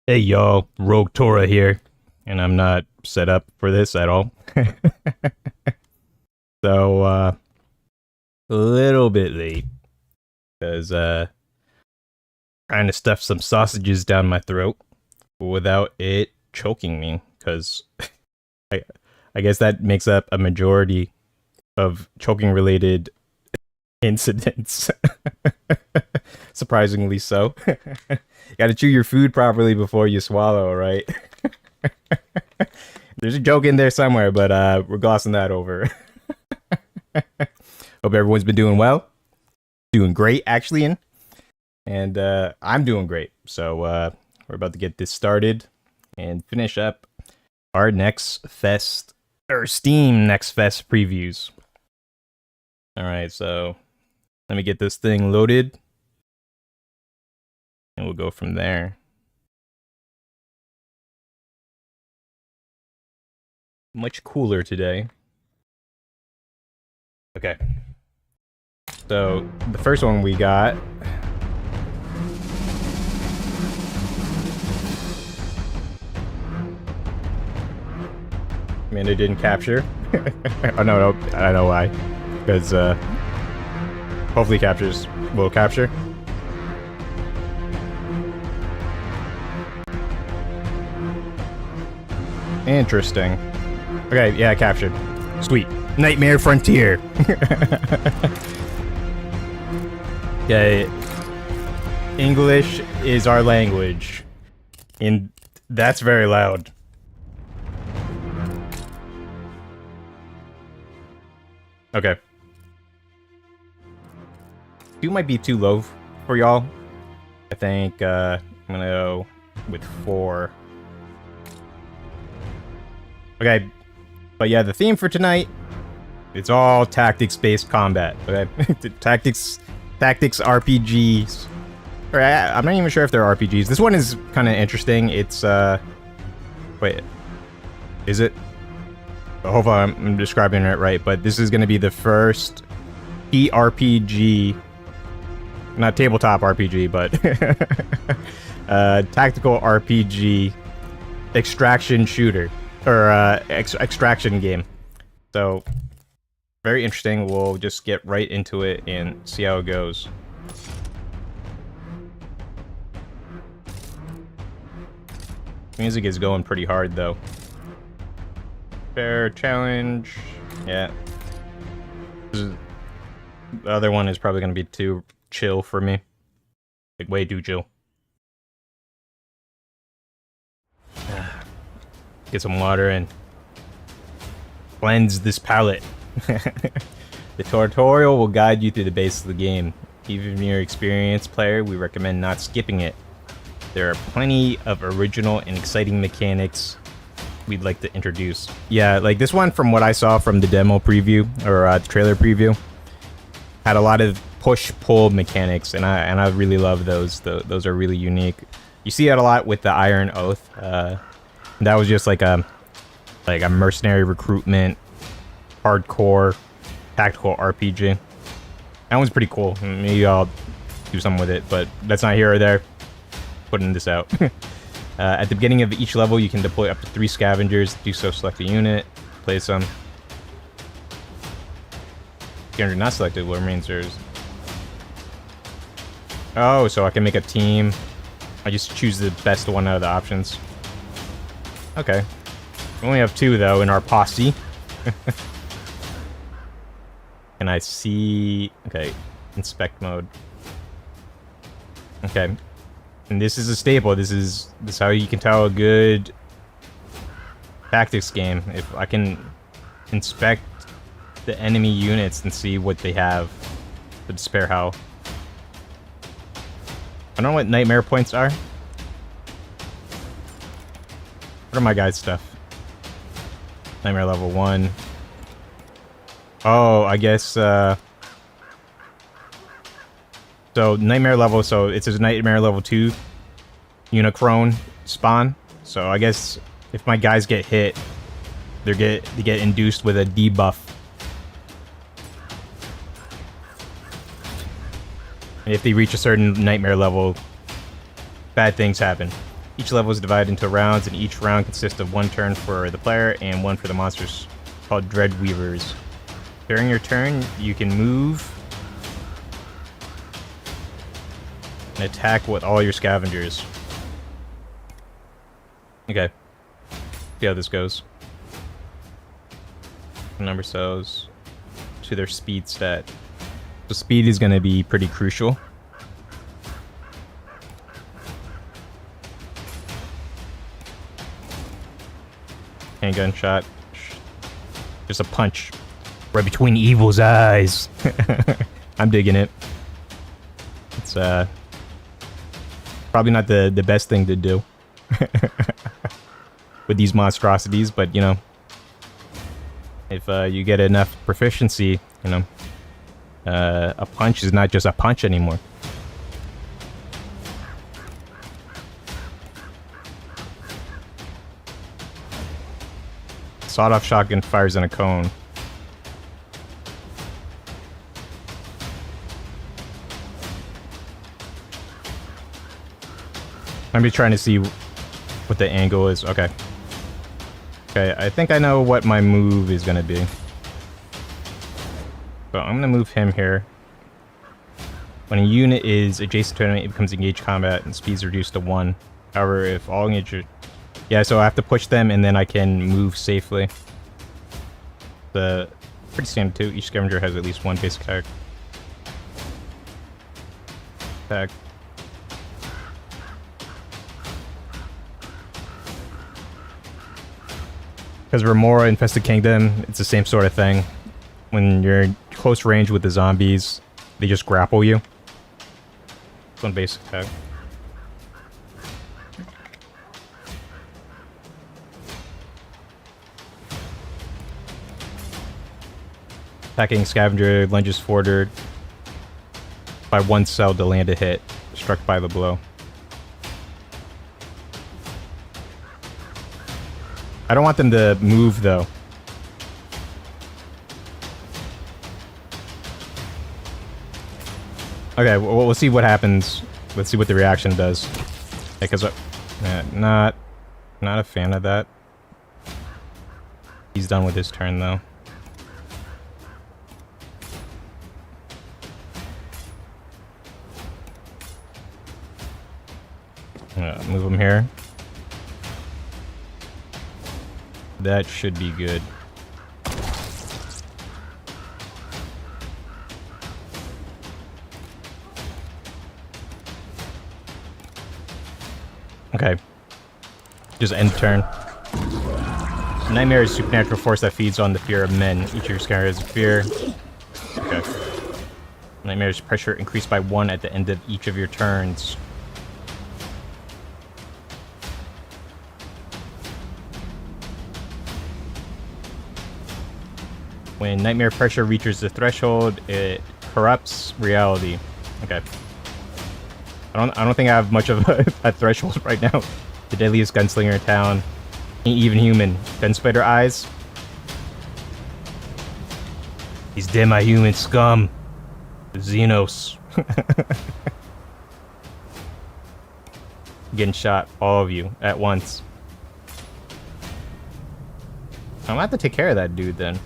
Hey y'all, Rogue Tora here, and I'm not set up for this at all. So, a little bit late, because, trying to stuff some sausages down my throat without it choking me, because I, I guess that makes up a majority of choking-related incidents. Surprisingly so. Gotta chew your food properly before you swallow, right? There's a joke in there somewhere, but we're glossing that over. Hope everyone's been doing well. Doing great, actually. And I'm doing great. So we're about to get this started and finish up our next fest, or Steam Next Fest previews. Alright, so let me get this thing loaded. And we'll go from there. Much cooler today. Okay. So, the first one we got... Man, it didn't capture. Oh, no, I know why. Because, hopefully captures. Will capture. Interesting. Okay, yeah, captured. Sweet. Nightmare Frontier. Okay. English is our language. And that's very loud. Okay. 2 might be too low for y'all. I think I'm gonna go with 4. Okay, but yeah, the theme for tonight, it's all tactics-based combat, okay? Tactics RPGs. Or I'm not even sure if they're RPGs. This one is kind of interesting. It's, wait, is it? Hopefully I'm describing it right, but this is going to be the first TRPG, not tabletop RPG, but tactical RPG extraction shooter. Or extraction game. So very interesting. We'll just get right into it and see how it goes. Music is going pretty hard though. Fair challenge. Yeah. The other one is probably gonna be too chill for me. Like way too chill. Get some water and cleanse this palate. The tutorial will guide you through the base of the game. Even if you're an experienced player, we recommend not skipping it. There are plenty of original and exciting mechanics we'd like to introduce. Yeah, like this one, from what I saw from the demo preview, or the trailer preview, had a lot of push-pull mechanics, and I really love those. Those are really unique. You see that a lot with the Iron Oath. That was just like a mercenary recruitment, hardcore, tactical RPG. That one's pretty cool. Maybe I'll do something with it, but that's not here or there. Putting this out. At the beginning of each level, you can deploy up to 3 scavengers. Do so, select a unit, place them. If you're not selected, what remains yours? Oh, so I can make a team. I just choose the best one out of the options. Okay. We only have 2 though in our posse. Can I see? Okay, inspect mode. Okay, and this is a staple. This is how you can tell a good tactics game. If I can inspect the enemy units and see what they have, the despair how. I don't know what nightmare points are. What are my guys' stuff? Nightmare level 1. Oh, I guess, so nightmare level, so it says nightmare level 2 Unicron spawn. So I guess if my guys get hit, they get induced with a debuff. And if they reach a certain nightmare level, bad things happen. Each level is divided into rounds, and each round consists of one turn for the player and one for the monsters, called Dread Weavers. During your turn, you can move and attack with all your scavengers. Okay. See how this goes. Number cells to their speed stat. So speed is going to be pretty crucial. Handgun shot. Just a punch right between evil's eyes. I'm digging it. It's probably not the best thing to do with these monstrosities, but you know, if you get enough proficiency, you know, a punch is not just a punch anymore. Sawed-off shotgun fires in a cone. I'm just trying to see what the angle is. Okay. Okay, I think I know what my move is gonna be. So I'm gonna move him here. When a unit is adjacent to an enemy, it becomes engaged combat and speed's reduced to 1. However, if all engaged... Yeah, so I have to push them and then I can move safely. The pretty standard too. Each scavenger has at least one basic attack. Because Remora Infested Kingdom, it's the same sort of thing. When you're in close range with the zombies, they just grapple you. One basic attack. Attacking scavenger lunges forward by 1 cell to land a hit, struck by the blow. I don't want them to move though. Okay, we'll see what happens. Let's see what the reaction does. Because not a fan of that. He's done with his turn though. Move him here. That should be good. Okay. Just end turn. Nightmare is a supernatural force that feeds on the fear of men. Each of your scavengers has a fear. Okay. Nightmare's pressure increased by 1 at the end of each of your turns. When nightmare pressure reaches the threshold, it corrupts reality. Okay. I don't think I have much of a threshold right now. The deadliest gunslinger in town. Ain't even human. Gunspider eyes. These demi-human scum. Xenos. Getting shot, all of you, at once. I'm gonna have to take care of that dude then.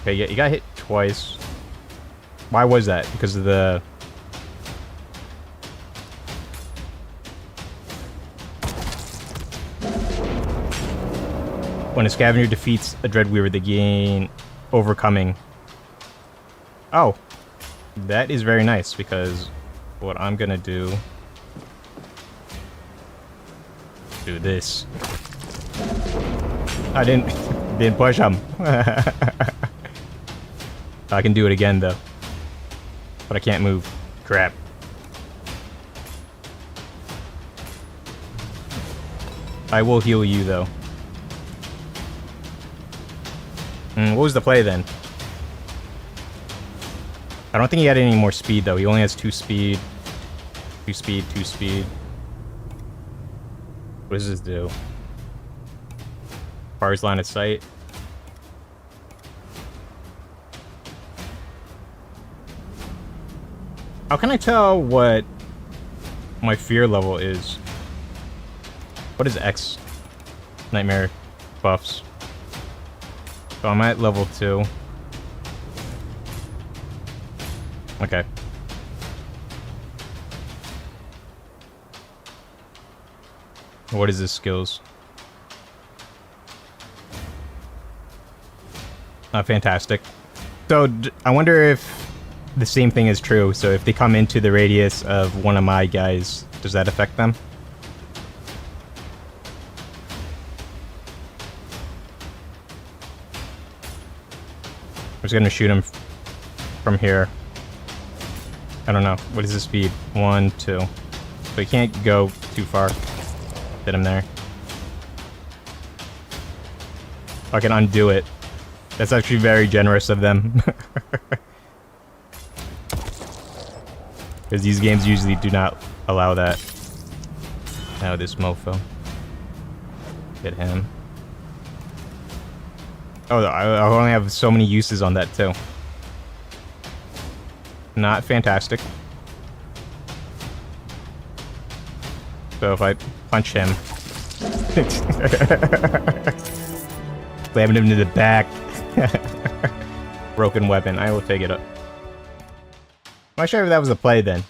Okay, yeah, you got hit twice. Why was that? Because of the... When a scavenger defeats a Dreadweaver, they gain overcoming. Oh. That is very nice, because what I'm gonna do... Do this. I didn't push him. I can do it again, though. But I can't move. Crap. I will heal you, though. What was the play, then? I don't think he had any more speed, though. He only has 2 speed. 2 speed, 2 speed. What does this do? Fires line of sight. How can I tell what my fear level is. What is X? Nightmare buffs. So I'm at level 2. Okay. What is this skills? Fantastic. So I wonder if the same thing is true. So if they come into the radius of one of my guys, does that affect them? I'm just gonna shoot him from here. I don't know. What is the speed? 1, 2. So he can't go too far. Hit him there. I can undo it. That's actually very generous of them. Because these games usually do not allow that. Now this mofo. Get him. Oh, I only have so many uses on that too. Not fantastic. So if I punch him... slamming him to the back. Broken weapon. I will take it up. I'm not sure if that was a play then.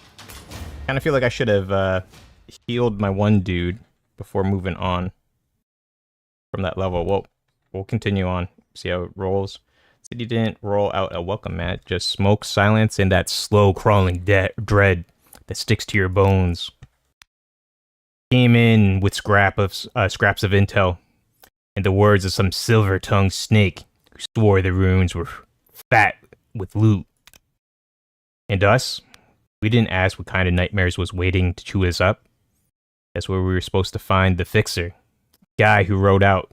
Kind of feel like I should have healed my one dude before moving on from that level. Well, we'll continue on. See how it rolls. City didn't roll out a welcome mat. Just smoke, silence, and that slow crawling dread that sticks to your bones. Came in with scraps of intel and the words of some silver-tongued snake who swore the ruins were fat with loot. And us? We didn't ask what kind of nightmares was waiting to chew us up. That's where we were supposed to find the fixer. Guy who rode out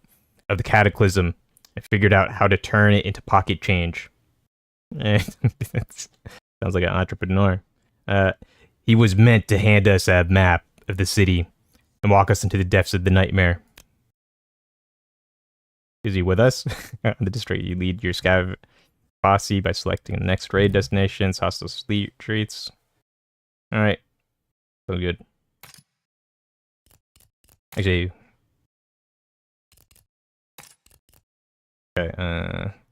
of the cataclysm and figured out how to turn it into pocket change. Sounds like an entrepreneur. He was meant to hand us a map of the city and walk us into the depths of the nightmare. Is he with us? On the district, you lead your scav posse by selecting the next raid destinations, hostile retreats. Alright. So good. Actually... Okay,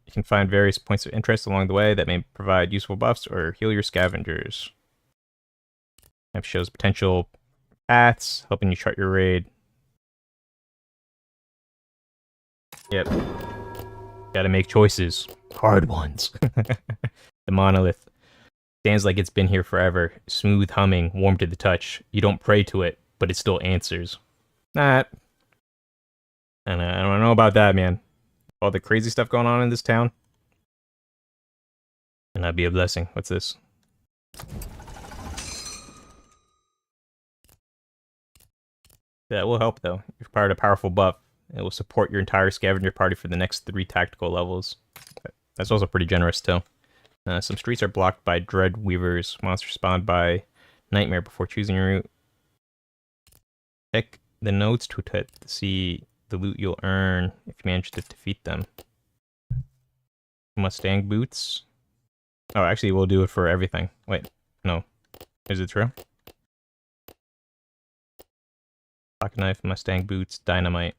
you can find various points of interest along the way that may provide useful buffs or heal your scavengers. Map shows potential paths, helping you chart your raid. Yep. Gotta make choices. Hard ones. The monolith stands like it's been here forever. Smooth humming, warm to the touch. You don't pray to it, but it still answers. Nah. And I don't know about that, man. All the crazy stuff going on in this town. And that'd be a blessing. What's this? That will help, though. You've acquired a powerful buff. It will support your entire scavenger party for the next 3 tactical levels. That's also pretty generous, too. Some streets are blocked by Dread Weavers. Monsters spawned by Nightmare before choosing your route. Check the notes to see the loot you'll earn if you manage to defeat them. Mustang boots. Oh, actually, we'll do it for everything. Wait, no. Is it true? Pocket knife, Mustang boots, dynamite.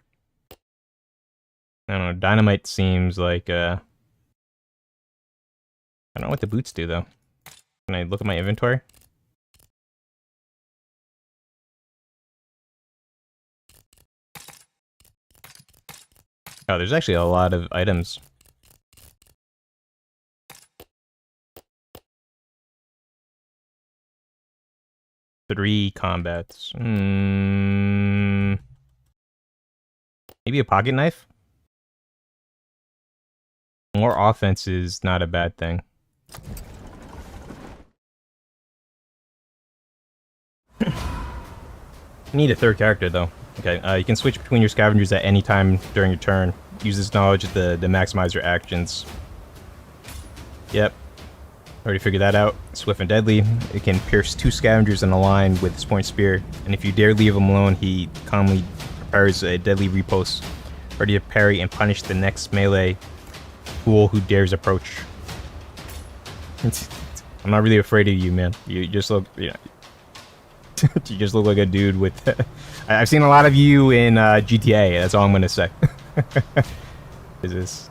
I don't know, dynamite seems like, I don't know what the boots do, though. Can I look at my inventory? Oh, there's actually a lot of items. Three combats. Maybe a pocket knife? More offense is not a bad thing. You need a third character, though. Okay, you can switch between your scavengers at any time during your turn. Use this knowledge to maximize your actions. Yep. Already figured that out. Swift and deadly. It can pierce 2 scavengers in a line with his point spear. And if you dare leave him alone, he calmly prepares a deadly riposte, ready to parry and punish the next melee fool who dares approach. I'm not really afraid of you, man. You just look, you know. You just look like a dude with... I've seen a lot of you in GTA, that's all I'm gonna say. Is this...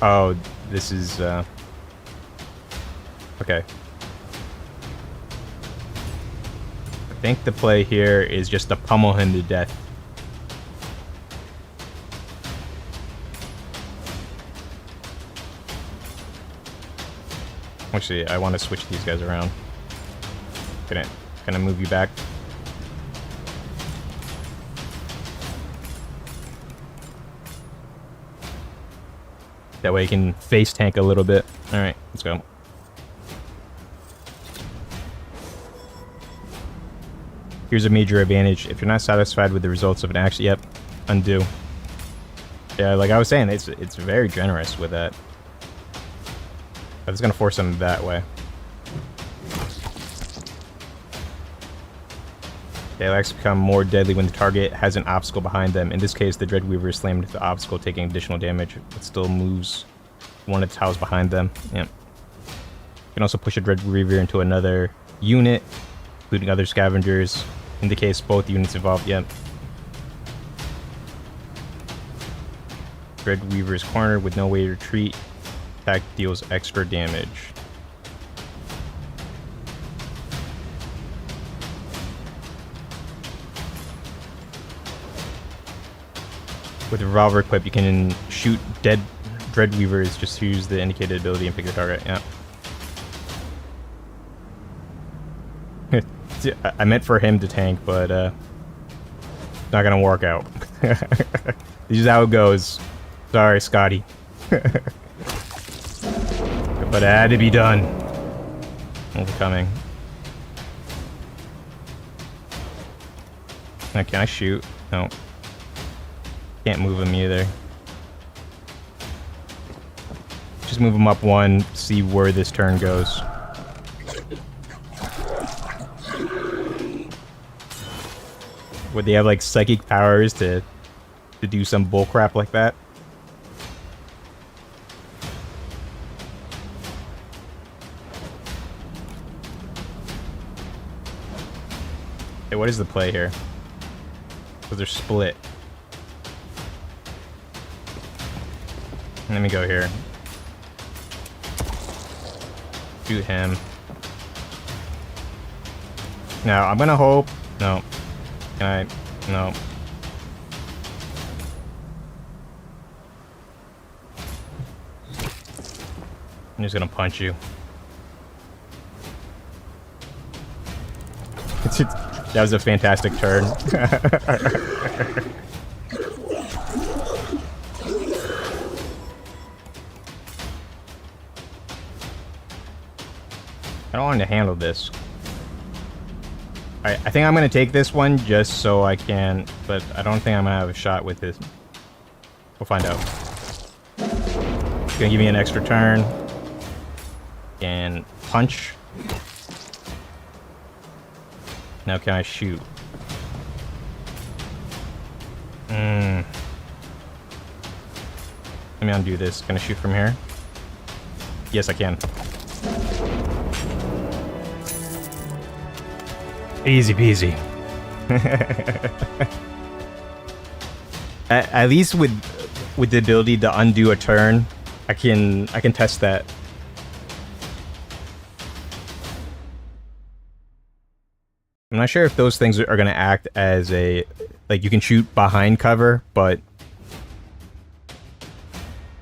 Oh, this is... Okay. I think the play here is just to pummel him to death. Actually, I want to switch these guys around. Gonna move you back. That way you can face tank a little bit. Alright, let's go. Here's a major advantage. If you're not satisfied with the results of an action, yep, undo. Yeah, like I was saying, it's very generous with that. I was gonna force them that way. They likes become more deadly when the target has an obstacle behind them. In this case, the Dreadweaver is slammed into the obstacle, taking additional damage. It still moves one of the tiles behind them. Yep. You can also push a Dreadweaver into another unit, including other scavengers. In the case both units involved. Yep. Dreadweaver is cornered with no way to retreat. Attack deals extra damage. With the revolver equipped, you can shoot dead Dreadweavers. Just use the indicated ability and pick the target. Yeah. I meant for him to tank, but not gonna work out. This is how it goes. Sorry, Scotty. But it had to be done. Overcoming. Now, can I shoot? No. Can't move him either. Just move him up one, see where this turn goes. Would they have like psychic powers to do some bullcrap like that? Hey, what is the play here? Because they're split. Let me go here. Shoot him. Now, I'm gonna hope... No. Can I... No. I'm just gonna punch you. That was a fantastic turn. I don't want to handle this. I think I'm going to take this one just so I can, but I don't think I'm going to have a shot with this. We'll find out. It's going to give me an extra turn. And punch. Now can I shoot? Let me undo this. Can I shoot from here? Yes, I can. Easy peasy. At least with the ability to undo a turn, I can test that. I'm not sure if those things are going to act as a... Like, you can shoot behind cover, but...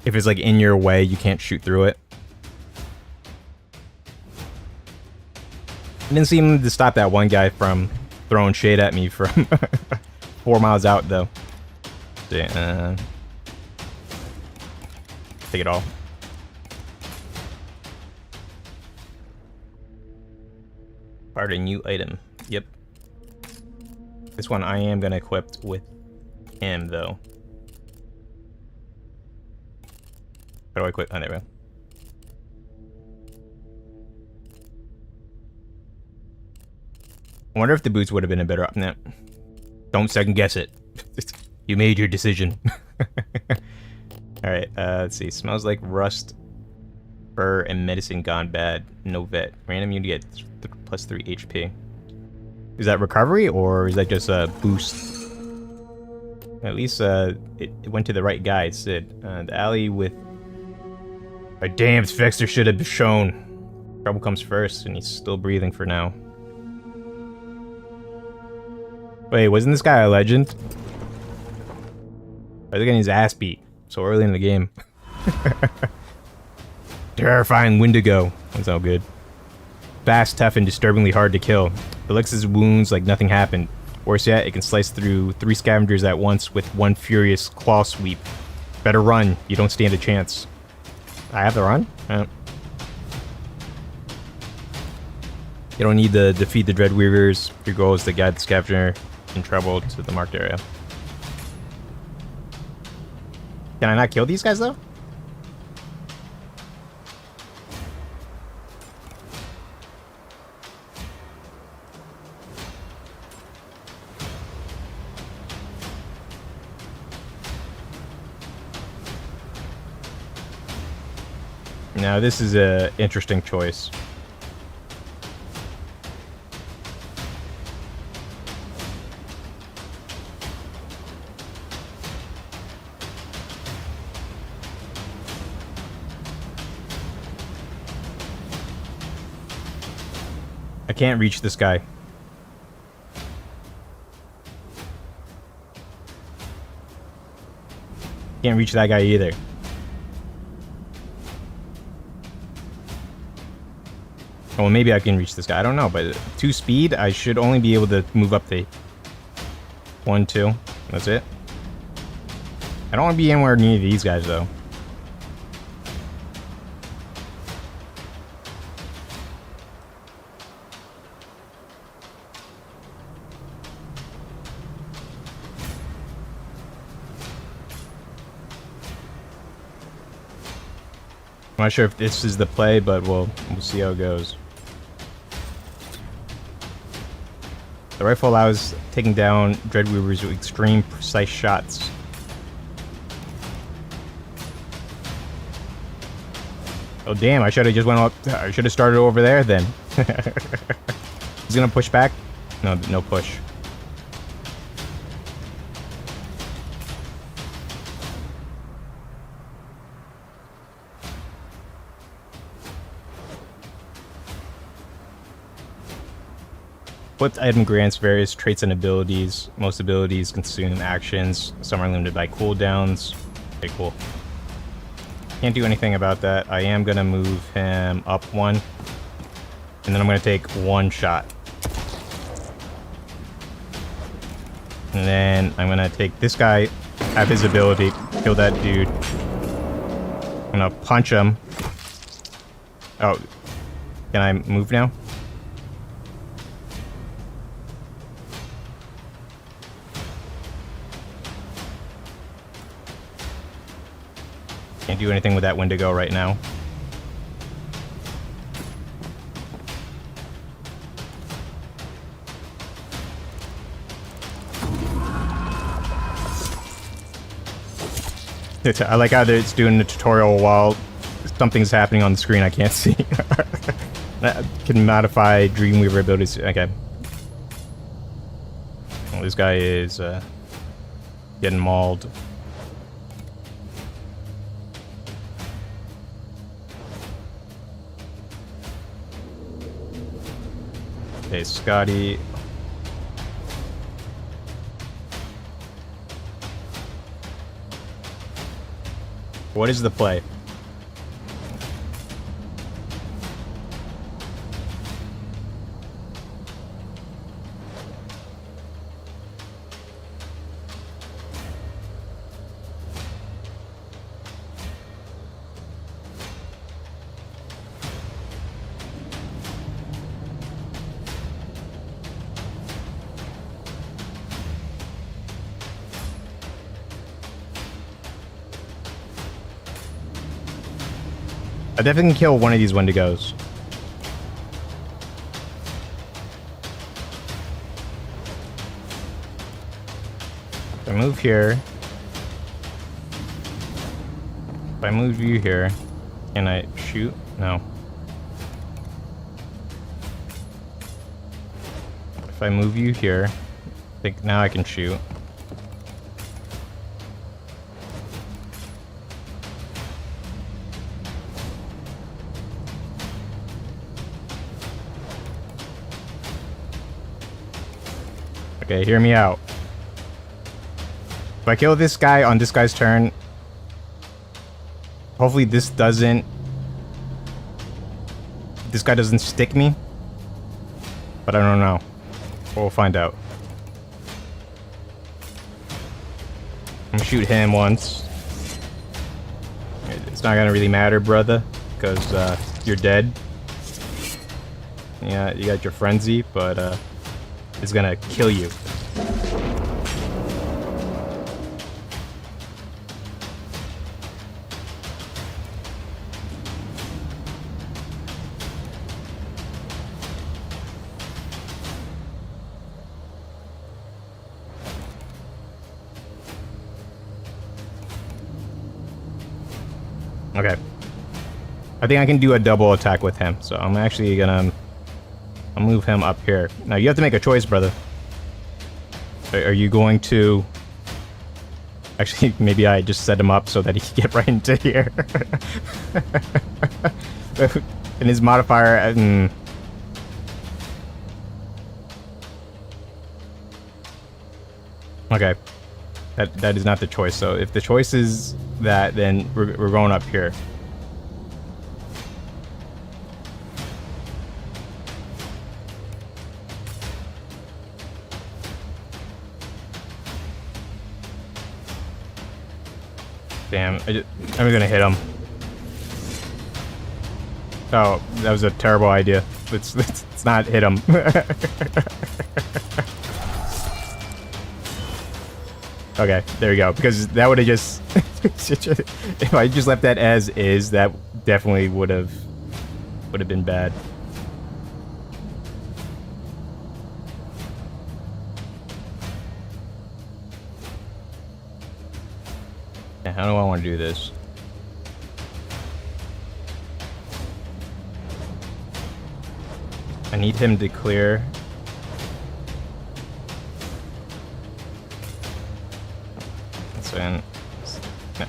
If it's, like, in your way, you can't shoot through it. It didn't seem to stop that one guy from throwing shade at me from 4 miles out, though. So, take it all. Part a new item. Yep. This one I am going to equip with him, though. How do I equip? Oh, there we go. I wonder if the boots would have been a better option. No. Don't second guess it. You made your decision. Alright, let's see. Smells like rust, fur, and medicine gone bad. No vet. Random unit gets plus 3 HP. Is that recovery or is that just a boost? At least it went to the right guy, it said. The alley with... A damn Vexter should have shown. Trouble comes first, and he's still breathing for now. Wait, wasn't this guy a legend? I was getting his ass beat so early in the game. Terrifying Wendigo. That's all good. Fast, tough, and disturbingly hard to kill. It licks his wounds like nothing happened. Worse yet, it can slice through 3 scavengers at once with one furious claw sweep. Better run, you don't stand a chance. I have to run? You don't need to defeat the Dreadweavers. Your goal is to guide the scavenger in trouble to the marked area. Can I not kill these guys though? Now this is a interesting choice. I can't reach this guy. Can't reach that guy either. Oh, well, maybe I can reach this guy. I don't know, but 2 speed, I should only be able to move up the 1, 2. That's it. I don't want to be anywhere near these guys, though. I'm not sure if this is the play, but we'll see how it goes. The rifle allows taking down Dreadweavers with extreme precise shots. Oh damn, I should have just went up. I should have started over there then. He's gonna push back? No, no push. Flipped item grants various traits and abilities. Most abilities consume actions. Some are limited by cooldowns. Okay, cool. Can't do anything about that. I am gonna move him up 1. And then I'm gonna take 1 shot. And then I'm gonna take this guy, have his ability, kill that dude. I'm gonna punch him. Oh, can I move now? Can't do anything with that Wendigo right now. I like how it's doing the tutorial while something's happening on the screen I can't see. That can modify Dreamweaver abilities. Okay. Well, this guy is getting mauled. Okay, Scotty. What is the play? I definitely can kill one of these Wendigos. If I move here... If I move you here, can I shoot? No. if I move you here, I think now I can shoot. Okay, hear me out. If I kill this guy on this guy's turn, hopefully this guy doesn't stick me. But I don't know. We'll find out. I'm gonna shoot him once. It's not gonna really matter, brother, because you're dead. Yeah, you got your frenzy, but it's gonna kill you. Okay. I think I can do a double attack with him, so I'm actually gonna... I'll move him up here. Now, you have to make a choice, brother. Are you going to... Actually, maybe I just set him up so that he can get right into here. And his modifier... Okay. That is not the choice. So if the choice is that, then we're going up here. Damn, I'm gonna hit him. Oh, that was a terrible idea. Let's not hit him. Okay, there we go. Because that would have just... if I just left that as is, that definitely would have been bad. Yeah, how do I want to do this? I need him to clear... And no.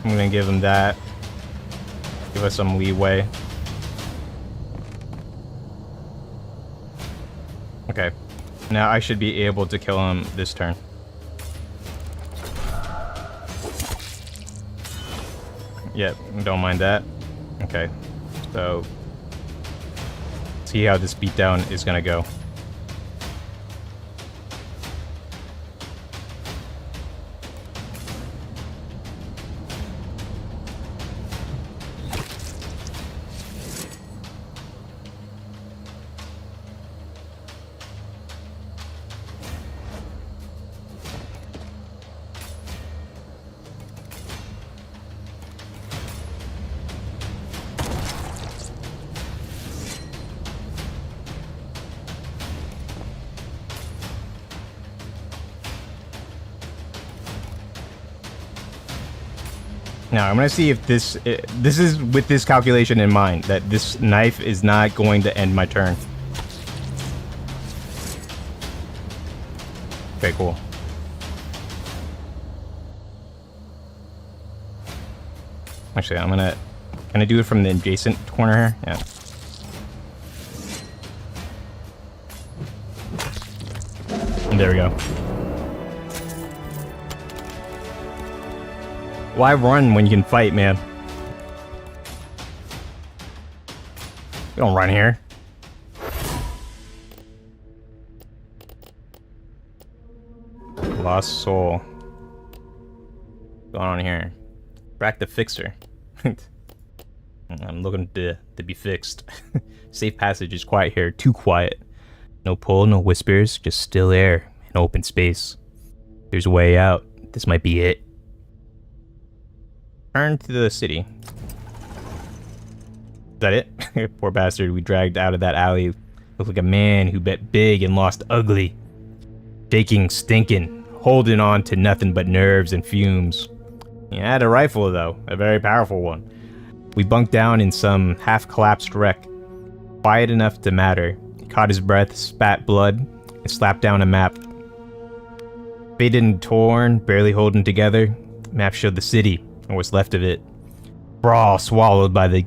I'm gonna give him that. Give us some leeway. Okay. Now I should be able to kill him this turn. Yep, don't mind that. Okay. So see how this beatdown is gonna go. Now, I'm going to see if this is with this calculation in mind, that this knife is not going to end my turn. Okay, cool. Actually, can I do it from the adjacent corner here? Yeah. And there we go. Why run when you can fight, man? We don't run here. Lost soul. What's going on here? Crack the fixer. I'm looking to be fixed. Safe passage is quiet here, too quiet. No pull, no whispers, just still air and open space. There's a way out. This might be it. Turn to the city. Is that it? Poor bastard we dragged out of that alley. Looked like a man who bet big and lost ugly. Shaking, stinking, holding on to nothing but nerves and fumes. He had a rifle though, a very powerful one. We bunked down in some half-collapsed wreck. Quiet enough to matter. He caught his breath, spat blood, and slapped down a map. Faded and torn, barely holding together. The map showed the city, or what's left of it. Brawl swallowed by the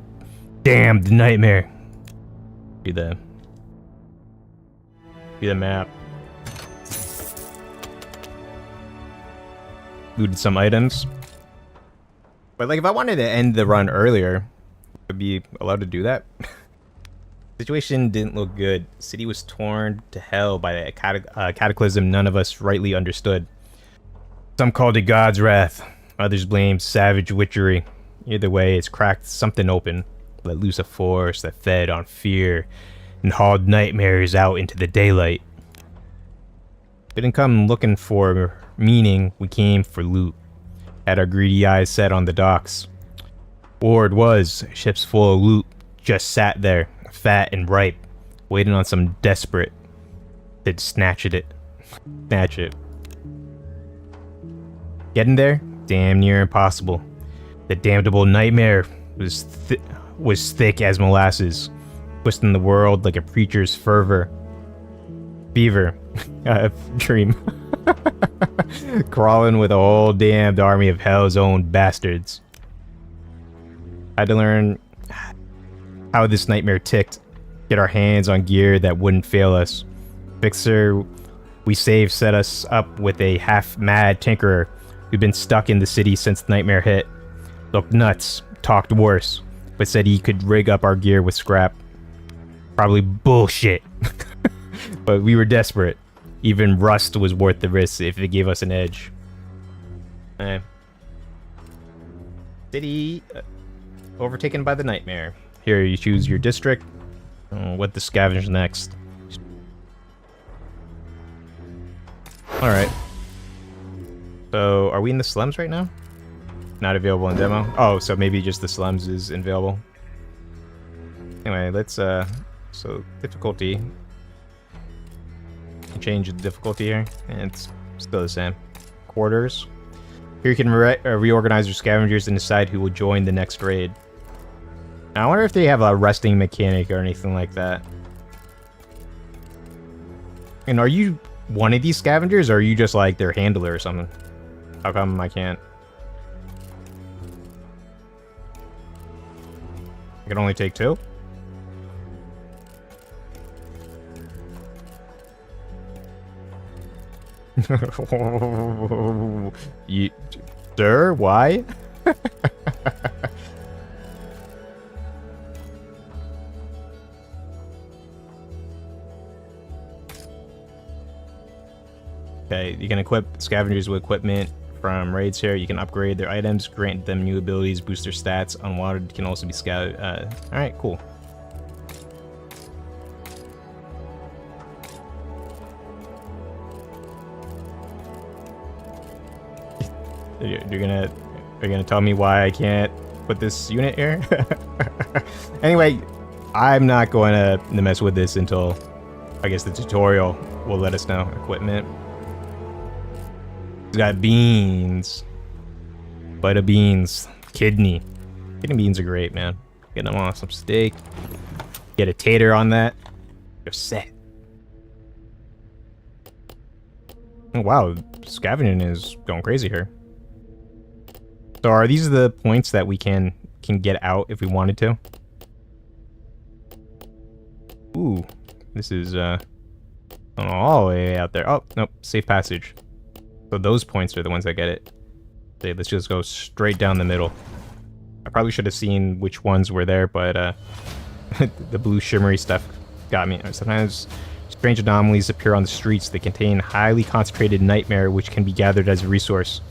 damned nightmare. Be the map. Looted some items. But like if I wanted to end the run earlier, I'd be allowed to do that. Situation didn't look good. City was torn to hell by a cataclysm none of us rightly understood. Some called it God's wrath. Others blamed savage witchery. Either way, it's cracked something open. Let loose a force that fed on fear and hauled nightmares out into the daylight. Didn't come looking for meaning, we came for loot. Had our greedy eyes set on the docks. Ward was, ships full of loot, just sat there, fat and ripe, waiting on some desperate to snatch it. Getting there? Damn near impossible. The damnable nightmare was thick as molasses, twisting the world like a preacher's fever. Dream. Crawling with a whole damned army of hell's own bastards. Had to learn how this nightmare ticked. Get our hands on gear that wouldn't fail us. Fixer we saved set us up with a half-mad tinkerer who'd been stuck in the city since the nightmare hit. Looked nuts, talked worse, but said he could rig up our gear with scrap. Probably bullshit. But we were desperate. Even rust was worth the risk if it gave us an edge. City overtaken by the nightmare. Here, you choose your district. What to scavenge next. Alright. So, are we in the slums right now? Not available in demo. Oh, so maybe just the slums is available. Anyway, let's, so, difficulty. Change the difficulty here, and it's still the same. Quarters. Here you can reorganize your scavengers and decide who will join the next raid. Now, I wonder if they have a resting mechanic or anything like that. And are you one of these scavengers, or are you just like their handler or something? How come I can't? I can only take 2? Sir, why? Okay, you can equip scavengers with equipment from raids here. You can upgrade their items, grant them new abilities, boost their stats. Unwanted can also be scouted. Alright, cool. You're gonna tell me why I can't put this unit here? Anyway, I'm not going to mess with this until I guess the tutorial will let us know. Equipment. He's got beans. Bite beans. Kidney. Kidney beans are great, man. Get them on some steak. Get a tater on that. You're set. Oh, wow, scavenging is going crazy here. So are these the points that we can get out if we wanted to? Ooh, this is all the way out there. Oh, nope, safe passage. So those points are the ones that get it. Okay, let's just go straight down the middle. I probably should have seen which ones were there, but the blue shimmery stuff got me. Sometimes strange anomalies appear on the streets that contain highly concentrated nightmare which can be gathered as a resource.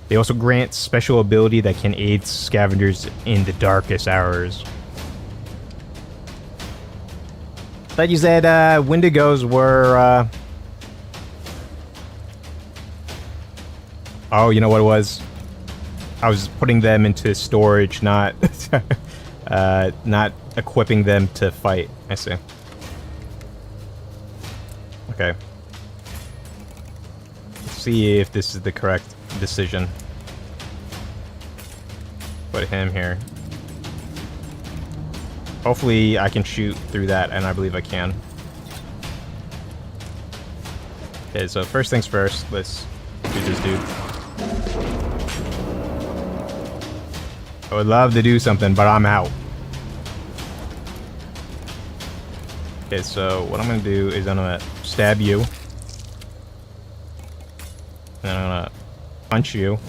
They also grant special ability that can aid scavengers in the darkest hours. Thought you said Wendigos were... Oh, you know what it was? I was putting them into storage, not not equipping them to fight. I see. Okay. Let's see if this is the correct decision. Put him here. Hopefully I can shoot through that, and I believe I can. Okay, so first things first, let's do this dude. I would love to do something, but I'm out. Okay, so what I'm gonna do is I'm gonna stab you. And I'm gonna punch you.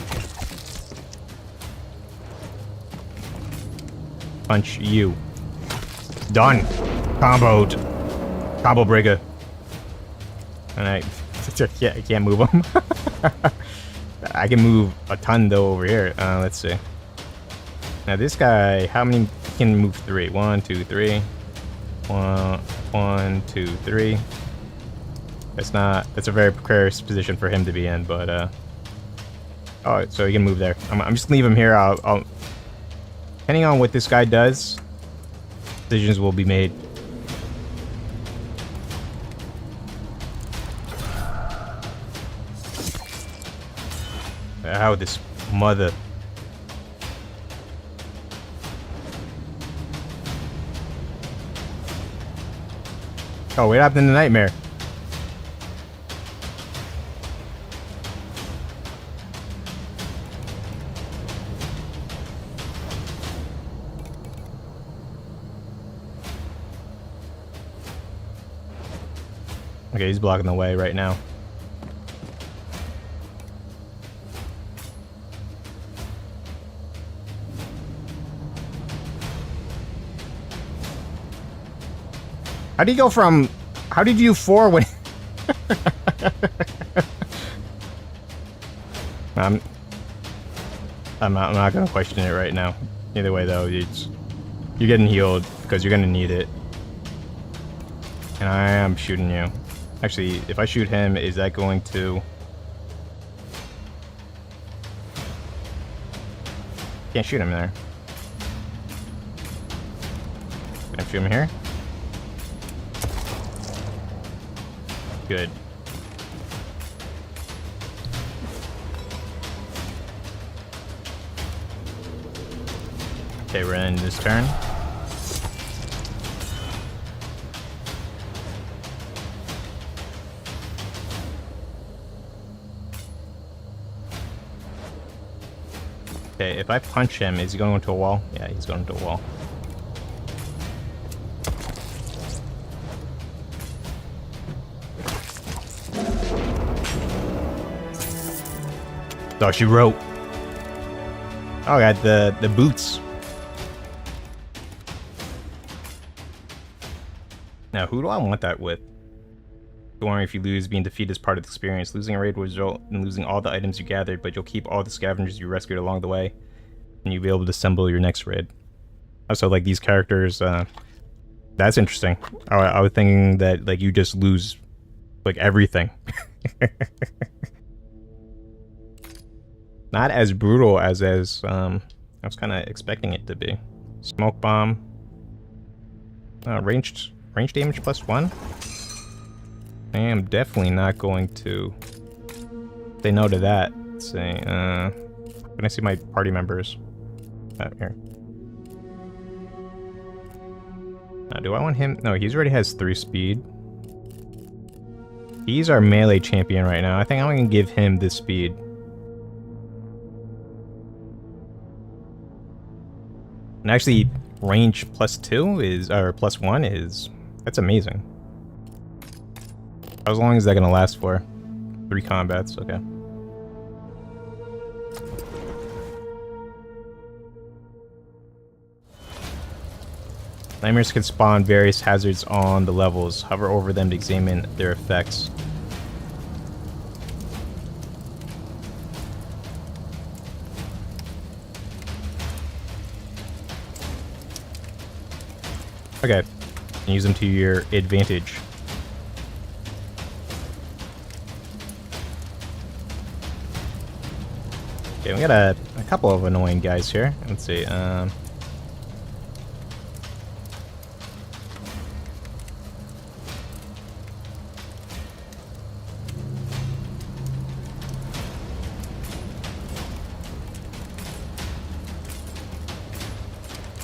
Punch you. Done. Comboed. Combo breaker. And I can't move him. I can move a ton though over here. Let's see. Now this guy, how many can move? 3? 1, 2, 3. 1, 2, 3. That's a very precarious position for him to be in, but oh, so he can move there. I'm just gonna leave him here. I'll depending on what this guy does, decisions will be made. How this mother. Oh, what happened in the nightmare? Okay, he's blocking the way right now. How do you go from... How did you 4 when... I'm not gonna question it right now. Either way though, you're getting healed because you're gonna need it. And I am shooting you. Actually, if I shoot him, is that going to... Can't shoot him there. Can I shoot him here? Good. Okay, we're in this turn. Okay, if I punch him, is he going into a wall? Yeah, he's going into a wall. Oh, she wrote. Oh, I got the boots. Now, who do I want that with? Don't worry if you lose, being defeated is part of the experience. Losing a raid will result in losing all the items you gathered, but you'll keep all the scavengers you rescued along the way, and you'll be able to assemble your next raid. Also, like, these characters, that's interesting. I was thinking that, like, you just lose, like, everything. Not as brutal as I was kind of expecting it to be. Smoke bomb. Range damage +1. I am definitely not going to say no to that. Let's see. Can I see my party members? Here. Do I want him? No, he already has 3 speed. He's our melee champion right now. I think I'm going to give him this speed. And actually, range +2 is, or +1 is, that's amazing. How long is that gonna last for? 3 combats, okay. Nightmares can spawn various hazards on the levels. Hover over them to examine their effects. Okay. And use them to your advantage. Okay, we got a couple of annoying guys here. Let's see.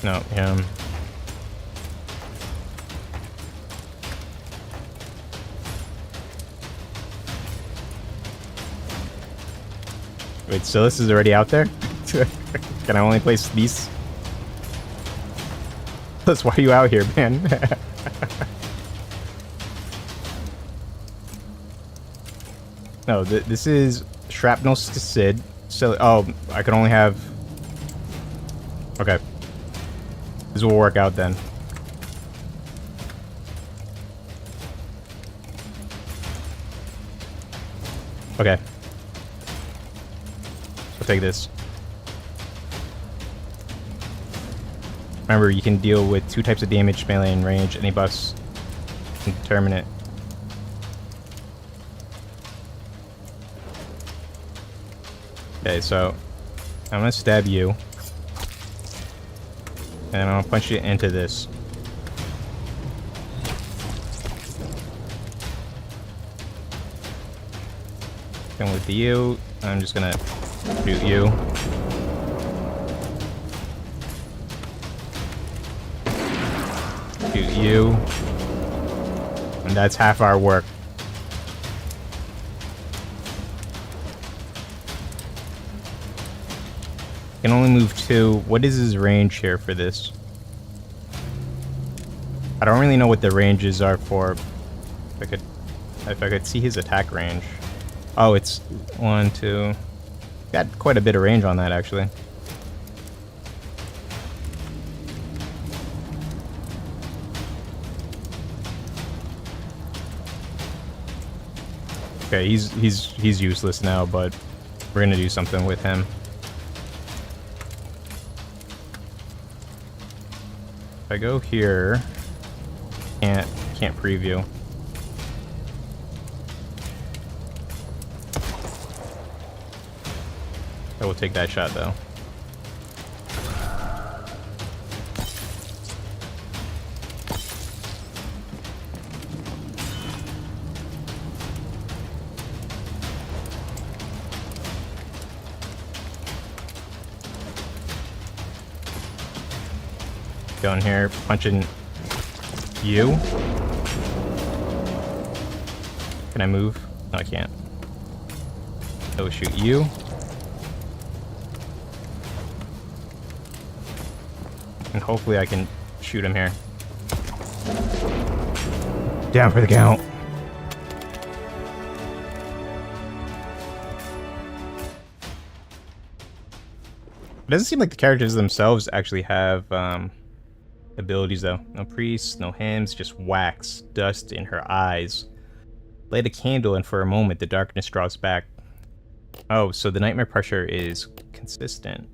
No, him. Wait, so this is already out there? Can I only place these? Plus, why are you out here, man? No, this is Shrapnel Sid. So, oh, I can only have... Okay. This will work out then. Okay. So take this. Remember, you can deal with 2 types of damage, melee and range. Any buffs can determine it. Okay, so I'm gonna stab you. And I'm gonna punch you into this. And with you, I'm just gonna shoot you. Shoot you. And that's half our work. Can only move 2. What is his range here for this? I don't really know what the ranges are for. If I could see his attack range. Oh, it's 1, 2. Got quite a bit of range on that, actually. Okay, he's useless now, but we're gonna do something with him. If I go here, can't preview. I will take that shot though. Going here, punching you. Can I move? No, I can't. I will shoot you. And hopefully I can shoot him here. Down for the count. It doesn't seem like the characters themselves actually have abilities though. No priests, no hymns, just wax, dust in her eyes. Light a candle and for a moment the darkness draws back. Oh, so the nightmare pressure is consistent.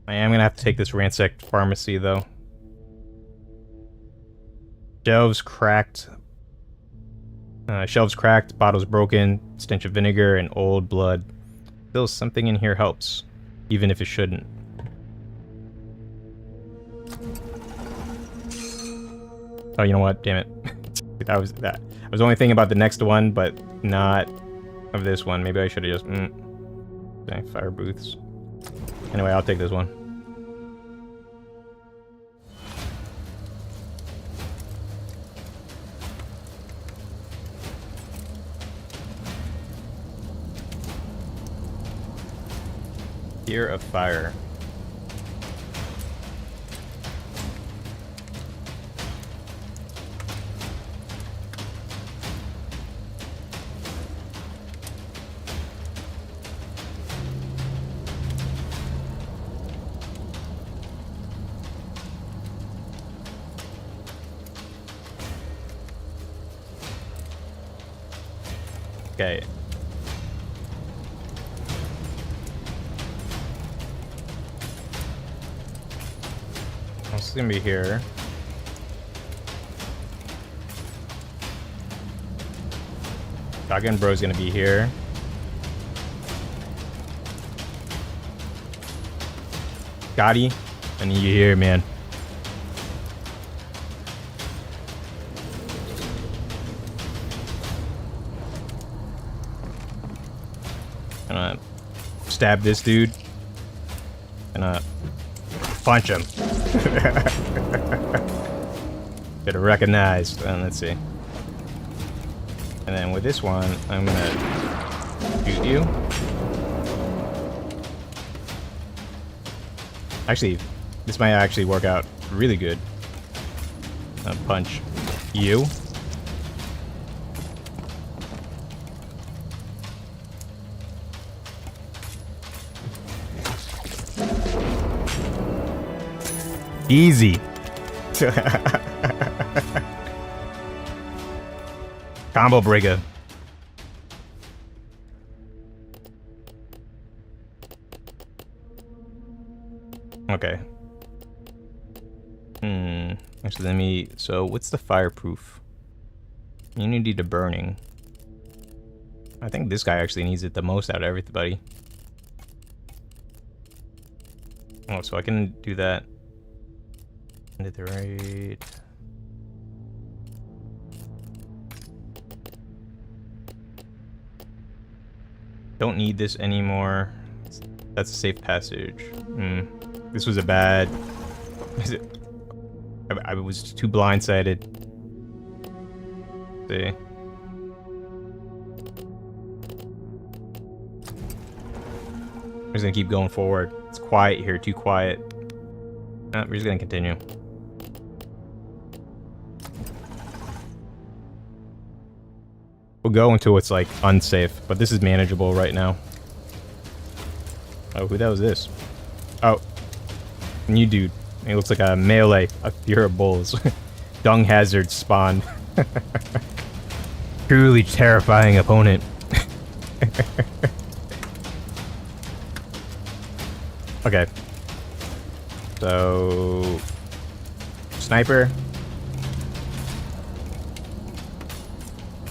I am gonna have to take this ransacked pharmacy though. Shelves cracked, bottles broken, stench of vinegar and old blood. Still, something in here helps, even if it shouldn't. Oh, you know what? Damn it. I was only thinking about the next one, but not of this one. Maybe I should have just... Okay, fire booths. Anyway, I'll take this one. Fear of fire. Okay. This is gonna be here. Shotgun Bro's gonna be here. Gotti, I need you here, man. Gonna stab this dude. Gonna punch him. Get recognized. Let's see. And then with this one, I'm gonna shoot you. Actually, this might actually work out really good. Punch you. Easy. Combo breaker. Okay. Actually, let me... So, what's the fireproof? Immunity to burning. I think this guy actually needs it the most out of everybody. Oh, so I can do that. Did the right... Don't need this anymore. That's a safe passage. This was a bad... I was too blindsided. See. I'm just gonna keep going forward. It's quiet here, too quiet. We're just gonna continue. We'll go until it's like unsafe, but this is manageable right now. Oh, who the hell is this? Oh, new dude. He looks like a melee, a fear of bulls. Dung hazard spawn. Truly terrifying opponent. Okay. So... Sniper.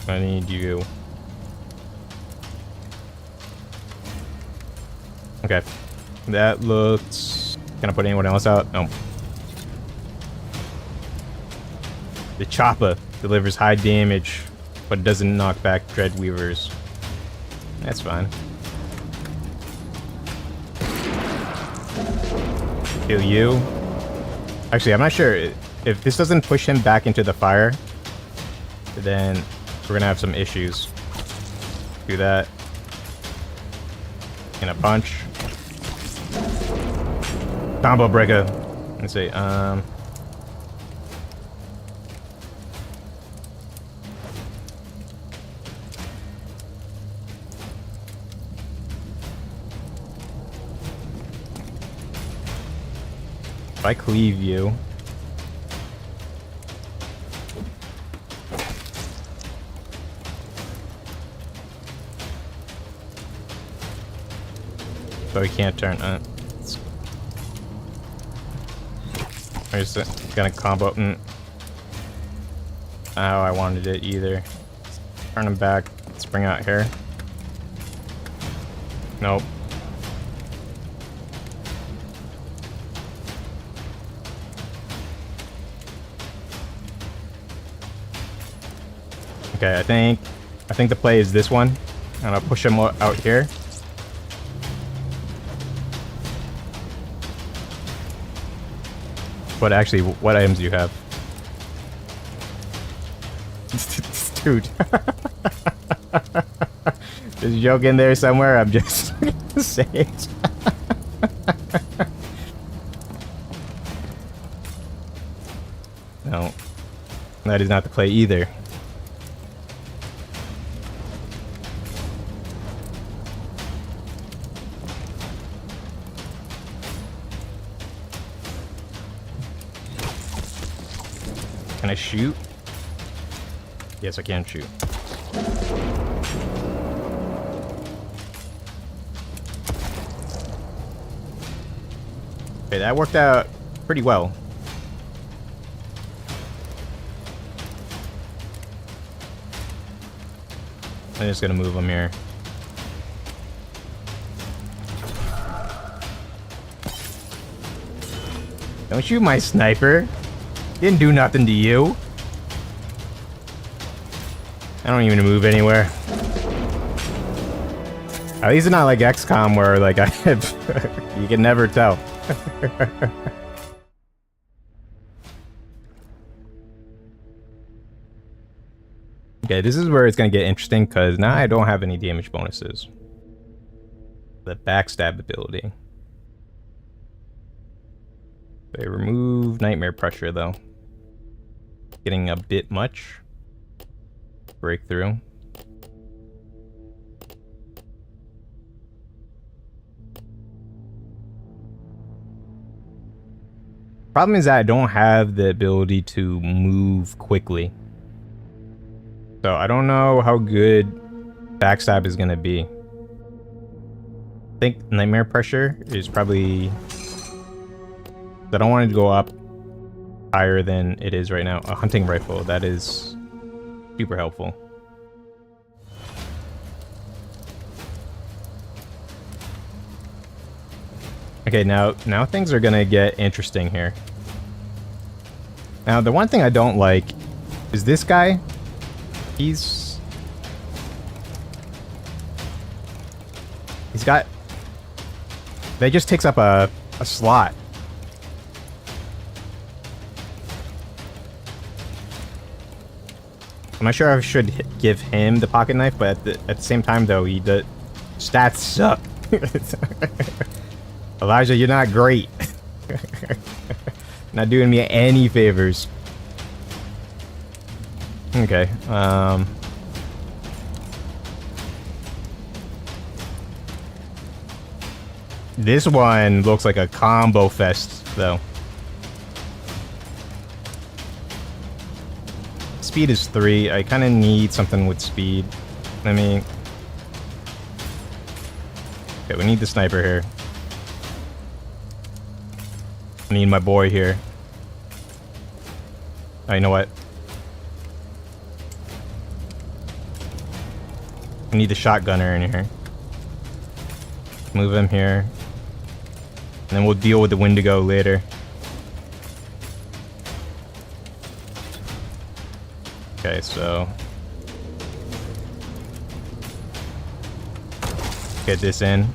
I need you. Okay. That looks... Can I put anyone else out? No. The chopper delivers high damage, but doesn't knock back Dreadweavers. That's fine. Kill you. Actually, I'm not sure. If this doesn't push him back into the fire, then we're gonna have some issues. Do that. And a punch. Combo breaker. Let's see. If I cleave you. So we can't turn. I'm just gonna combo. Not how I wanted it either. Turn him back. Spring out here. Nope. Okay, I think the play is this one. And I'll push him out here. But actually, what items do you have? Dude. There's a joke in there somewhere, I'm just saying it. No. That is not the play either. Can I shoot? Yes, I can shoot. Okay, that worked out pretty well. I'm just gonna move him here. Don't shoot my sniper. Didn't do nothing to you. I don't even move anywhere. At least it's not like XCOM where like I have you can never tell. Okay, this is where it's gonna get interesting because now I don't have any damage bonuses. The backstab ability. They remove nightmare pressure though. Getting a bit much. Breakthrough. Problem is that I don't have the ability to move quickly. So I don't know how good backstab is gonna be. I think nightmare pressure is probably... I don't want it to go up higher than it is right now. A hunting rifle, that is super helpful. Okay, now things are gonna get interesting here. Now, the one thing I don't like is this guy. He's got... That just takes up a slot. I'm not sure I should give him the pocket knife, but at the same time, though, the stats suck. Elijah, you're not great. Not doing me any favors. Okay. This one looks like a combo fest, though. Speed is 3. I kind of need something with speed. I mean... Okay, we need the sniper here. I need my boy here. Oh, you know what? I need the shotgunner in here. Move him here. And then we'll deal with the Wendigo later. Okay, so... Get this in.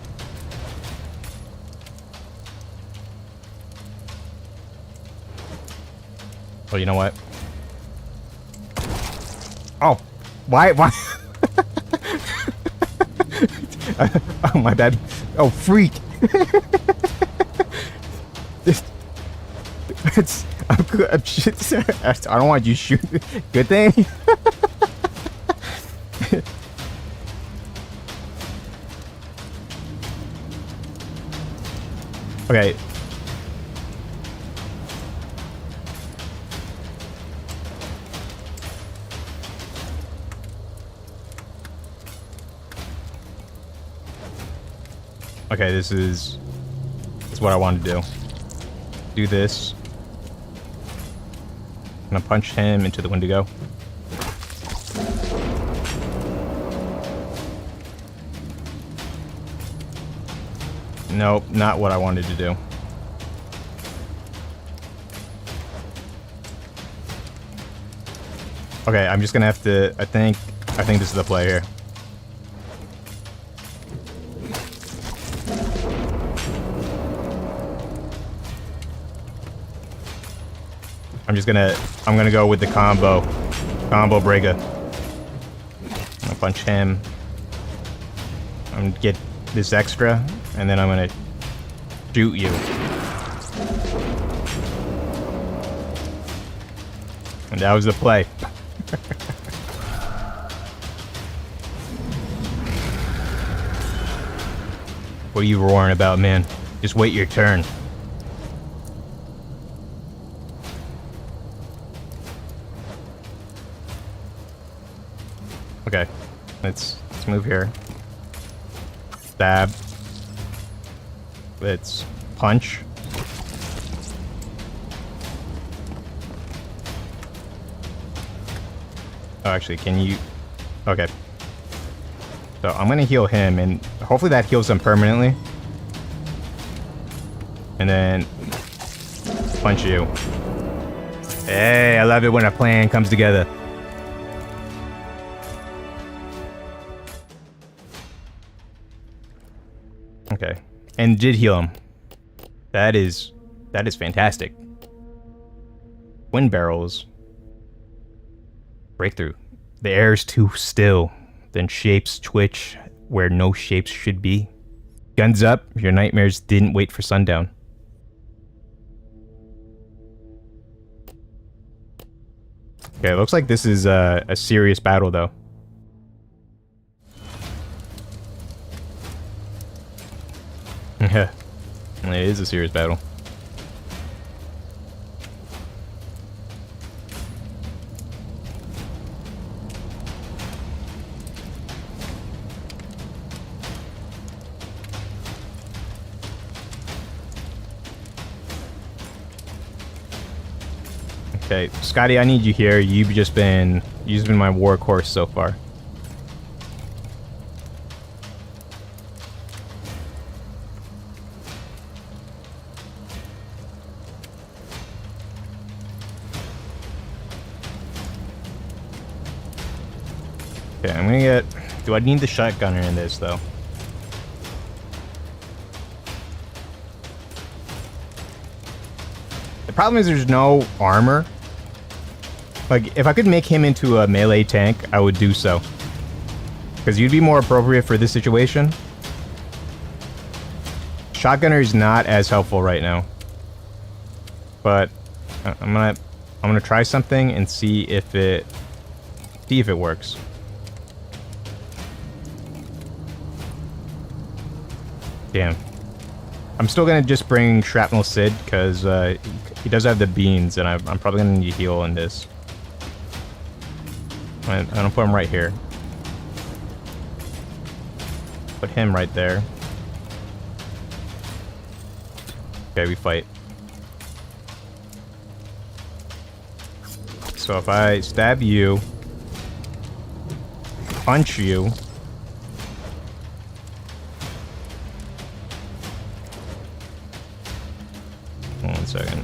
Oh, you know what? Oh! Why? Oh, my bad. Oh, freak! I'm good. I don't want you to shoot. Good thing. Okay. Okay, this is what I want to do. Do this. I'm gonna punch him into the Wendigo. Nope, not what I wanted to do. Okay, I'm just gonna have to... I think this is the play here. I'm gonna go with the combo breaker. I'm gonna punch him. I'm gonna get this extra, and then I'm gonna shoot you. And that was the play. What are you roaring about, man? Just wait your turn. Okay, let's move here. Stab. Let's punch. Oh, actually, can you... Okay. So I'm gonna heal him, and hopefully that heals him permanently. And then punch you. Hey, I love it when a plan comes together. Okay, and did heal him. That is fantastic. Wind barrels. Breakthrough. The air is too still. Then shapes twitch where no shapes should be. Guns up, your nightmares didn't wait for sundown. Okay, it looks like this is a serious battle, though. Yeah, it is a serious battle. Okay, Scotty, I need you here. You've just been my workhorse so far. Okay, I'm gonna get... Do I need the shotgunner in this, though? The problem is there's no armor. Like, if I could make him into a melee tank, I would do so. Because you'd be more appropriate for this situation. Shotgunner is not as helpful right now. But I'm gonna try something and see if it works. Damn. I'm still gonna just bring Shrapnel Sid because he does have the beans, and I'm probably gonna need heal in this. I'm gonna put him right here. Put him right there. Okay, we fight. So if I stab you, punch you, one second.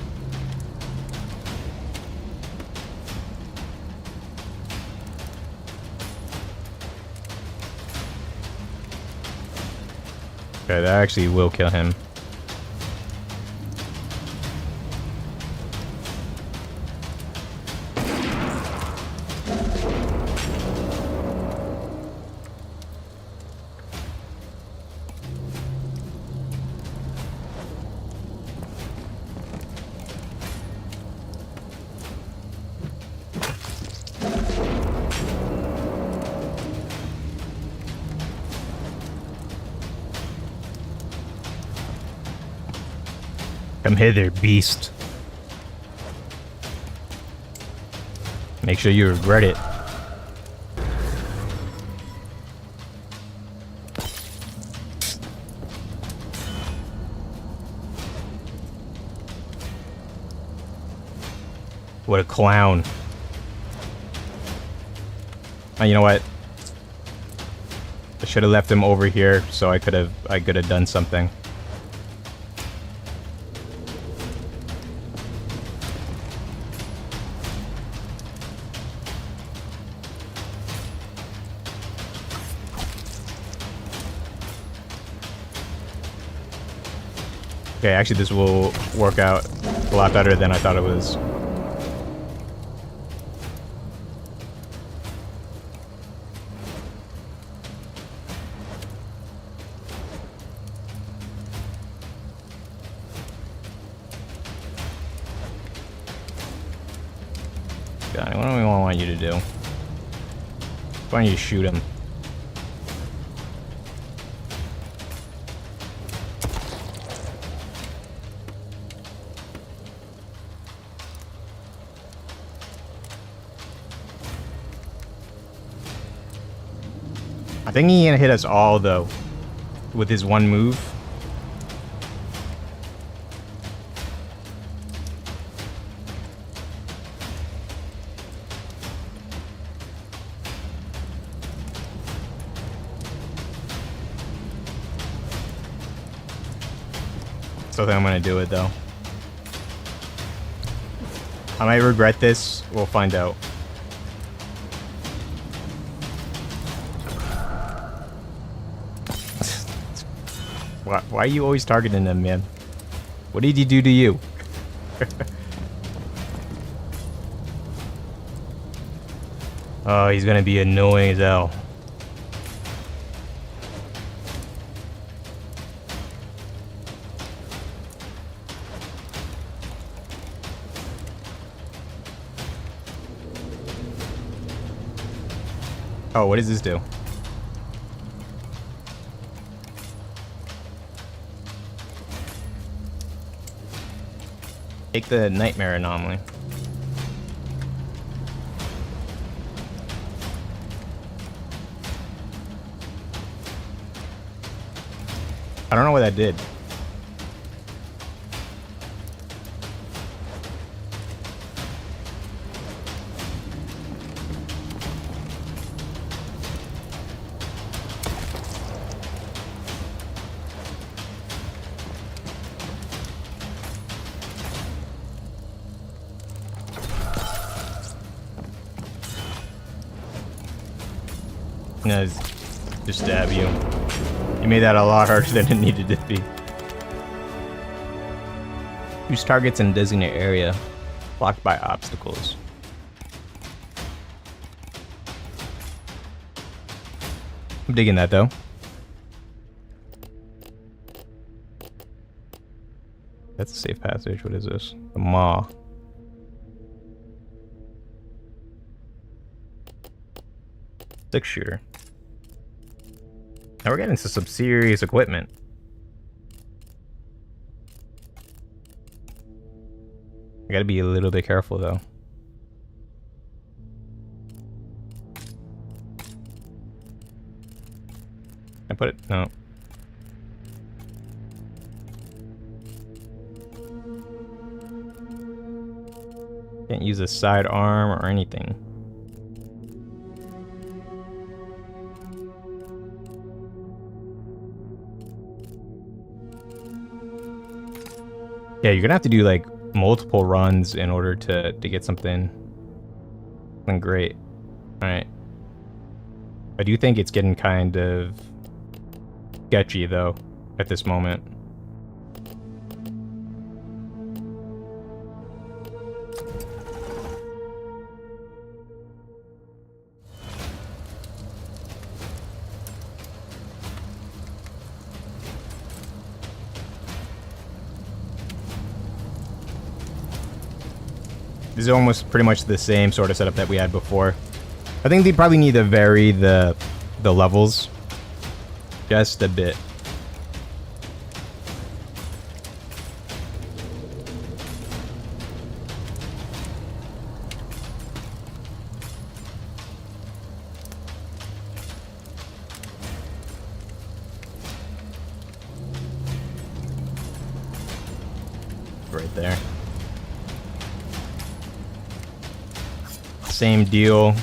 Okay, that actually will kill him. Come hither, beast. Make sure you regret it. What a clown. You know what? I should have left him over here so I could have done something. Okay, actually this will work out a lot better than I thought it was. God, what do we want you to do? Why don't you shoot him? I think he can hit us all, though, with his one move. So then I'm gonna do it though. I might regret this. We'll find out. Why are you always targeting them, man? What did he do to you? Oh, he's gonna be annoying as hell. Oh, what does this do? Take the nightmare anomaly. I don't know what that did. No, just stab you. You made that a lot harder than it needed to be. Use targets in a designated area, blocked by obstacles. I'm digging that though. That's a safe passage. What is this? A maw. Six shooter. Now we're getting into some serious equipment. I gotta be a little bit careful though. I put it, no. Can't use a side arm or anything. Yeah, you're gonna have to do like multiple runs in order to get something great. All right. I do think it's getting kind of sketchy though at this moment. This is almost pretty much the same sort of setup that we had before. I think they probably need to vary the levels just a bit. Right there. Same deal.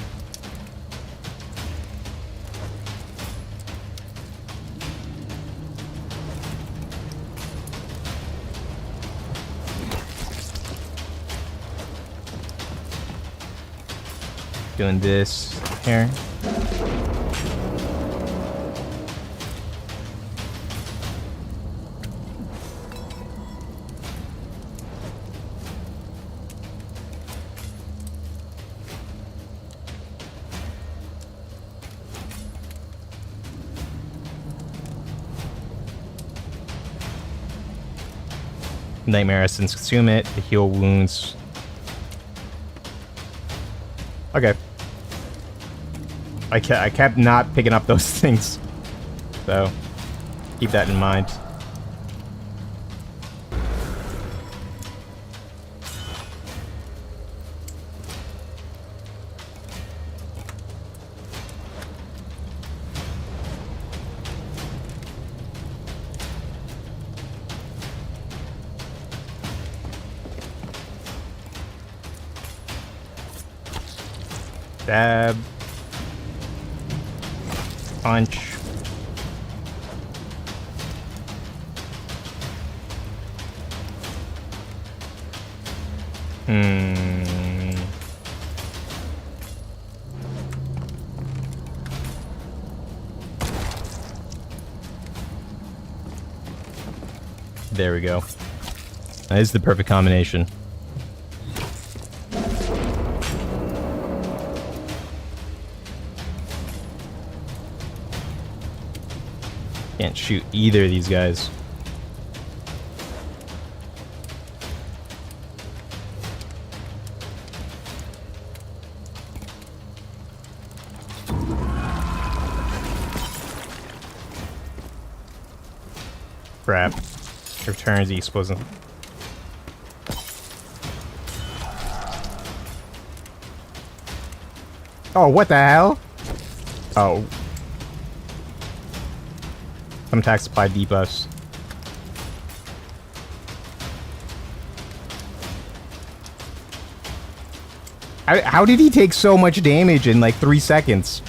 Doing this here. Nightmare essence, consume it to heal wounds. Okay. I kept not picking up those things, so keep that in mind. Stab. Punch. Hmm. There we go. That is the perfect combination. Can't shoot either of these guys. Crap. Returns the explosive. Oh, what the hell? Oh. Some attacks apply debuffs. How did he take so much damage in like 3 seconds?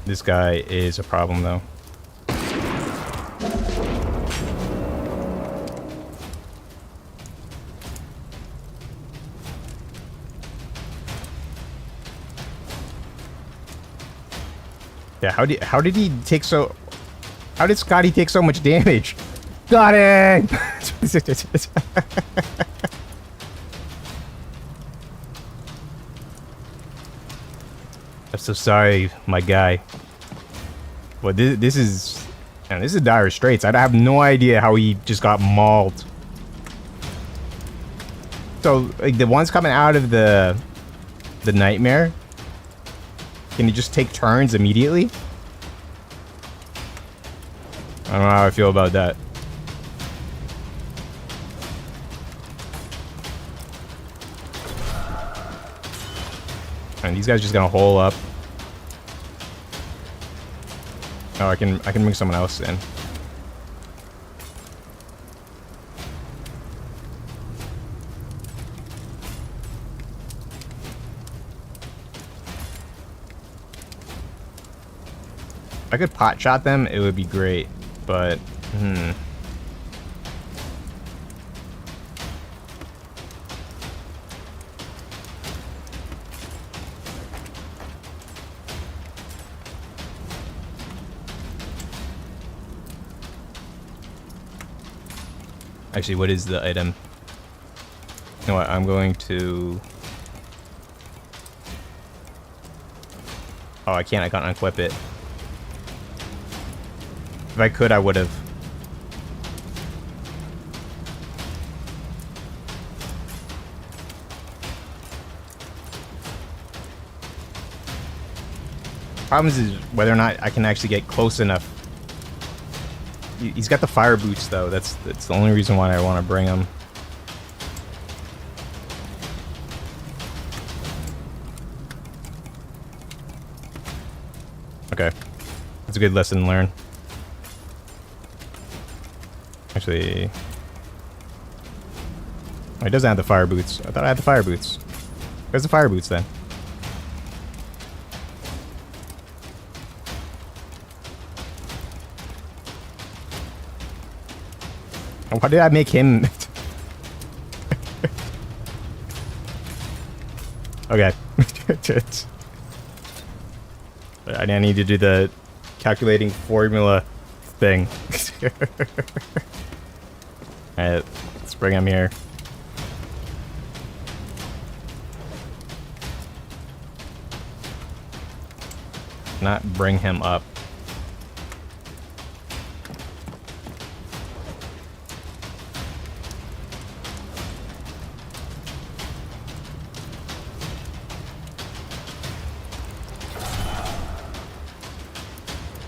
This guy is a problem, though. Yeah, how did he take so... How did Scotty take so much damage? Got it! I'm so sorry, my guy. Well, this is... Man, this is dire straits. I have no idea how he just got mauled. So, like, the ones coming out of the nightmare... Can you just take turns immediately? I don't know how I feel about that. And these guys just gonna hole up. Oh, I can bring someone else in. If I could pot shot them, it would be great, but Actually, what is the item? You know what? I'm going to... Oh, I can't unequip it. If I could, I would have. Problem is whether or not I can actually get close enough. He's got the fire boots, though. That's the only reason why I want to bring him. Okay. That's a good lesson learned. Actually... Oh, he doesn't have the fire boots. I thought I had the fire boots. Where's the fire boots, then? Why did I make him... Okay. I need to do the calculating formula thing. Alright, let's bring him here. Not bring him up.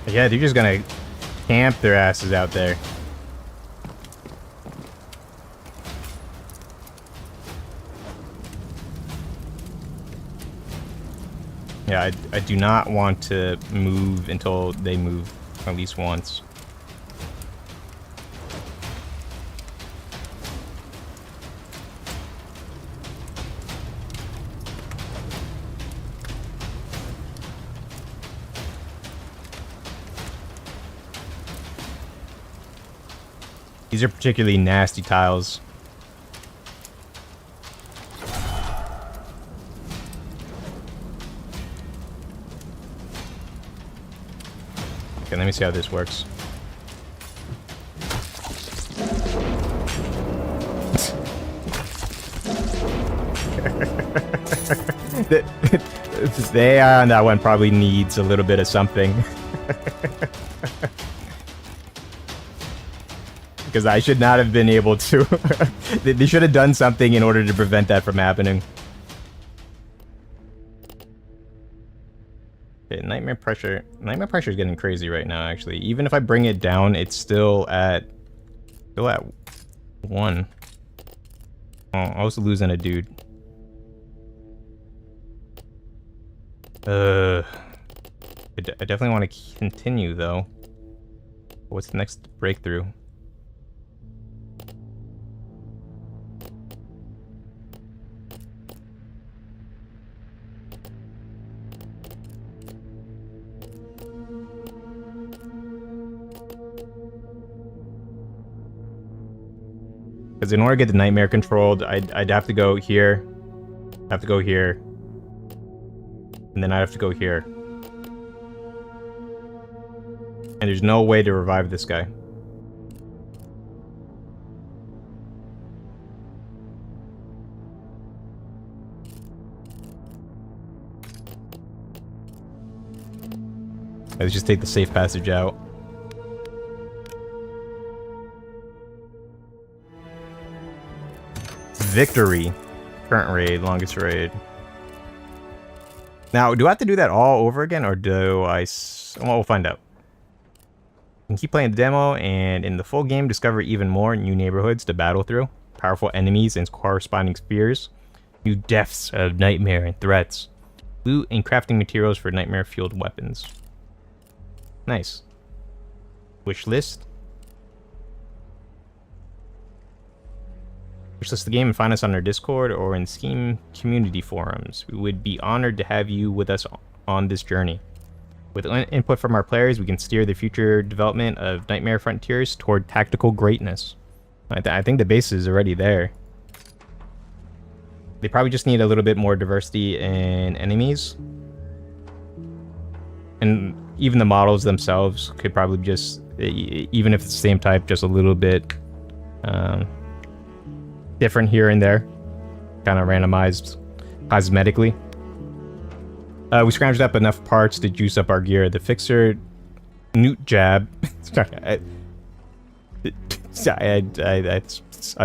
Yeah, they're just gonna camp their asses out there. Yeah, I do not want to move until they move at least once. These are particularly nasty tiles. Okay, let me see how this works. The AI on that one probably needs a little bit of something. Because I should not have been able to. They should have done something in order to prevent that from happening. Okay, nightmare pressure. Nightmare pressure is getting crazy right now, actually. Even if I bring it down, it's still at 1. Oh, I was losing a dude. I definitely want to continue, though. What's the next breakthrough? Because in order to get the nightmare controlled, I'd have to go here. Have to go here. And then I'd have to go here. And there's no way to revive this guy. Let's just take the safe passage out. Victory. Current raid, longest raid. Now, do I have to do that all over again, or do I... Well, we'll find out. You can keep playing the demo, and in the full game, discover even more new neighborhoods to battle through, powerful enemies and corresponding spheres, new depths of nightmare and threats, loot and crafting materials for nightmare-fueled weapons. Nice. Wish list. Wishlist the game and find us on our Discord or in Steam community forums. We would be honored to have you with us on this journey. With input from our players, we can steer the future development of Nightmare Frontiers toward tactical greatness. I think the base is already there. They probably just need a little bit more diversity in enemies. And even the models themselves could probably just, even if it's the same type, just a little bit different here and there. Kind of randomized cosmetically. We scrounged up enough parts to juice up our gear. The fixer newt jab. I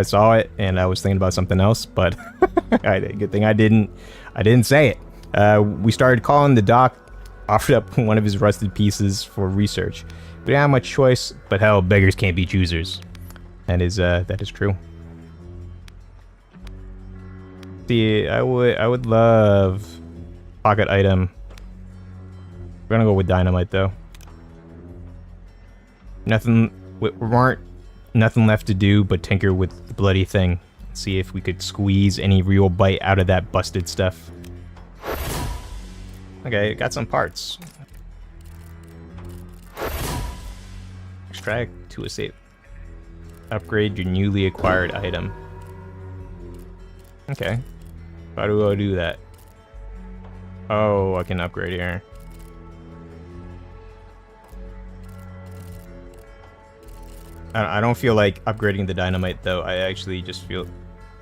saw it and I was thinking about something else, but good thing I didn't say it. We started calling the doc, offered up one of his rusted pieces for research. We didn't have much choice, but hell, beggars can't be choosers. That is true. See, I would love pocket item. We're gonna go with dynamite though. Nothing left to do but tinker with the bloody thing. See if we could squeeze any real bite out of that busted stuff. Okay, got some parts. Extract to a safe. Upgrade your newly acquired item. Okay. How do I do that? Oh, I can upgrade here. I don't feel like upgrading the dynamite though. I actually just feel...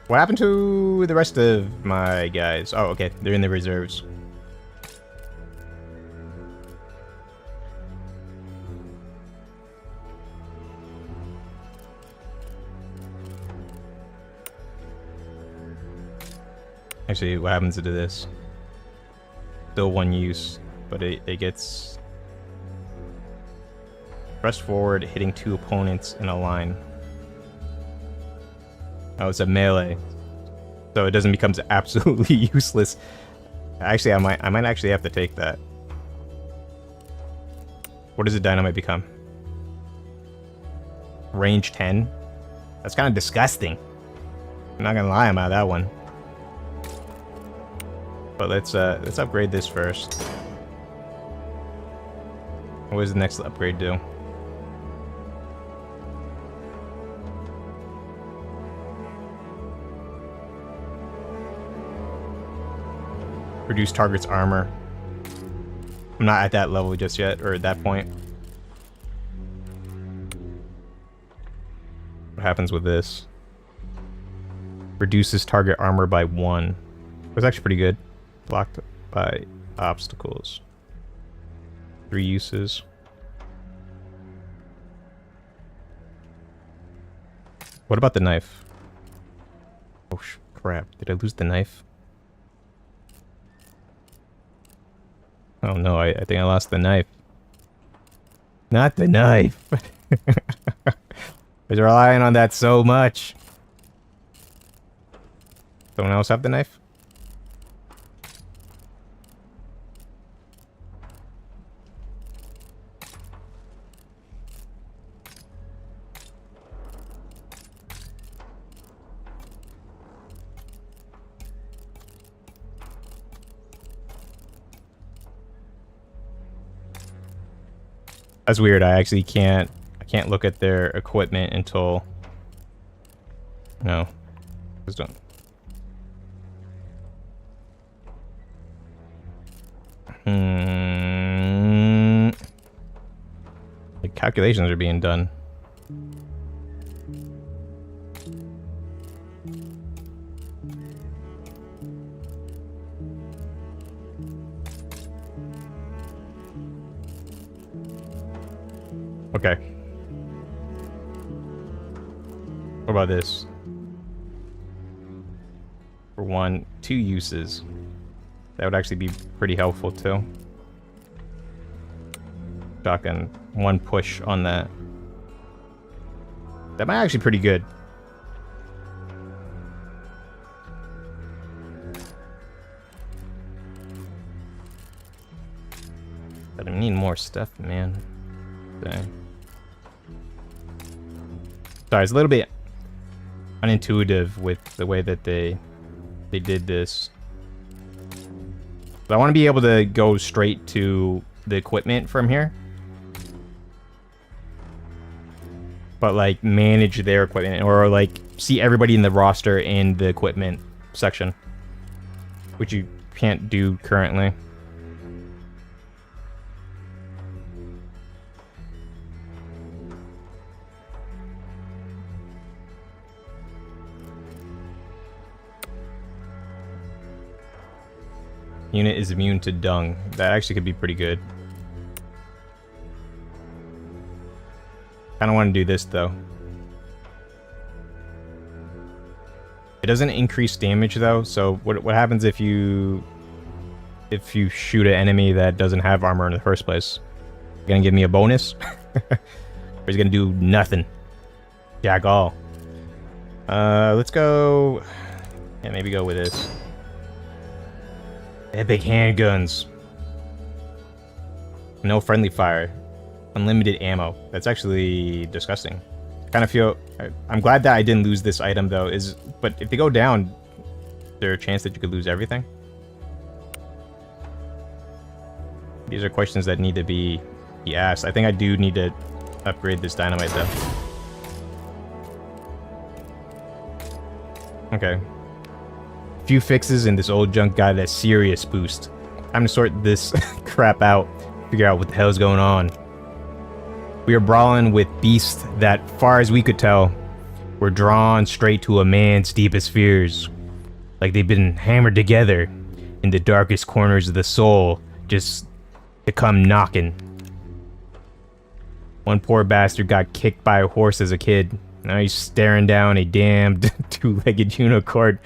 What happened to the rest of my guys? Oh, okay. They're in the reserves. Actually, what happens to this? Still one use, but it gets... Press forward, hitting 2 opponents in a line. Oh, it's a melee. So it doesn't become absolutely useless. Actually, I might actually have to take that. What does a dynamite become? Range 10? That's kind of disgusting. I'm not gonna lie about that one. But let's upgrade this first. What does the next upgrade do? Reduce target's armor. I'm not at that level just yet, or at that point. What happens with this? Reduces target armor by 1. That's actually pretty good. Blocked by obstacles. 3 uses. What about the knife? Oh crap, did I lose the knife? Oh no, I think I lost the knife. Not the knife! I was relying on that so much. Someone else have the knife? That's weird. I actually can't look at their equipment until no. Just don't. The calculations are being done. Okay. What about this? For 1, 2 uses. That would actually be pretty helpful too. Shotgun, 1 push on that. That might actually be pretty good. But I need more stuff, man. Dang. Sorry, it's a little bit unintuitive with the way that they did this. But I want to be able to go straight to the equipment from here. But like manage their equipment or like see everybody in the roster in the equipment section. Which you can't do currently. Unit is immune to dung. That actually could be pretty good. Kinda want to do this though. It doesn't increase damage though, so what happens if you shoot an enemy that doesn't have armor in the first place? Gonna give me a bonus? Or he's gonna do nothing. Jack all. Let's go. Yeah, maybe go with this. Epic handguns. No friendly fire. Unlimited ammo. That's actually disgusting. I kind of feel... I'm glad that I didn't lose this item though. But if they go down, is there a chance that you could lose everything? These are questions that need to be asked. I think I do need to upgrade this dynamite though. Okay. Few fixes and this old junk got a serious boost. Time to sort this crap out. Figure out what the hell's going on. We are brawling with beasts that, far as we could tell, were drawn straight to a man's deepest fears. Like they've been hammered together in the darkest corners of the soul, just to come knocking. One poor bastard got kicked by a horse as a kid. Now he's staring down a damned two-legged unicorn.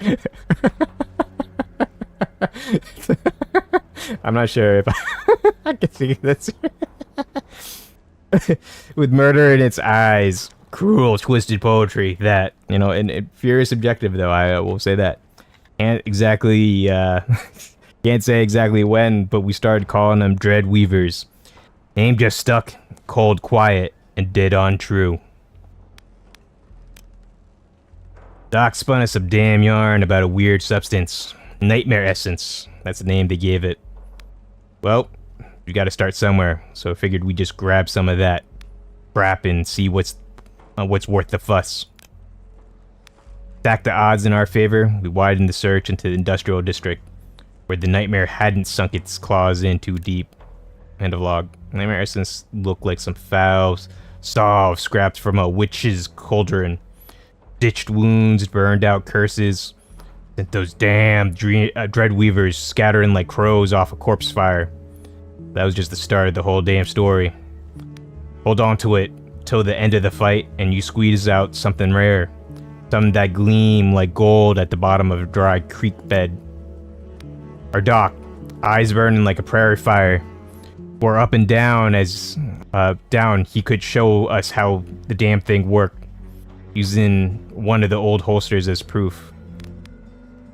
I'm not sure if I can see this. With murder in its eyes. Cruel, twisted poetry. That, you know, and furious objective, though, I will say that. Can't exactly, can't say exactly when, but we started calling them Dread Weavers. Name just stuck, cold, quiet, and dead on true. Doc spun us some damn yarn about a weird substance. Nightmare essence. That's the name they gave it. Well, we gotta start somewhere, so I figured we'd just grab some of that crap and see what's worth the fuss. Stack the odds in our favor, we widened the search into the industrial district, where the nightmare hadn't sunk its claws in too deep. End of log. Nightmare essence looked like some foul salve scrapped from a witch's cauldron. Ditched wounds, burned out curses, sent those damn dread weavers scattering like crows off a corpse fire. That was just the start of the whole damn story. Hold on to it till the end of the fight, and you squeeze out something rare. Something that gleam like gold at the bottom of a dry creek bed. Our doc, eyes burning like a prairie fire, were up and down as down. He could show us how the damn thing worked, using one of the old holsters as proof.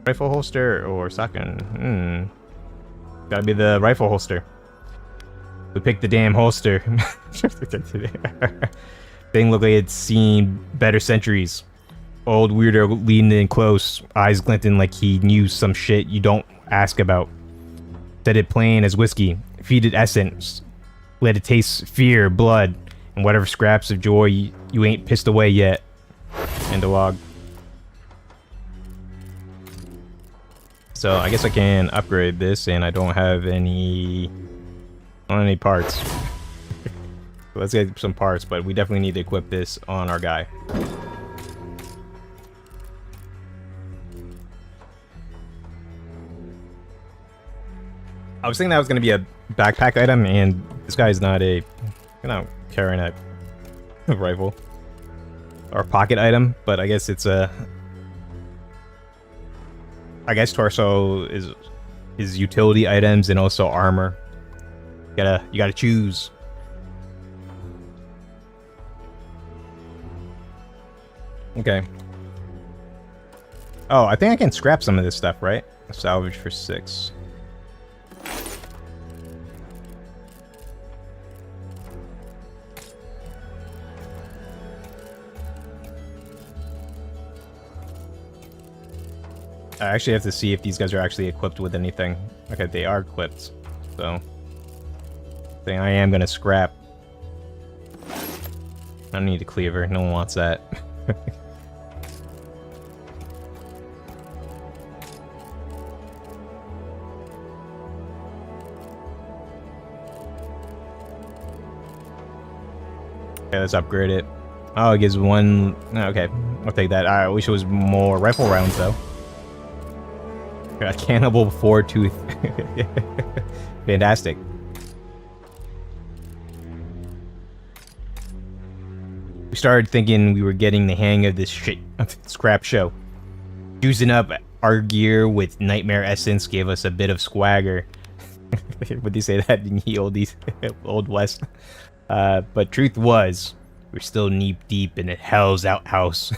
Rifle holster or shotgun? Gotta be the rifle holster. We picked the damn holster. Thing looked like it'd seen better centuries. Old weirdo leaning in close, eyes glinting like he knew some shit you don't ask about. Said it plain as whiskey. Feed it essence. Let it taste fear, blood, and whatever scraps of joy you ain't pissed away yet. End of log. So I guess I can upgrade this, and I don't have any parts. Let's get some parts, but we definitely need to equip this on our guy. I was thinking that was going to be a backpack item, and this guy is not carrying a rifle or pocket item, but I guess it's a. I guess torso is utility items and also armor. You gotta choose. Okay. Oh, I think I can scrap some of this stuff, right? Salvage for 6. I actually have to see if these guys are actually equipped with anything. Okay, they are equipped. So, I think I am gonna scrap. I don't need a cleaver. No one wants that. Okay, let's upgrade it. Oh, it gives one. Okay, I'll take that. I wish it was more rifle rounds though. Got cannibal 4-tooth. Fantastic. We started thinking we were getting the hang of this shit scrap show. Using up our gear with nightmare essence gave us a bit of swagger. Would you say that in the old West? But truth was, we're still knee deep in a hell's outhouse.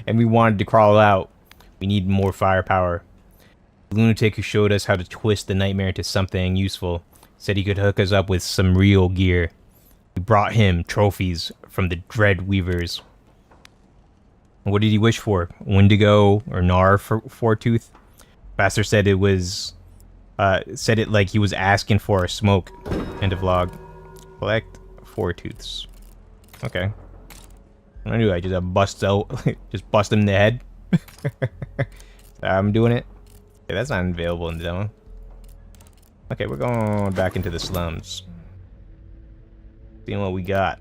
And we wanted to crawl out. We need more firepower. The lunatic who showed us how to twist the nightmare into something useful said he could hook us up with some real gear. We brought him trophies from the Dread Weavers. What did he wish for? Wendigo or Gnar for 4-tooth? Bastard said it was said it like he was asking for a smoke. End of log. Collect 4-tooths. Okay. What do I do? I just bust out, just bust him in the head. I'm doing it. Okay, that's not available in the demo. Okay, we're going back into the slums. Seeing what we got.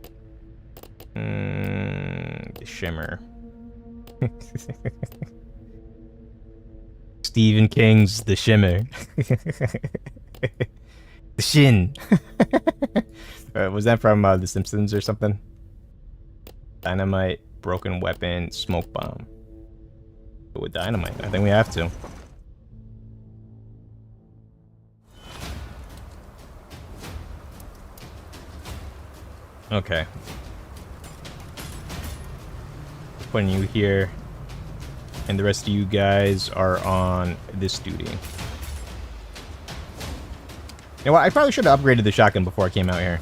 The shimmer. Stephen King's The Shimmer. The Shin. Was that from The Simpsons or something? Dynamite, broken weapon, smoke bomb. With dynamite, I think we have to. Okay. Putting you here, and the rest of you guys are on this duty. You know what? I probably should have upgraded the shotgun before I came out here.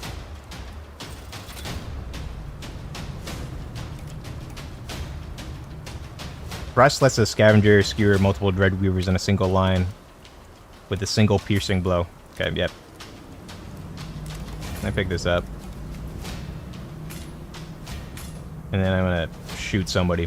Thrust lets a scavenger skewer multiple dread weavers in a single line with a single piercing blow. Okay, yep. I pick this up. And then I'm gonna shoot somebody.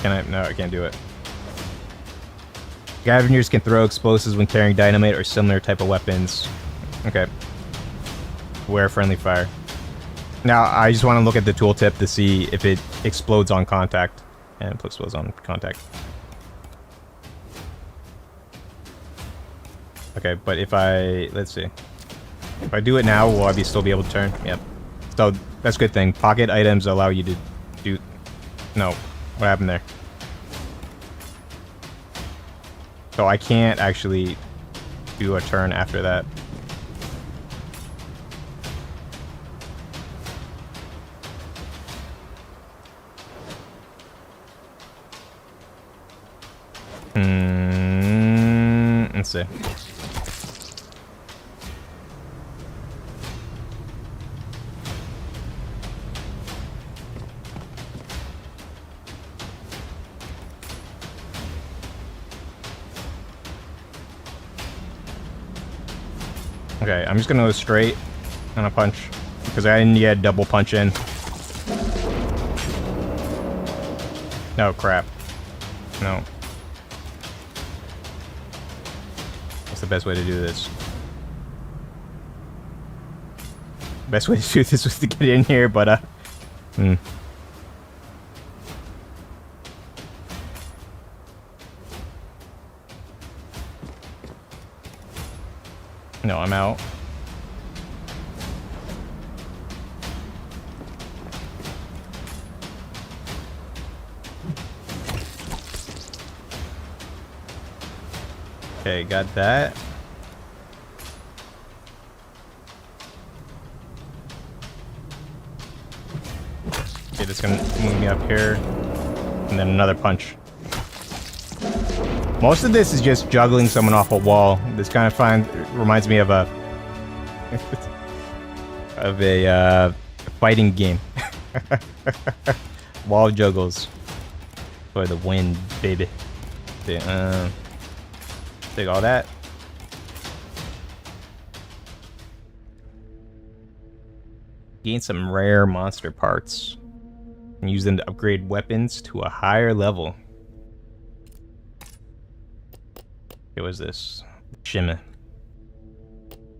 Can I? No, I can't do it. Scavengers can throw explosives when carrying dynamite or similar type of weapons. Okay. Wear friendly fire. Now, I just want to look at the tooltip to see if it explodes on contact. And it explodes on contact. Okay, but if I... Let's see. If I do it now, will I still be able to turn? Yep. So, that's a good thing. Pocket items allow you to do... No. What happened there? So I can't actually do a turn after that. Let's see. Okay, I'm just gonna go straight on a punch because I didn't get a double punch in. No, crap. No. What's the best way to do this? Best way to do this was to get in here, but No, I'm out. Okay, got that. Okay, that's gonna move me up here. And then another punch. Most of this is just juggling someone off a wall. This kind of reminds me of a fighting game. Wall juggles for the win, baby. Okay, take all that. Gain some rare monster parts and use them to upgrade weapons to a higher level. Okay, what is this? Shimmer.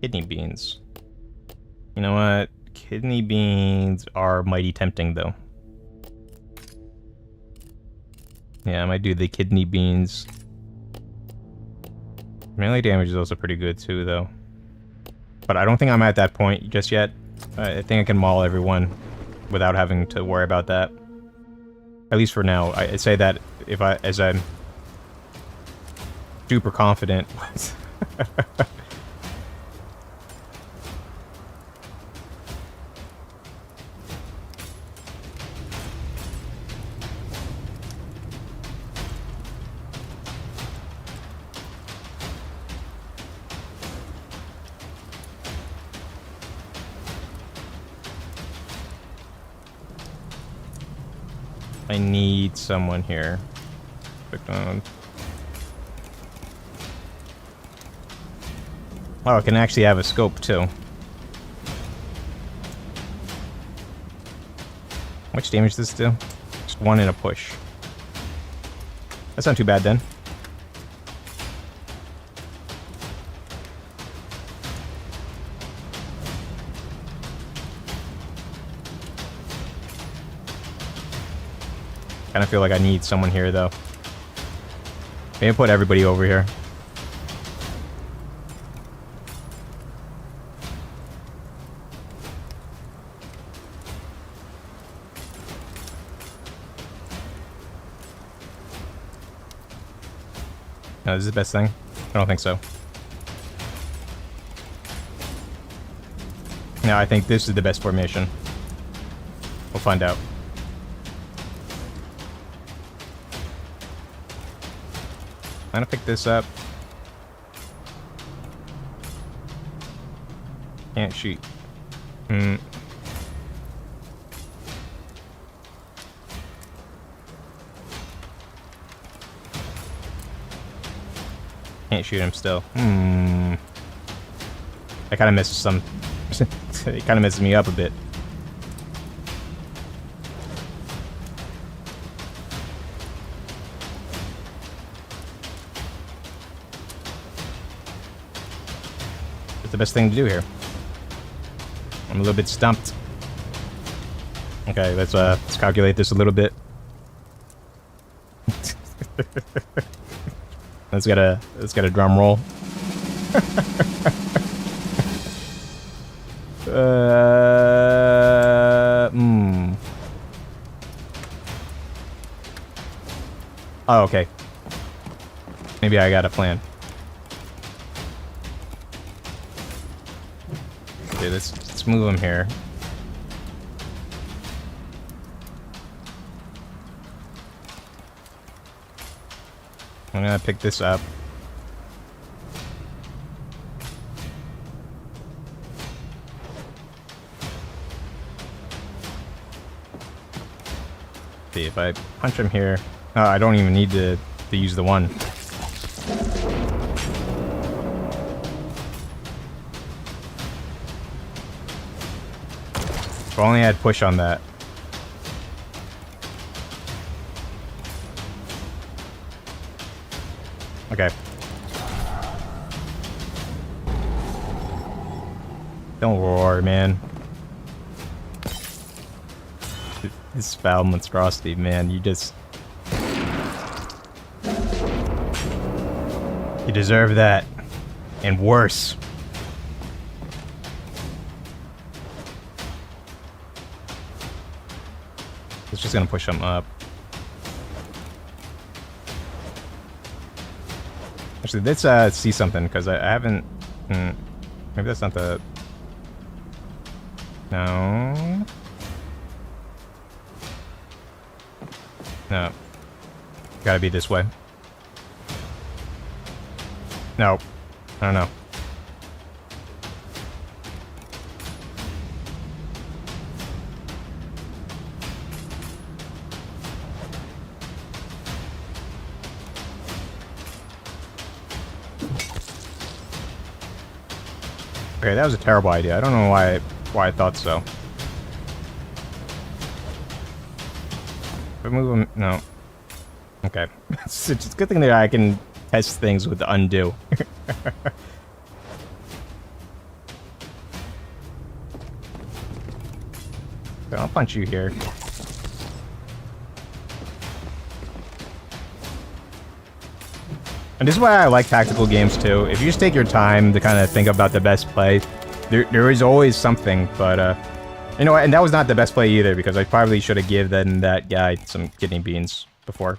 Kidney beans. You know what? Kidney beans are mighty tempting, though. Yeah, I might do the kidney beans. Melee damage is also pretty good, too, though. But I don't think I'm at that point just yet. I think I can maul everyone without having to worry about that. At least for now. I say that as I'm super confident. I need someone here. Click on. Oh, I can actually have a scope, too. How much damage does this do? Just one in a push. That's not too bad, then. Kinda feel like I need someone here, though. Maybe put everybody over here. No, this is the best thing? I don't think so. No, I think this is the best formation. We'll find out. I'm gonna pick this up. Can't shoot. Can't shoot him still. That kind of misses some. It kind of messes me up a bit. the best thing to do here. I'm a little bit stumped. Okay, let's calculate this a little bit. let's get a drum roll. Oh, okay. Maybe I got a plan. Okay, let's move him here. I'm gonna pick this up. See if I punch him here. Oh, I don't even need to use the one. If I only had push on that. Okay. Don't roar, man. This foul monstrosity, man. You just... You deserve that. And worse. It's just gonna push him up. Actually, let's see something, because I haven't... maybe that's not the... No... No. Gotta be this way. No. I don't know. Okay, that was a terrible idea. I don't know why I thought so. If I move him... No. Okay. It's a good thing that I can test things with the undo. So I'll punch you here. And this is why I like tactical games too. If you just take your time to kind of think about the best play, there is always something, but you know what, and that was not the best play either, because I probably should have given that guy some kidney beans before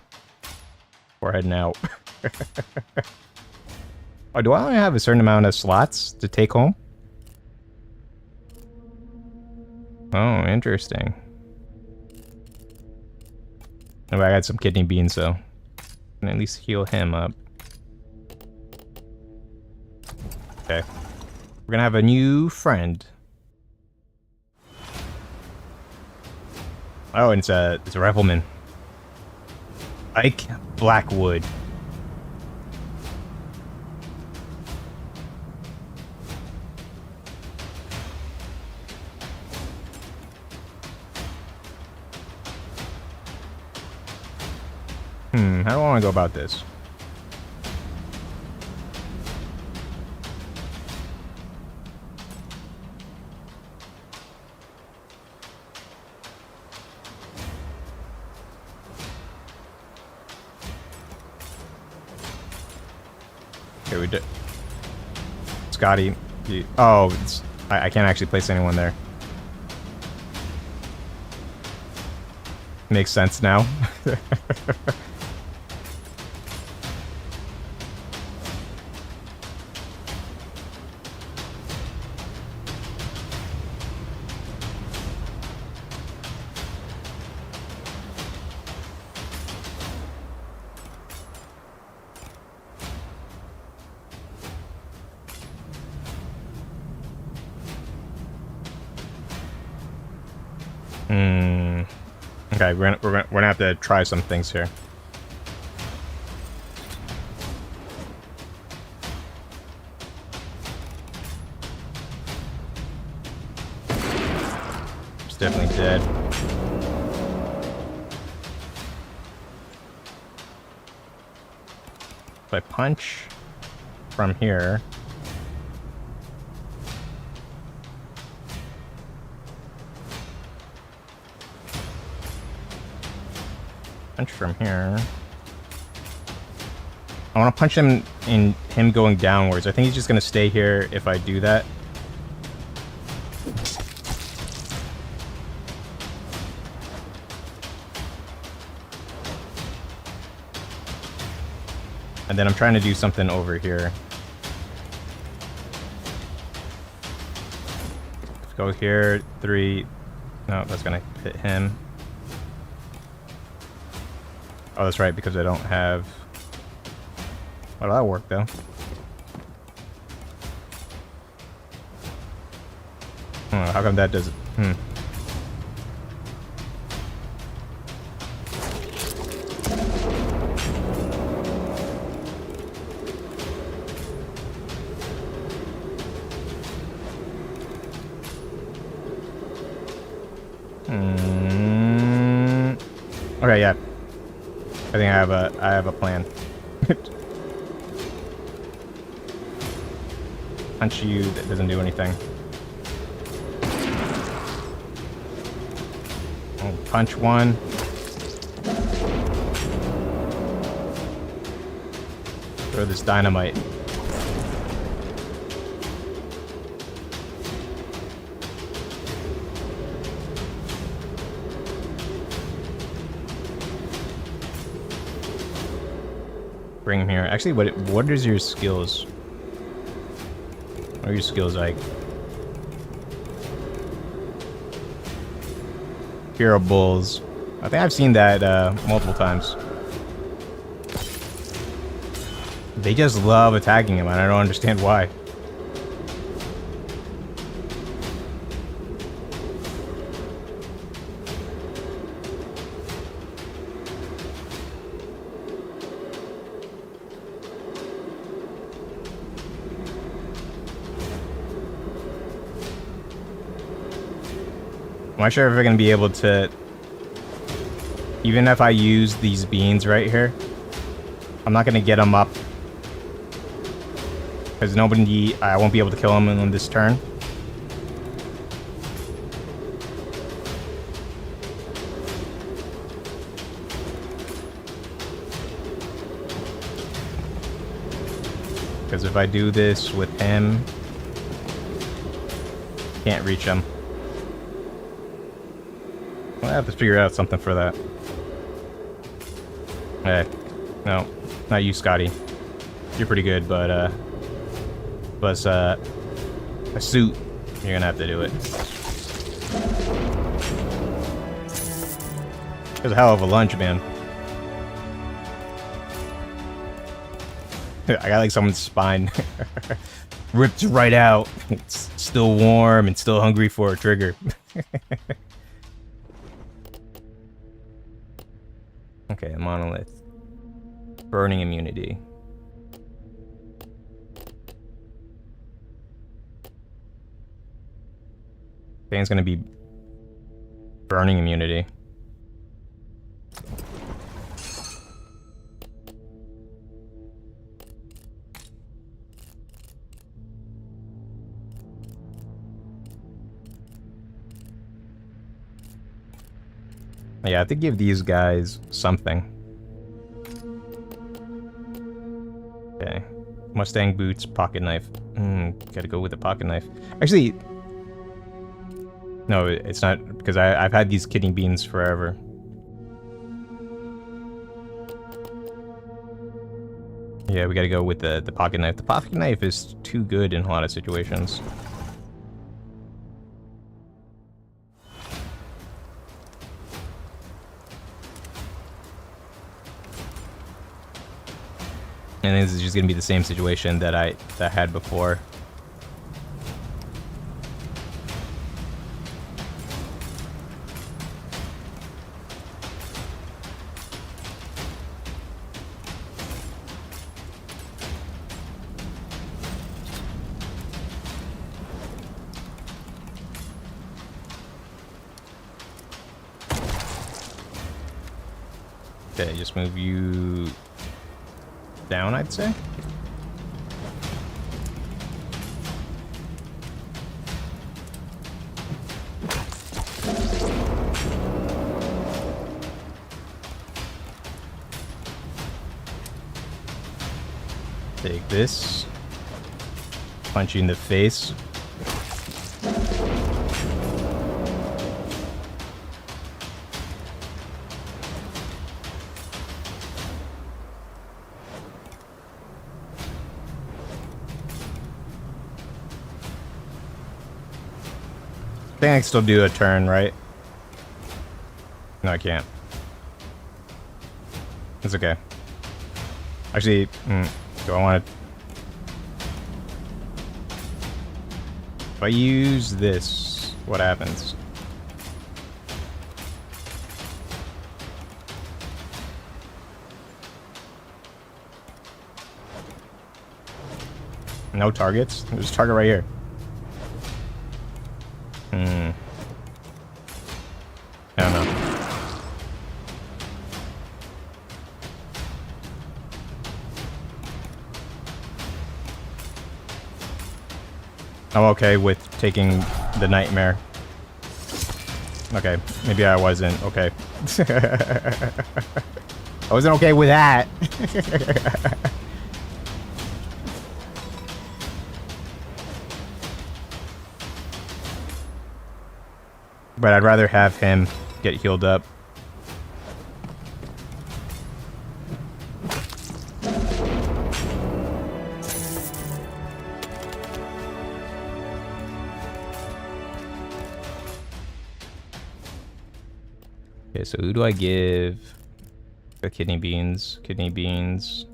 heading out. Oh, do I only have a certain amount of slots to take home? Oh, interesting. Oh, I got some kidney beans, so I can at least heal him up. Okay. We're gonna have a new friend. Oh, and it's a rifleman. Ike Blackwood. How do I want to go about this? Okay, we did. Scotty. Oh, I can't actually place anyone there. Makes sense now. Okay, we're gonna have to try some things here. It's definitely dead. If I punch from here. Punch from here. I want to punch him in him going downwards. I think he's just going to stay here if I do that. And then I'm trying to do something over here. Let's go here, 3. No, that's gonna hit him. Oh, that's right, because I don't have... Oh, that'll work, though. Oh, how come that doesn't... Okay, yeah. I think I have a plan. Punch you, that doesn't do anything. Oh, punch one. Throw this dynamite. Bring him here. Actually, what is your skills? What are your skills like? Hero Bulls. I think I've seen that multiple times. They just love attacking him, and I don't understand why. I'm not sure if I'm going to be able to... Even if I use these beans right here, I'm not going to get them up. Because I won't be able to kill him on this turn. Because if I do this with him, can't reach him. I have to figure out something for that. Hey, no, not you, Scotty. You're pretty good, but a suit, you're gonna have to do it. It was a hell of a lunch, man. I got like someone's spine ripped right out. It's still warm and still hungry for a trigger. Okay, monolith. Burning immunity. I think it's gonna be burning immunity. Yeah, I have to give these guys something. Okay. Mustang boots, pocket knife. Gotta go with the pocket knife. Actually, no, it's not, because I've had these kidney beans forever. Yeah, we gotta go with the pocket knife. The pocket knife is too good in a lot of situations. And this is just gonna be the same situation that I had before. Okay, just move you down, I'd say. Take this. Punch you in the face. I think I can still do a turn, right? No, I can't. It's okay. Actually, do I want to... If I use this, what happens? No targets? There's a target right here. I don't know. I'm okay with taking the nightmare. Okay, maybe I wasn't okay. I wasn't okay with that. But I'd rather have him get healed up. Okay, so who do I give the kidney beans? Kidney beans.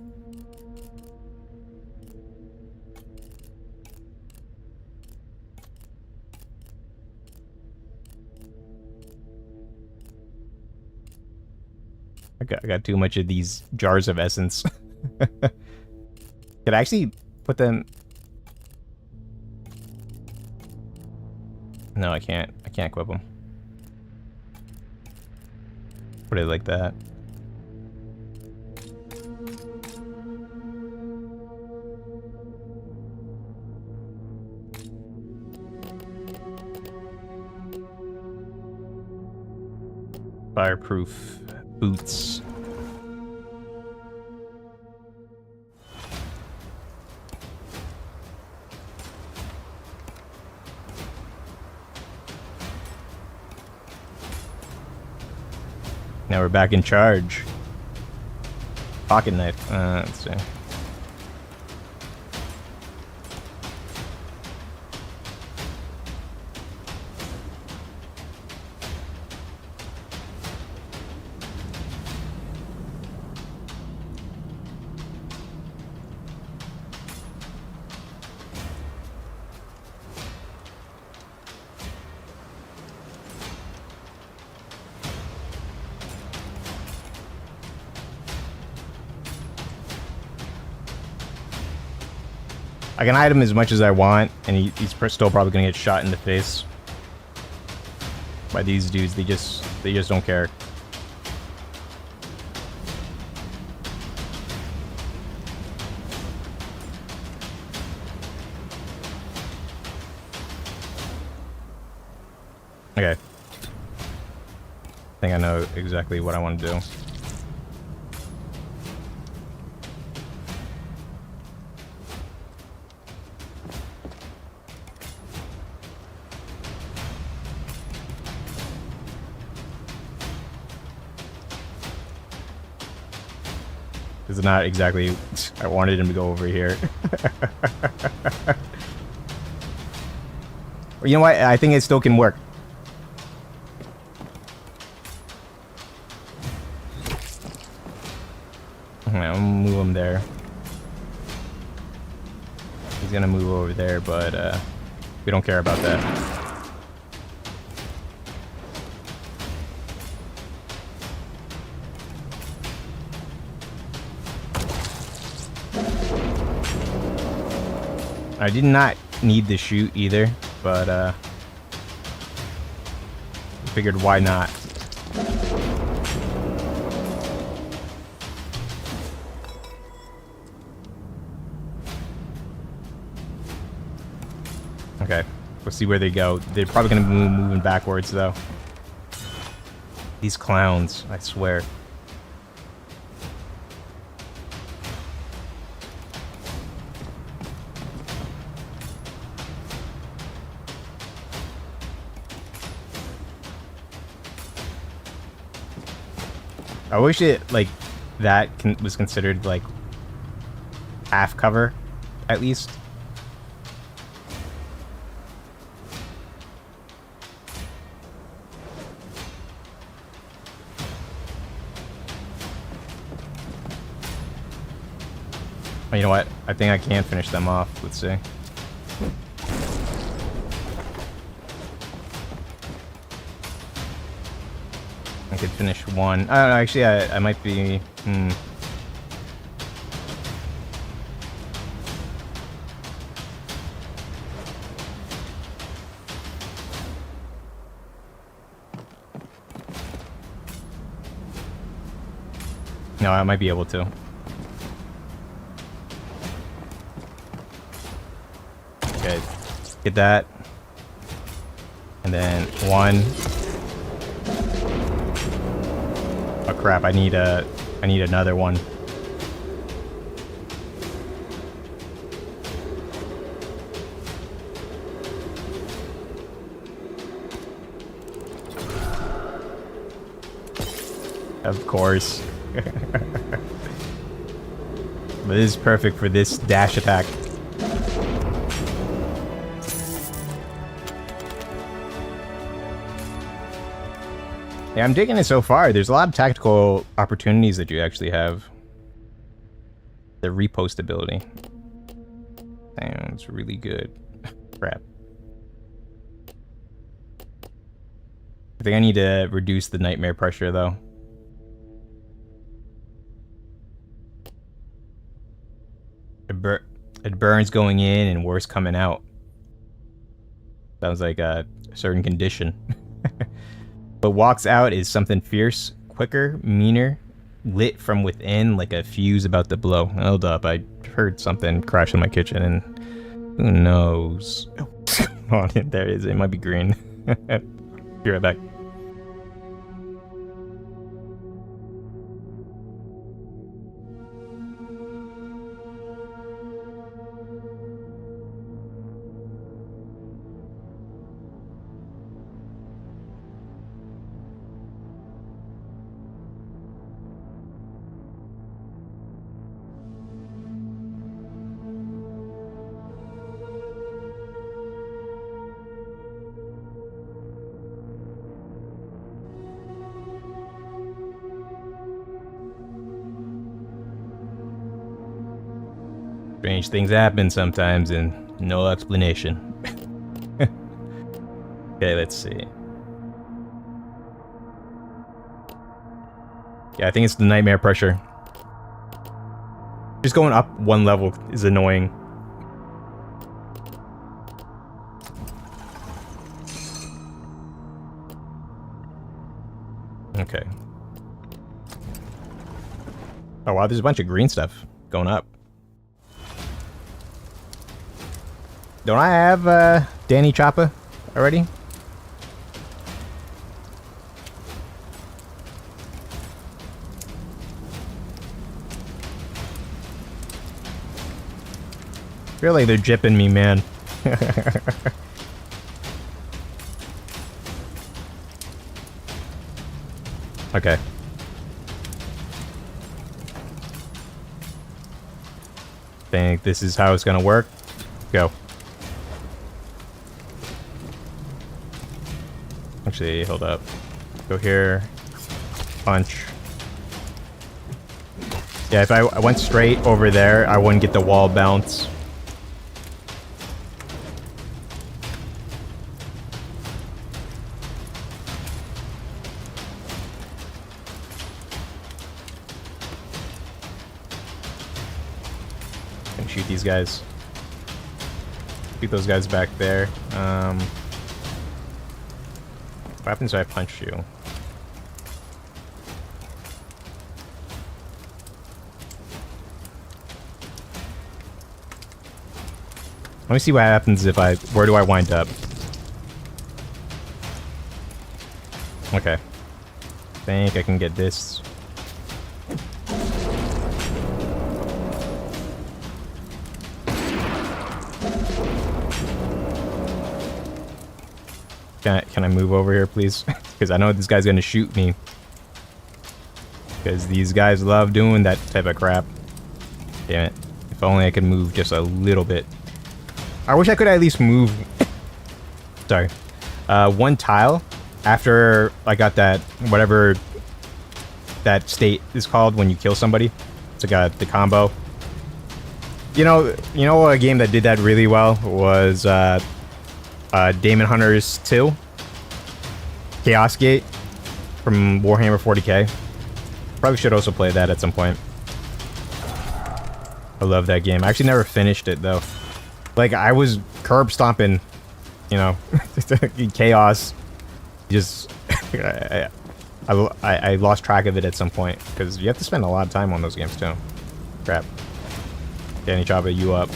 I got too much of these jars of essence. Could I actually put them... No, I can't. I can't equip them. Put it like that. Fireproof boots. Now we're back in charge. Pocket knife. Let's see. I can hide him as much as I want, and he's still probably gonna get shot in the face by these dudes. They just don't care. Okay. I think I know exactly what I want to do. This is not exactly... I wanted him to go over here. You know what? I think it still can work. I'll move him there. He's gonna move over there, but we don't care about that. I did not need to shoot either, but figured why not. Okay, we'll see where they go. They're probably gonna be moving backwards though. These clowns, I swear. I wish it, like, was considered, like, half cover, at least. Oh, you know what? I think I can finish them off. Let's see. I could finish one. I don't know, actually, I might be... No, I might be able to. Okay, get that. And then one. Oh crap, I need another one. Of course. But this is perfect for this dash attack. Yeah, I'm digging it so far. There's a lot of tactical opportunities that you actually have. The repost ability. Damn, it's really good. Crap. I think I need to reduce the nightmare pressure, though. It burns going in and worse coming out. Sounds like a certain condition. What walks out is something fierce, quicker, meaner, lit from within like a fuse about to blow. Hold up, I heard something crash in my kitchen and who knows what's going on. There it is, it might be green. Be right back. Strange things happen sometimes and no explanation. Okay, let's see. Yeah, I think it's the nightmare pressure. Just going up one level is annoying. Okay. Oh wow, there's a bunch of green stuff going up. Don't I have Danny Choppa already? I feel like they're jipping me, man. Okay. Think this is how it's gonna work. Go. Actually, hold up. Go here. Punch. Yeah, if I went straight over there, I wouldn't get the wall bounce. Can shoot these guys. Shoot those guys back there. What happens if I punch you? Let me see what happens if I... Where do I wind up? Okay. I think I can get this. Can I move over here, please? Because I know this guy's gonna shoot me. Because these guys love doing that type of crap. Damn it. If only I could move just a little bit. I wish I could at least move... Sorry. One tile after I got that, whatever that state is called when you kill somebody. It's like the combo. You know a game that did that really well was Demon Hunters 2? Chaos Gate from Warhammer 40k. Probably should also play that at some point. I love that game. I actually never finished it though. Like I was curb stomping, you know, chaos. Just I lost track of it at some point because you have to spend a lot of time on those games too. Crap. Danny Chaba, you up?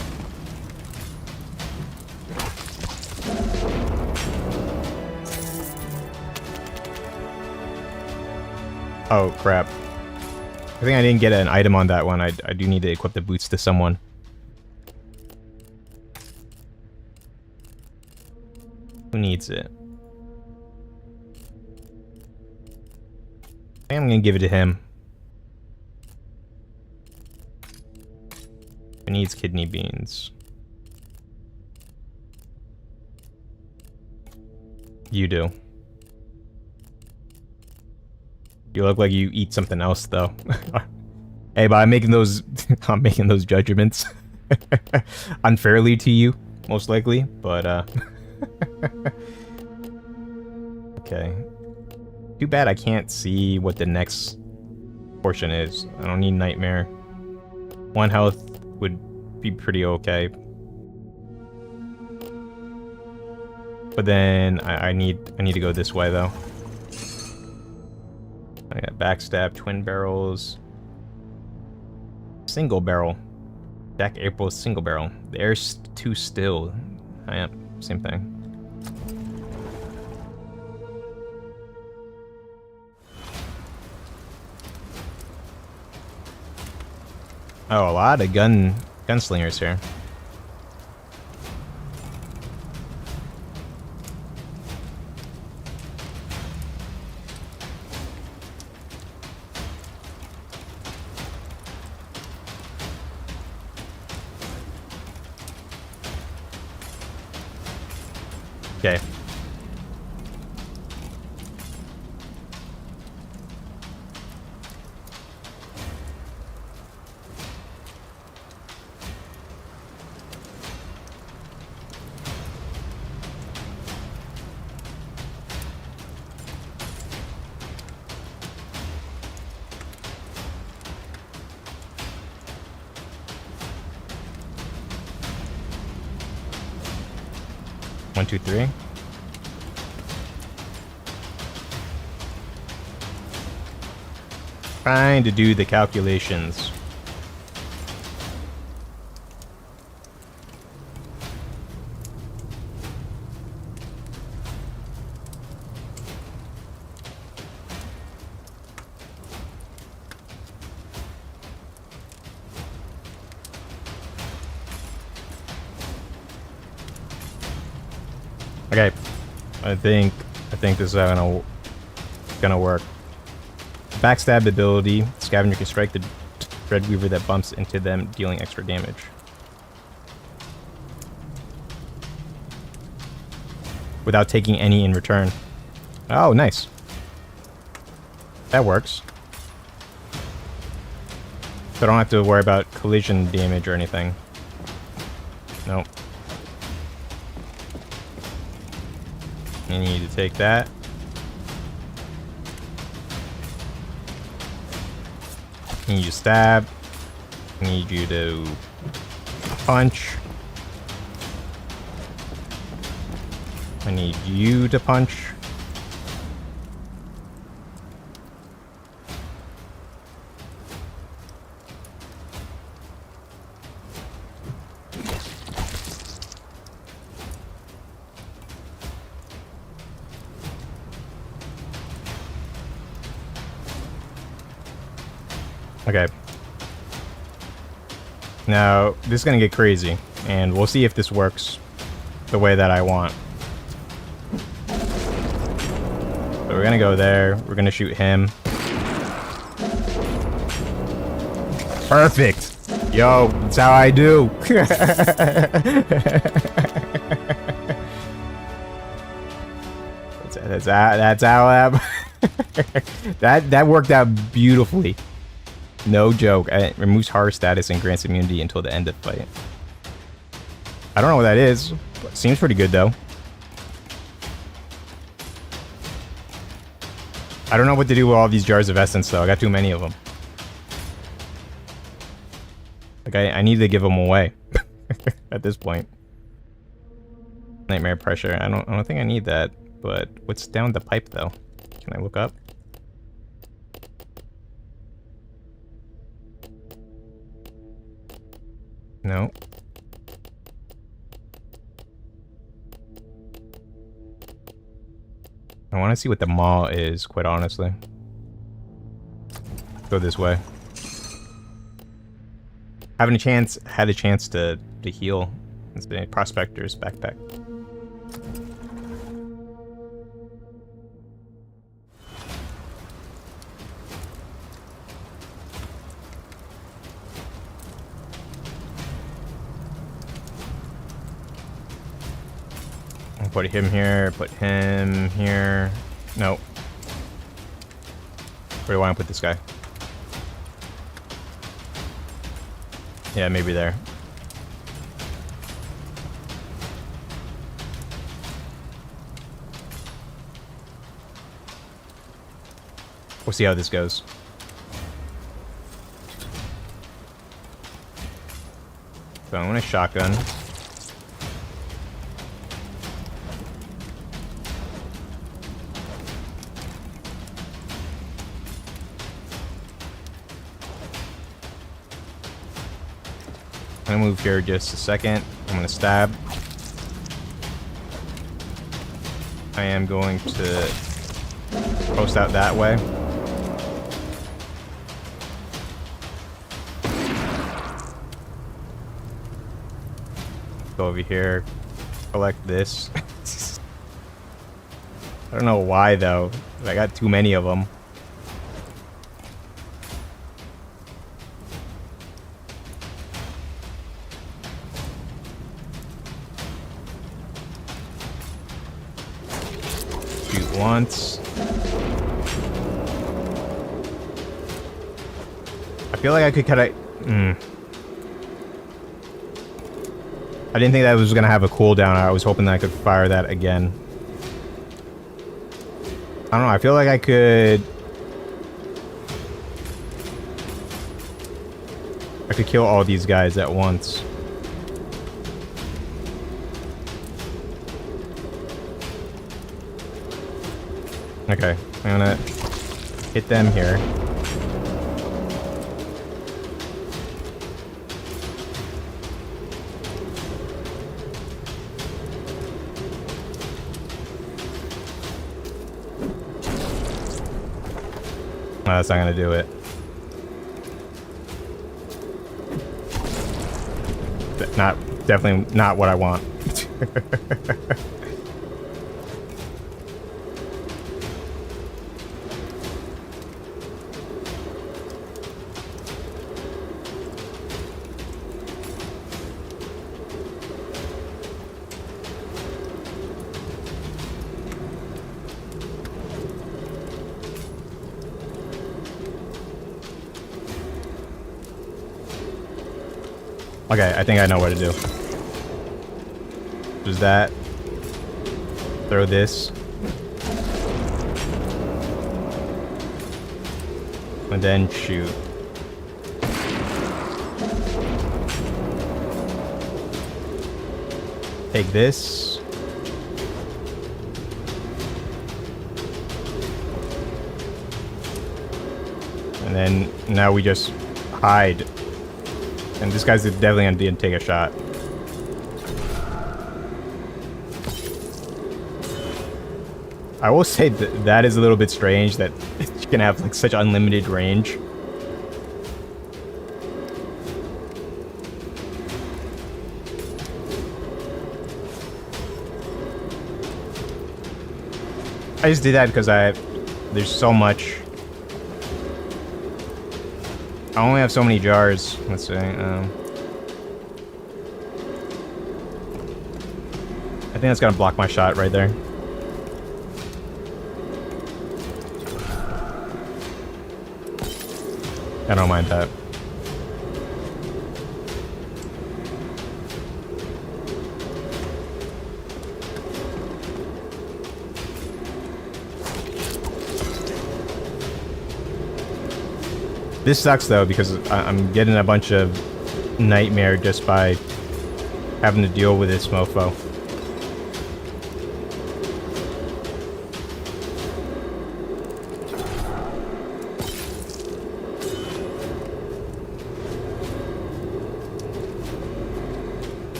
Oh crap. I think I didn't get an item on that one. I do need to equip the boots to someone. Who needs it? I think I'm gonna give it to him. Who needs kidney beans? You do. You look like you eat something else, though. Hey, but I'm making those judgments unfairly to you, most likely. But okay. Too bad I can't see what the next portion is. I don't need nightmare. 1 health would be pretty okay. But then I need to go this way though. I got backstab, twin barrels, single barrel. Jack April's single barrel. The air's too still. I am same thing. Oh, a lot of gunslingers here. Okay. One, two, three. Trying to do the calculations. Okay, I think this is gonna work. Backstab ability, scavenger can strike the Dreadweaver that bumps into them, dealing extra damage. Without taking any in return. Oh, nice. That works. So I don't have to worry about collision damage or anything. Nope. I need to take that. I need you to stab. I need you to punch. I need you to punch. Okay. Now, this is gonna get crazy, and we'll see if this works the way that I want. So we're gonna go there, we're gonna shoot him. Perfect. Yo, that's how I do. that's how that worked out beautifully. No joke. It removes horror status and grants immunity until the end of the fight. I don't know what that is. But seems pretty good though. I don't know what to do with all these jars of essence though. I got too many of them. Like I need to give them away at this point. Nightmare pressure. I don't think I need that. But what's down the pipe though? Can I look up? No. I want to see what the maw is, quite honestly. Go this way. Had a chance to heal. It's the prospector's backpack. I'll put him here, put him here. No. Where do I want to put this guy? Yeah, maybe there. We'll see how this goes. So I'm gonna shotgun. I'm gonna move here just a second. I'm gonna stab. I am going to post out that way. Go over here, collect this. I don't know why though. I got too many of them. Shoot once. I feel like I could kind of. I didn't think that was gonna have a cooldown. I was hoping that I could fire that again. I don't know. I feel like I could kill all these guys at once. Okay, I'm gonna hit them here. No, that's not gonna do it. Definitely not what I want. Okay, I think I know what to do. There's that. Throw this. And then shoot. Take this. And then now we just hide. And this guy's definitely gonna take a shot. I will say that is a little bit strange that you can have like such unlimited range. I just did that because there's so much I only have so many jars. Let's see. I think that's gonna block my shot right there. I don't mind that. This sucks though because I'm getting a bunch of nightmare just by having to deal with this mofo.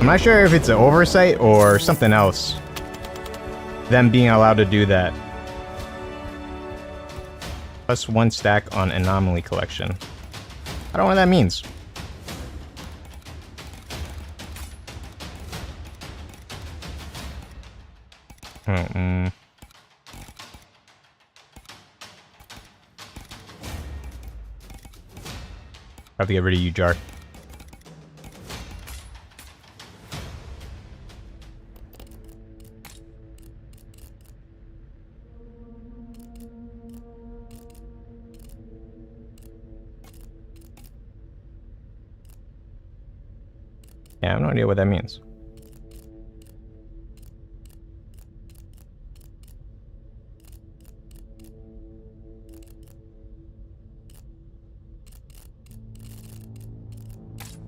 I'm not sure if it's an oversight or something else. Them being allowed to do that. +1 stack on anomaly collection. I don't know what that means. I have to get rid of you, Jar. Yeah, I have no idea what that means.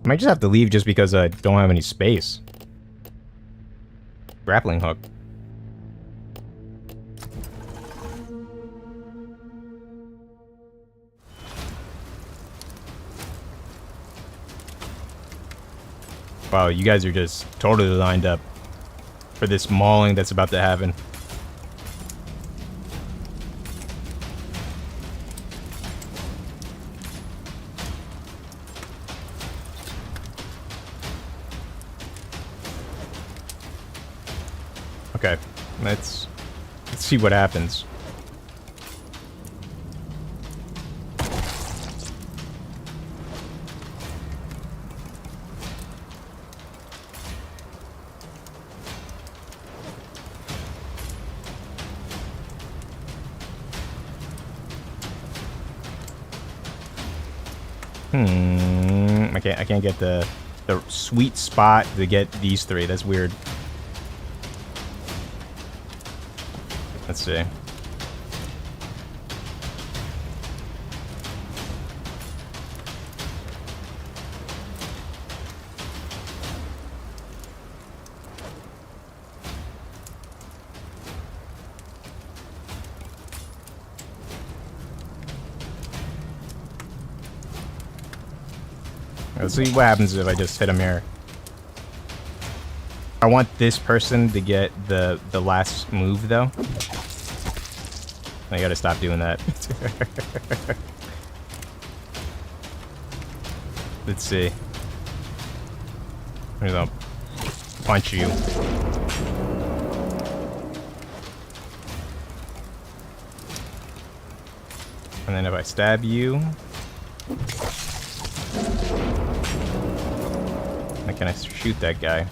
I might just have to leave just because I don't have any space. Grappling hook. Wow, you guys are just totally lined up for this mauling that's about to happen. Okay, let's see what happens. I can't get the sweet spot to get these three. That's weird. Let's see. Let's see what happens if I just hit a mirror. I want this person to get the last move though. I gotta stop doing that. Let's see. I'm gonna punch you. And then if I stab you... Can I shoot that guy?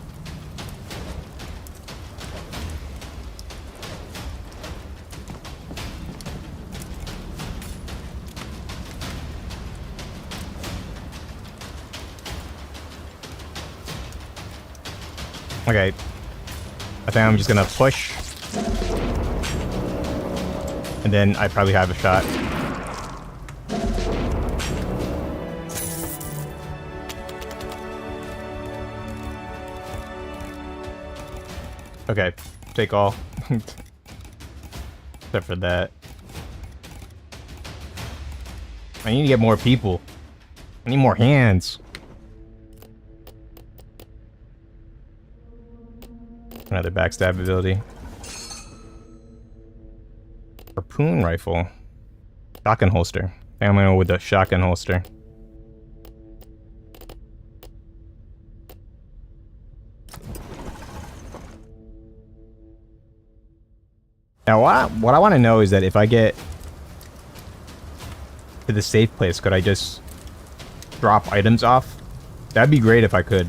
Okay. I think I'm just gonna push. And then I probably have a shot. Okay, take all. Except for that. I need to get more people. I need more hands. Another backstab ability. Harpoon rifle. Shotgun holster. I think I'm gonna go with the shotgun holster. Now, what I want to know is that if I get to the safe place, could I just drop items off? That'd be great if I could.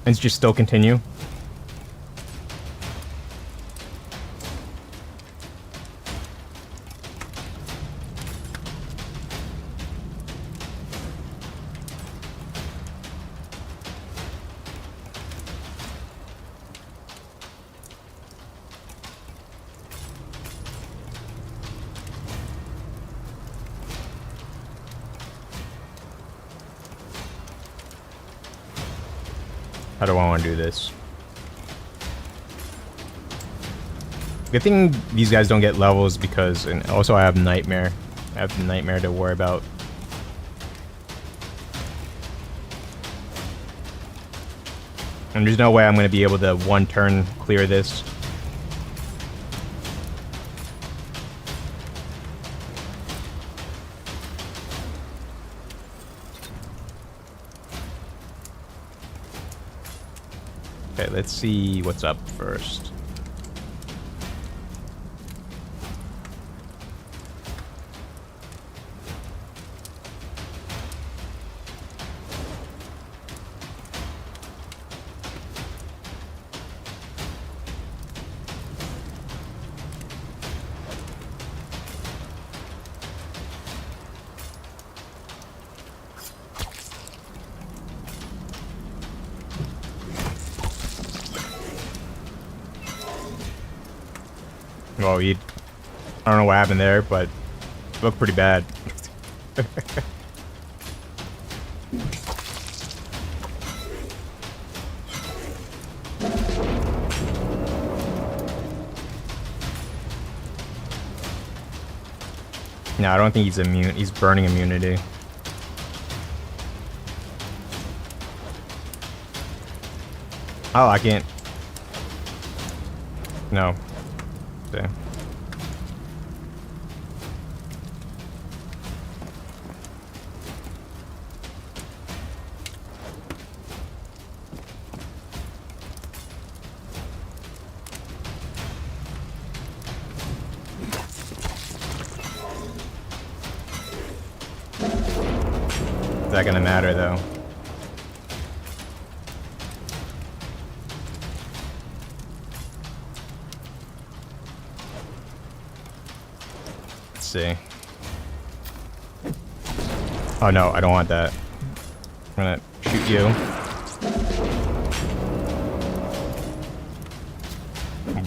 And just still continue. How do I want to do this? Good thing these guys don't get levels because, and also I have Nightmare. I have the Nightmare to worry about. And there's no way I'm going to be able to one turn clear this. Okay, let's see what's up first. Well, I don't know what happened there, but it looked pretty bad. No, I don't think he's immune. He's burning immunity. Oh, I can't. No. Okay. Is that gonna matter though? See. Oh no, I don't want that. I'm gonna shoot you.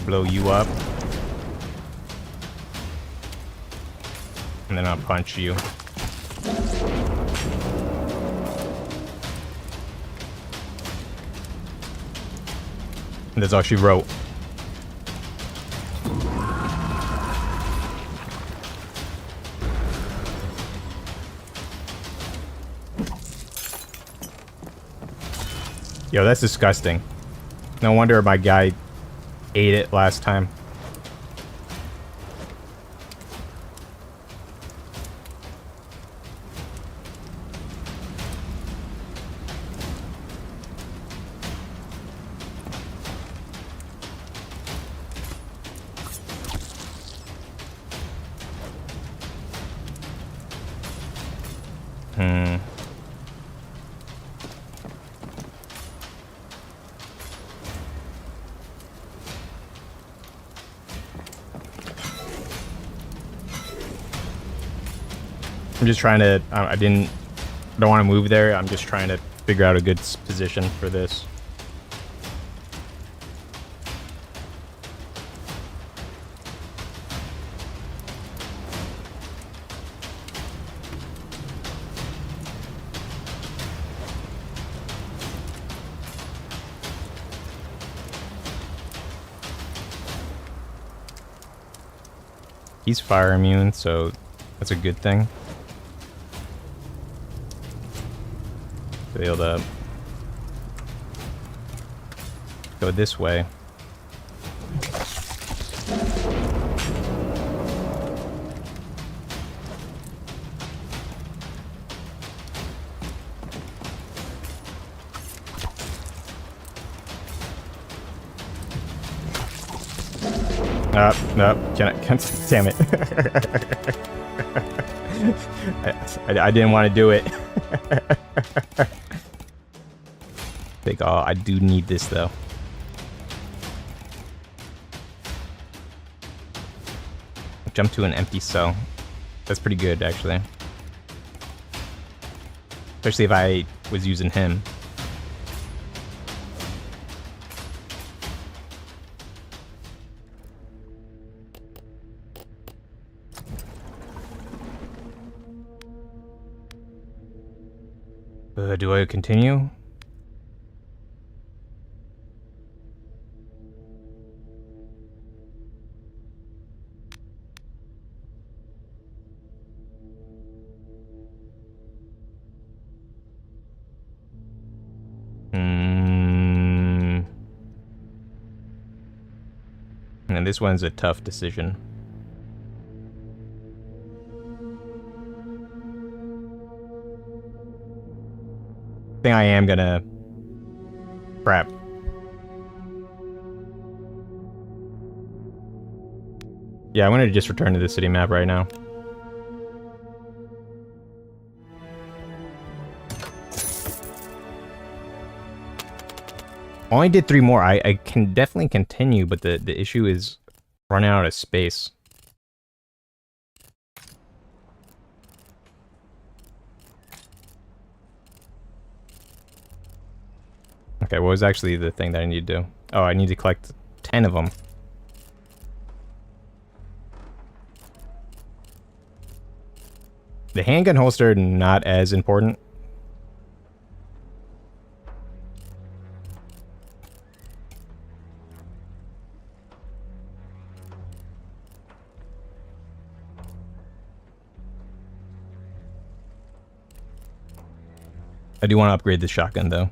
Blow you up. And then I'll punch you. And that's all she wrote. Yo, that's disgusting. No wonder my guy ate it last time. I'm just trying to, I don't want to move there. I'm just trying to figure out a good position for this. He's fire immune, so that's a good thing. Be able to go this way. No, can't, damn it. I didn't want to do it. Think, oh, I do need this though. Jump to an empty cell. That's pretty good, actually. Especially if I was using him. Do I continue? And this one's a tough decision. I think I am gonna... Crap. Yeah, I'm gonna just return to the city map right now. Only did 3 more. I can definitely continue, but the issue is running out of space. Okay, what was actually the thing that I need to do? Oh, I need to collect 10 of them. The handgun holster, not as important. I do want to upgrade the shotgun, though.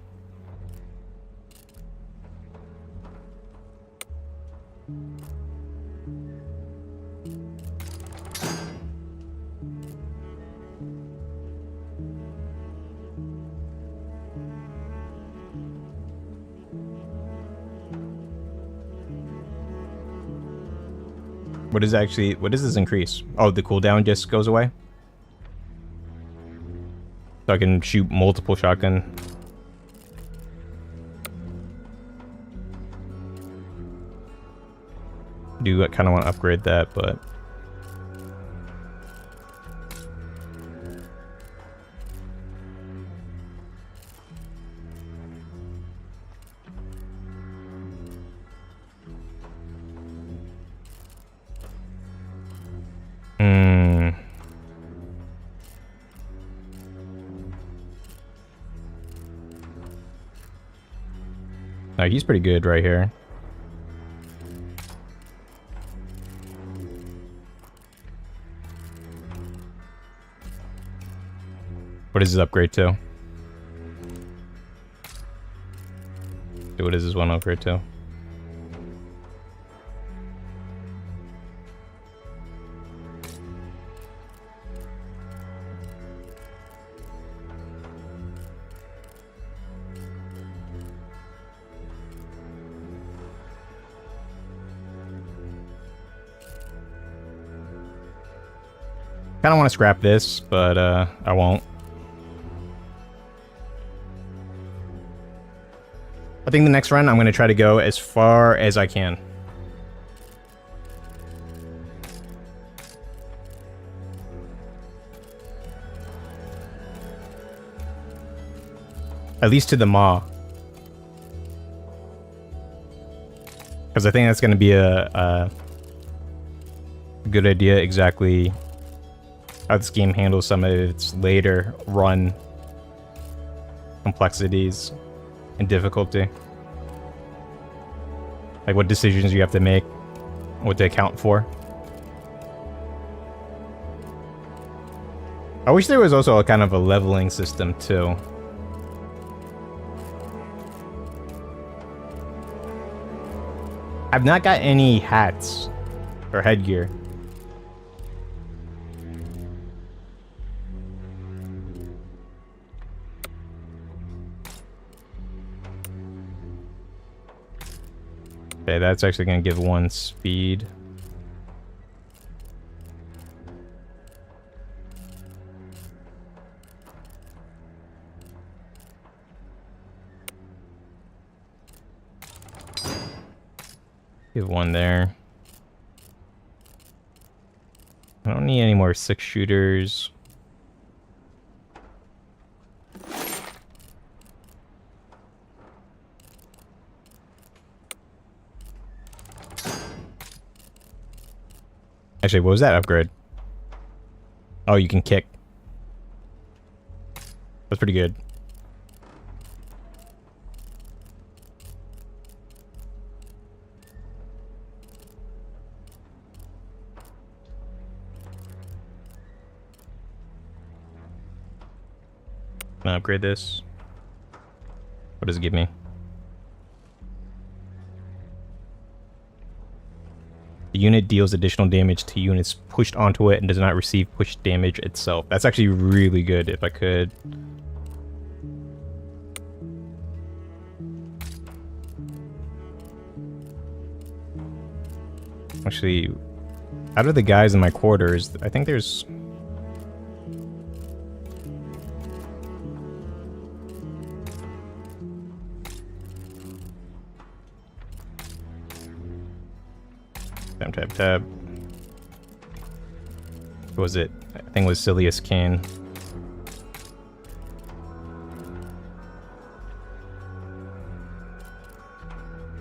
What does this increase? Oh, the cooldown just goes away? So I can shoot multiple shotgun. Do kind of want to upgrade that, but... No, he's pretty good right here. What is his upgrade to? What is his one upgrade to? Kind of want to scrap this, but I won't. I think the next run I'm going to try to go as far as I can. At least to the maw. Because I think that's going to be a good idea exactly how this game handles some of its later run complexities and difficulty. Like what decisions you have to make, what to account for. I wish there was also a kind of a leveling system too. I've not got any hats or headgear. Okay, that's actually going to give 1 speed. Give one there. I don't need any more 6-shooters. Actually, what was that upgrade? Oh, you can kick. That's pretty good. Can I upgrade this? What does it give me? The unit deals additional damage to units pushed onto it and does not receive push damage itself. That's actually really good if I could. Actually, out of the guys in my quarters, I think there's... Tab. What was it? I think it was Silius Kane.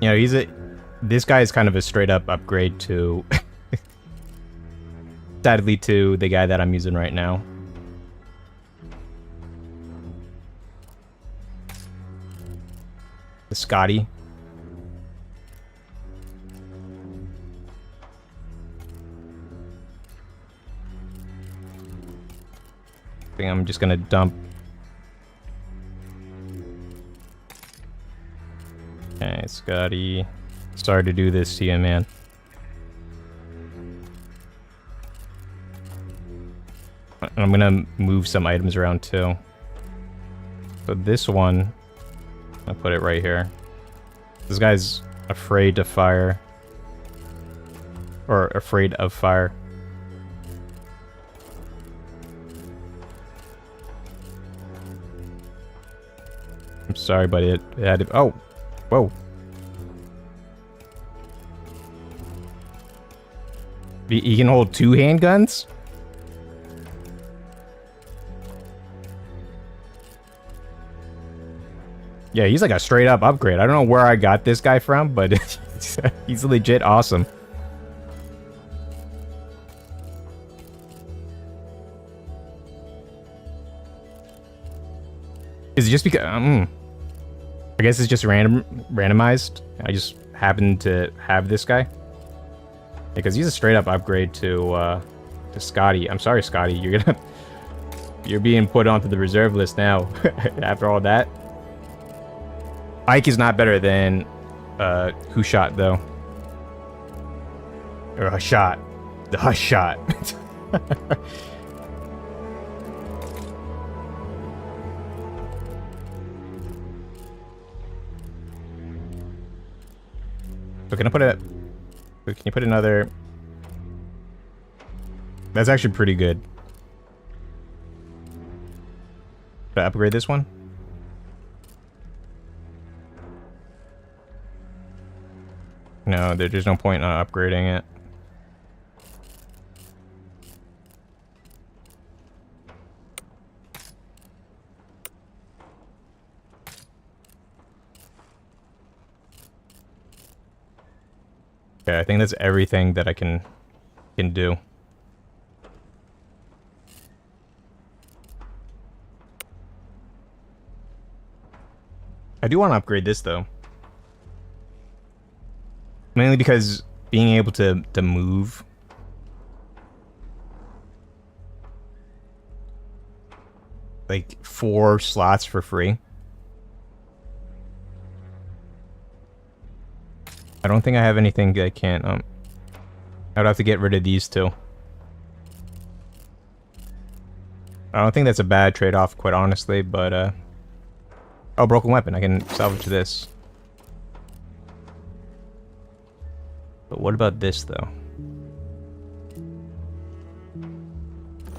You know, this guy is kind of a straight up upgrade to sadly to the guy that I'm using right now. The Scotty. I think I'm just gonna dump. Okay, Scotty. Sorry to do this to you, man. I'm gonna move some items around too. So this one, I'll put it right here. This guy's afraid to fire. Or afraid of fire. I'm sorry, but it had to... Oh! Whoa. He can hold 2 handguns? Yeah, he's like a straight up upgrade. I don't know where I got this guy from, but he's legit awesome. Is it just because... I guess it's just randomized. I just happened to have this guy. Because he's a straight up upgrade to Scotty. I'm sorry, Scotty. You're being put onto the reserve list now. After all that. Ike is not better than Who Shot though. Or Hush Shot. The Hush Shot. So can I put it... Can you put another... That's actually pretty good. Should I upgrade this one? No, there's no point in upgrading it. Okay, I think that's everything that I can do. I do want to upgrade this though. Mainly because being able to move. Like 4 slots for free. I don't think I have anything that can't, I would have to get rid of these 2. I don't think that's a bad trade-off, quite honestly, but, oh, broken weapon. I can salvage this. But what about this, though?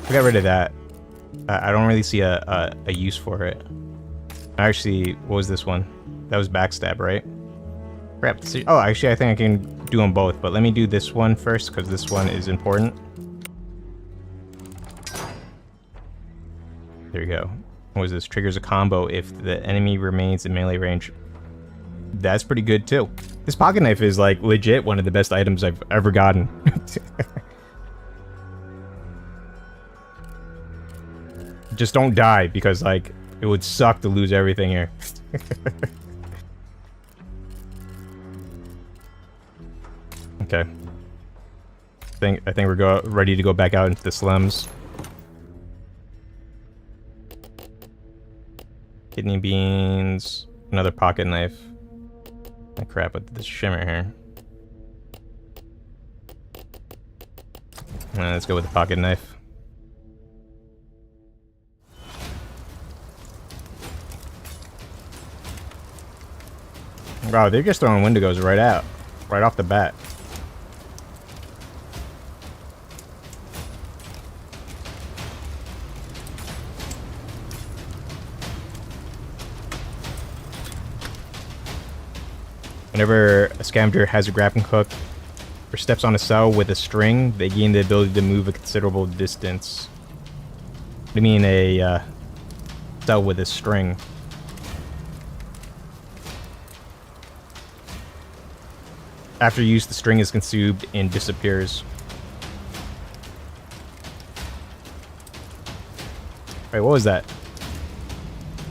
I got rid of that. I don't really see a use for it. Actually, what was this one? That was backstab, right? Crap. Oh, actually, I think I can do them both, but let me do this one first because this one is important. There you go. What was this? Triggers a combo if the enemy remains in melee range. That's pretty good too. This pocket knife is like legit one of the best items I've ever gotten. Just don't die because like it would suck to lose everything here. Okay. I think we're ready to go back out into the slums. Kidney beans, another pocket knife. Oh, crap with the shimmer here. Let's go with the pocket knife. Wow, they're just throwing Wendigos right out. Right off the bat. Whenever a scavenger has a grappling hook or steps on a cell with a string, they gain the ability to move a considerable distance. What do you mean a cell with a string? After use, the string is consumed and disappears. Wait, what was that?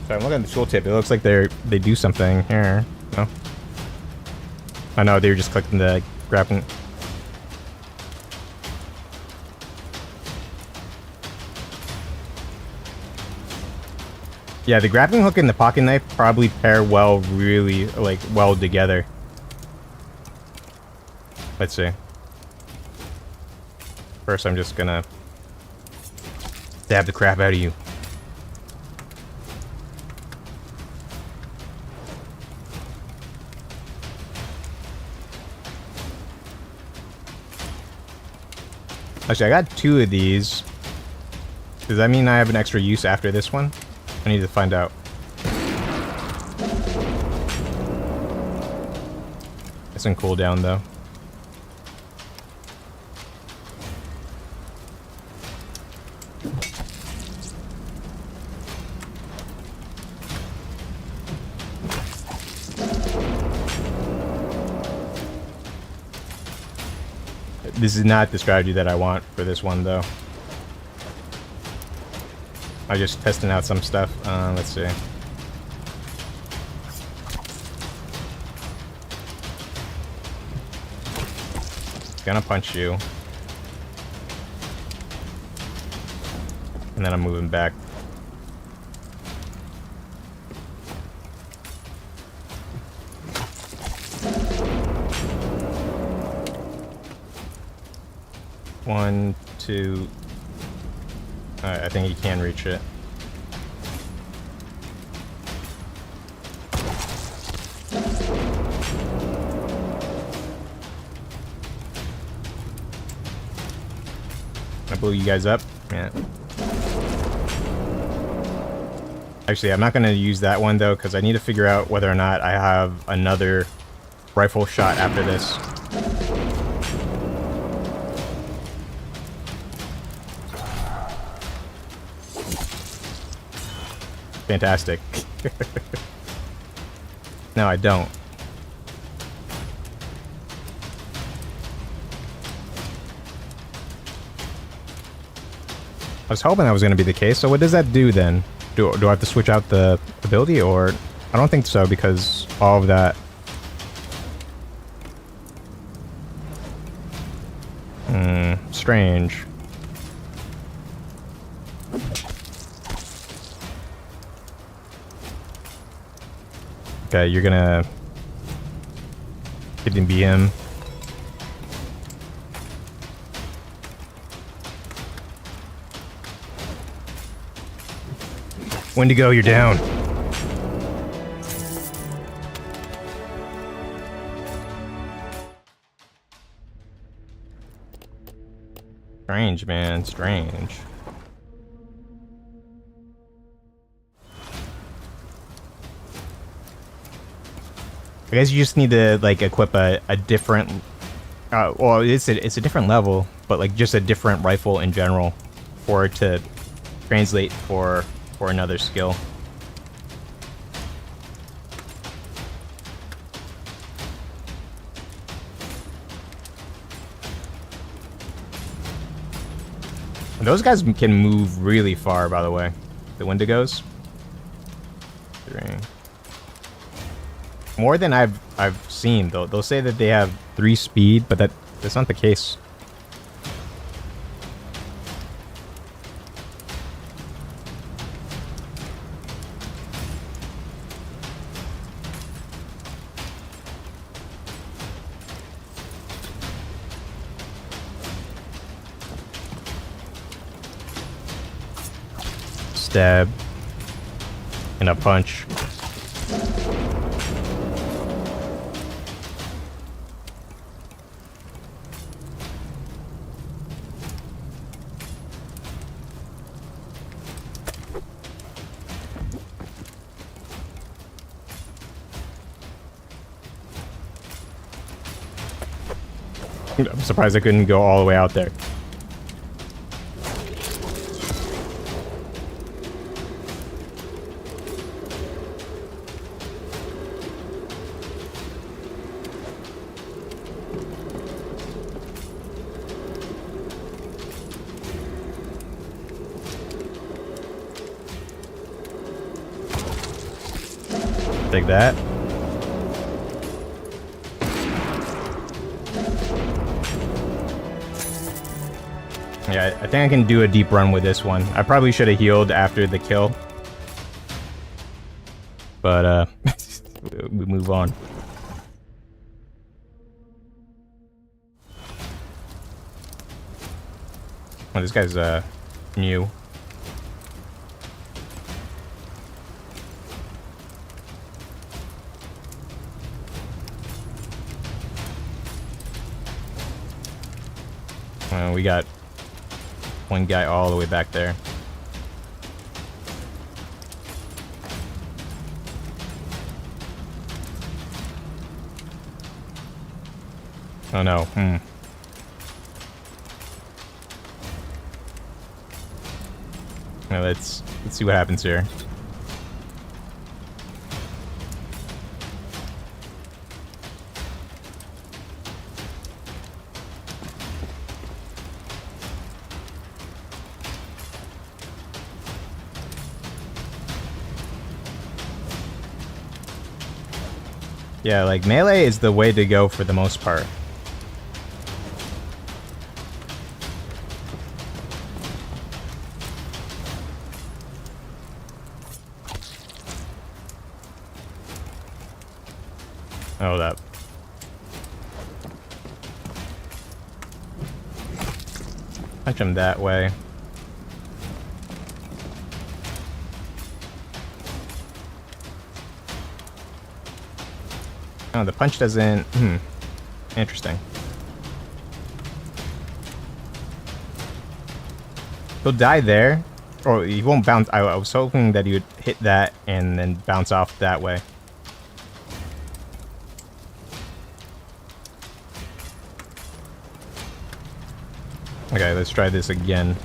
Sorry, I'm looking at the tooltip. It looks like they do something here. No? Oh no, they were just clicking the grappling. Yeah, the grappling hook and the pocket knife probably pair well, really, like, well together. Let's see. First, I'm just gonna stab the crap out of you. Actually, I got 2 of these. Does that mean I have an extra use after this one? I need to find out. It's in cooldown though. This is not the strategy that I want for this one, though. I'm just testing out some stuff. Let's see. Gonna punch you. And then I'm moving back. One, two. I think he can reach it. I blew you guys up. Yeah. Actually, I'm not going to use that one though, because I need to figure out whether or not I have another rifle shot after this. Fantastic. No, I don't. I was hoping that was going to be the case. So what does that do then? Do I have to switch out the ability, or I don't think so, because all of that. Strange. Okay, you're gonna get him BM. Wendigo, you're down. Strange, man, strange. I guess you just need to like equip a different Well, it's a different level, but like just a different rifle in general for it to translate for another skill. And those guys can move really far, by the way. The Wendigos. 3. More than I've seen. They'll say that they have 3 speed, but that's not the case. Stab and a punch. I'm surprised I couldn't go all the way out there. Take that. Yeah, I think I can do a deep run with this one. I probably should have healed after the kill. But, we move on. Oh, this guy's, new. We got one guy all the way back there. Oh no. Now let's see what happens here. Yeah, like, melee is the way to go for the most part. Oh, that. Punch him that way. Oh, the punch doesn't... Interesting. He'll die there. Or he won't bounce... I was hoping that he would hit that and then bounce off that way. Okay, let's try this again.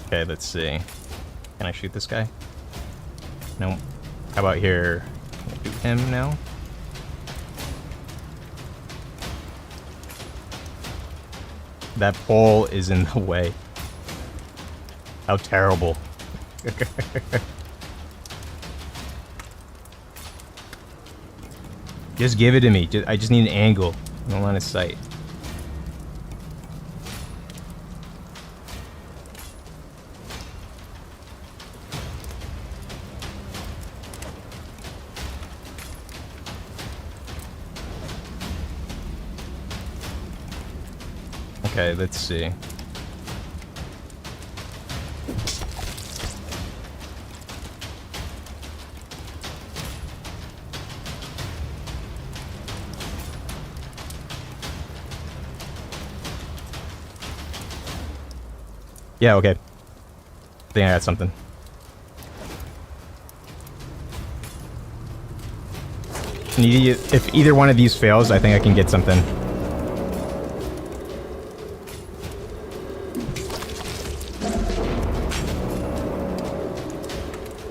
Okay, let's see. Can I shoot this guy? No. How about here? Can I shoot him now? That pole is in the way. How terrible. Just give it to me. I just need an angle. I don't want a sight. Okay, let's see. Yeah, okay. I think I got something. If either one of these fails, I think I can get something.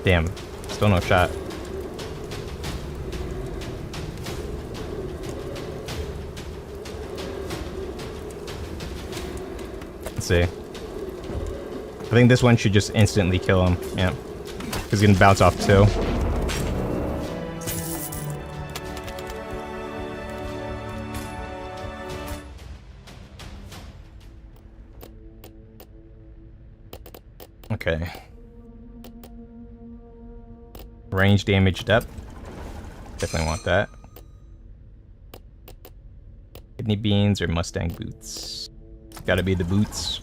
Damn. Still no shot. Let's see. I think this one should just instantly kill him. Yeah. He's gonna bounce off too. Okay. Range damage depth. Definitely want that. Kidney beans or Mustang boots. Gotta be the boots.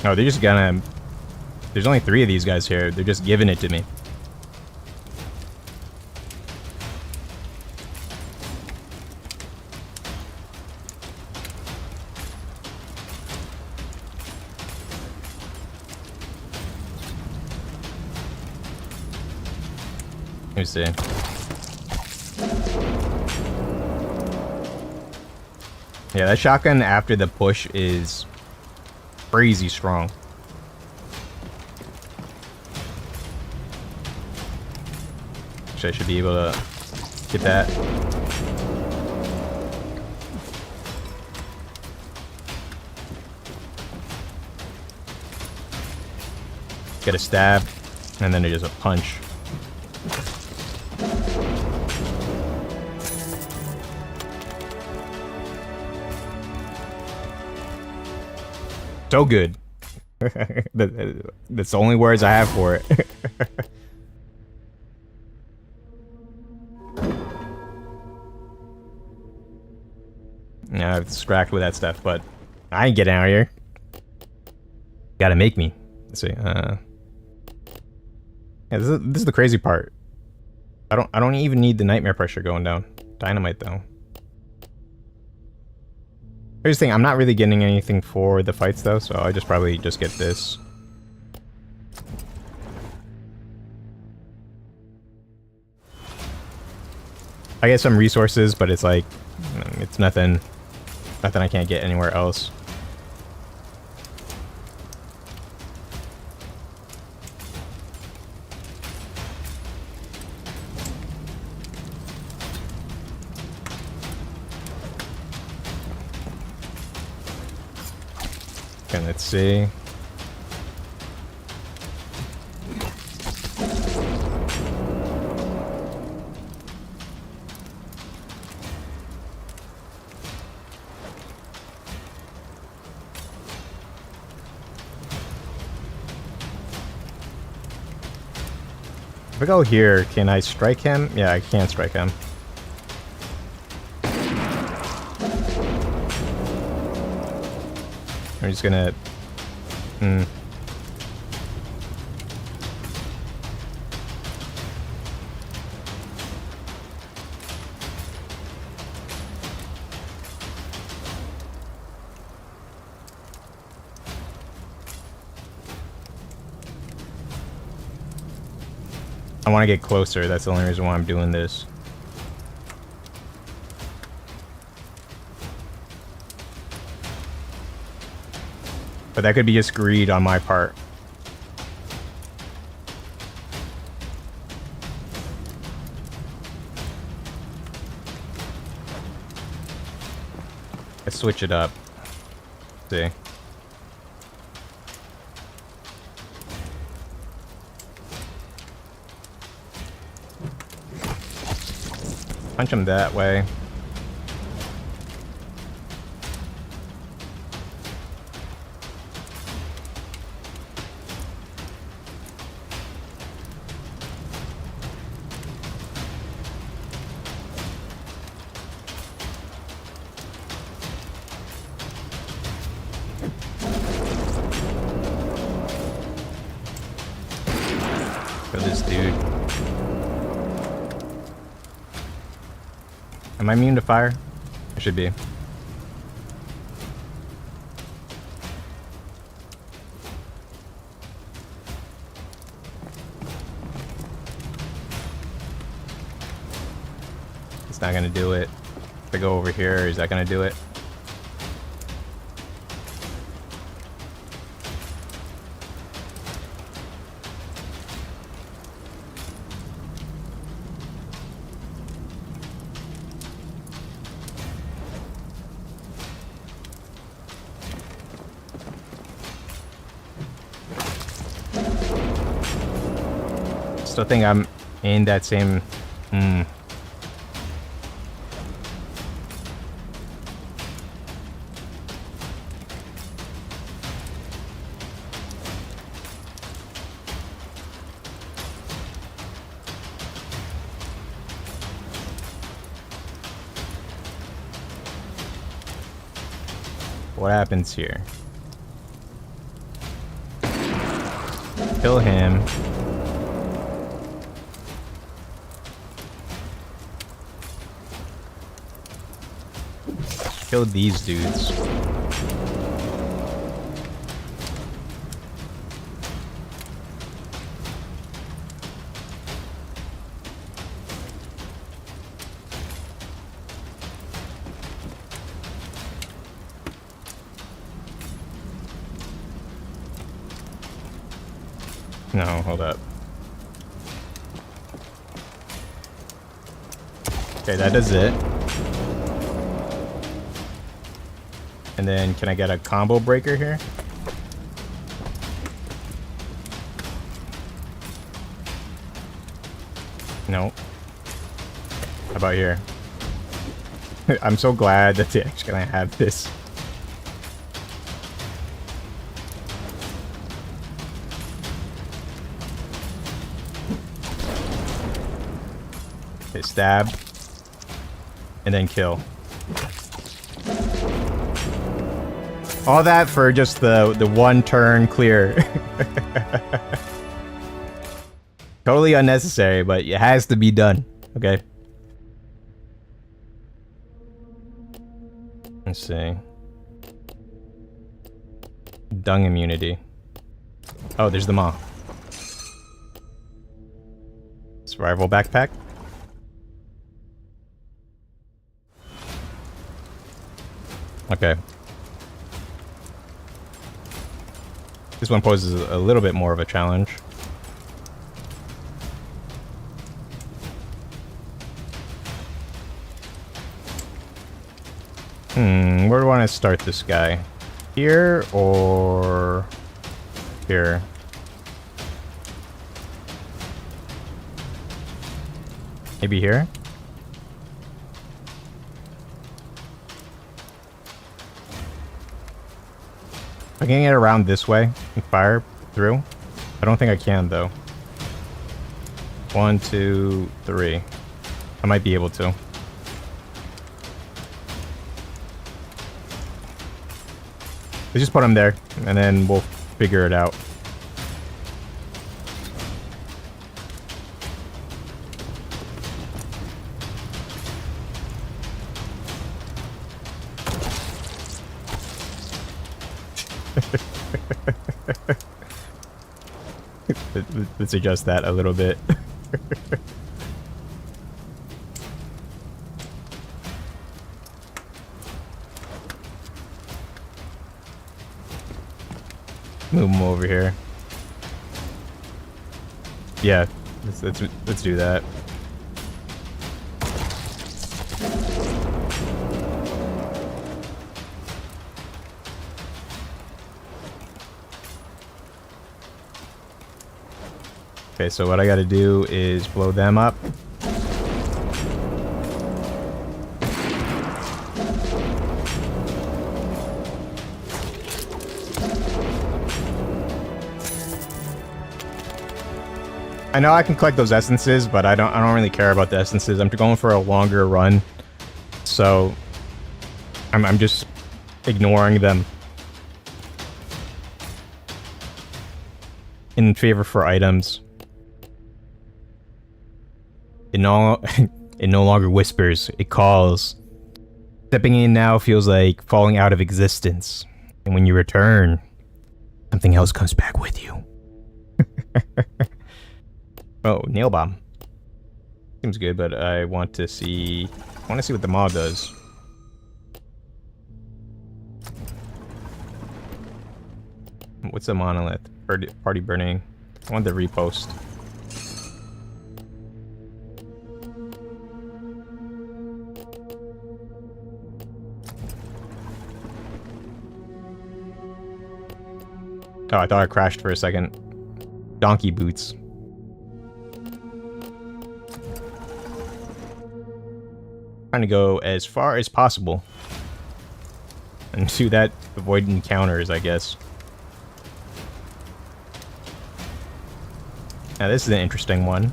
Oh, they're just gonna... There's only 3 of these guys here. They're just giving it to me. Let me see. Yeah, that shotgun after the push is crazy strong. Actually, I should be able to get that. Get a stab, and then there's a punch. So good. That's the only words I have for it. Yeah, I've scracked with that stuff, but I ain't getting out of here. Gotta make me. Let's see. Yeah, this is the crazy part. I don't even need the nightmare pressure going down. Dynamite though. Here's the thing, I'm not really getting anything for the fights though, so I just probably just get this. I get some resources, but it's like, it's nothing I can't get anywhere else. Okay, let's see. If I go here, can I strike him? Yeah, I can strike him. I'm just gonna... I want to get closer. That's the only reason why I'm doing this. But that could be just greed on my part. Let's switch it up. Let's see. Punch him that way. Kill this dude. Am I immune to fire? I should be. It's not gonna do it. If I go over here, is that gonna do it? Still think I'm in that same... What happens here? Kill him. Kill these dudes. No, hold up. Okay, that does it. And then, can I get a combo breaker here? No. How about here? I'm so glad that they're actually gonna have this. Okay, stab. And then kill. All that for just the one turn clear. Totally unnecessary, but it has to be done. Okay. Let's see. Dung immunity. Oh, there's the maw. Survival backpack. Okay. This one poses a little bit more of a challenge. Where do I want to start this guy? Here or here? Maybe here? I can get around this way and fire through. I don't think I can, though. 1, 2, 3. I might be able to. Let's just put him there, and then we'll figure it out. Let's adjust that a little bit. Move him over here. Yeah, let's do that. Okay, so what I gotta do is blow them up. I know I can collect those essences, but I don't really care about the essences. I'm going for a longer run, so I'm just ignoring them in favor for items. It no, it no longer whispers, it calls. Stepping in now feels like falling out of existence. And when you return, something else comes back with you. Oh, nail bomb. Seems good, but I want to see what the mod does. What's the monolith? Party burning. I want the repost. Oh, I thought I crashed for a second. Donkey boots. Trying to go as far as possible. And do that, avoid encounters, I guess. Now this is an interesting one.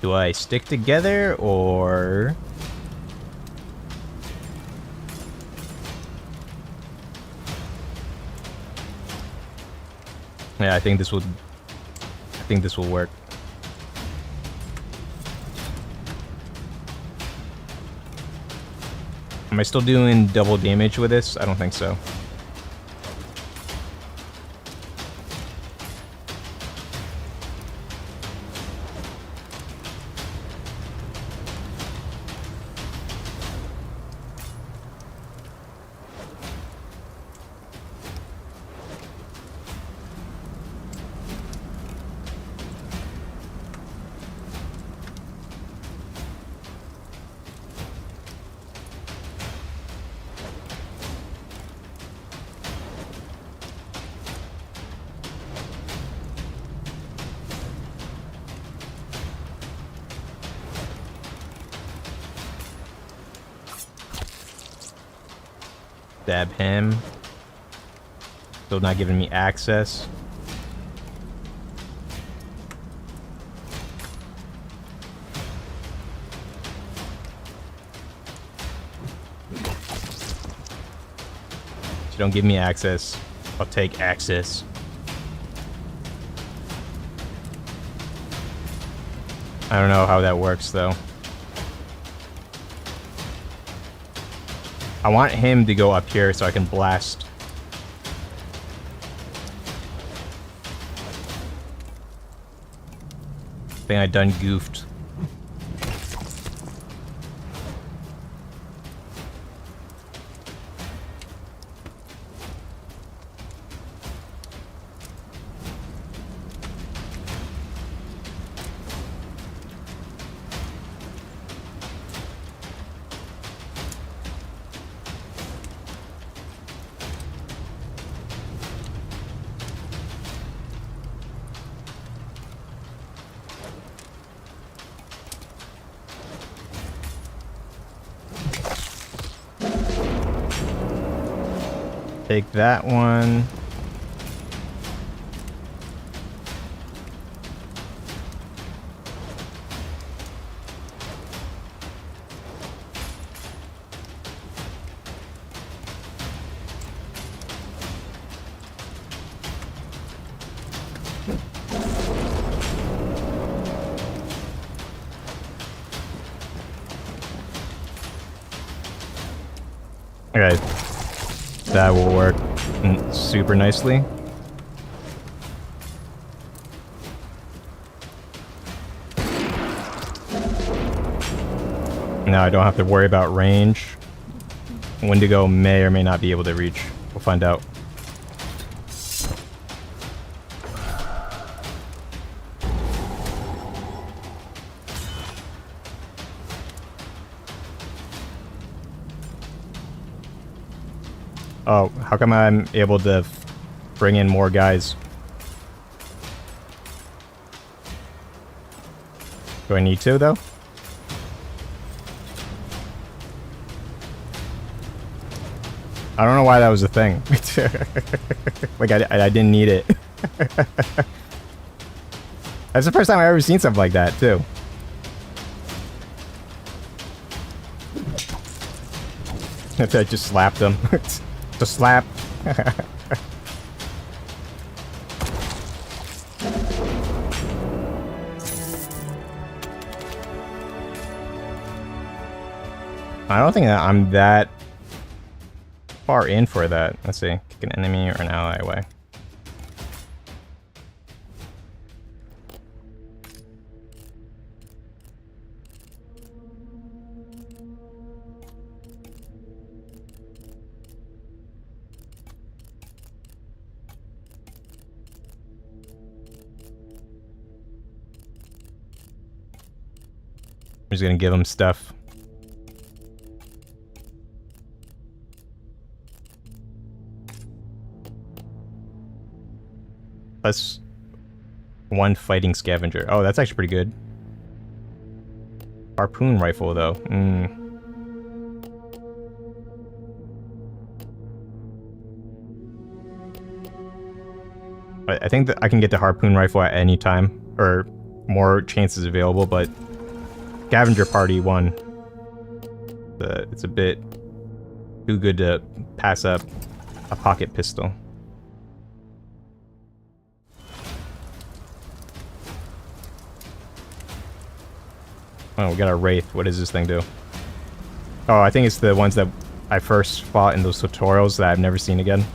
Do I stick together, or... Yeah, I think this will work. Am I still doing double damage with this? I don't think so. Stab him. Still not giving me access. If you don't give me access, I'll take access. I don't know how that works though. I want him to go up here so I can blast. I think I done goofed. Take that one. Okay. That will work super nicely. Now I don't have to worry about range. Wendigo may or may not be able to reach. We'll find out. Oh, how come I'm able to bring in more guys? Do I need to, though? I don't know why that was a thing. Like, I didn't need it. That's the first time I've ever seen something like that, too. I just slapped him. Just slap. I don't think that I'm that far in for that. Let's see. Kick an enemy or an ally away. I'm just gonna give him stuff. Plus 1 fighting scavenger. Oh, that's actually pretty good. Harpoon rifle, though. I think that I can get the harpoon rifle at any time, or more chances available, but scavenger party 1. It's a bit too good to pass up a pocket pistol. Oh, we got a Wraith. What does this thing do? Oh, I think it's the ones that I first fought in those tutorials that I've never seen again.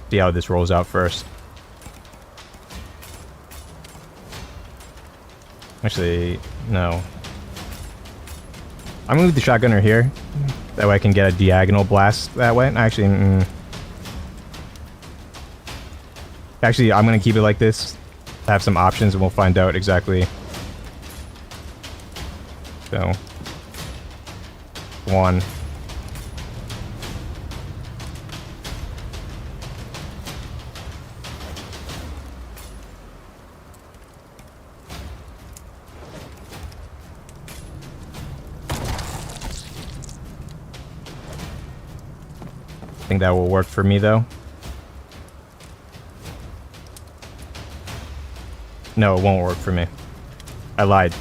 See how this rolls out first. Actually, no. I'm gonna leave the shotgunner here. That way I can get a diagonal blast that way. Actually, Actually, I'm gonna keep it like this. Have some options and we'll find out exactly. So, 1. I think that will work for me, though. No, it won't work for me. I lied.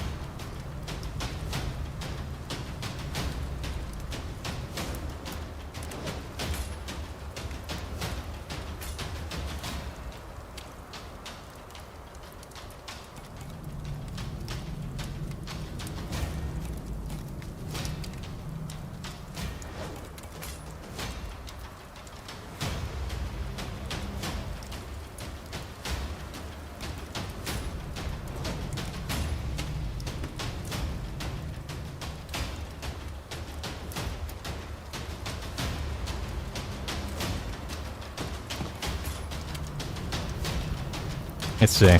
Let's see.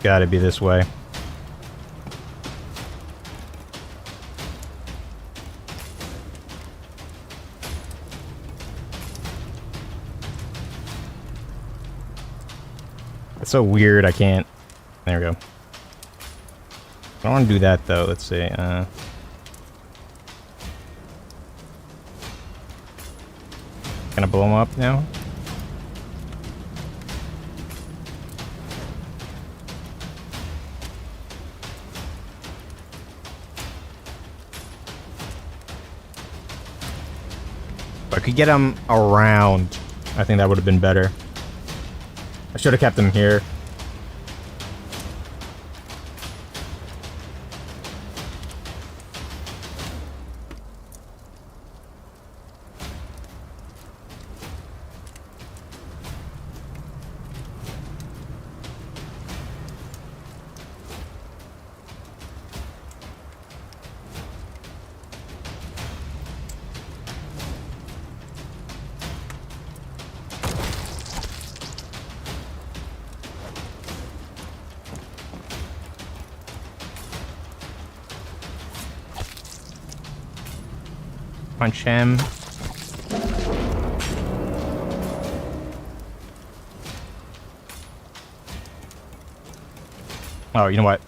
Gotta be this way. It's so weird, I can't. There we go. I don't want to do that, though. Let's see. Can I blow him up now? If I could get him around, I think that would have been better. I should have kept him here. Punch him. Oh, you know what?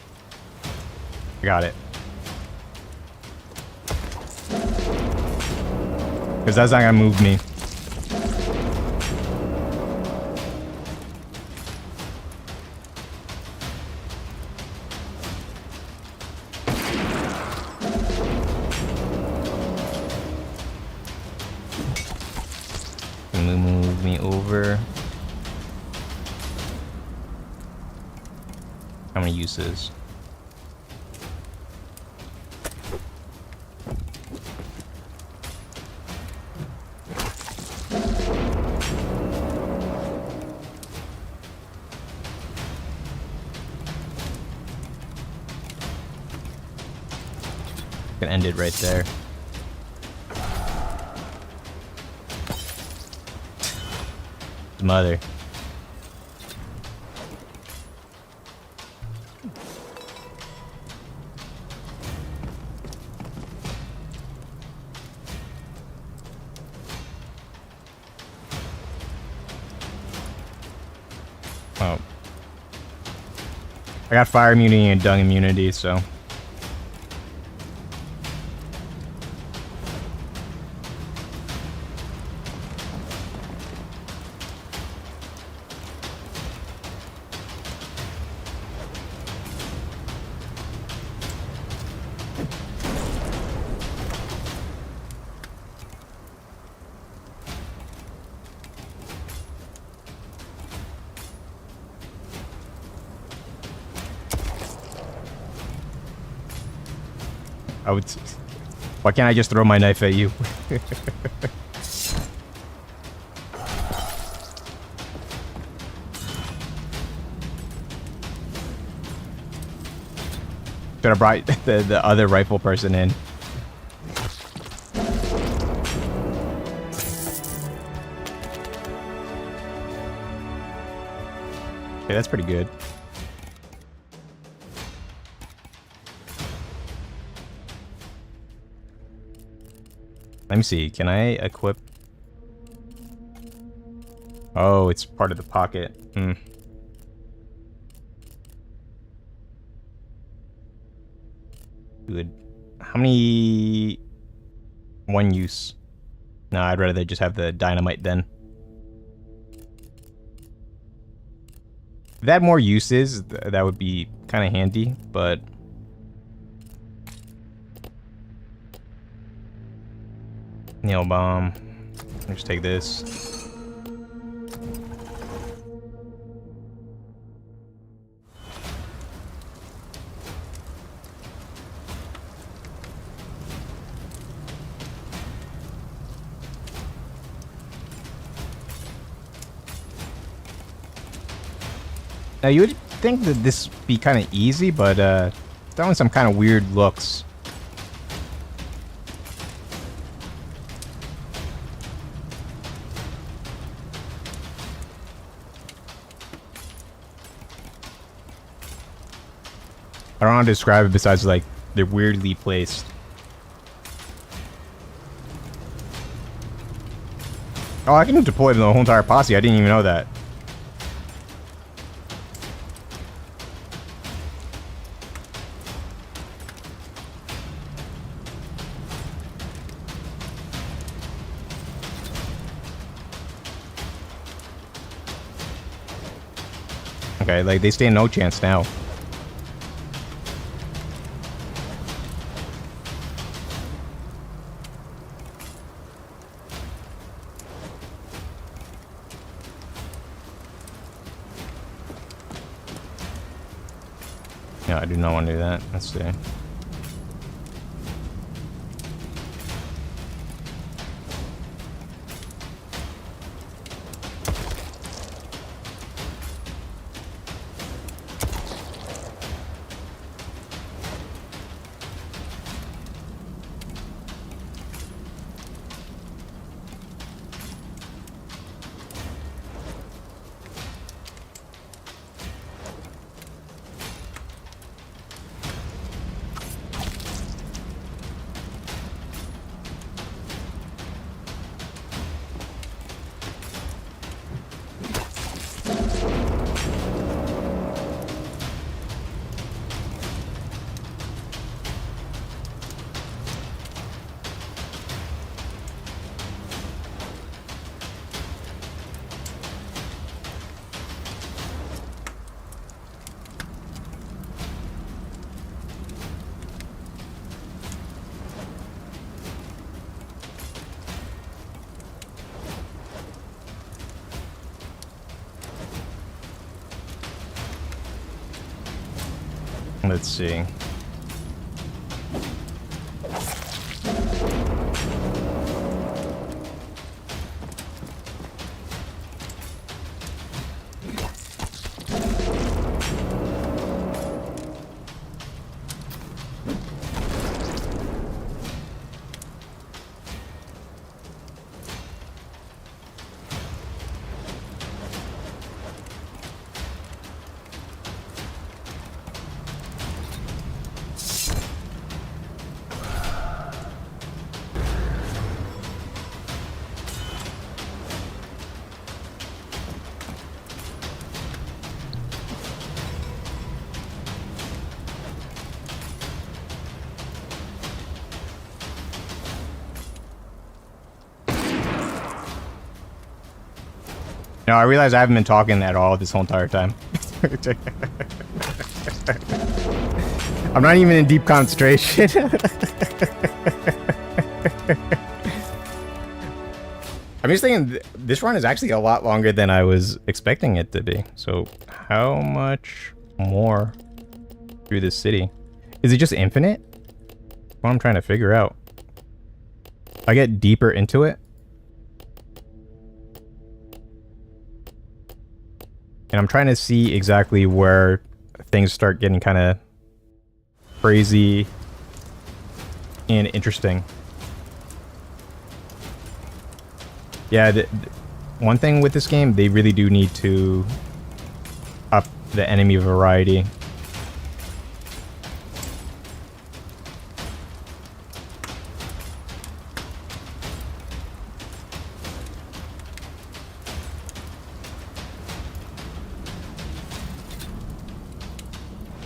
I got it. Because that's not gonna move me. Move me over. How many uses? Can end it right there. Mother. Oh. I got fire immunity and dung immunity, so. I would. Why can't I just throw my knife at you? Should have brought the other rifle person in. Okay, that's pretty good. Let me see. Can I equip? Oh, it's part of the pocket. Hmm. Good. How many? One use. No, I'd rather just have the dynamite then. If that had more uses, that would be kind of handy, but... Nail bomb. Let's take this. Now you would think that this would be kind of easy, but throwing some kind of weird looks. I don't know how to describe it besides, like, they're weirdly placed. Oh, I can deploy the whole entire posse. I didn't even know that. Okay, like, they stand no chance now. No, I do not want to do that. Let's see. Let's see. No, I realize I haven't been talking at all this whole entire time. I'm not even in deep concentration. I'm just thinking this run is actually a lot longer than I was expecting it to be. So how much more through this city? Is it just infinite? What I'm trying to figure out. I get deeper into it. And I'm trying to see exactly where things start getting kind of crazy and interesting. Yeah, one thing with this game, they really do need to up the enemy variety.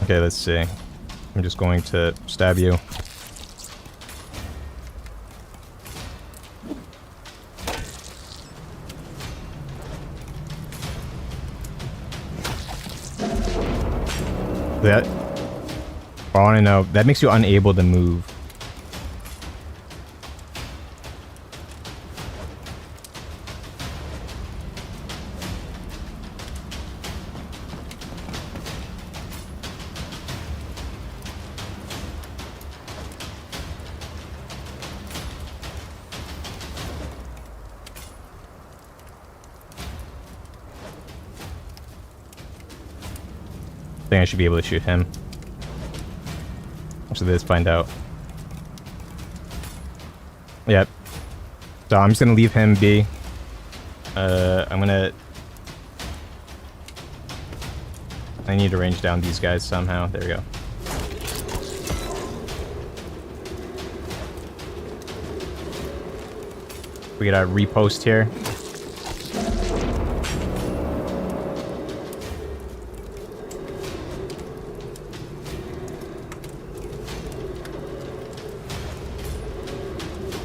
Okay, let's see. I'm just going to stab you. That... I want to know. That makes you unable to move. I think I should be able to shoot him. After this, find out. Yep. So I'm just gonna leave him be. I'm gonna... I need to range down these guys somehow. There we go. We got a repost here.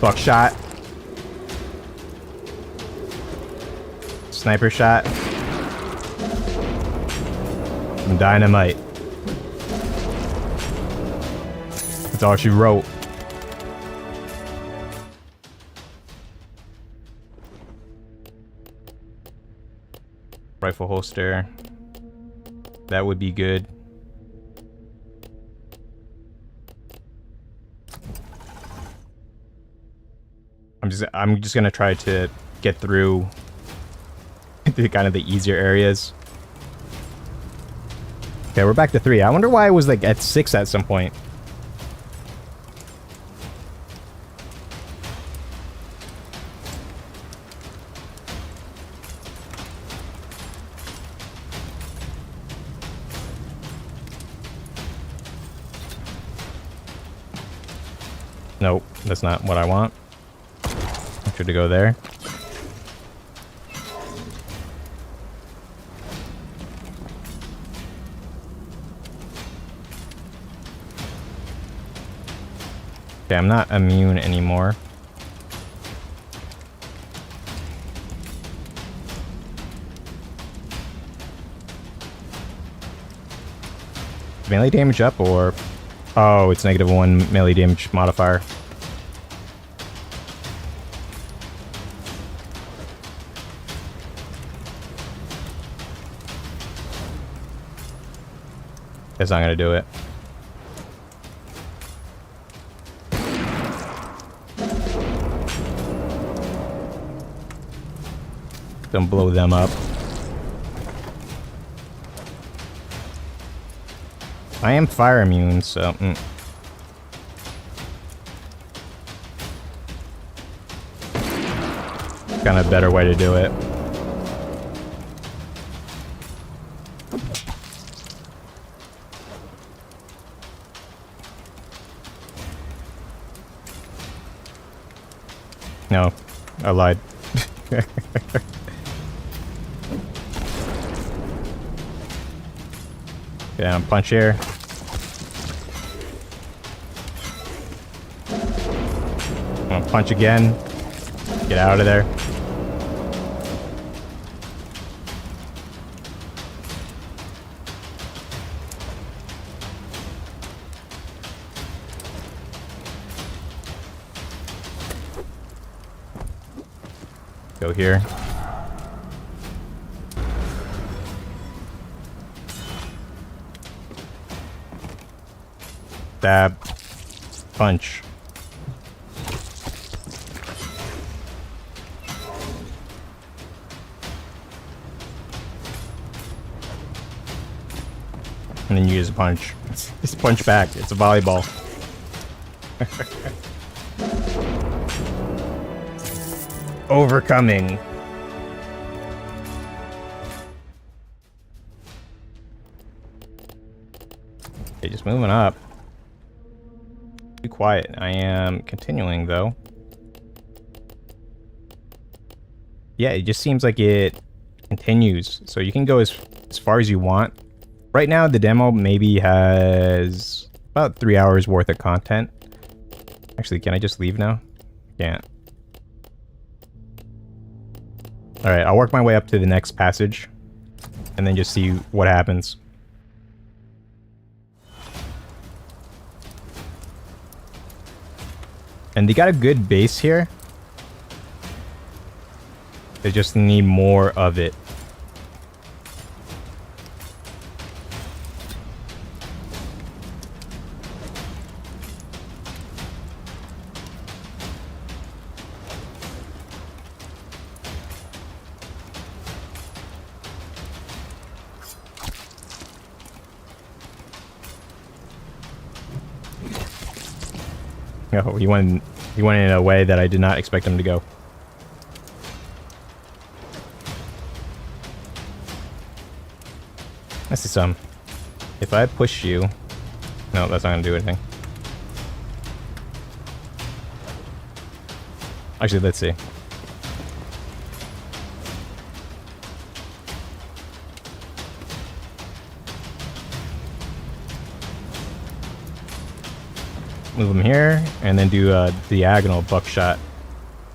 Buckshot. Sniper shot. And dynamite. That's all she wrote. Rifle holster. That would be good. I'm just gonna try to get through the kind of the easier areas. Okay, we're back to 3. I wonder why I was like at 6 at some point. Nope, that's not what I want. To go there. Okay, I'm not immune anymore. Melee damage up or... Oh, it's -1 melee damage modifier. That's not gonna do it. Don't blow them up. I am fire immune, so... Kind of better way to do it. No, I lied. Get down, punch here. I'm gonna punch again. Get out of there. Go here. Stab. Punch. And then you use a punch. Just punch back. It's a volleyball. Overcoming. Okay, just moving up. Be quiet. I am continuing though. Yeah, it just seems like it continues. So you can go as far as you want. Right now, the demo maybe has about 3 hours worth of content. Actually, can I just leave now? Can't. Alright, I'll work my way up to the next passage. And then just see what happens. And they got a good base here. They just need more of it. Oh, he went in a way that I did not expect him to go. I see some. If I push you... No, that's not going to do anything. Actually, let's see. Move them here, and then do a diagonal buckshot.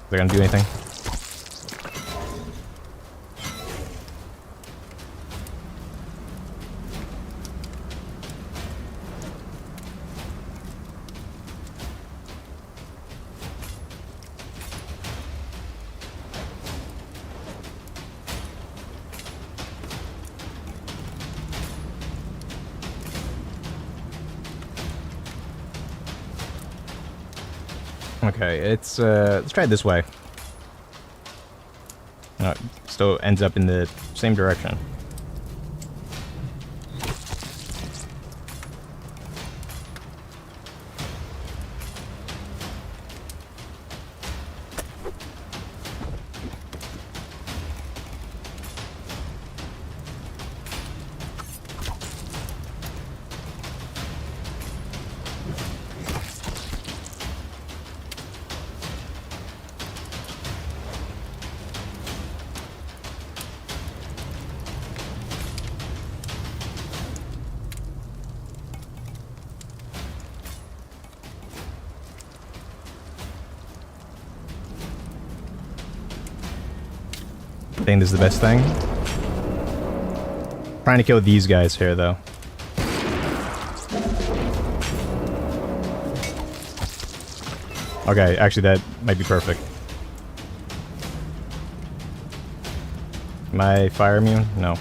They're gonna do anything. Okay, let's try it this way. No, it still ends up in the same direction. I think this is the best thing. Trying to kill these guys here, though. Okay, actually that might be perfect. Am I fire immune? No.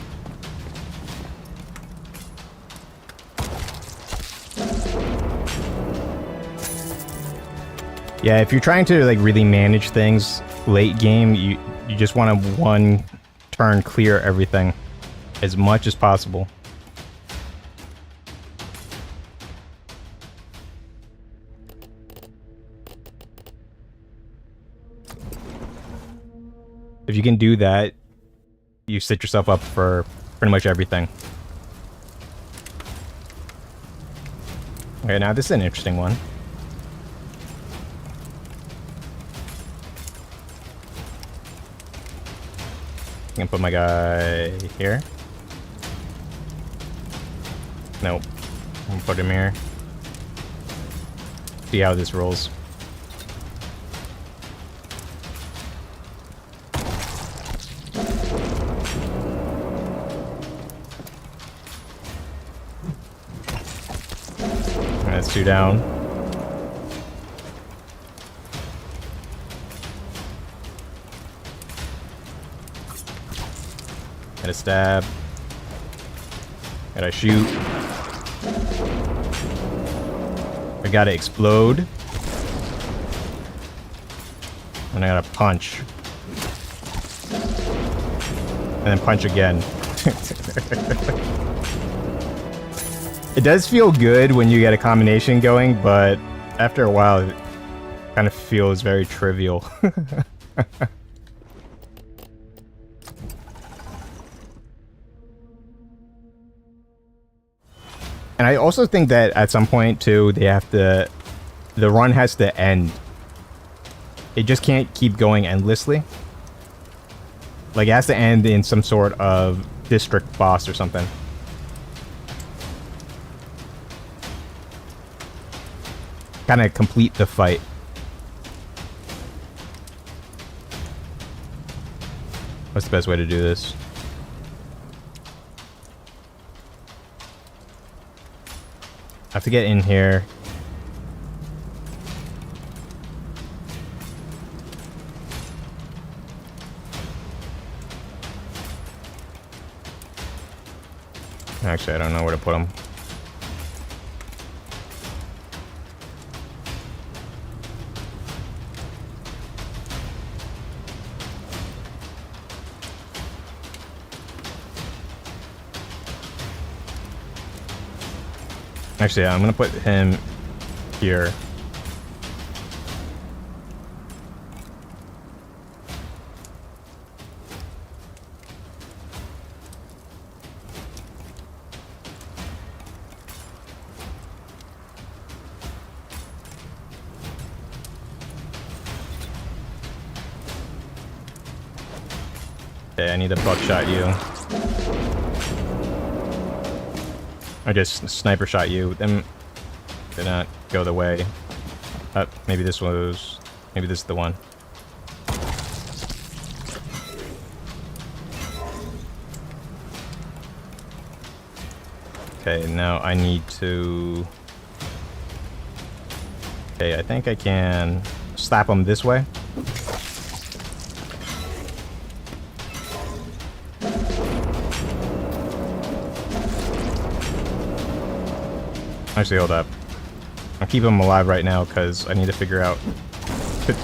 Yeah, if you're trying to like really manage things late game, you just want to turn clear everything as much as possible. If you can do that, you set yourself up for pretty much everything. Okay, now this is an interesting one. I can put my guy here. Nope. I'm gonna put him here. See how this rolls. That's 2 down. Gotta stab. Gotta shoot. I gotta explode. And I gotta punch. And then punch again. It does feel good when you get a combination going, but after a while, it kind of feels very trivial. And I also think that at some point, too, the run has to end. It just can't keep going endlessly. Like, it has to end in some sort of district boss or something. Kind of complete the fight. What's the best way to do this? I have to get in here. Actually, I don't know where to put them. Actually, yeah, I'm gonna put him here. Okay, I need to buckshot you. I just sniper shot you. Them did not go the way. Maybe this was. Maybe this is the one. Okay, now I need to. Okay, I think I can slap him this way. Actually, hold up. I'm keeping him alive right now because I need to figure out.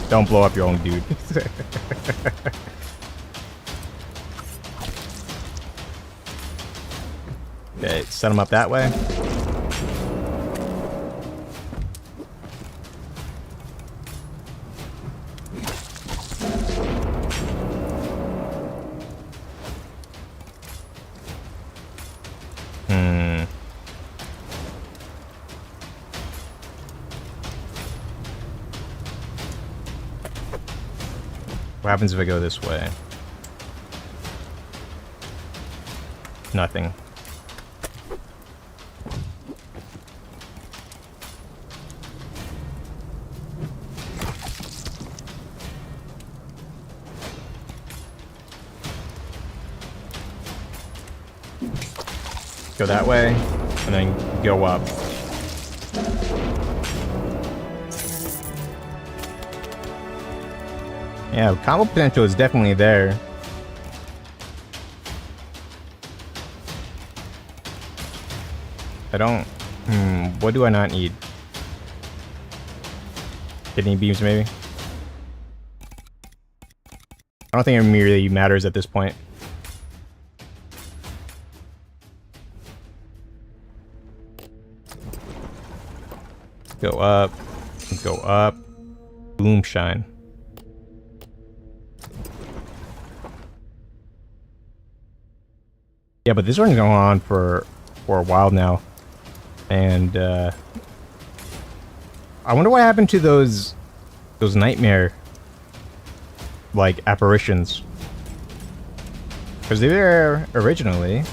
Don't blow up your own dude. Okay, set him up that way. What happens if I go this way? Nothing. Go that way, and then go up. Yeah, combo potential is definitely there. I don't... what do I not need? Kidney beams, maybe? I don't think it really matters at this point. go up. Go up. Boom shine. Yeah, but this one's going on for a while now. And I wonder what happened to those nightmare like apparitions. Because they were there originally.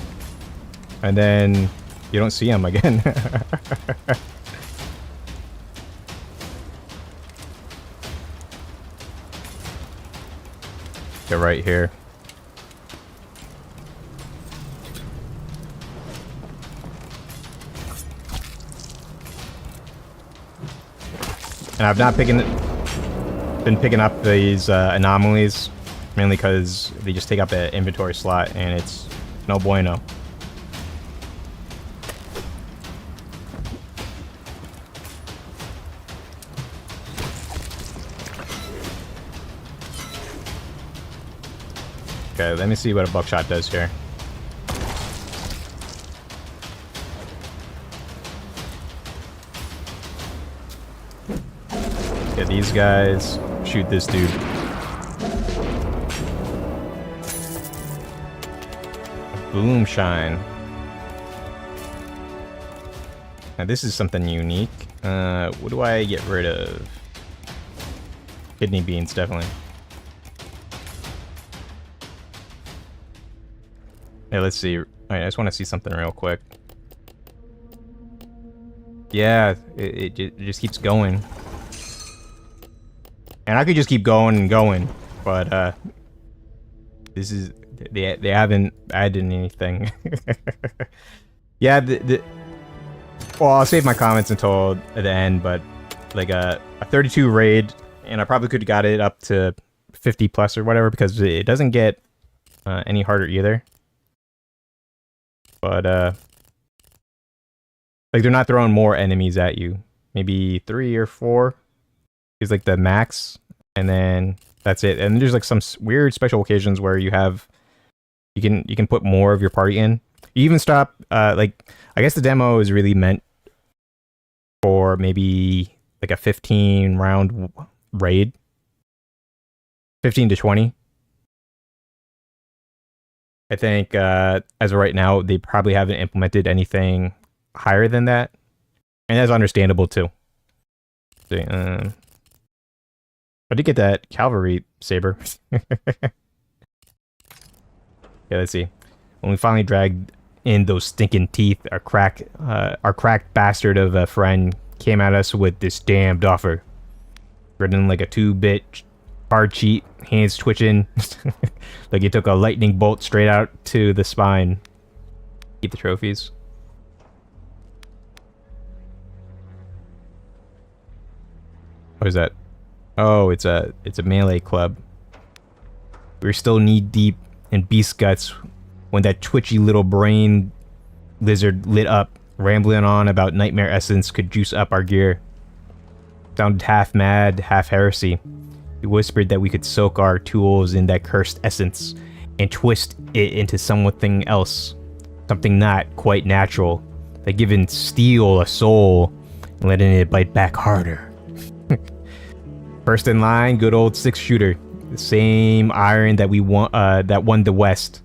And then you don't see them again. Get right here. And I've not been picking up these anomalies, mainly because they just take up an inventory slot, and it's no bueno. Okay, let me see what a buckshot does here. Get these guys. Shoot this dude. Boom shine. Now this is something unique. What do I get rid of? Kidney beans, definitely. Hey, let's see. Alright, I just want to see something real quick. Yeah, it just keeps going. And I could just keep going and going, but this is they haven't added anything. Yeah, well, I'll save my comments until the end, but like a 32 raid, and I probably could have got it up to 50 plus or whatever, because it doesn't get any harder either. But like they're not throwing more enemies at you. Maybe 3 or 4 is like the max, and then that's it. And there's like some weird special occasions where you can put more of your party in. You even stop like, I guess the demo is really meant for maybe like a 15 round raid, 15 to 20. I think as of right now, they probably haven't implemented anything higher than that, and that's understandable too. See, I did get that cavalry saber. Yeah, let's see. When we finally dragged in those stinking teeth, our cracked bastard of a friend came at us with this damned offer. Written like a 2-bit hard cheat, hands twitching, like he took a lightning bolt straight out to the spine. Keep the trophies. What is that? Oh, it's a melee club. We're still knee deep in beast guts when that twitchy little brain lizard lit up, rambling on about nightmare essence could juice up our gear. Sounded half mad, half heresy. He whispered that we could soak our tools in that cursed essence and twist it into something else. Something not quite natural. Like giving steel a soul and letting it bite back harder. First in line, good old 6-shooter. The same iron that that won the West.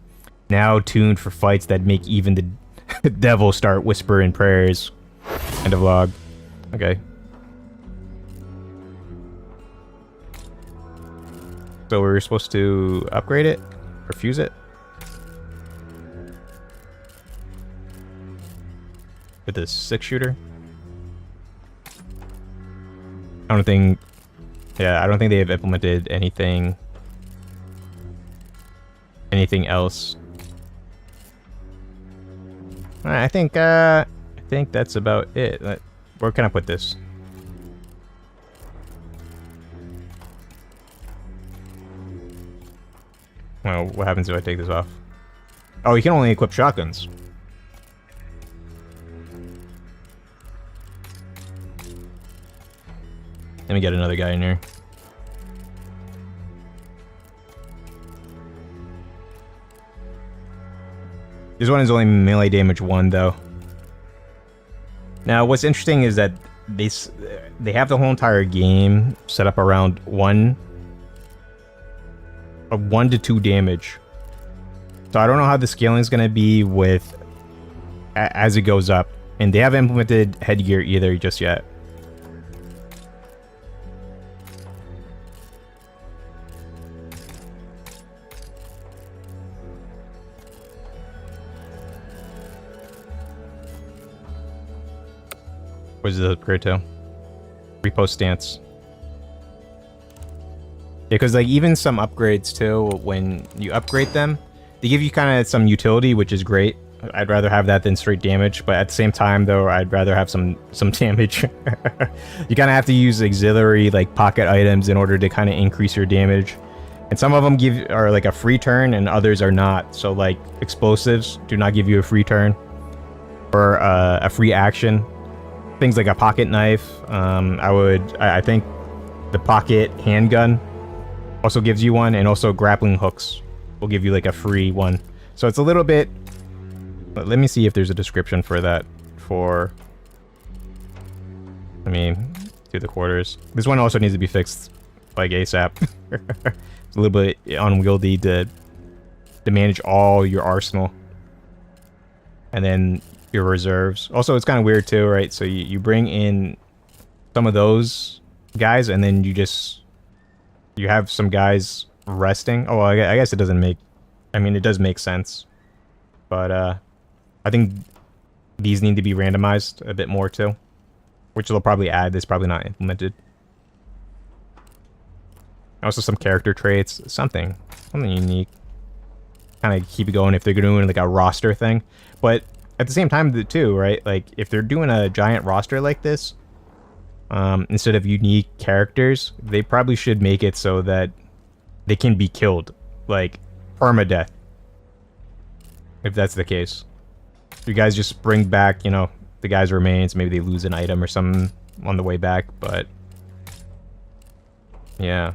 Now tuned for fights that make even the devil start whispering prayers. End of log. Okay. So we're supposed to upgrade it? Or fuse it? With this 6-shooter? I don't think they have implemented anything else. I think that's about it. Where can I put this? Well, what happens if I take this off? Oh, you can only equip shotguns. Let me get another guy in here. This one is only melee damage 1, though. Now, what's interesting is that they have the whole entire game set up around 1 to 2 damage. So I don't know how the scaling is gonna be with as it goes up, and they haven't implemented headgear either just yet. What's the upgrade to? Repost stance. Yeah, because like even some upgrades too, when you upgrade them, they give you kind of some utility, which is great. I'd rather have that than straight damage, but at the same time though, I'd rather have some damage. You kind of have to use auxiliary like pocket items in order to kind of increase your damage. And some of them are like a free turn and others are not. So like explosives do not give you a free turn or a free action. Things like a pocket knife. I think the pocket handgun also gives you one, and also grappling hooks will give you like a free one. So it's a little bit. Let me see if there's a description for that. To the quarters. This one also needs to be fixed like ASAP. It's a little bit unwieldy to manage all your arsenal, and then your reserves. Also, it's kind of weird too, right? So you bring in some of those guys, and then you have some guys resting. Oh, well, I guess it doesn't make. I mean, it does make sense, but I think these need to be randomized a bit more too, which they'll probably add. It's probably not implemented. Also, some character traits, something unique. Kind of keep it going if they're doing like a roster thing, but at the same time, too, right? Like, if they're doing a giant roster like this, instead of unique characters, they probably should make it so that they can be killed. Like, permadeath. If that's the case. You guys just bring back, the guy's remains. Maybe they lose an item or something on the way back, but... yeah.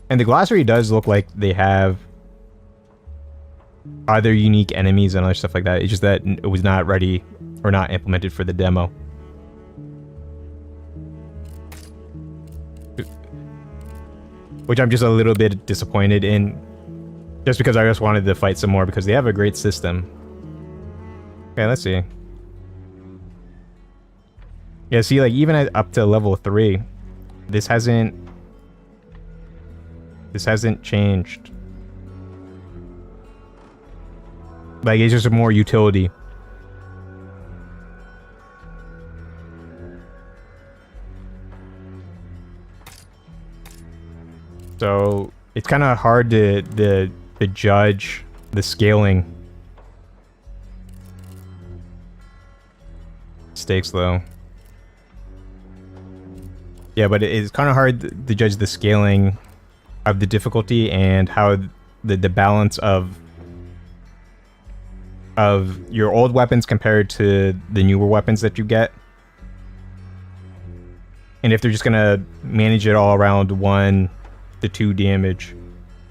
And the glossary does look like they have other unique enemies and other stuff like that. It's just that it was not ready or not implemented for the demo. Which I'm just a little bit disappointed in. Just because I just wanted to fight some more because they have a great system. Okay, let's see. Yeah, see, like even up to level 3, this hasn't changed. Like, it's just more utility. So it's kind of hard to judge the scaling. Stakes low. Yeah, but it's kind of hard to judge the scaling of the difficulty and how the balance of your old weapons compared to the newer weapons that you get. And if they're just gonna manage it all around 1 to 2 damage,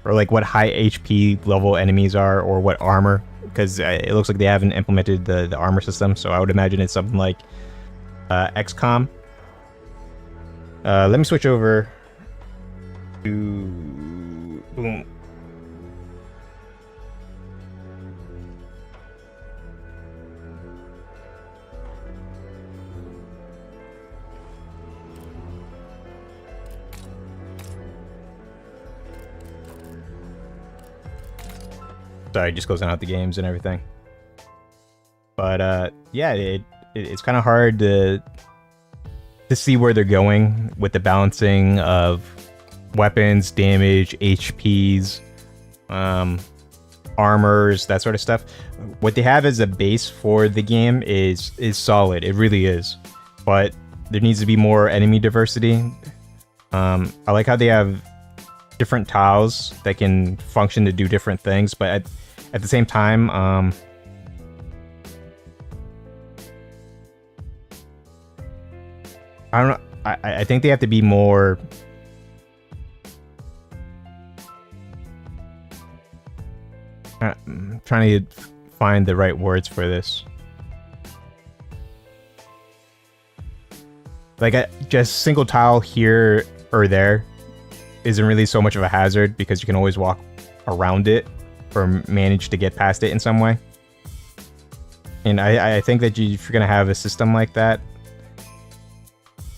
or like what high HP level enemies are, or what armor, because it looks like they haven't implemented the armor system, so I would imagine it's something like XCOM. Let me switch over to... boom. Sorry, just closing out the games and everything. But yeah, it's kind of hard to see where they're going with the balancing of weapons, damage, HPs, armors, that sort of stuff. What they have as a base for the game is solid. It really is. But there needs to be more enemy diversity. I like how they have different tiles that can function to do different things, but at the same time, I don't know. I think they have to be more. I'm trying to find the right words for this. Like just single tile here or there isn't really so much of a hazard because you can always walk around it or manage to get past it in some way. And I think that if you're gonna have a system like that,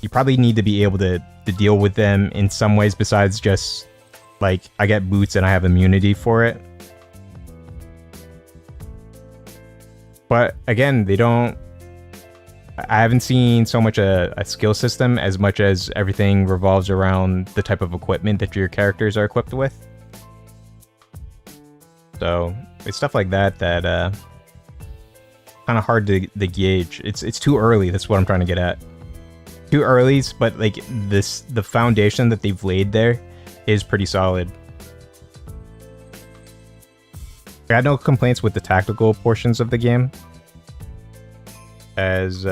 you probably need to be able to deal with them in some ways besides just like I get boots and I have immunity for it. But again, I haven't seen so much a skill system as much as everything revolves around the type of equipment that your characters are equipped with. So it's stuff like that kind of hard to gauge. It's too early. That's what I'm trying to get at. Too early, but like the foundation that they've laid there is pretty solid. I had no complaints with the tactical portions of the game. As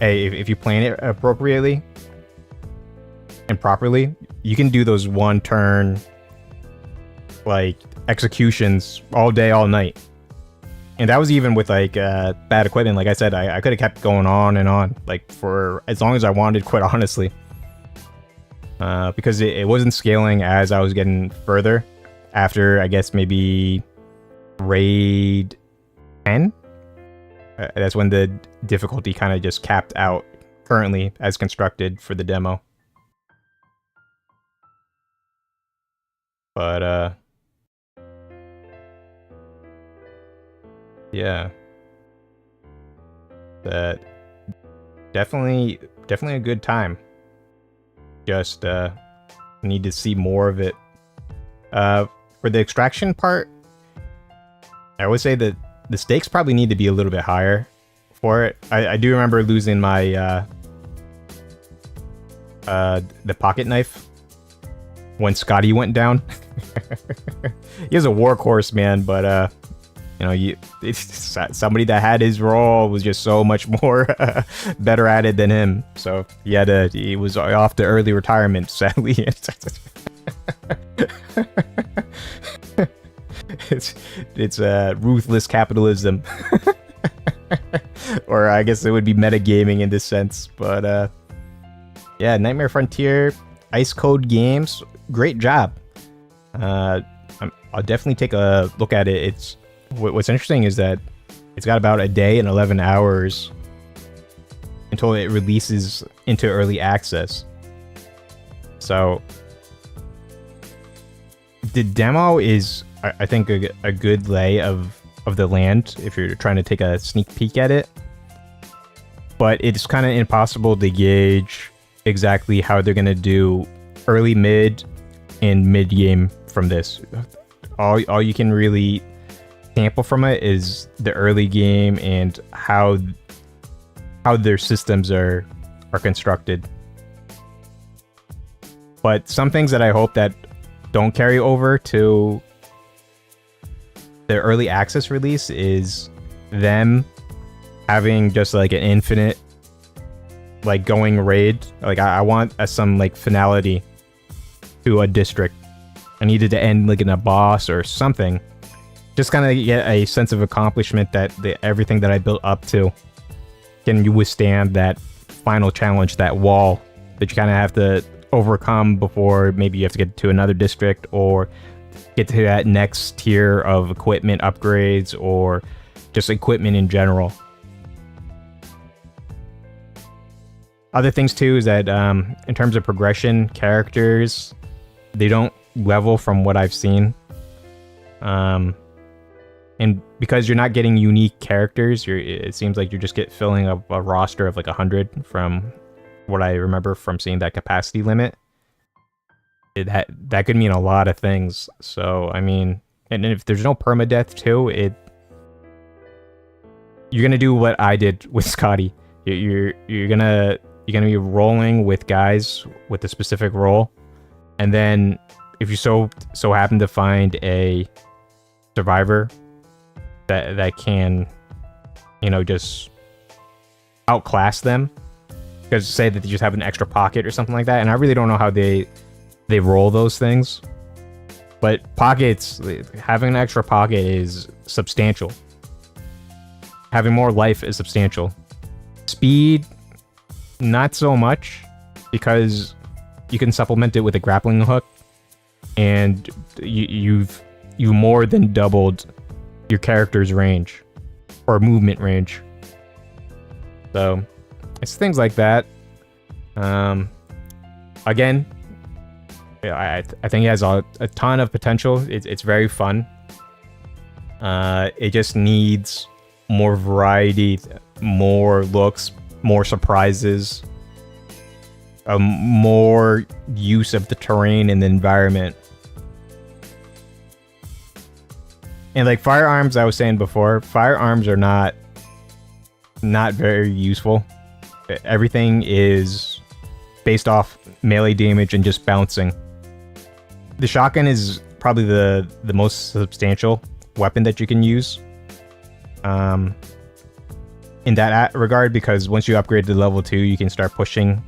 if you plan it appropriately and properly, you can do those one turn like executions all day, all night. And that was even with like bad equipment. Like I said, I could have kept going on and on like for as long as I wanted, quite honestly. Because it wasn't scaling as I was getting further. After, I guess, maybe raid 10? That's when the difficulty kind of just capped out currently as constructed for the demo. But, yeah. That definitely a good time. Just, need to see more of it. For the extraction part, I would say that the stakes probably need to be a little bit higher for it. I do remember losing my the pocket knife when Scotty went down. He was a workhorse, man, but you know, somebody that had his role was just so much more better at it than him. So he was off to early retirement, sadly. It's ruthless capitalism. Or I guess it would be metagaming in this sense. But yeah, Nightmare Frontier, Ice Code Games, great job. I'll definitely take a look at it. What's interesting is that it's got about a day and 11 hours until it releases into early access. So the demo is, I think, a good lay of the land if you're trying to take a sneak peek at it. But it's kind of impossible to gauge exactly how they're going to do early, mid, and mid-game from this. All you can really sample from it is the early game and how their systems are constructed. But some things that I hope that don't carry over to the early access release is them having just like an infinite like going raid. Like I want some like finality to a district. I needed to end like in a boss or something. Just kind of get a sense of accomplishment that everything that I built up to can withstand that final challenge, that wall that you kind of have to overcome before maybe you have to get to another district or get to that next tier of equipment upgrades or just equipment in general. Other things too is that in terms of progression, characters, they don't level from what I've seen. And because you're not getting unique characters, it seems like you're just filling up a roster of like 100 from what I remember from seeing that capacity limit. That could mean a lot of things. So, I mean, and if there's no permadeath too, you're gonna do what I did with Scotty. You're gonna be rolling with guys with a specific role, and then if you so happen to find a survivor that can, you know, just outclass them, because say that they just have an extra pocket or something like that, and I really don't know how they roll those things, but pockets, having an extra pocket is substantial. having more life is substantial. Speed, not so much, because you can supplement it with a grappling hook, and you've more than doubled your character's range or movement range. So it's things like that. Again, I think it has a ton of potential. It's very fun. It just needs more variety, more looks, more surprises, more use of the terrain and the environment. And like firearms, I was saying before, firearms are not very useful. Everything is based off melee damage and just bouncing. The shotgun is probably the most substantial weapon that you can use in that regard, because once you upgrade to level 2, you can start pushing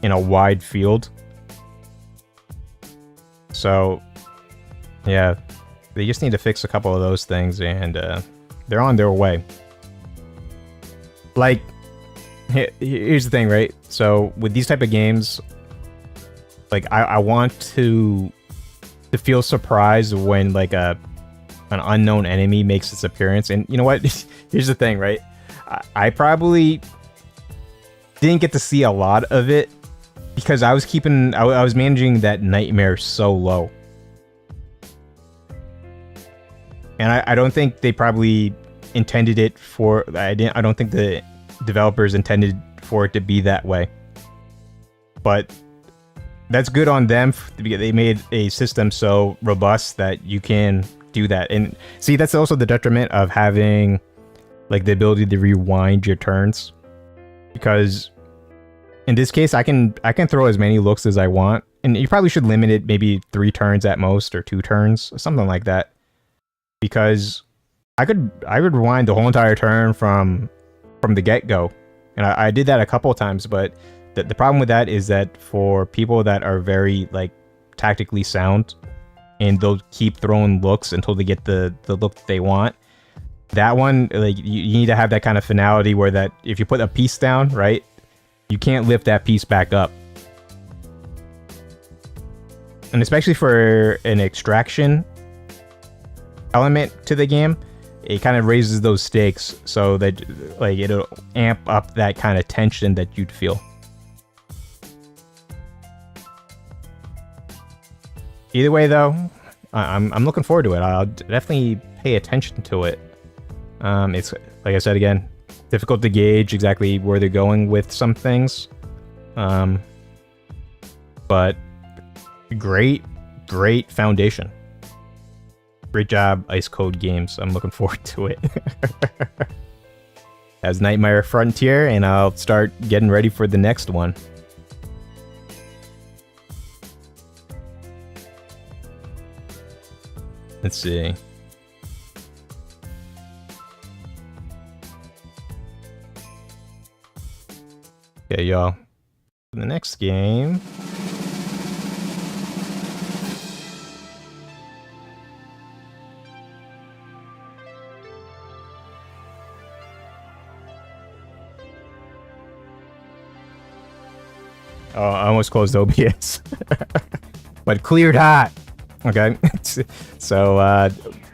in a wide field. So yeah, they just need to fix a couple of those things, and they're on their way. Like, here's the thing, right? So with these type of games, like I want to feel surprised when like an unknown enemy makes its appearance. And you know what? Here's the thing, right? I probably didn't get to see a lot of it because I was managing that nightmare so low. And I don't think they probably intended it for... I don't think the developers intended for it to be that way. But that's good on them because they made a system so robust that you can do that. And see, that's also the detriment of having like the ability to rewind your turns, because in this case I can throw as many looks as I want, and you probably should limit it maybe 3 turns at most, or 2 turns, something like that, because I could rewind the whole entire turn from the get-go, and I did that a couple of times. But the problem with that is that for people that are very like tactically sound, and they'll keep throwing looks until they get the look that they want, that one, like you need to have that kind of finality where that if you put a piece down, right, you can't lift that piece back up. And especially for an extraction element to the game, it kind of raises those stakes so that like it'll amp up that kind of tension that you'd feel. Either way though, I'm looking forward to it. I'll definitely pay attention to it. It's, like I said again, difficult to gauge exactly where they're going with some things. But great foundation. Great job, Ice Code Games. I'm looking forward to it. That's Nightmare Frontier, and I'll start getting ready for the next one. Let's see. Okay, y'all. The next game. Oh, I almost closed OBS. But cleared hot. Okay. So,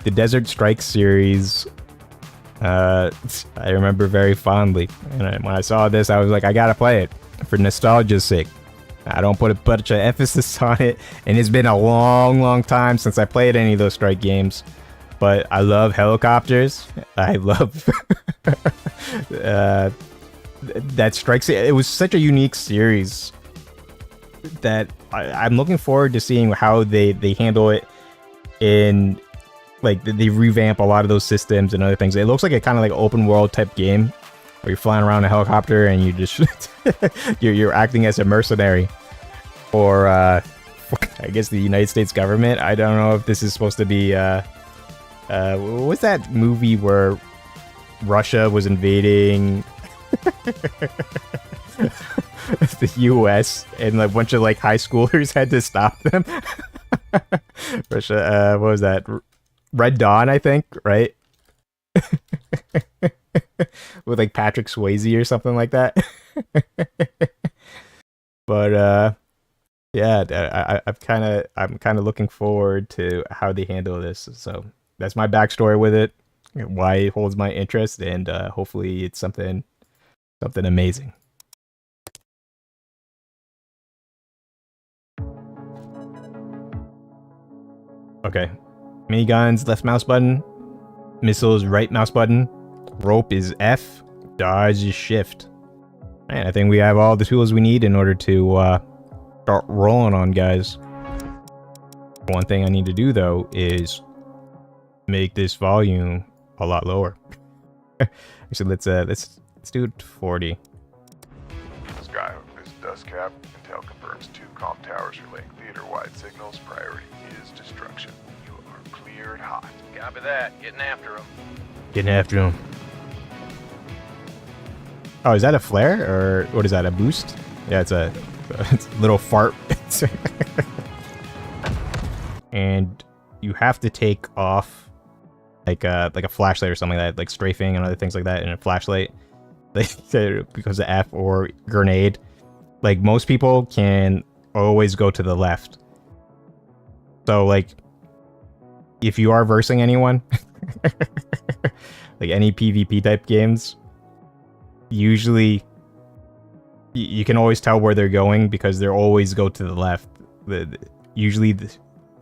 the Desert Strike series, I remember very fondly. And when I saw this, I was like, I gotta play it for nostalgia's sake. I don't put a bunch of emphasis on it, and it's been a long time since I played any of those Strike games. But I love helicopters. I love that Strike. It was such a unique series that I'm looking forward to seeing how they handle it in, like, they revamp a lot of those systems and other things. It looks like a kind of like open world type game where you're flying around a helicopter and you just you're acting as a mercenary for I guess the United States government. I don't know if this is supposed to be what's that movie where Russia was invading the US and like a bunch of like high schoolers had to stop them. Russia, what was that? Red Dawn, I think, right? with like Patrick Swayze or something like that. But yeah, I'm kind of looking forward to how they handle this. So that's my backstory with it, why it holds my interest, and hopefully it's something amazing. Okay, miniguns left mouse button, missiles right mouse button, rope is F, dodge is shift. And I think we have all the tools we need in order to start rolling on guys. One thing I need to do though is make this volume a lot lower. Actually, let's do it to 40. Skyhook, this is Dust Cap. Intel confirms 2 comm towers relaying theater-wide signals. Priority is destruction. You are cleared hot. Copy that. Getting after him. Getting after him. Oh, is that a flare or what is that? A boost? Yeah, it's a little fart. And you have to take off like a flashlight or something like that, like strafing and other things like that, and a flashlight, like because of F or grenade. Like most people can always go to the left. So like, if you are versing anyone, like any PvP type games, usually you can always tell where they're going because they always go to the left. Usually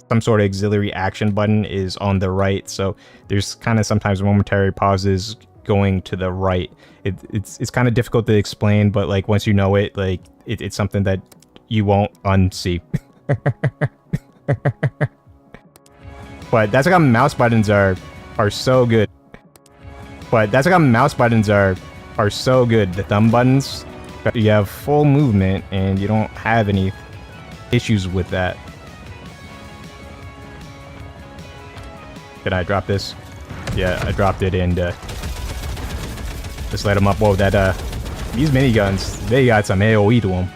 some sort of auxiliary action button is on the right, so there's kind of sometimes momentary pauses going to the right. It's kind of difficult to explain, but like once you know it, like it's something that you won't unsee. But that's like how mouse buttons are so good. But that's like how mouse buttons are so good. The thumb buttons, you have full movement and you don't have any issues with that. Did I drop this? Yeah, I dropped it and just let them up. Whoa, that these miniguns, they got some AoE to them.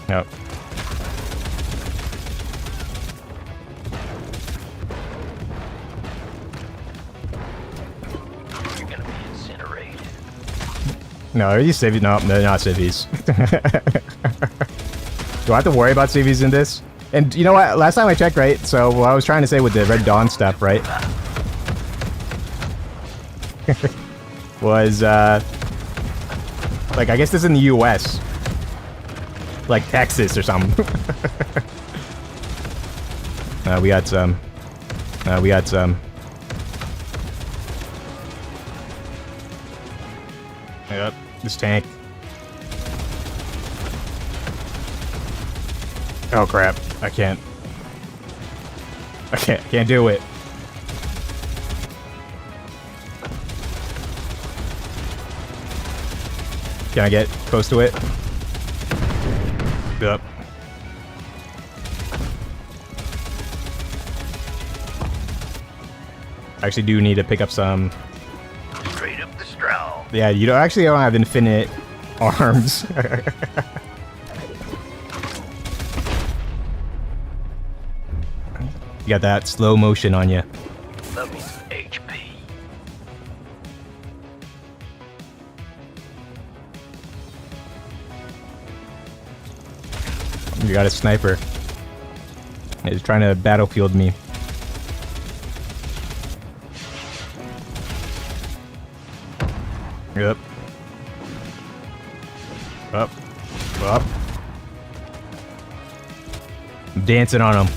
Yep. You're gonna be incinerated. No, are these civvies? No, they're not civvies. Do I have to worry about civvies in this? And you know what? Last time I checked, right? So what I was trying to say with the Red Dawn stuff, right? was like I guess this is in the U.S. Like Texas or something. We got some. We got some. Yep, this tank. Oh crap! I can't do it. Can I get close to it? Yep. I actually do need to pick up some. Straight up the straw. Yeah, you don't have infinite arms. You got that slow motion on you. Love me some HP. You got a sniper. He's trying to battlefield me. Yep. Up. Up. I'm dancing on him.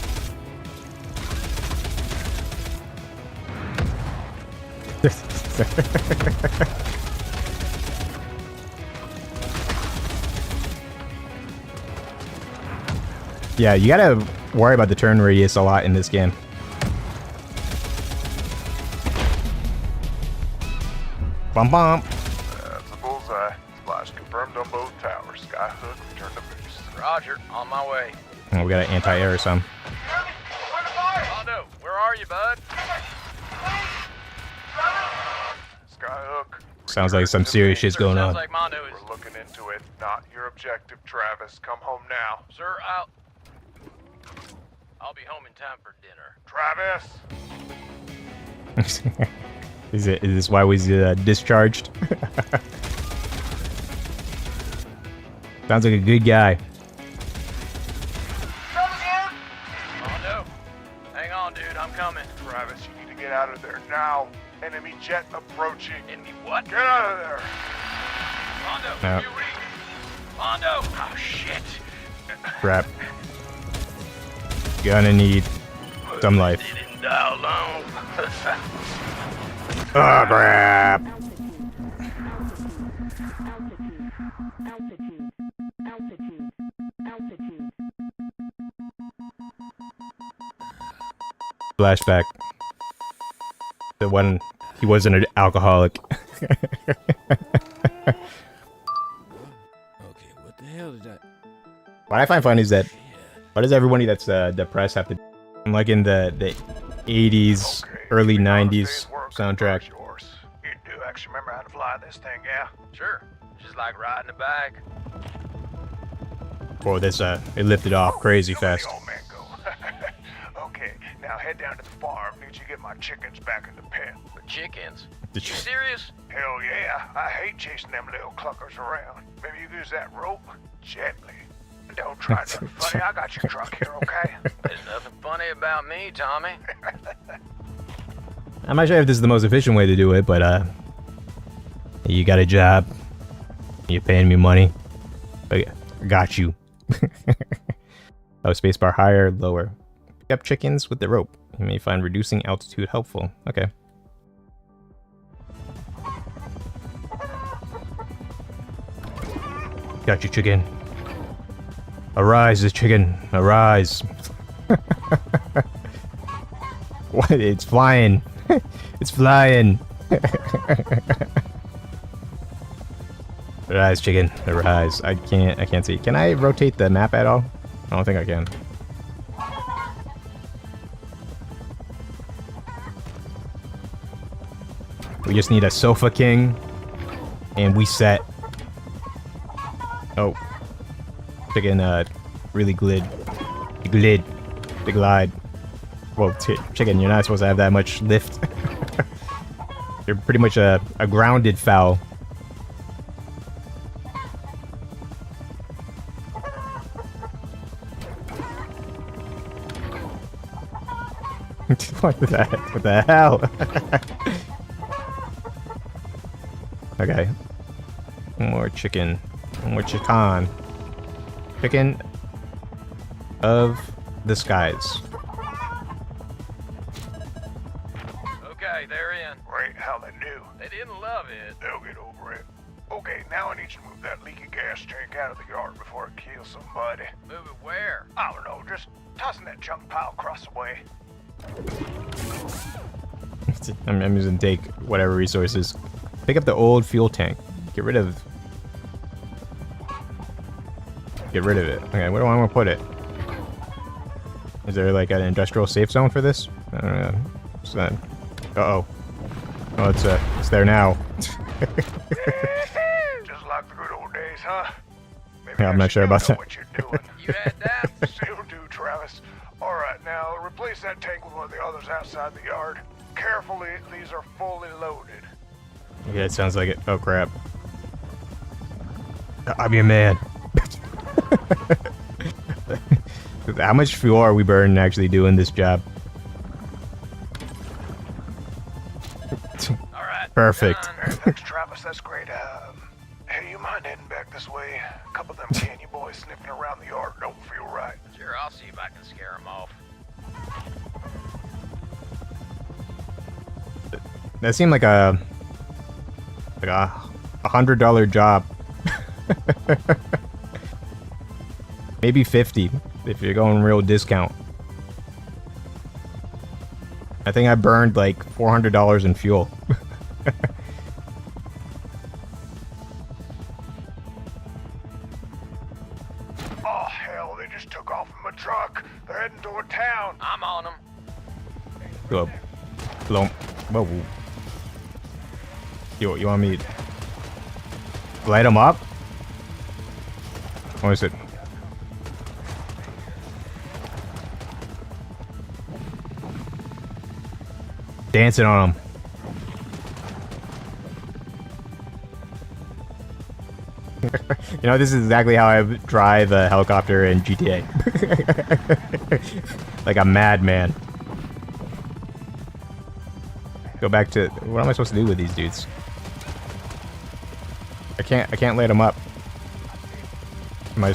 Yeah, you gotta worry about the turn radius a lot in this game. Bum bum. That's a bullseye. Splash confirmed on both towers. Skyhook, return to boost. Roger, on my way. Oh, we got an anti-air or something. Mondo, where are you, bud? Skyhook. Sounds like some serious shit's going on. Sounds like Mondo is... We're looking into it. Not your objective, Travis. Come home now. Sir, I'll be home in time for dinner. Travis! Is this why was discharged? Sounds like a good guy. Oh no. Hang on, dude. I'm coming. Travis, you need to get out of there now. Enemy jet approaching. Enemy what? Get out of there. Mondo, No. you read? Mondo! Oh, shit. Crap. Gonna need some life. They didn't die alone. Oh, crap. Flashback. The one he wasn't an alcoholic. Okay, what the hell did that? What I find funny is that why does everybody that's depressed have to like in the 80s, early 90s soundtrack? Yours. You do actually remember how to fly this thing, yeah? Sure. Just like riding a bike. Boy, this it lifted off crazy fast. The old man go. Okay, now head down to the farm. Need you to get my chickens back in the pen. The chickens. The You ch- serious? Hell yeah, I hate chasing them little cluckers around. Maybe you use that rope gently. Don't try nothing funny. I got your truck here, okay? There's nothing funny about me, Tommy. I'm not sure if this is the most efficient way to do it, but you got a job, you're paying me money, I got you. Oh, spacebar higher, lower. Pick up chickens with the rope. You may find reducing altitude helpful. Okay. Got you, chicken. Arise, the chicken. Arise. What? It's flying. It's flying. Arise, chicken. Arise. I can't see. Can I rotate the map at all? I don't think I can. We just need a sofa king, and we set. Oh, chicken. Really glide. Well, chicken, you're not supposed to have that much lift. You're pretty much a grounded fowl. What the hell? Okay. More chicken. More chicken. Chicken of the skies. Okay, they're in. Wait, how they do? They didn't love it. They'll get over it. Okay, now I need you to move that leaky gas tank out of the yard before it kills somebody. Move it where? I don't know, just tossing that junk pile across the way. I'm just gonna take whatever resources. Pick up the old fuel tank. Get rid of it. Okay, where do I want to put it? Is there like an industrial safe zone for this? I don't know. What's that? Uh-oh. Oh, it's there now. Just like the good old days, huh? Maybe Yeah, I'm not sure about that. what you're doing. You had that? Still do, Travis. All right, now replace that tank with one of the others outside the yard. Carefully, these are fully loaded. Yeah, it sounds like it. Oh, crap. I'm your man. How much fuel are we burning actually doing this job? All right. Perfect. done. Hey, thanks, Travis. That's great. Hey, you mind heading back this way? A couple of them canyon boys sniffing around the yard don't feel right. Sure, I'll see if I can scare them off. That seemed like a $100 job. Maybe 50 if you're going real discount. I think I burned like $400 in fuel. Oh, hell, they just took off from a truck. They're heading toward town. I'm on them. Go. Whoa. You want me to light them up? Or is it? Dancing on them. You know, this is exactly how I drive a helicopter in GTA. Like a madman. Go back to what am I supposed to do with these dudes? I can't light them up. Am I?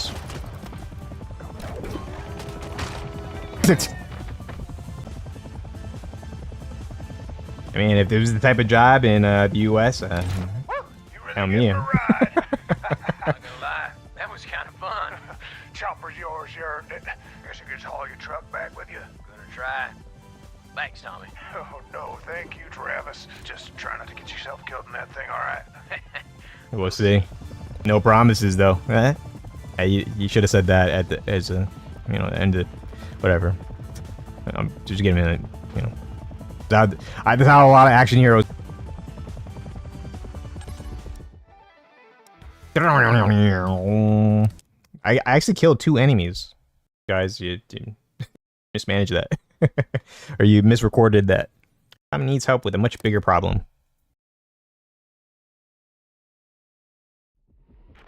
I mean, if this was the type of job in the U.S., You really I'm gave here. it a ride. I'm not gonna lie, that was kind of fun. Chopper's yours, you earned it. Guess you can just haul your truck back with you. Gonna try. Thanks, Tommy. Oh, no, thank you, Travis. Just try not to get yourself killed in that thing, all right? we'll see. No promises, though. Eh? Hey, you should have said that at the end of whatever. I'm just giving it, that's how a lot of action heroes. I actually killed 2 enemies, guys. You mismanaged that, or you misrecorded that. Tommy needs help with a much bigger problem.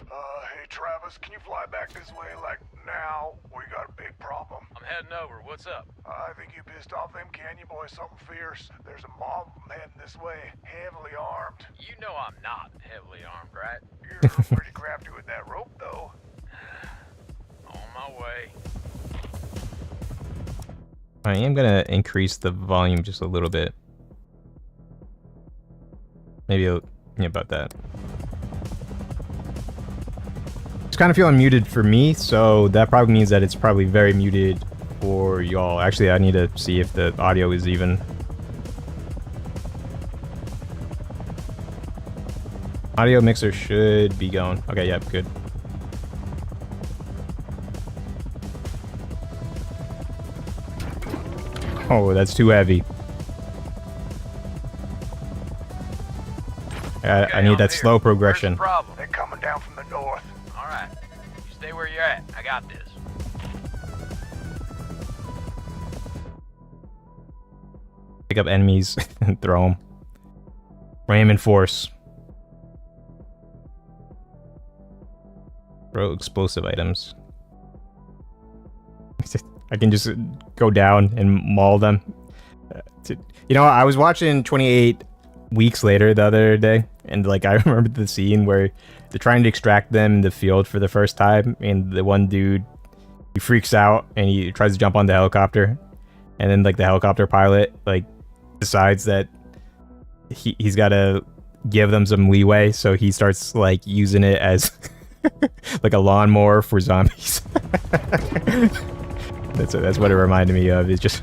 Hey, Travis, can you fly back this way, like, now? We got a big problem. I'm heading over. What's up? I think you pissed off them Canyon boys something fierce. There's a mob of them heading this way, heavily armed. You know I'm not heavily armed, right? You're pretty crafty with that rope, though. On my way. I am gonna increase the volume just a little bit. Maybe about that. It's kind of feeling muted for me, so that probably means that it's probably very muted for y'all. Actually, I need to see if the audio is even. Audio mixer should be going. Okay, yep, good. Oh, that's too heavy. I need that slow progression. Where's the problem? They're coming down from the north. All right. You stay where you're at. I got this. Pick up enemies and throw them. Ram in force. Throw explosive items. I can just go down and maul them. You know, I was watching 28 Weeks Later the other day, and like I remember the scene where they're trying to extract them in the field for the first time, and the one dude, he freaks out and he tries to jump on the helicopter, and then like the helicopter pilot like decides that he's got to give them some leeway, so he starts like using it as like a lawnmower for zombies. That's what it reminded me of. It's just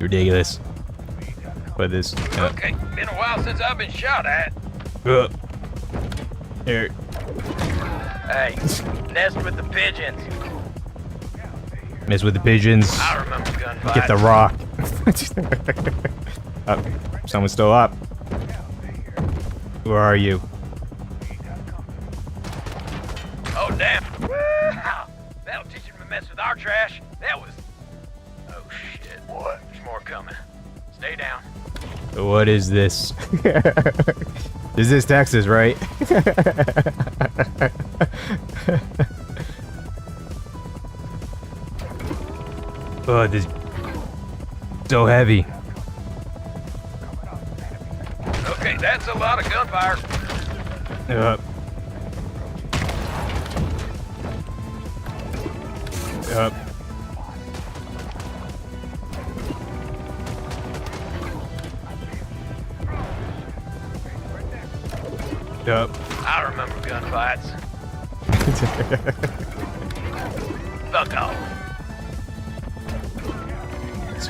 ridiculous. But this. Okay, been a while since I've been shot at. Here. Hey, nest with the pigeons. Mess with the pigeons. I remember gunfights. Get the rock. Oh, someone's still up. Where are you? Oh, damn. That'll teach him to mess with our trash. That was... Oh, shit. What? There's more coming. Stay down. What is this? This is Texas, right? Oh, this is so heavy. Okay, that's a lot of gunfire. Up. Up. Up. I remember gunfights. Fuck off.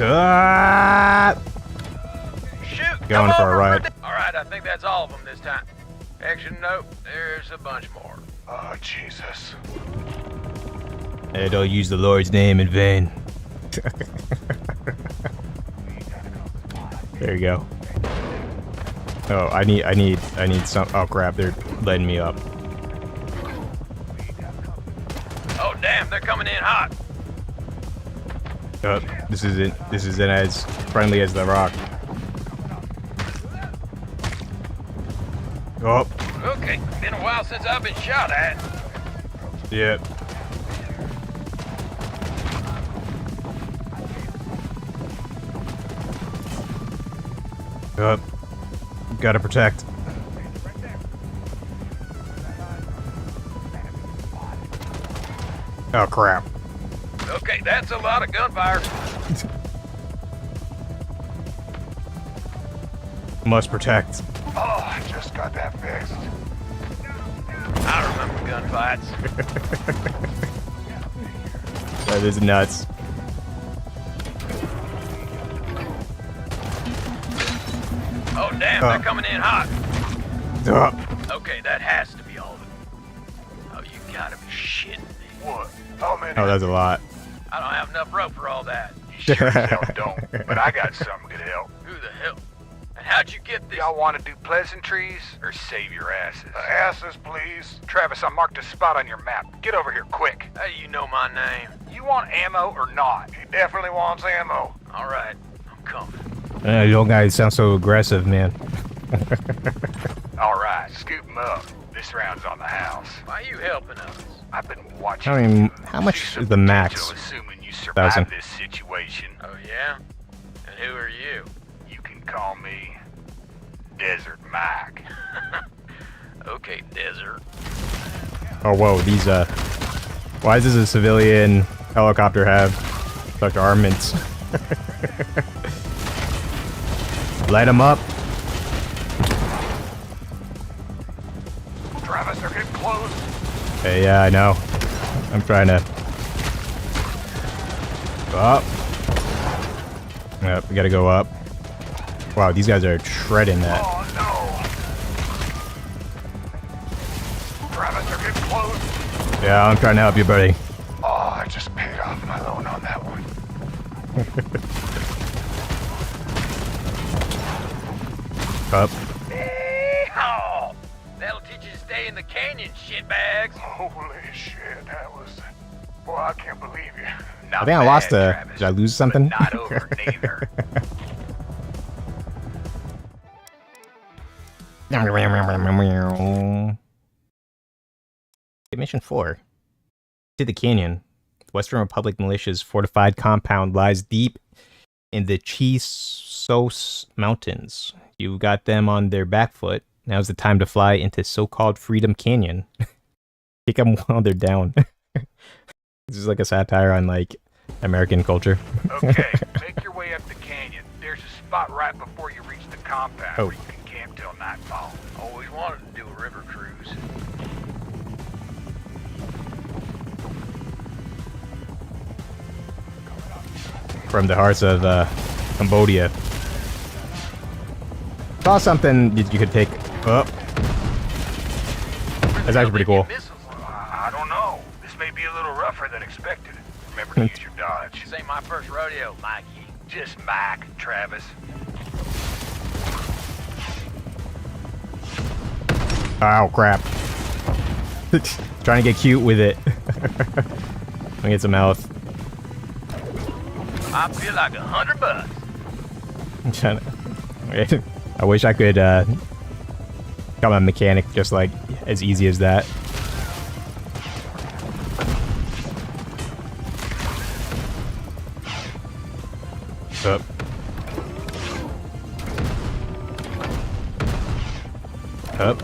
Up. Shoot! Going come for a over ride. Alright, I think that's all of them this time. Action note, there's a bunch more. Oh, Jesus. Hey, don't use the Lord's name in vain. There you go. Oh, I need some. Oh crap! They're letting me up. Oh damn, they're coming in hot. Oh, this isn't as friendly as the rock. Oh, Okay, been a while since I've been shot at. Yep. Up. Gotta protect. Oh crap. Okay, that's a lot of gunfire. Must protect. Oh, I just got that fixed. I remember gunfights. That is nuts. Oh, damn, they're coming in hot. Okay, that has to be all of it. Oh, you gotta be shitting me. What? How many? Oh, that's a lot. I don't have enough rope for all that. You sure as hell don't. But I got something to help. Who the hell? And how'd you get this? Y'all want to do pleasantries or save your asses? Asses, please. Travis, I marked a spot on your map. Get over here quick. How do you know my name? You want ammo or not? He definitely wants ammo. All right, I'm coming. You don't guys sound so aggressive, man. All right, scoop him up. This round's on the house. Why are you helping us? I've been watching. I mean, you. how much See is some the max? potential, assuming you survive 1,000. this situation. Oh, yeah? And who are you? You can call me Desert Mike. Okay, Desert. Oh, whoa, these, why does a civilian helicopter have such armaments? Light them up. Travis, they're getting close. Hey, yeah, I know. I'm trying to... Go up. Yep, we gotta go up. Wow, these guys are shredding that. Oh no! Travis, they're getting close. Yeah, I'm trying to help you, buddy. Oh, I just paid off my loan on that one. Up. Yeehaw! That'll teach you to stay in the canyon, shitbags. Holy shit, that was... Boy, I can't believe you. I think I lost a... Did I lose something? Not over, neither. Mission 4. To the canyon. The Western Republic militia's fortified compound lies deep in the Chisos Mountains. You got them on their back foot. Now's the time to fly into so-called Freedom Canyon. Kick them while they're down. This is like a satire on, like, American culture. Okay, make your way up the canyon. There's a spot right before you reach the compound Oh. where you can camp till nightfall. Always wanted to do a river cruise. From the hearts of Cambodia. Saw something that you could take up. That's actually pretty cool. I don't know. This may be a little rougher than expected. Remember to use your dodge. This ain't my first rodeo, Mikey. Just Mike, Travis. Oh crap. Trying to get cute with it. Let me get some health. I feel like $100. I'm trying to... I wish I could become a mechanic just like as easy as that. Up. Up.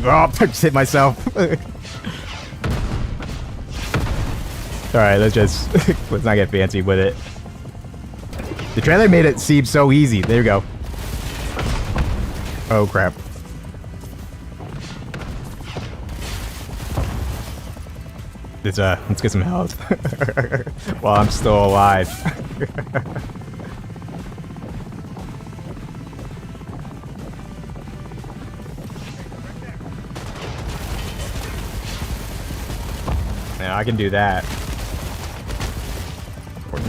Oh, I just hit myself. Alright, let's not get fancy with it. The trailer made it seem so easy. There you go. Oh crap. Let's get some health. While I'm still alive. Now I can do that.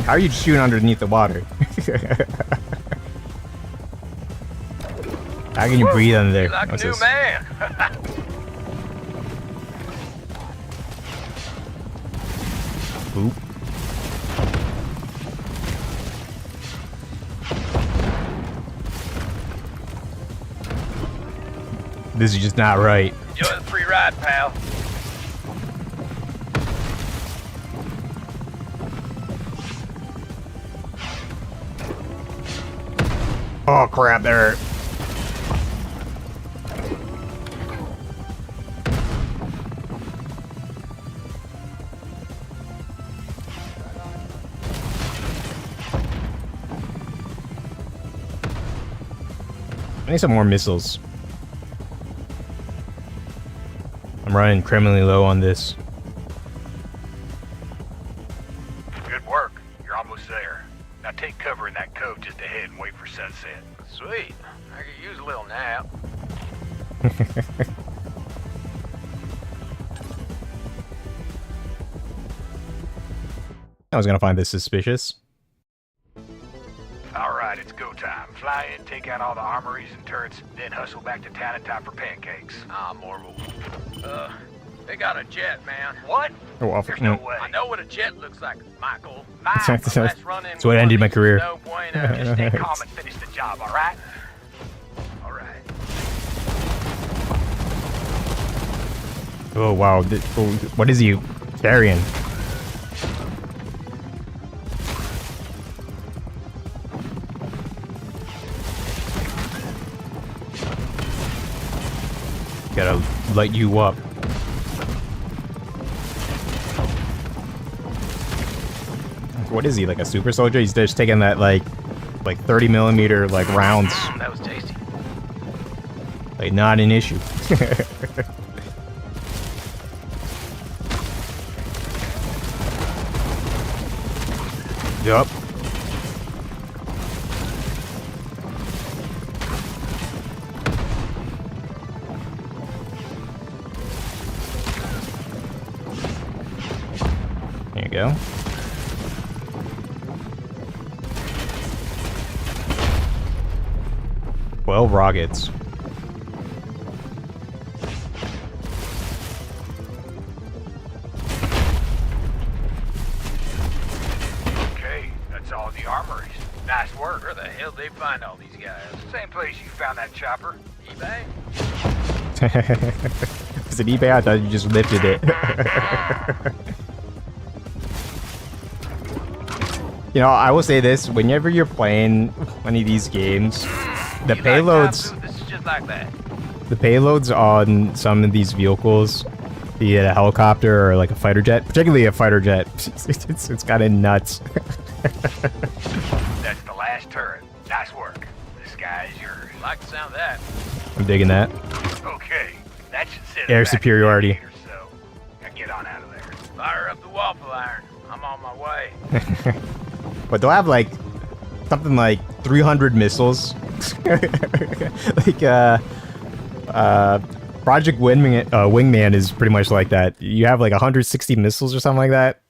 How are you shooting underneath the water? How can you breathe under there? You're like a What's new this? man. Boop. This is just not right. Enjoy the free ride, pal. Oh crap, there. I need some more missiles. I'm running criminally low on this. Good work. You're almost there. Now take cover in that cove just ahead and wait for sunset. Sweet. I could use a little nap. I was gonna find this suspicious. All right, it's go time. Fly in, take out all the armories and turrets, then hustle back to town in time for pancakes. Ah, Marvel. They got a jet, man. What? Oh, well, There's no way. I know what a jet looks like, Michael. That's what ended my career. No bueno. Just stay calm and finish the job, all right? All right. Oh wow, what is he carrying? Gotta light you up. What is he, like a super soldier? He's just taking that like 30mm like rounds. That was tasty. Like not an issue. Yup. There you go. Well, rockets. Okay, that's all the armories. Nice work. Where the hell did they find all these guys? Same place you found that chopper. eBay? Is it eBay? I thought you just lifted it. You know, I will say this, whenever you're playing one of these games, the payloads, This is just like that. the payloads on some of these vehicles, be it a helicopter or like a fighter jet, particularly a fighter jet, it's kind of nuts. That's the last turret. Nice work. The sky is yours. Like the sound of that. I'm digging that. Okay, that should set it Air back superiority. a minute or so. Now get on out of there. Fire up the waffle iron. I'm on my way. But they'll have like something like 300 missiles. Like Project Wingman is pretty much like that. You have like 160 missiles or something like that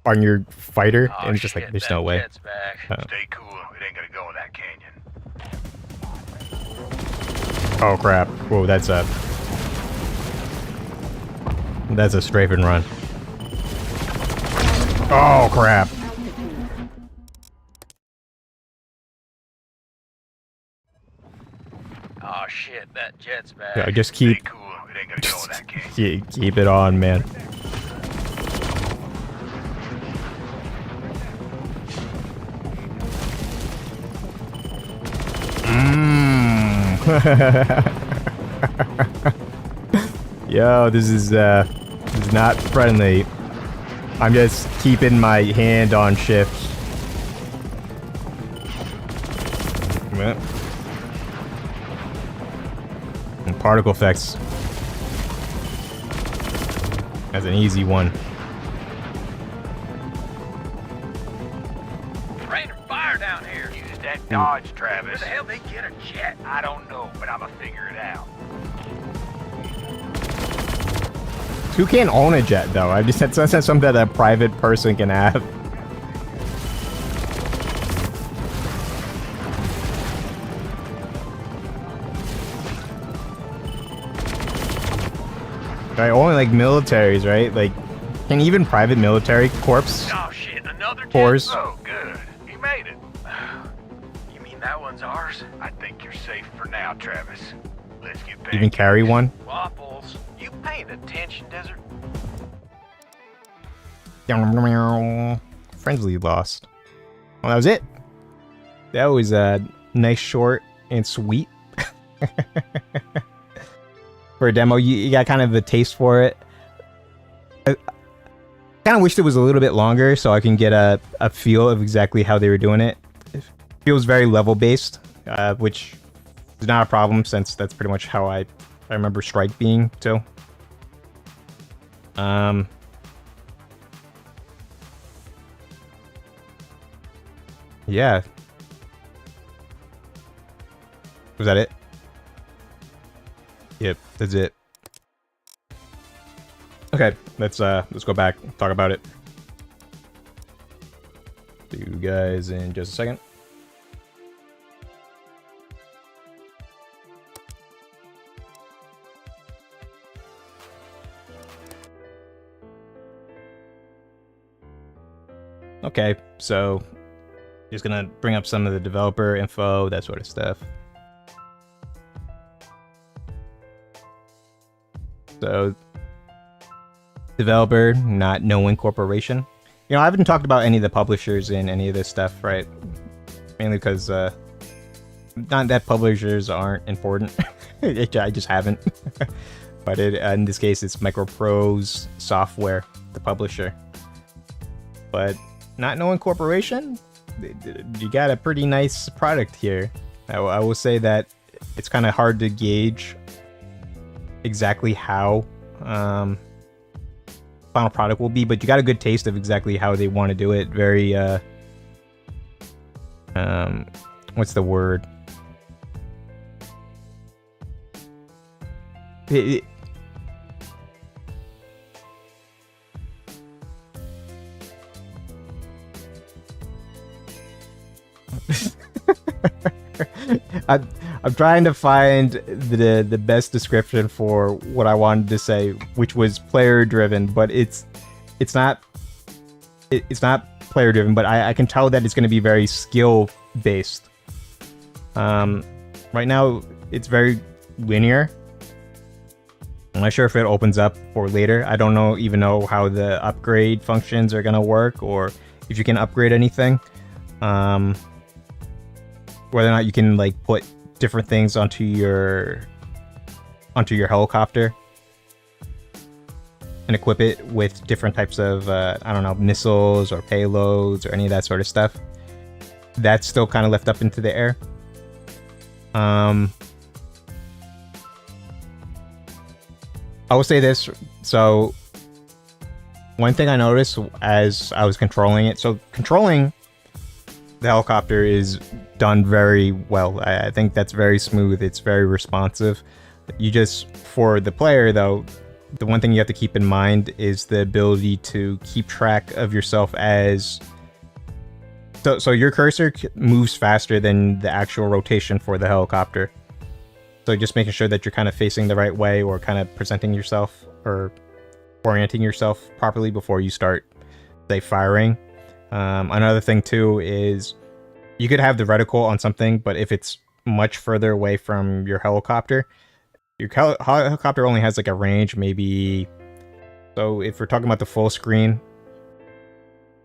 on your fighter, Oh, and it's just like shit, there's that no way. jet's back. Oh. Stay cool. It ain't gonna go in that canyon. Oh crap! Whoa, that's a strafe and run. Oh crap! Oh shit, that jet's back. Yeah, just Stay keep cool. It ain't gonna go in that canyon. keep it on, man. Yo, this is not friendly. I'm just keeping my hand on shift. Yep. And particle effects. That's an easy one. Rain or fire down here. Use that dodge, Travis. Where the hell they get a jet? I don't know, but I'ma figure it out. Who can't own a jet though? I just said that's something that a private person can have. Right, only like militaries, right? Like, can even private military corps? Oh shit, another jet? Fours. Oh good, he made it. You mean that one's ours? I think you're safe for now, Travis. Let's get back. Even carry one. Waffles. You paying attention, Desert? Friendly lost. Well, that was it. That was nice, short, and sweet. For a demo, you got kind of a taste for it. I kind of wished it was a little bit longer so I can get a feel of exactly how they were doing it. It feels very level-based, which is not a problem since that's pretty much how I remember Strike being, too. Yeah. Was that it? Yep, that's it. Okay, let's go back and talk about it. See you guys in just a second. Okay, so just gonna bring up some of the developer info, that sort of stuff. So, developer, not Knowing Corporation. You know, I haven't talked about any of the publishers in any of this stuff, right? Mainly because, not that publishers aren't important. I just haven't. But in this case, it's Microprose Software, the publisher. But not Knowing Corporation, you got a pretty nice product here. I will say that it's kind of hard to gauge exactly how final product will be, but you got a good taste of exactly how they want to do it. Very what's the word? I'm trying to find the best description for what I wanted to say, which was player driven, but it's not player driven, but I can tell that it's going to be very skill based. Right now it's very linear. I'm not sure if it opens up for later. I don't even know how the upgrade functions are going to work, or if you can upgrade anything. Whether or not you can like put different things onto your helicopter and equip it with different types of I don't know, missiles or payloads or any of that sort of stuff. That's still kind of left up into the air. I will say this. So one thing I noticed as I was controlling it, so controlling the helicopter is done very well. I think that's very smooth. It's very responsive. You just, for the player though, the one thing you have to keep in mind is the ability to keep track of yourself as... So your cursor moves faster than the actual rotation for the helicopter. So just making sure that you're kind of facing the right way, or kind of presenting yourself or orienting yourself properly before you start, say, firing. Another thing too is you could have the reticle on something, but if it's much further away from your helicopter only has like a range, maybe. So if we're talking about the full screen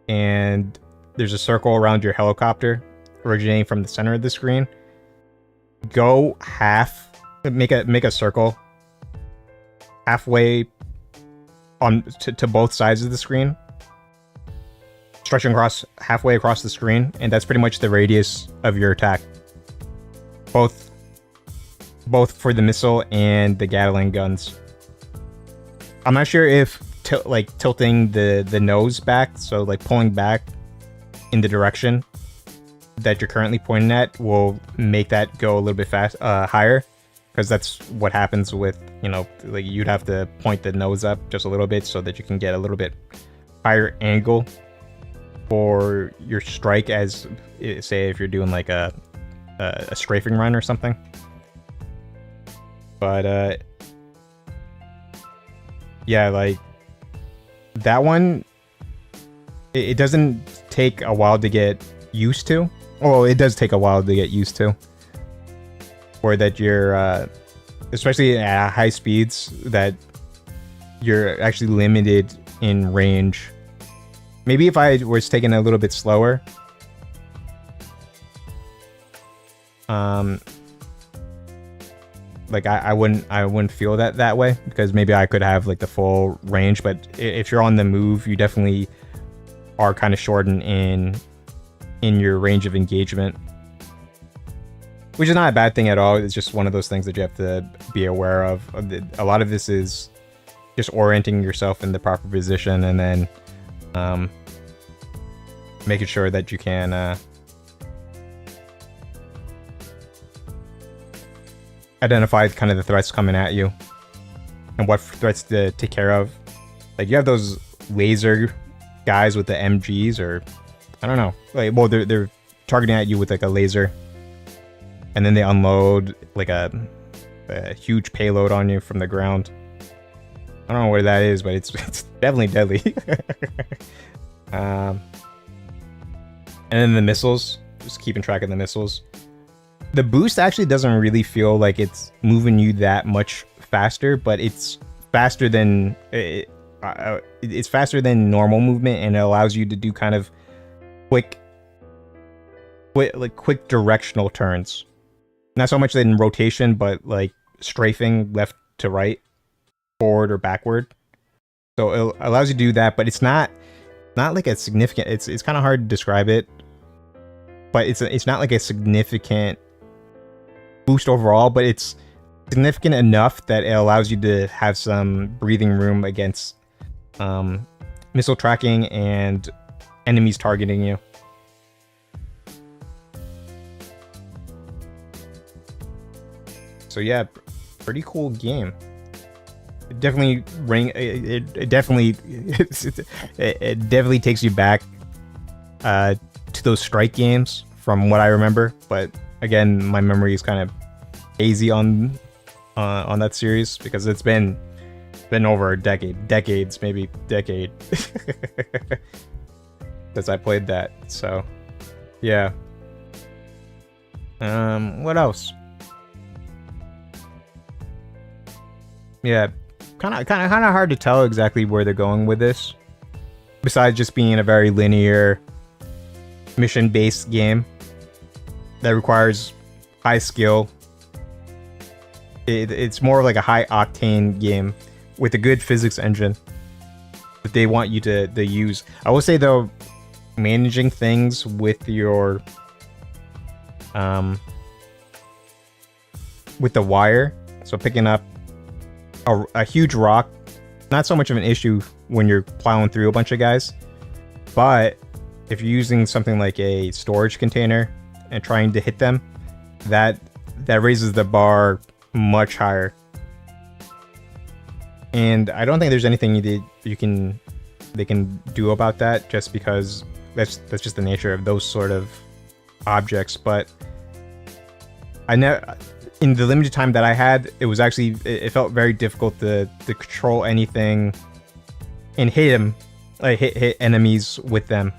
and there's a circle around your helicopter originating from the center of the screen, go make a circle halfway on to both sides of the screen, stretching halfway across the screen, and that's pretty much the radius of your attack. Both for the missile and the Gatling guns. I'm not sure if tilting the nose back, so like pulling back in the direction that you're currently pointing at, will make that go a little bit higher, because that's what happens with, you know, like you'd have to point the nose up just a little bit so that you can get a little bit higher angle for your strike, as say if you're doing like a strafing run or something. But yeah, like that one, it doesn't take a while to get used to. Well, it does take a while to get used to, or that you're especially at high speeds, that you're actually limited in range. Maybe if I was taking it a little bit slower, like I wouldn't feel that way, because maybe I could have like the full range. But if you're on the move, you definitely are kind of shortened in your range of engagement, which is not a bad thing at all. It's just one of those things that you have to be aware of. A lot of this is just orienting yourself in the proper position, and then making sure that you can identify kind of the threats coming at you and what threats to take care of. Like, you have those laser guys with the MGs, or I don't know, like, well, they're targeting at you with like a laser, and then they unload like a huge payload on you from the ground. I don't know what that is, but it's definitely deadly. And then the missiles, just keeping track of the missiles. The boost actually doesn't really feel like it's moving you that much faster, but it's faster than it's faster than normal movement, and it allows you to do kind of quick directional turns. Not so much in rotation, but like strafing left to right, forward or backward. So it allows you to do that, but it's not like a significant. It's kind of hard to describe it, but it's not like a significant boost overall, but it's significant enough that it allows you to have some breathing room against missile tracking and enemies targeting you. So yeah, pretty cool game. It definitely it definitely takes you back to those Strike games from what I remember, but again, my memory is kind of hazy on that series, because it's been over a decade since I played that. So yeah. What else? Yeah, kind of hard to tell exactly where they're going with this, besides just being a very linear mission-based game that requires high skill. It's more like a high octane game with a good physics engine that they want you to use. I will say though, managing things with your with the wire, so picking up a huge rock, not so much of an issue when you're plowing through a bunch of guys, but if you're using something like a storage container and trying to hit them, that raises the bar much higher. And I don't think there's anything they can do about that, just because that's just the nature of those sort of objects. But I never, in the limited time that I had, it felt very difficult to control anything and hit enemies with them.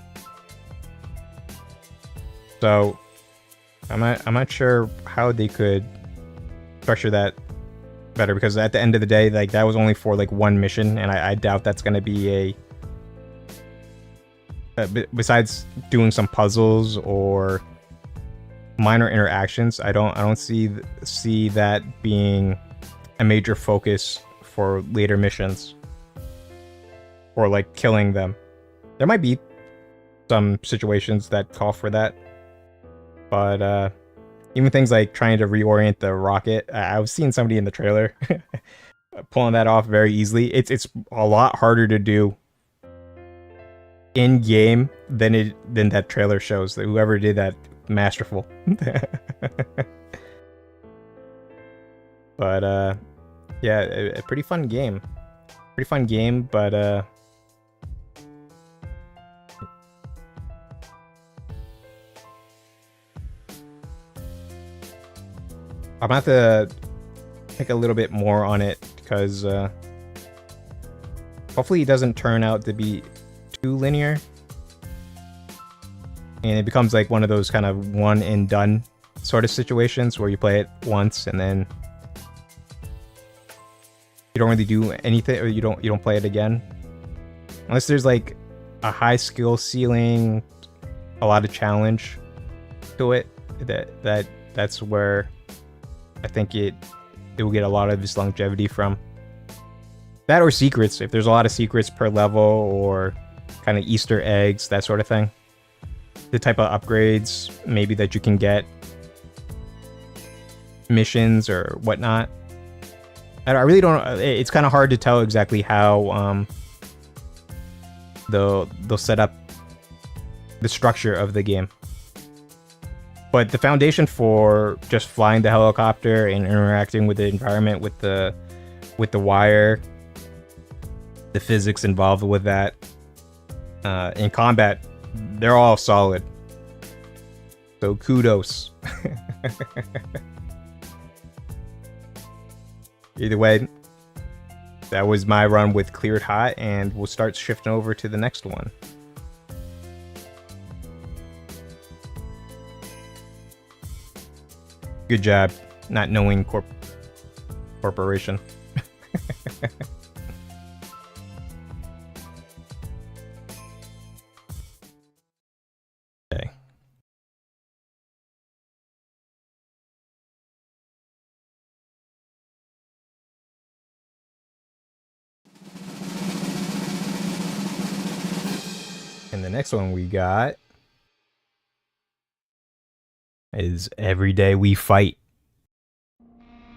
So I'm not sure how they could structure that better, because at the end of the day, like, that was only for like one mission, and I doubt that's going to be besides doing some puzzles or minor interactions, I don't see that being a major focus for later missions, or like killing them. There might be some situations that call for that, but even things like trying to reorient the rocket, I was seeing somebody in the trailer pulling that off very easily. It's a lot harder to do in game than that trailer shows. That whoever did that, masterful. But yeah, a pretty fun game. But I'm gonna have to think a little bit more on it, because hopefully it doesn't turn out to be too linear, and it becomes like one of those kind of one and done sort of situations where you play it once and then You don't really do anything, or you don't play it again, unless there's like a high skill ceiling, a lot of challenge to it. That's where I think it will get a lot of its longevity from. That or secrets. If there's a lot of secrets per level, or kind of Easter eggs, that sort of thing. The type of upgrades maybe that you can get, missions or whatnot. I really don't. It's kind of hard to tell exactly how they'll set up the structure of the game. But the foundation for just flying the helicopter and interacting with the environment, with the wire, the physics involved with that, in combat, they're all solid. So kudos. Either way, that was my run with Cleared Hot, and we'll start shifting over to the next one. Good job not knowing corporation. Okay. And the next one we got is Every Day We Fight.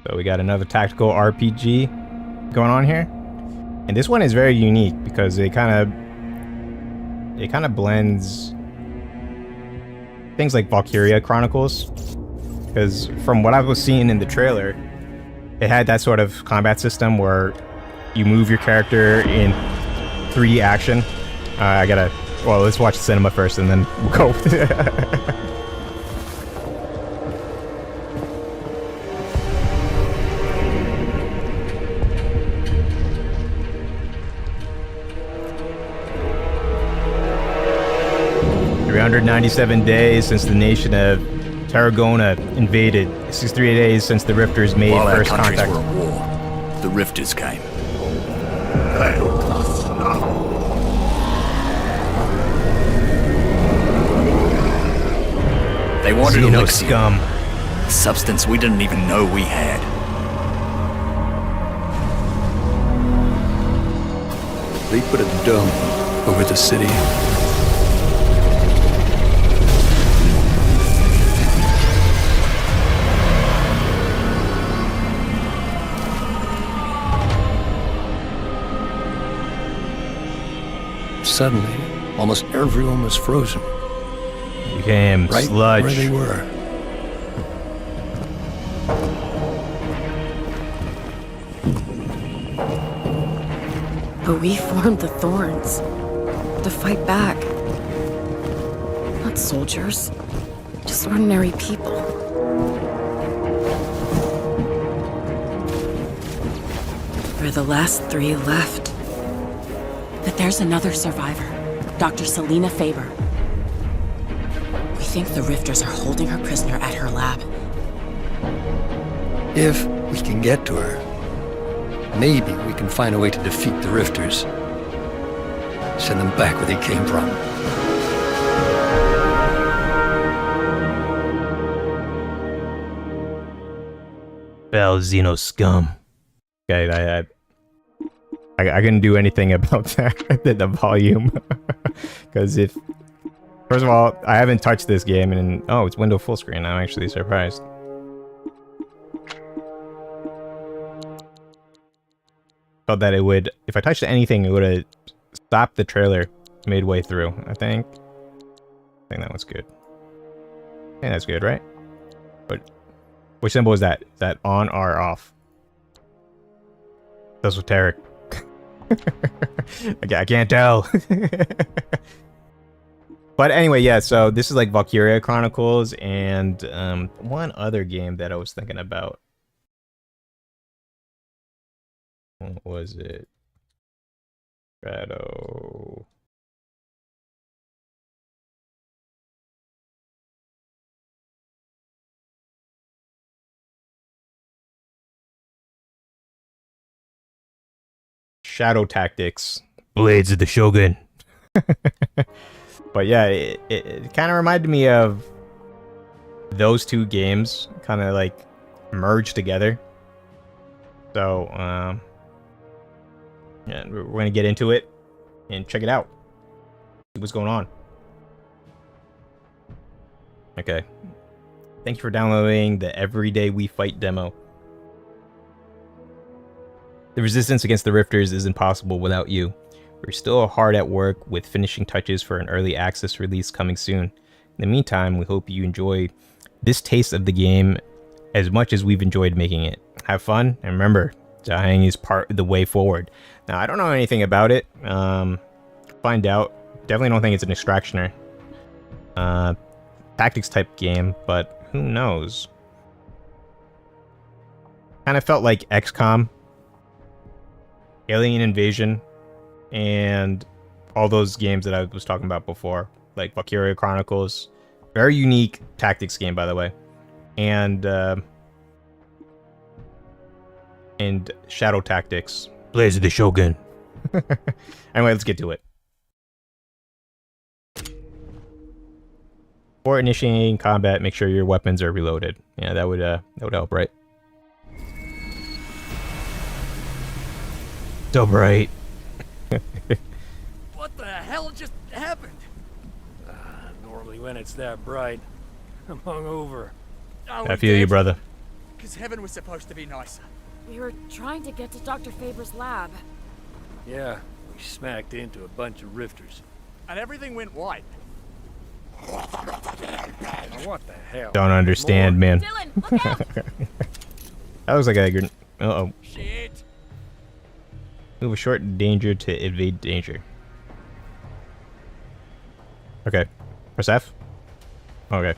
So we got another tactical RPG going on here. And this one is very unique because it kind of blends things like Valkyria Chronicles. Because from what I was seeing in the trailer, it had that sort of combat system where you move your character in 3 action. Well, let's watch the cinema first and then we'll go. "397 days since the nation of Tarragona invaded. 63 days since the Rifters made While first our countries contact." were at war, the Rifters came. They wanted elixir, scum. a substance we didn't even know we had. They put a dome over the city. Suddenly, almost everyone was frozen, Became right sludge. where they were. But we formed the Thorns to fight back. Not soldiers, just ordinary people. We're the last 3 left. But there's another survivor, Dr. Selena Faber. We think the Rifters are holding her prisoner at her lab. If we can get to her, maybe we can find a way to defeat the Rifters. Send them back where they came from. Xeno scum. Okay, I couldn't do anything about that. The volume. Because first of all, I haven't touched this game, and oh, it's window full screen. I'm actually surprised. Thought that it would, if I touched anything, it would have stopped the trailer midway through. I think that was good. I think that's good, right? But which symbol is that? Is that on or off? Esoteric. I can't tell. But anyway, yeah, so this is like Valkyria Chronicles and one other game that I was thinking about. What was it? Shadow. Shadow Tactics, Blades of the Shogun. But yeah, it kind of reminded me of those two games, kind of like merged together. So, yeah, we're gonna get into it and check it out. See what's going on. Okay. Thank you for downloading the Everyday We Fight demo. The resistance against the Rifters isn't possible without you. We're still hard at work with finishing touches for an early access release coming soon. In the meantime, we hope you enjoy this taste of the game as much as we've enjoyed making it. Have fun, and remember, dying is part of the way forward. Now, I don't know anything about it. Find out. Definitely don't think it's an extractioner. Tactics type game, but who knows? Kind of felt like XCOM, Alien Invasion, and all those games that I was talking about before, like Valkyria Chronicles. Very unique tactics game, by the way. And Shadow Tactics, Blades of the Shogun. Anyway, let's get to it. Before initiating combat, make sure your weapons are reloaded. Yeah, that would help, right? So bright. What the hell just happened? Normally when it's that bright, I'm hungover. I feel you, brother. Because heaven was supposed to be nicer. We were trying to get to Dr. Faber's lab. Yeah, we smacked into a bunch of rifters. And everything went white. Now what the hell? Don't understand, man. Dylan, look out! That looks like a good. Uh-oh. Shit. Move a short danger to evade danger. Okay. Press F? Okay.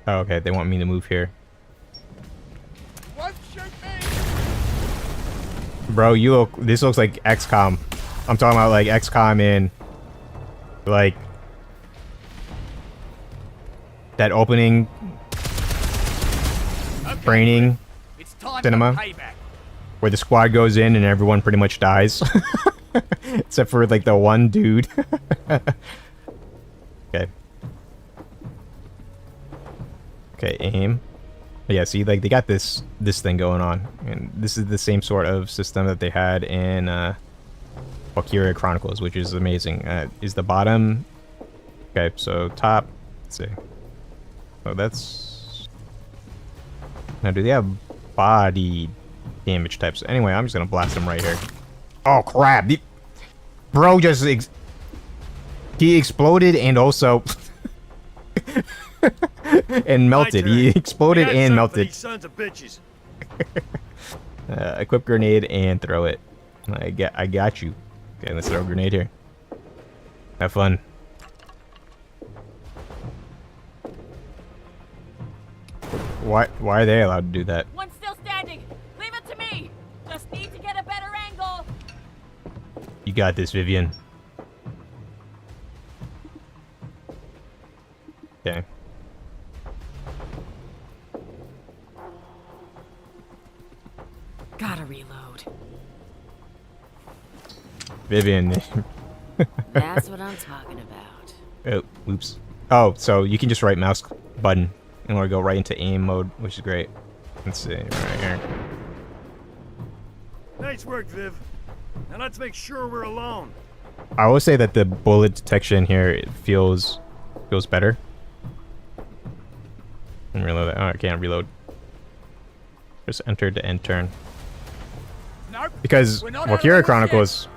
Oh, okay, they want me to move here. Won't shoot me! Bro, this looks like XCOM. I'm talking about like XCOM in like that opening training It's time cinema for payback. where the squad goes in and everyone pretty much dies. Except for like the one dude. Okay. Okay, aim. Yeah, see, like they got this thing going on, and this is the same sort of system that they had in Valkyria Chronicles, which is amazing. Is the bottom? Okay, so top. Let's see. Oh, that's. Now, do they have body damage types? Anyway, I'm just gonna blast him right here. Oh crap! Bro, just he exploded and also. And melted. He exploded and melted. Sons of bitches. Equip grenade and throw it. I got you. Okay, let's throw a grenade here. Have fun. Why are they allowed to do that? One's still standing. Leave it to me. Just need to get a better angle. You got this, Vivian. Okay. Gotta reload. Vivian. That's what I'm talking about. Oh, oops. Oh, so you can just right mouse button in order to go right into aim mode, which is great. Let's see, right here. Nice work, Viv. Now let's make sure we're alone. I will say that the bullet detection here feels better. And reload it. Oh, I can't reload. Just enter to end turn. Nope. Because We're not Valkyria out of Chronicles,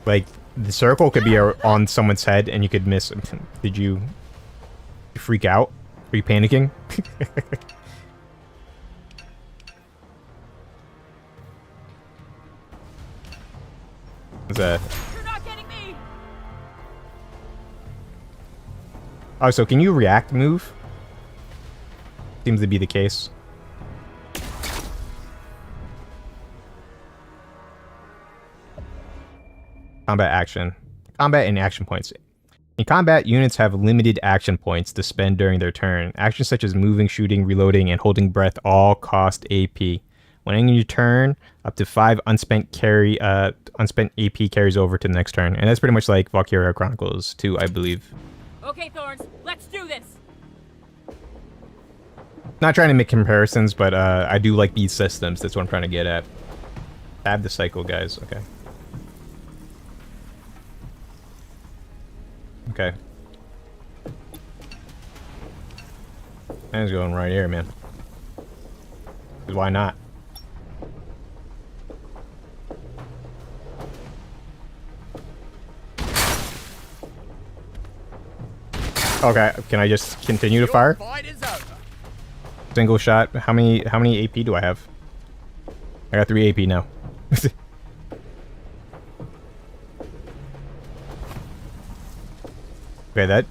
like the circle could be on someone's head and you could miss. Did you freak out? Are you panicking? What's that? You're not getting me. Oh, so can you react move? Seems to be the case. Combat action. Combat and action points. In combat, units have limited action points to spend during their turn. Actions such as moving, shooting, reloading, and holding breath all cost AP. When ending your turn, up to 5 unspent AP carries over to the next turn. And that's pretty much like Valkyria Chronicles 2, I believe. Okay, Thorns, let's do this. Not trying to make comparisons, but I do like these systems. That's what I'm trying to get at. Add the cycle, guys. Okay. Okay. Man's going right here, man. 'Cause why not? Okay, can I just continue to fire? Fight is over. Single shot. How many AP do I have? I got 3 AP now. Okay, that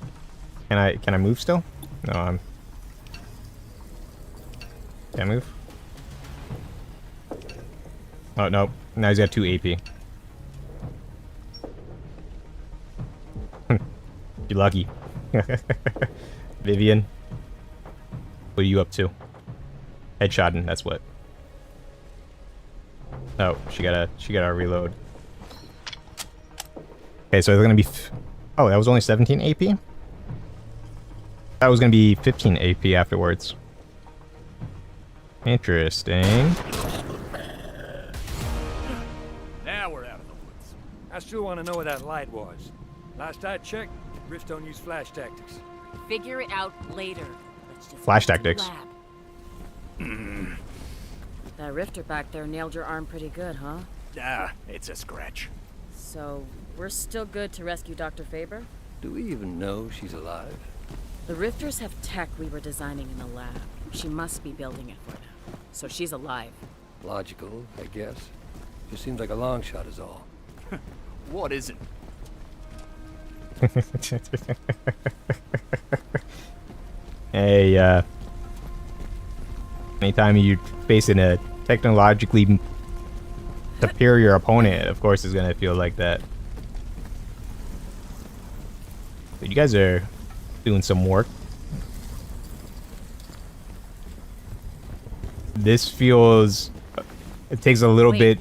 can I move still? No, I'm can't move. Oh no, now he's got 2 AP. You lucky. Vivian, what are you up to? Headshotting, that's what. Oh, she gotta reload. Okay, so it's gonna be. Oh, that was only 17 AP? That was gonna be 15 AP afterwards. Interesting. Now we're out of the woods. I still want to know where that light was. Last I checked, Rifts don't use flash tactics. Figure it out later. Let's just Flash get to the tactics. lab. That rifter back there nailed your arm pretty good, huh? Ah, it's a scratch. So, we're still good to rescue Dr. Faber? Do we even know she's alive? The rifters have tech we were designing in the lab. She must be building it for them. So she's alive. Logical, I guess. Just seems like a long shot is all. What is it? Hey, anytime you're facing a technologically superior opponent, of course it's gonna feel like that. But you guys are doing some work. This feels... It takes a little bit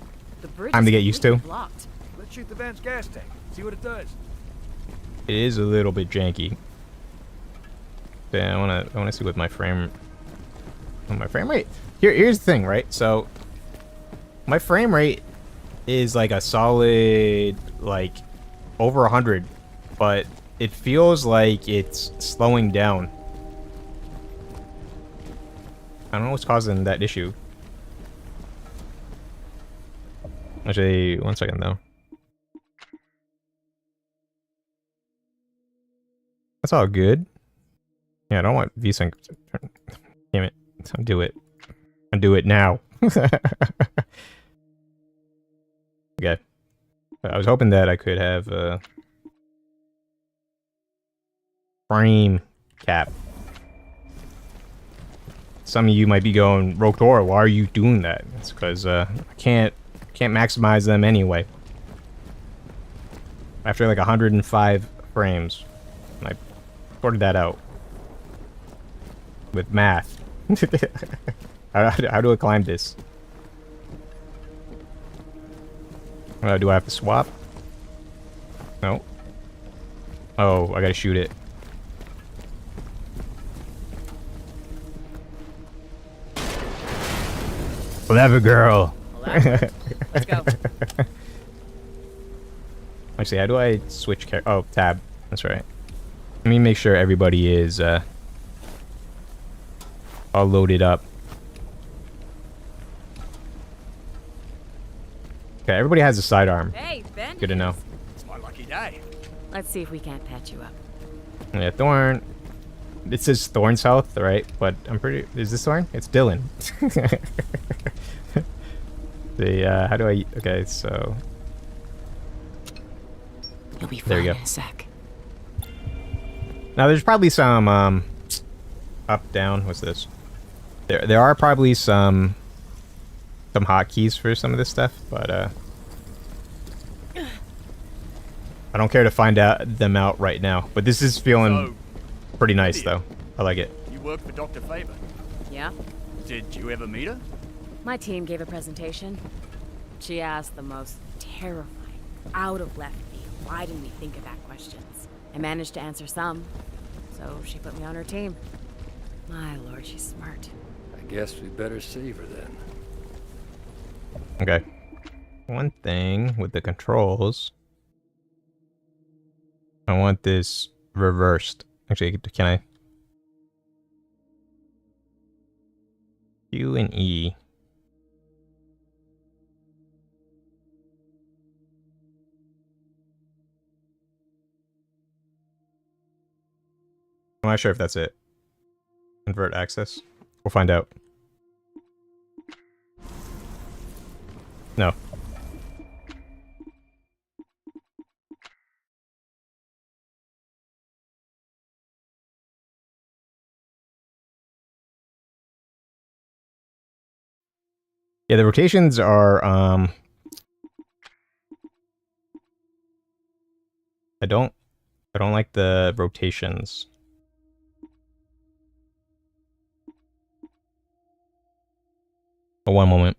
time to get used to. Blocked. Let's shoot the vent's gas tank. See what it does. It is a little bit janky. Yeah, I wanna see what my frame rate. Here's the thing, right? So my frame rate is like a solid like over 100, but it feels like it's slowing down. I don't know what's causing that issue. Actually, one second though. That's all good. Yeah, I don't want VSync. Damn it. Undo it. Undo it now. Okay. I was hoping that I could have a frame cap. Some of you might be going, Rogue Tor, why are you doing that? It's because I can't maximize them anyway. After like 105 frames, I sorted that out with math. How do I climb this? Do I have to swap? No. Oh, I gotta shoot it. Clever girl. Well, let's go. Actually, how do I switch oh, tab. That's right. Let me make sure everybody is all loaded up. Okay, everybody has a sidearm. Hey, Ben. Good to know. It's my lucky day. Let's see if we can't patch you up. Yeah, Thorn. It says Thorn's health, right? But I'm pretty... Is this Thorn? It's Dylan. How do I... Okay, so... You'll be There fine you in go. a sec. Now, there's probably some, up, down. What's this? There are probably some hotkeys for some of this stuff, but, I don't care to find them out right now, but this is feeling So, pretty nice, Lydia, though. I like it. you work for Dr. Faber. Yeah? Did you ever meet her? My team gave a presentation. She asked the most terrifying, out of left field, why didn't we think of that questions? I managed to answer some, so she put me on her team. My lord, she's smart. I guess we better save her then. Okay. One thing with the controls, I want this reversed. Actually, can I? Q and E. I'm not sure if that's it. Convert access. We'll find out. No. Yeah, the rotations are I don't like the rotations. Oh, one moment.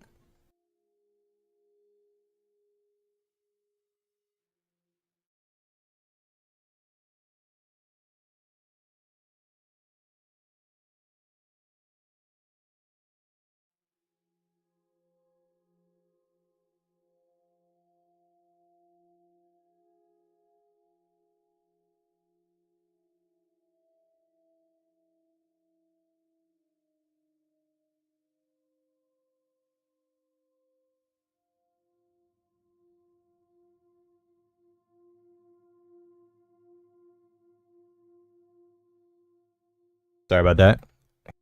Sorry about that.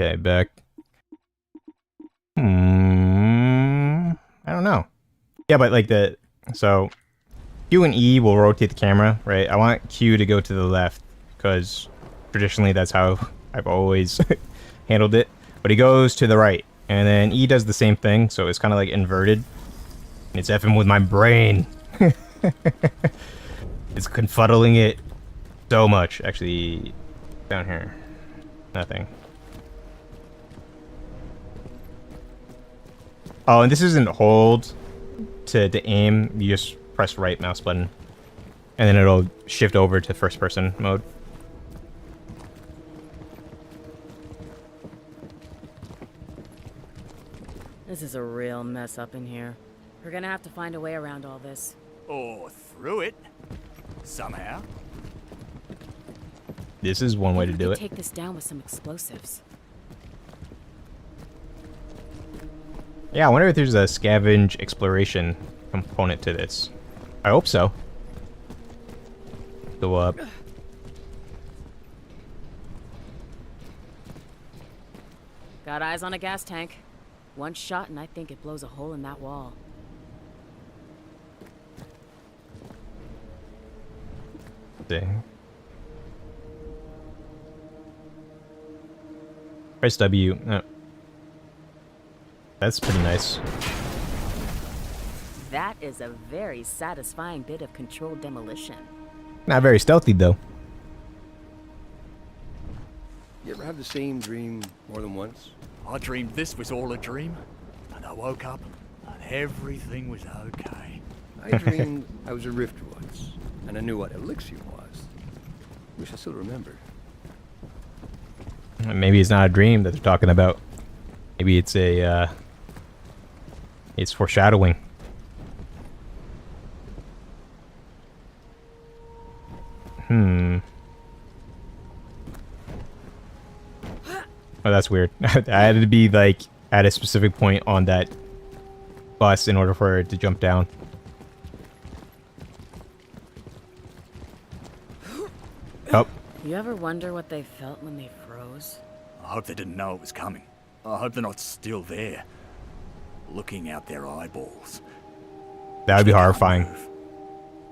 Okay, back. I don't know. Yeah, but like so Q and E will rotate the camera, right? I want Q to go to the left because traditionally that's how I've always handled it. But he goes to the right, and then E does the same thing, so it's kind of like inverted. It's effing with my brain. It's confuddling it so much. Actually, down here, nothing. Oh, and this isn't hold to aim. You just press right mouse button, and then it'll shift over to first person mode. This is a real mess up in here. We're gonna have to find a way around all this. Or through it. Somehow. This is one way to do it. Take this down with some explosives. Yeah, I wonder if there's a scavenge exploration component to this. I hope so. Go up. Got eyes on a gas tank. One shot and I think it blows a hole in that wall. Dang. Press W. Oh. That's pretty nice. That is a very satisfying bit of controlled demolition. Not very stealthy, though. You ever have the same dream more than once? I dreamed this was all a dream, and I woke up, and everything was okay. I dreamed I was a rift once, and I knew what elixir was. Wish I still remembered. Maybe it's not a dream that they're talking about. Maybe it's a, it's foreshadowing. Oh, that's weird. I had to be, like, at a specific point on that bus in order for it to jump down. Oh. You ever wonder what they felt when they froze? I hope they didn't know it was coming. I hope they're not still there, looking out their eyeballs. That would be horrifying.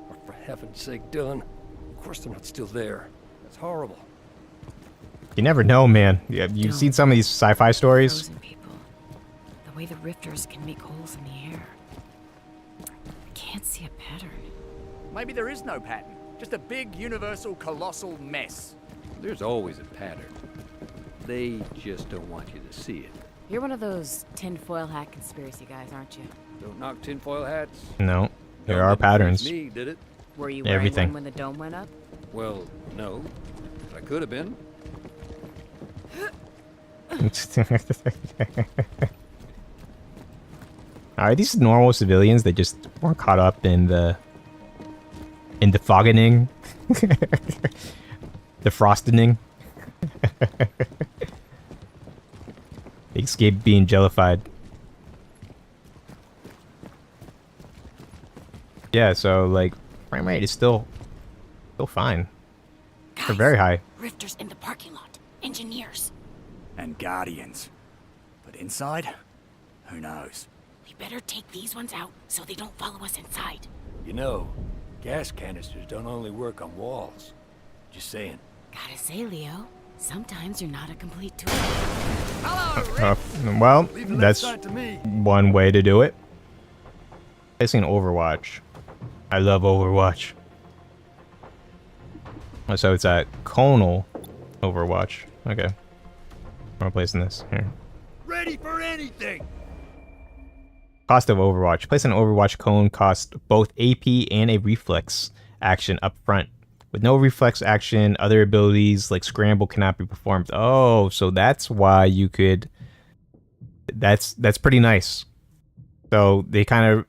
Oh, for heaven's sake, Dylan. Of course they're not still there. That's horrible. You never know, man. Yeah, you've seen some of these sci-fi stories. Frozen people. The way the rifters can make holes in the air. I can't see a pattern. Maybe there is no pattern. Just a big, universal, colossal mess. There's always a pattern. They just don't want you to see it. You're one of those tinfoil hat conspiracy guys, aren't you? Don't knock tinfoil hats. No, there No, are didn't freeze patterns. Me, did it? Were you wearing Everything. one when the dome went up? Well, no. But I could have been. Are these normal civilians that just weren't caught up in the foggening? The frostening? They escaped being jellified. Yeah, so like frame rate is still fine. They're very high. Rifters in the parking lot. Engineers. And Guardians. But inside? Who knows? We better take these ones out so they don't follow us inside. You know, gas canisters don't only work on walls. Just saying. Gotta say, Leo, sometimes you're not a complete tool. Well, Leave the left that's side to me. one way to do it. Placing Overwatch. I love Overwatch. Oh, so it's a conal Overwatch. Okay. I'm placing this here. Ready for anything! Cost of Overwatch. Place an Overwatch cone costs both AP and a reflex action up front. With no reflex action, other abilities like scramble cannot be performed. Oh, so that's why you could... That's pretty nice. So they kind of...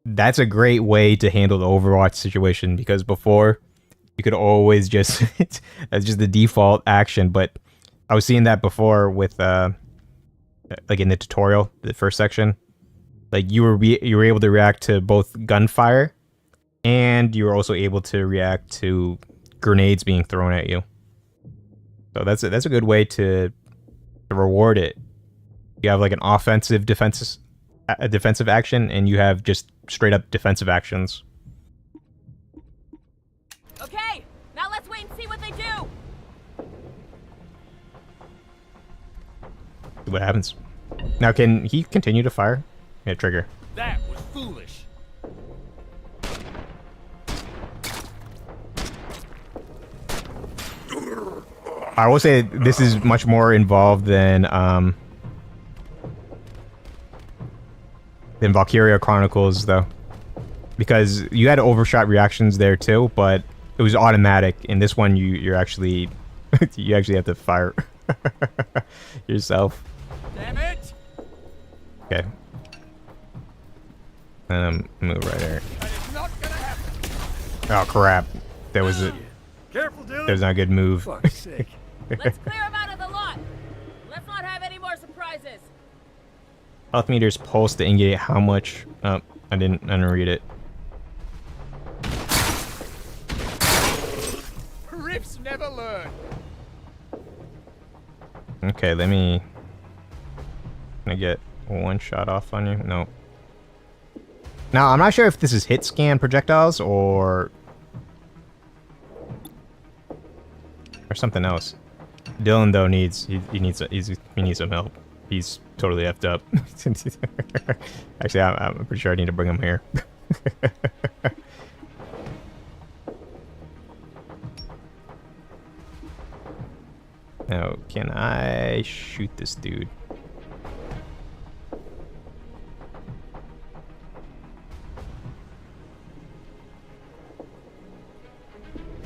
That's a great way to handle the Overwatch situation, because before you could always just... That's just the default action, but I was seeing that before with... like in the tutorial, the first section. Like you were able to react to both gunfire, and you were also able to react to grenades being thrown at you. So that's a good way to reward it. You have like an offensive defensive action, and you have just straight up defensive actions. Okay, now let's wait and see what they do. See what happens. Now, can he continue to fire? Yeah, trigger. That was foolish. I will say this is much more involved than Valkyria Chronicles, though, because you had overshot reactions there too, but it was automatic. In this one, you're actually you actually have to fire yourself. Damn it! Okay. Move right here. That is not gonna happen. Oh crap! That was a Careful, Dylan. that was not a good move. Fuck's sake. Let's clear them out of the lot. Let's not have any more surprises. Health meters pulse to indicate how much. Oh, I didn't read it. Riffs never learn. Okay, let me. Can I get one shot off on you? No. Now I'm not sure if this is hit scan projectiles or something else. Dylan though needs he needs some help. He's totally effed up. Actually, I'm pretty sure I need to bring him here. Now, can I shoot this dude?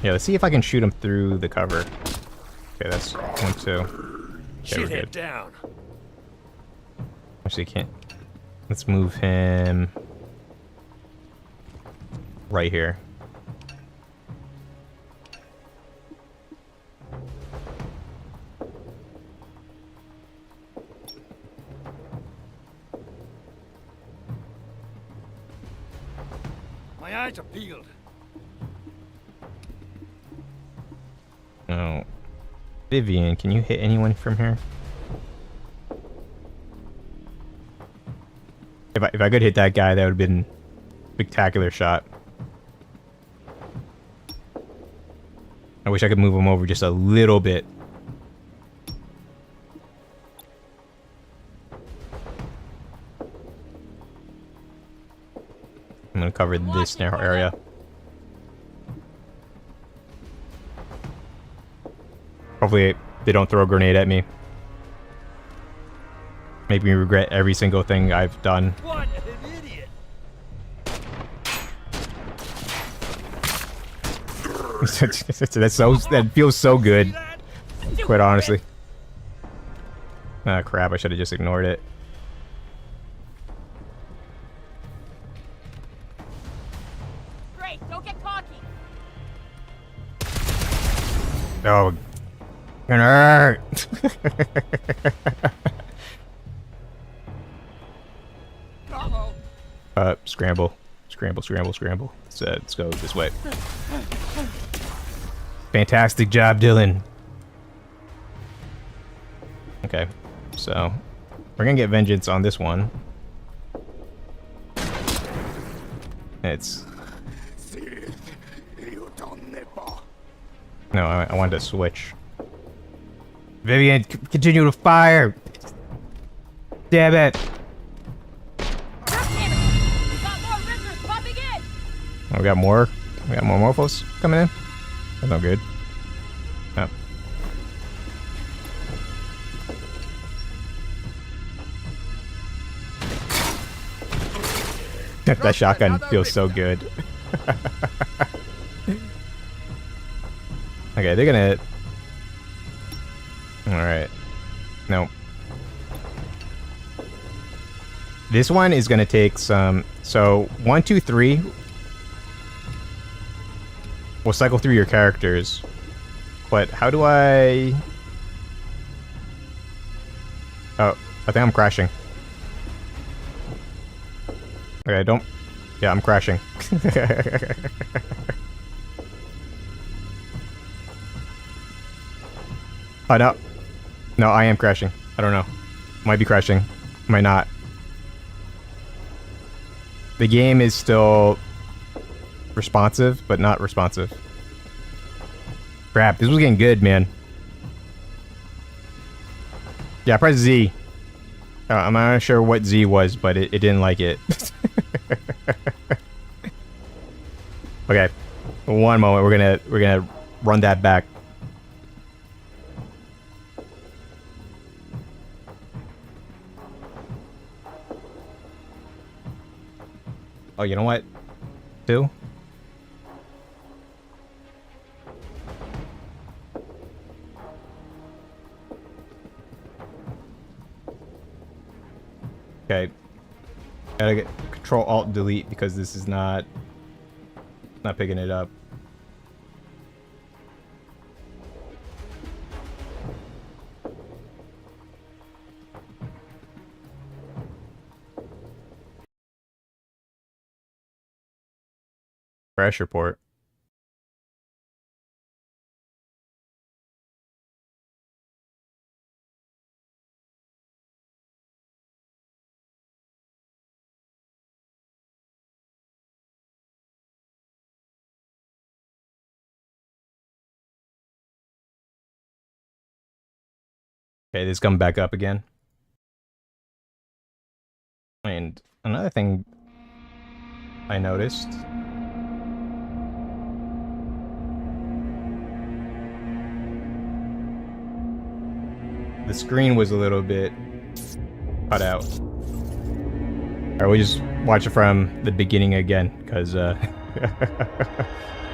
Yeah, let's see if I can shoot him through the cover. Okay, that's 1, 2. Okay, we're Shithead good. down. Actually, can't. Let's move him right here. My eyes are peeled. Oh, Vivian, can you hit anyone from here? If I could hit that guy, that would have been a spectacular shot. I wish I could move him over just a little bit. I'm gonna cover this narrow area. Hopefully they don't throw a grenade at me. Make me regret every single thing I've done. What an idiot! That feels so good. Quite honestly. Ah, crap, I should have just ignored it. Great, don't get cocky. Oh. Gonna hurt. Scramble. Scramble, scramble, scramble. Let's go this way. Fantastic job, Dylan. Okay, so we're gonna get vengeance on this one. It's... No, I wanted to switch. Vivian, continue to fire! Damn it! Oh, we got more? We got more Morphos coming in? That's not good. Oh. That shotgun feels so good. Okay, they're gonna... Alright. No. This one is gonna take some... So, 1, 2, 3... We'll cycle through your characters. But how do I... Oh, I think I'm crashing. Okay, don't... Yeah, I'm crashing. Oh, no. No, I am crashing. I don't know. Might be crashing. Might not. The game is still responsive, but not responsive. Crap, this was getting good, man. Yeah, press Z. I'm not sure what Z was, but it didn't like it. Okay. One moment, we're gonna run that back. Oh, you know what? 2? Okay. Gotta get Control Alt Delete because this is not picking it up. Crash report. Okay, this coming back up again. And another thing I noticed. The screen was a little bit cut out. Alright, we'll just watch it from the beginning again, because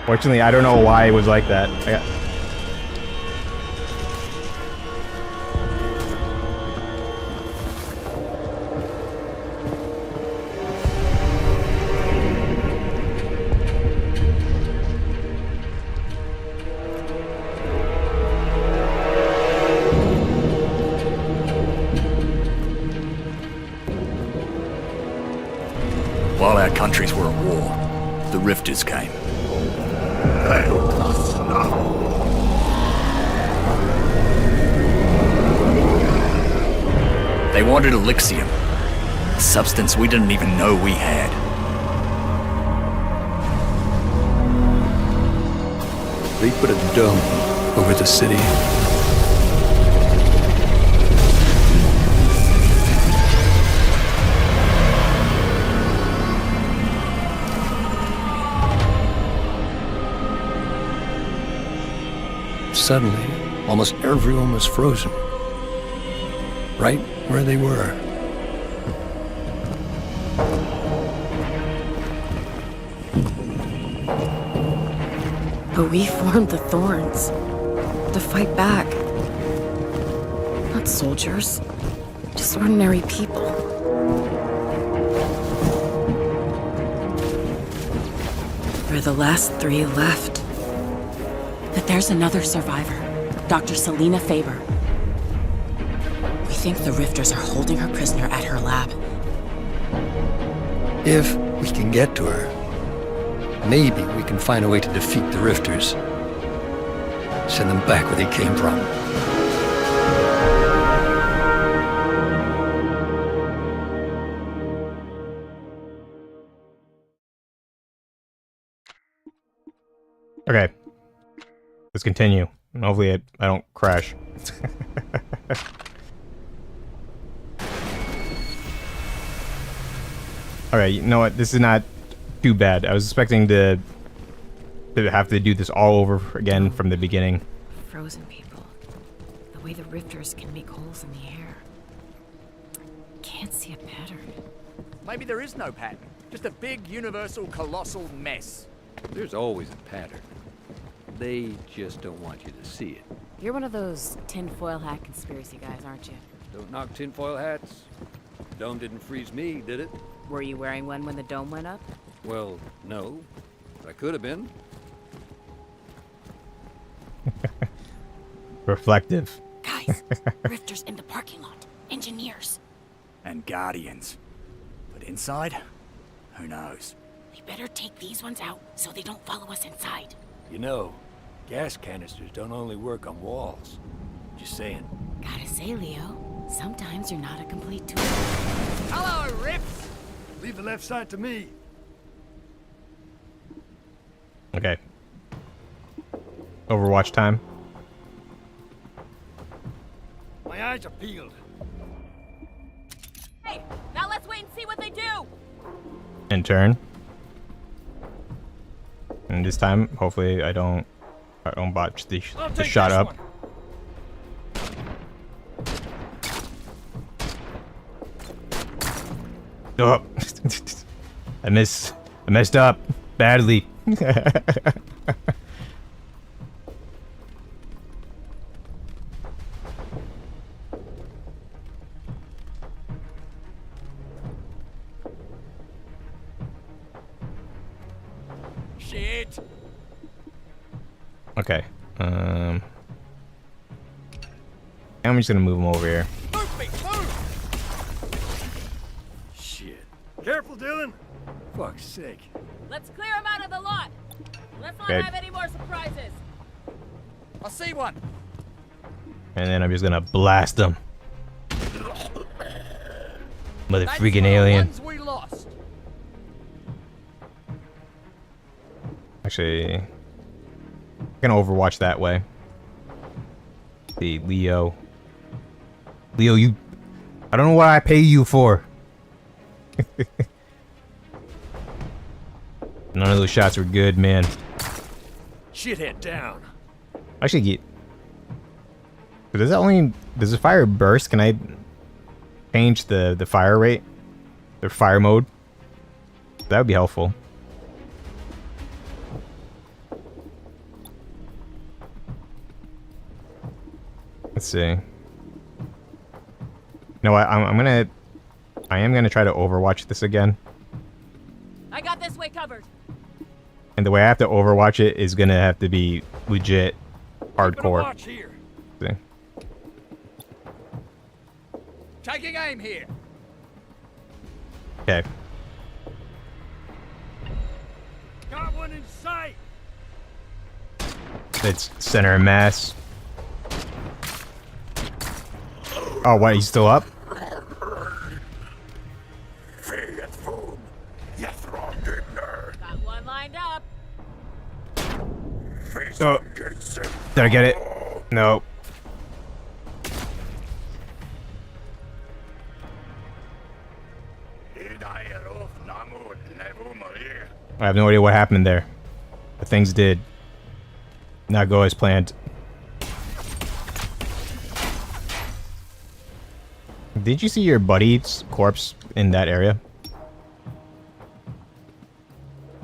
fortunately I don't know why it was like that. While our countries were at war, the Rifters came. They wanted Elixium, a substance we didn't even know we had. They put a dome over the city. Suddenly, almost everyone was frozen. Right where they were. But we formed the Thorns to fight back. Not soldiers, just ordinary people. We're the last 3 left. But there's another survivor, Dr. Selina Faber. We think the Rifters are holding her prisoner at her lab. If we can get to her, maybe we can find a way to defeat the Rifters. Send them back where they came from. Okay. Let's continue. And hopefully I don't crash. Alright, you know what? This is not too bad. I was expecting to have to do this all over again from the beginning. Frozen people. The way the Rifters can make holes in the air. Can't see a pattern. Maybe there is no pattern. Just a big, universal, colossal mess. There's always a pattern. They just don't want you to see it. You're one of those tinfoil hat conspiracy guys, aren't you? Don't knock tinfoil hats. Dome didn't freeze me, did it? Were you wearing one when the dome went up? Well, no. But I could have been. Reflective. Guys, Rifters in the parking lot. Engineers. And Guardians. But inside? Who knows? We better take these ones out so they don't follow us inside. You know, gas canisters don't only work on walls. Just saying. Gotta say, Leo, sometimes you're not a complete tool. Hello, Rips! Leave the left side to me. Okay. Overwatch time. My eyes are peeled. Hey, now let's wait and see what they do! In turn. And this time, hopefully I don't botch the shot up. Oh, I messed up badly. Shit! Okay. I'm just gonna move him over here. Move me, move! Shit. Careful, Dylan. Fuck's sake. Let's clear them out of the lot. Let's not Okay. have any more surprises. I see one. And then I'm just gonna blast him. Mother That's freaking the alien. ones we lost. Actually, I'm gonna overwatch that way. The Leo. Leo, you. I don't know what I pay you for. None of those shots were good, man. Shithead down. Actually, get. Does that only. Does the fire burst? Can I change the fire rate? The fire mode? That would be helpful. Let's see. No, I am gonna try to overwatch this again. I got this way covered. And the way I have to overwatch it is gonna have to be legit hardcore. Watch here. See? Taking aim here. Okay. Got one in sight. It's center mass. Oh, what? He's still up? Got one lined up. Oh. Did I get it? No. I have no idea what happened there. But things did not go as planned. Did you see your buddy's corpse in that area?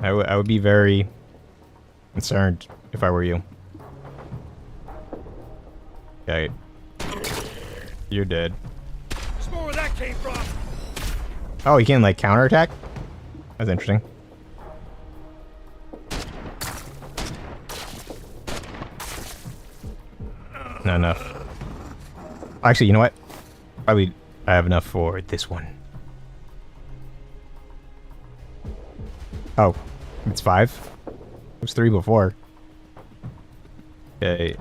I would be very concerned if I were you. Okay. You're dead. There's more where that came from. Oh, you can like counterattack? That's interesting. Not enough. Actually, you know what? Probably I have enough for this one. Oh, it's 5? It was 3 before. Okay.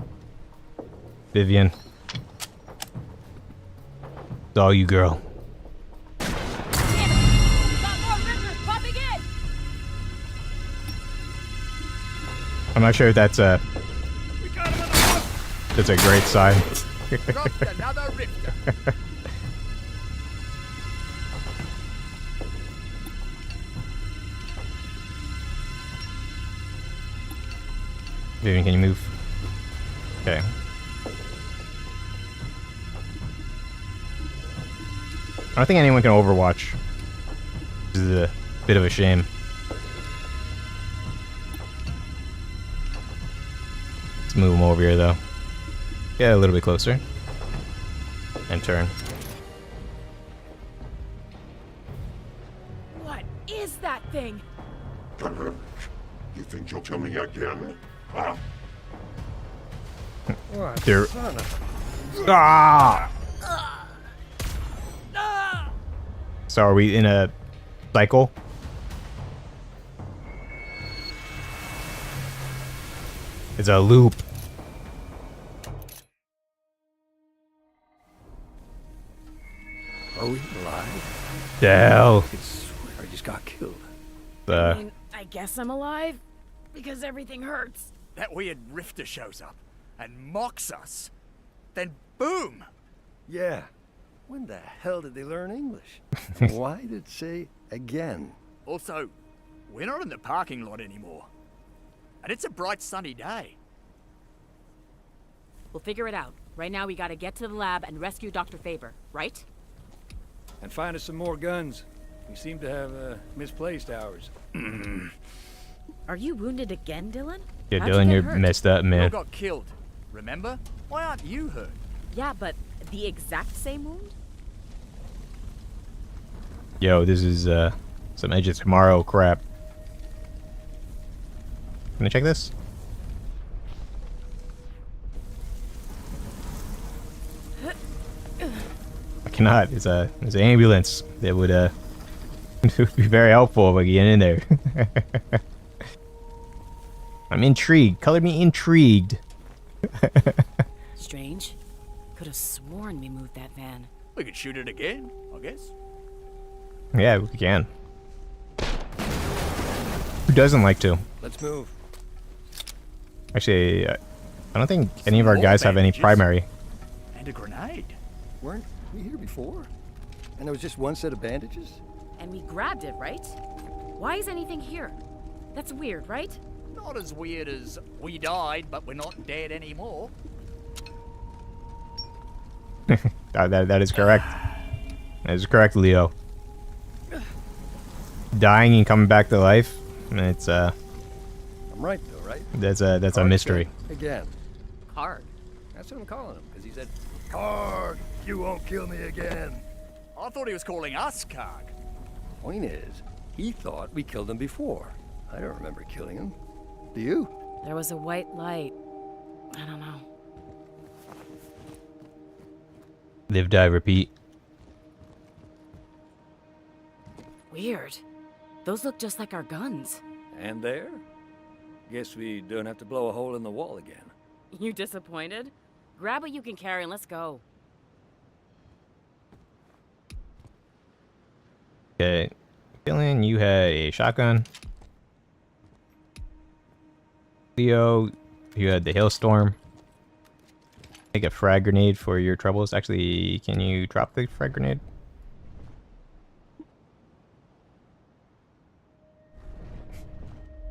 Vivian. It's all you, girl. I'm not sure if that's a great sign. Dropped another rifter. Vivian, can you move? Okay. I don't think anyone can Overwatch. This is a bit of a shame. Let's move him over here, though. Get a little bit closer. And turn. What is that thing? You think you'll kill me again? Huh? What? There. Son of Ah! So are we in a cycle? It's a loop. Are we alive? The hell? I could swear I just got killed. I mean, I guess I'm alive because everything hurts. That weird rifter shows up and mocks us. Then boom! Yeah. When the hell did they learn English? Why did it say again? Also, we're not in the parking lot anymore. And it's a bright sunny day. We'll figure it out. Right now we gotta get to the lab and rescue Dr. Faber, right? And find us some more guns. We seem to have misplaced ours. Are you wounded again, Dylan? Yeah, How'd you Dylan, get you're hurt? messed up, We all man. got killed. Remember? Why aren't you hurt? Yeah, but the exact same wound? Yo, this is some Edge of Tomorrow crap. Can I check this? I cannot. It's an ambulance that would it would be very helpful if I get in there. I'm intrigued. Color me intrigued. Strange. Could have sworn we moved that van. We could shoot it again, I guess. Yeah, we can. Who doesn't like to? Let's move. Actually, I don't think any of our More guys have any bandages. primary. And a grenade. Weren't we here before? And there was just one set of bandages? And we grabbed it, right? Why is anything here? That's weird, right? Not as weird as we died, but we're not dead anymore. That is correct. That is correct, Leo. Dying and coming back to life. It's I'm right though, right? that's a Card mystery. said again. Card. That's what I'm calling him, because he said, Card, you won't kill me again. I thought he was calling us Karg. Point is, he thought we killed him before. I don't remember killing him. Do you? There was a white light. I don't know. Live, die, repeat. Weird. Those look just like our guns. And there? Guess we don't have to blow a hole in the wall again. You disappointed? Grab what you can carry and let's go. Okay, Dylan, you had a shotgun. Leo, you had the hailstorm. Take a frag grenade for your troubles. Actually, can you drop the frag grenade?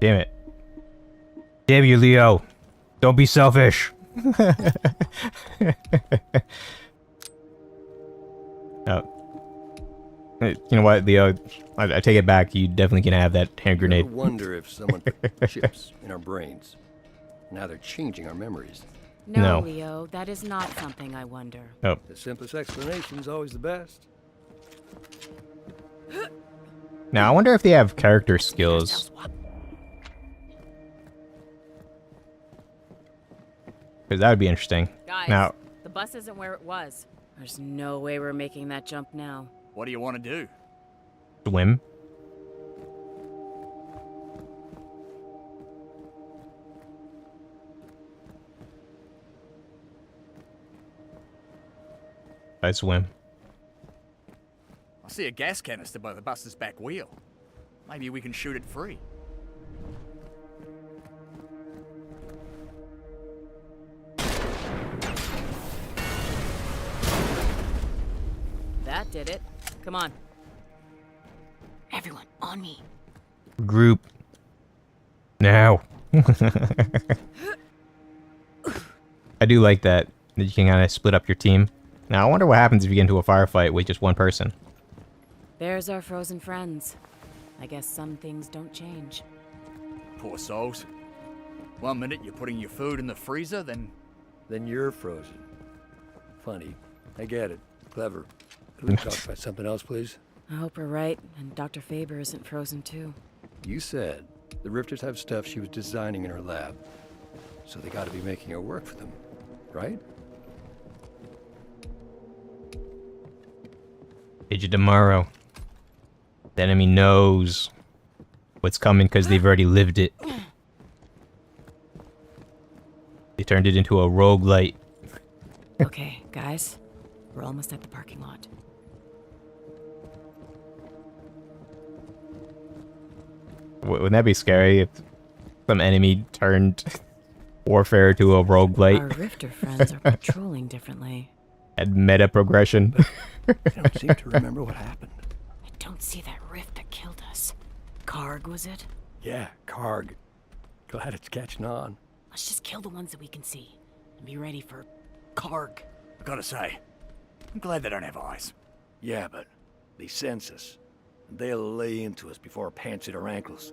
Damn it. Damn you, Leo. Don't be selfish. Oh, You know what, Leo? I take it back. You definitely can have that hand You grenade. ever wonder if someone put chips in our brains? Now they're changing our memories. No. Leo, that is not something I wonder. Oh. The simplest explanation is always the best. Now, I wonder if they have character skills. Because that would be interesting. Guys, Now, the bus isn't where it was. There's no way we're making that jump now. What do you want to do? swim. I swim. I see a gas canister by the bus's back wheel. Maybe we can shoot it free. That did it. Come on. Everyone, on me. Group. Now. I do like that you can kind of split up your team. Now, I wonder what happens if you get into a firefight with just one person. There's our frozen friends. I guess some things don't change. Poor souls. 1 minute you're putting your food in the freezer, then you're frozen. Funny. I get it. Clever. Could we talk about something else, please? I hope we're right, and Dr. Faber isn't frozen too. You said the Rifters have stuff she was designing in her lab. So they gotta be making her work for them, right? Age of tomorrow. The enemy knows what's coming because they've already lived it. They turned it into a roguelite. Okay, guys. We're almost at the parking lot. Wouldn't that be scary if some enemy turned warfare to a roguelite? Our Rifter friends are patrolling differently. Had meta progression. I don't seem to remember what happened. I don't see that rift that killed us. Karg, was it? Yeah, Karg. Glad it's catching on. Let's just kill the ones that we can see. And be ready for Karg. I gotta say, I'm glad they don't have eyes. Yeah, but they sense us. And they'll lay into us before our pants hit our ankles.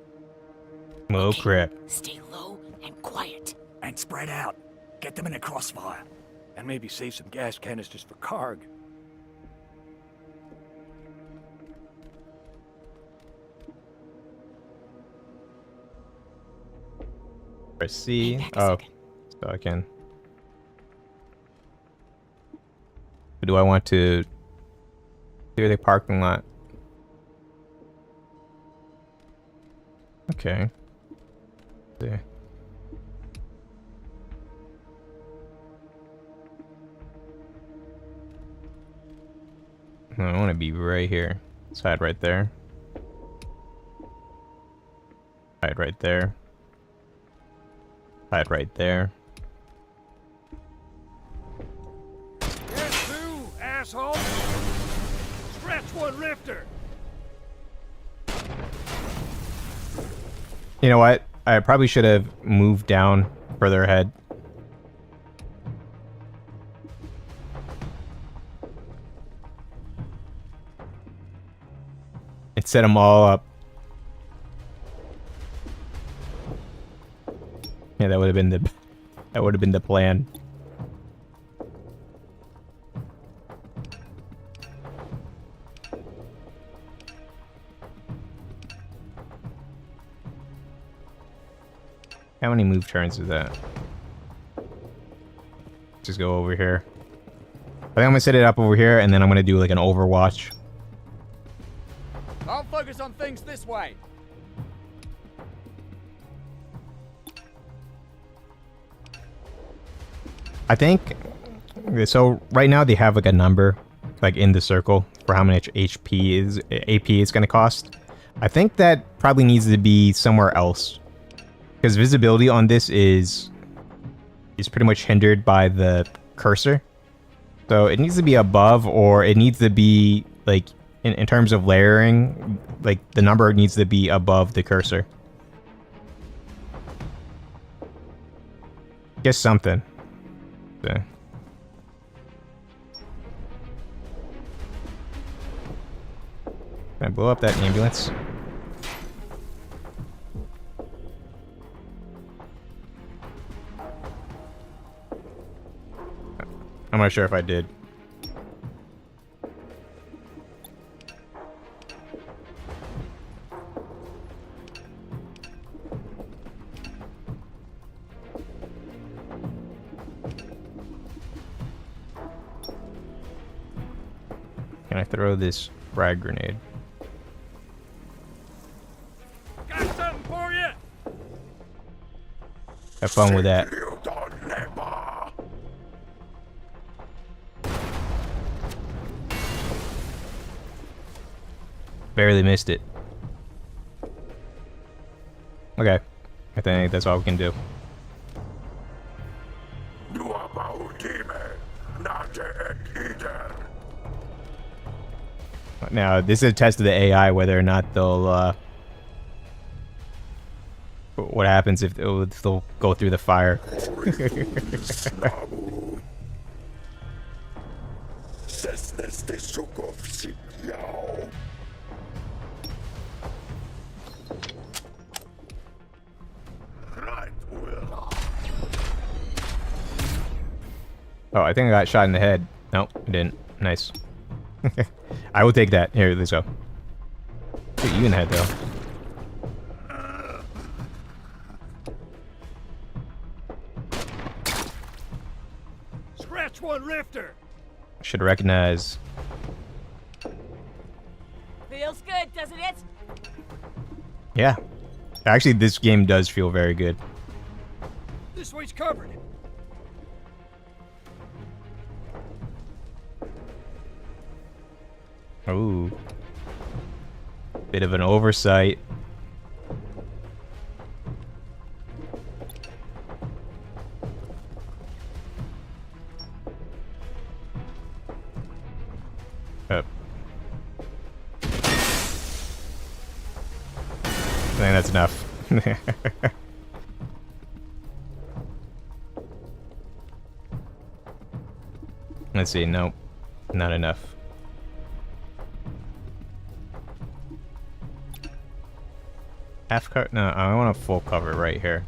Oh Okay, crap. Stay low and quiet. And spread out. Get them in a crossfire. And maybe save some gas canisters for Karg. Press C. Back a Oh, second. so I can. Do I want to clear the parking lot? Okay. There. No, I want to be right here. Let's hide right there. Hide right there. Hide right there. Get through, asshole! Stretch one Rifter! You know what? I probably should have moved down further ahead. And set them all up. Yeah, that would have been the plan. How many move turns is that? Just go over here. I think I'm gonna set it up over here, and then I'm gonna do like an Overwatch. I'll focus on things this way. I think so. Right now they have like a number, like in the circle for how much HP is AP is gonna cost. I think that probably needs to be somewhere else, because visibility on this is pretty much hindered by the cursor. So it needs to be above, or it needs to be like in terms of layering, like the number needs to be above the cursor. Just something. Okay. Can I blow up that ambulance? I'm not sure if I did. Can I throw this frag grenade? Got something for you. Have fun with that. Barely missed it. Okay. I think that's all we can do. Now, this is a test of the AI, whether or not they'll, what happens if they'll go through the fire. Oh, I think I got shot in the head. No, I didn't. Nice. I will take that. Here, let's go. Shoot you in the head, though. Scratch one rifter. Should recognize. Feels good, doesn't it? Yeah. Actually, this game does feel very good. This way's covered. Ooh. Bit of an oversight. Up. I think that's enough. Let's see. Nope. Not enough. Half cover? No, I want a full cover right here.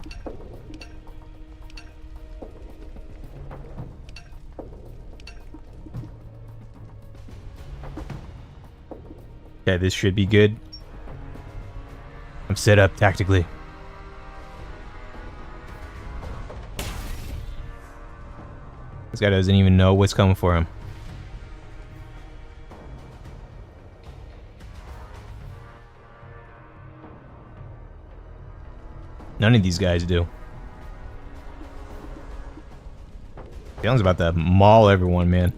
Okay, this should be good. I'm set up tactically. This guy doesn't even know what's coming for him. None of these guys do. Dylan's about to maul everyone, man.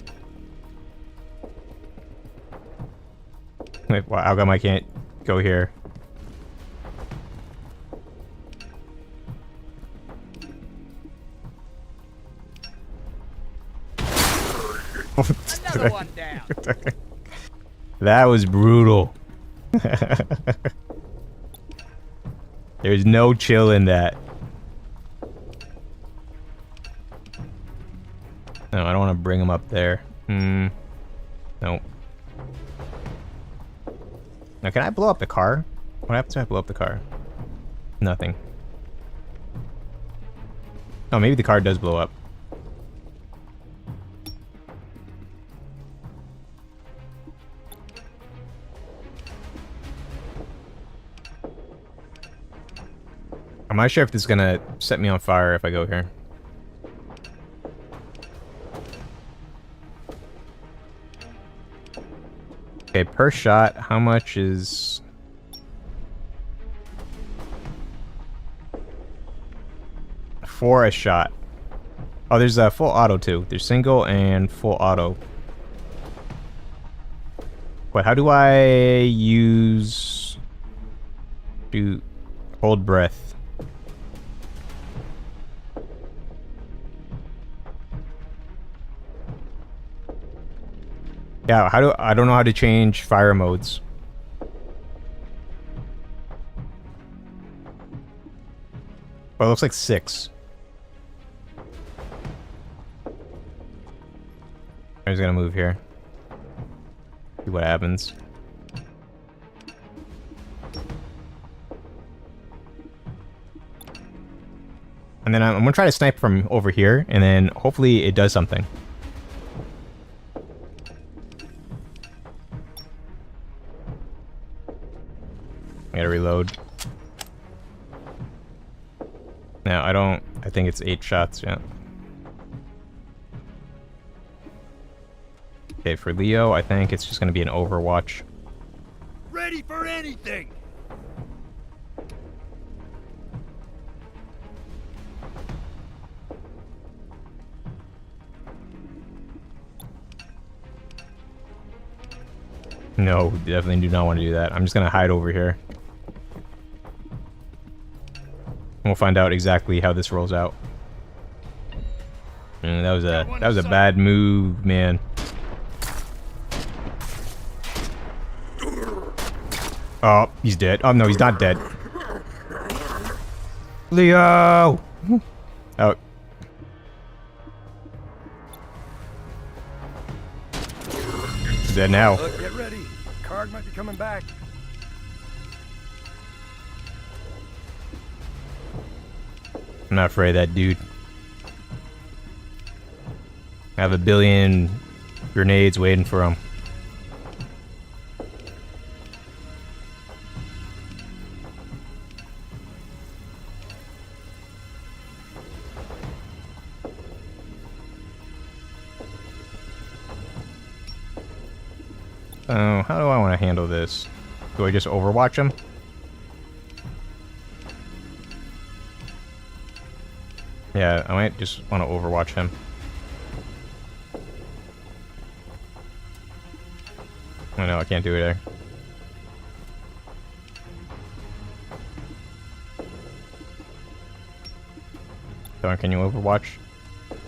Wait, how come I can't go here? Another one down. That was brutal. There's no chill in that. No, I don't want to bring him up there. Nope. Now, can I blow up the car? What happens if I blow up the car? Nothing. Oh, maybe the car does blow up. I'm not sure if this is gonna set me on fire if I go here. Okay, per shot, how much is... For a shot. Oh, there's a full auto too. There's single and full auto. Wait, how do I use... hold breath? Yeah, I don't know how to change fire modes. Well, it looks like 6. I'm just gonna move here. See what happens. And then I'm gonna try to snipe from over here, and then hopefully it does something. I gotta reload. No, I think it's 8 shots, yeah. Okay, for Leo, I think it's just gonna be an Overwatch. Ready for anything! No, definitely do not want to do that. I'm just gonna hide over here. And we'll find out exactly how this rolls out. That was a bad move, man. Oh, he's dead. Oh no, he's not dead. Leo! Oh. He's dead now. Look, get ready. Card might be coming back. I'm not afraid of that dude. I have a billion grenades waiting for him. Oh, how do I want to handle this? Do I just overwatch him? Yeah, I might just want to overwatch him. Oh no, I can't do it there. Darn, can you overwatch?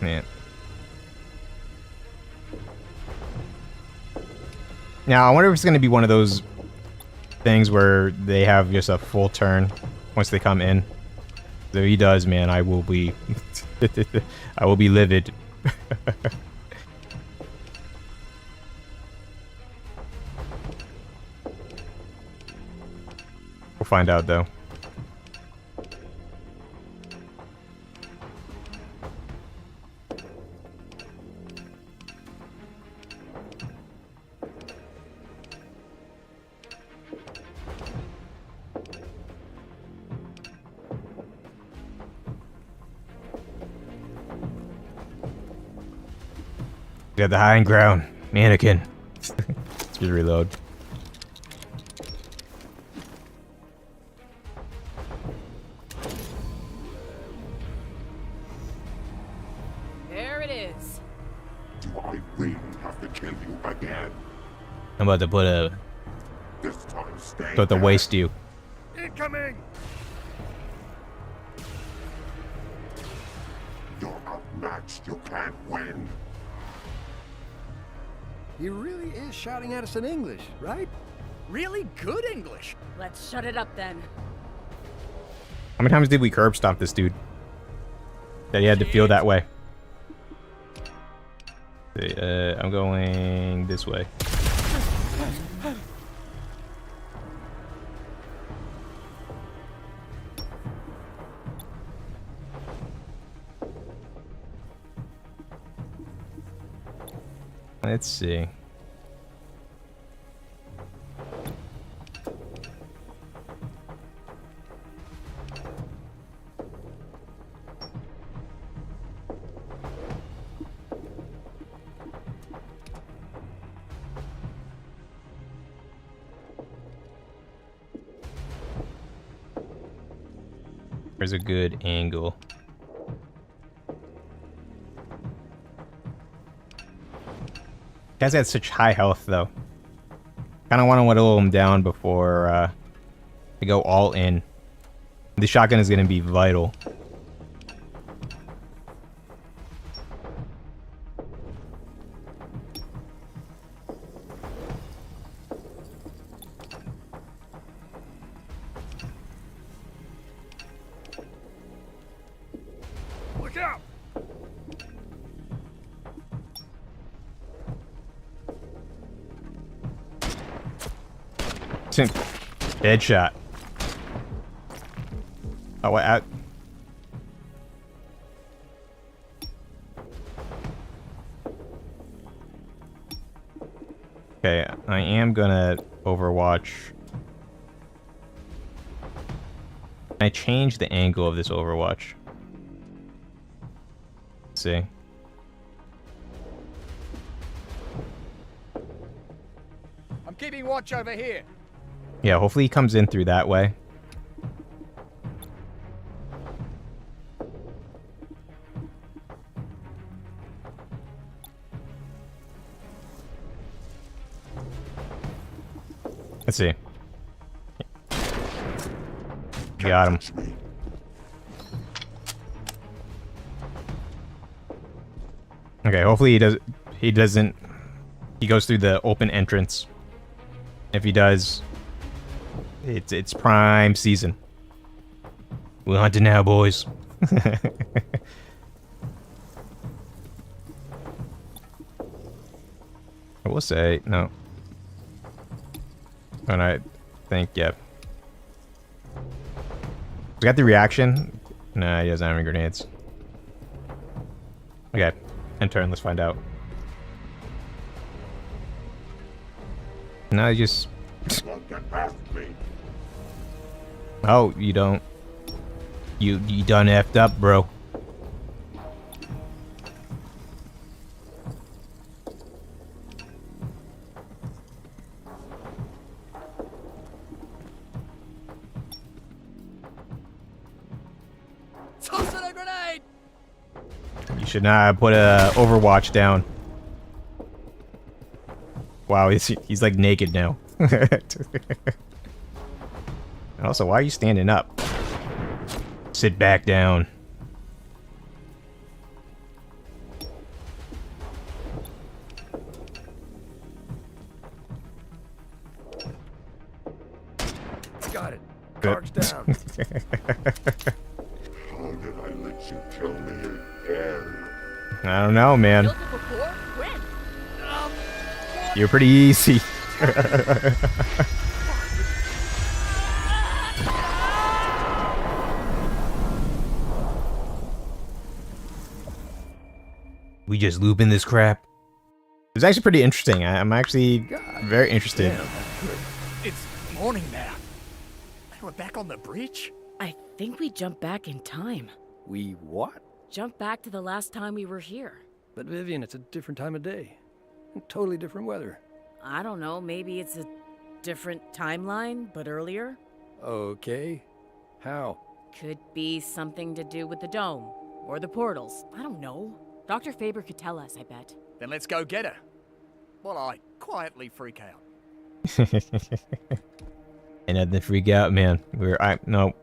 Man. Now, I wonder if it's going to be one of those things where they have just a full turn once they come in. If he does, man, I will be... I will be livid. We'll find out, though. Got the high ground, mannequin. Let's just reload. There it is. Do I really have to kill you again? I'm about to This time stay put the back. waste you. Incoming! You're outmatched. You can't win. He really is shouting at us in English, right? Really good English. Let's shut it up then. How many times did we curb stomp this dude? That he had to feel that way. I'm going this way. Let's see. There's a good angle. Guy's got such high health, though. Kind of want to whittle him down before I go all in. The shotgun is going to be vital. Look out! Headshot. Oh, what? Okay, I am gonna Overwatch. I changed the angle of this Overwatch. Let's see. I'm keeping watch over here. Yeah, hopefully he comes in through that way. Let's see. Got him. Okay, hopefully he doesn't he goes through the open entrance. If he does, it's prime season. We're hunting now, boys. I will say, no. And I think, yeah. We got the reaction. Nah, he doesn't have any grenades. Okay, end turn, let's find out. No, you just... Get past me. Oh, you don't. You done effed up, bro. Tossing a grenade! You should not put a Overwatch down. Wow, he's like naked now. Also, why are you standing up? Sit back down. Got it. Good. Car's down. How did I let you kill me again? I don't know, man. Killed it before? When? You're pretty easy. We just looping this crap. It's actually pretty interesting. I'm actually very interested. Damn, it's morning now. And we're back on the bridge? I think we jumped back in time. We what? Jumped back to the last time we were here. But Vivian, it's a different time of day. And totally different weather. I don't know, maybe it's a different timeline, but earlier? Okay. How? Could be something to do with the dome. Or the portals. I don't know. Dr. Faber could tell us, I bet. Then let's go get her. While I quietly freak out. And then freak out, man. No. You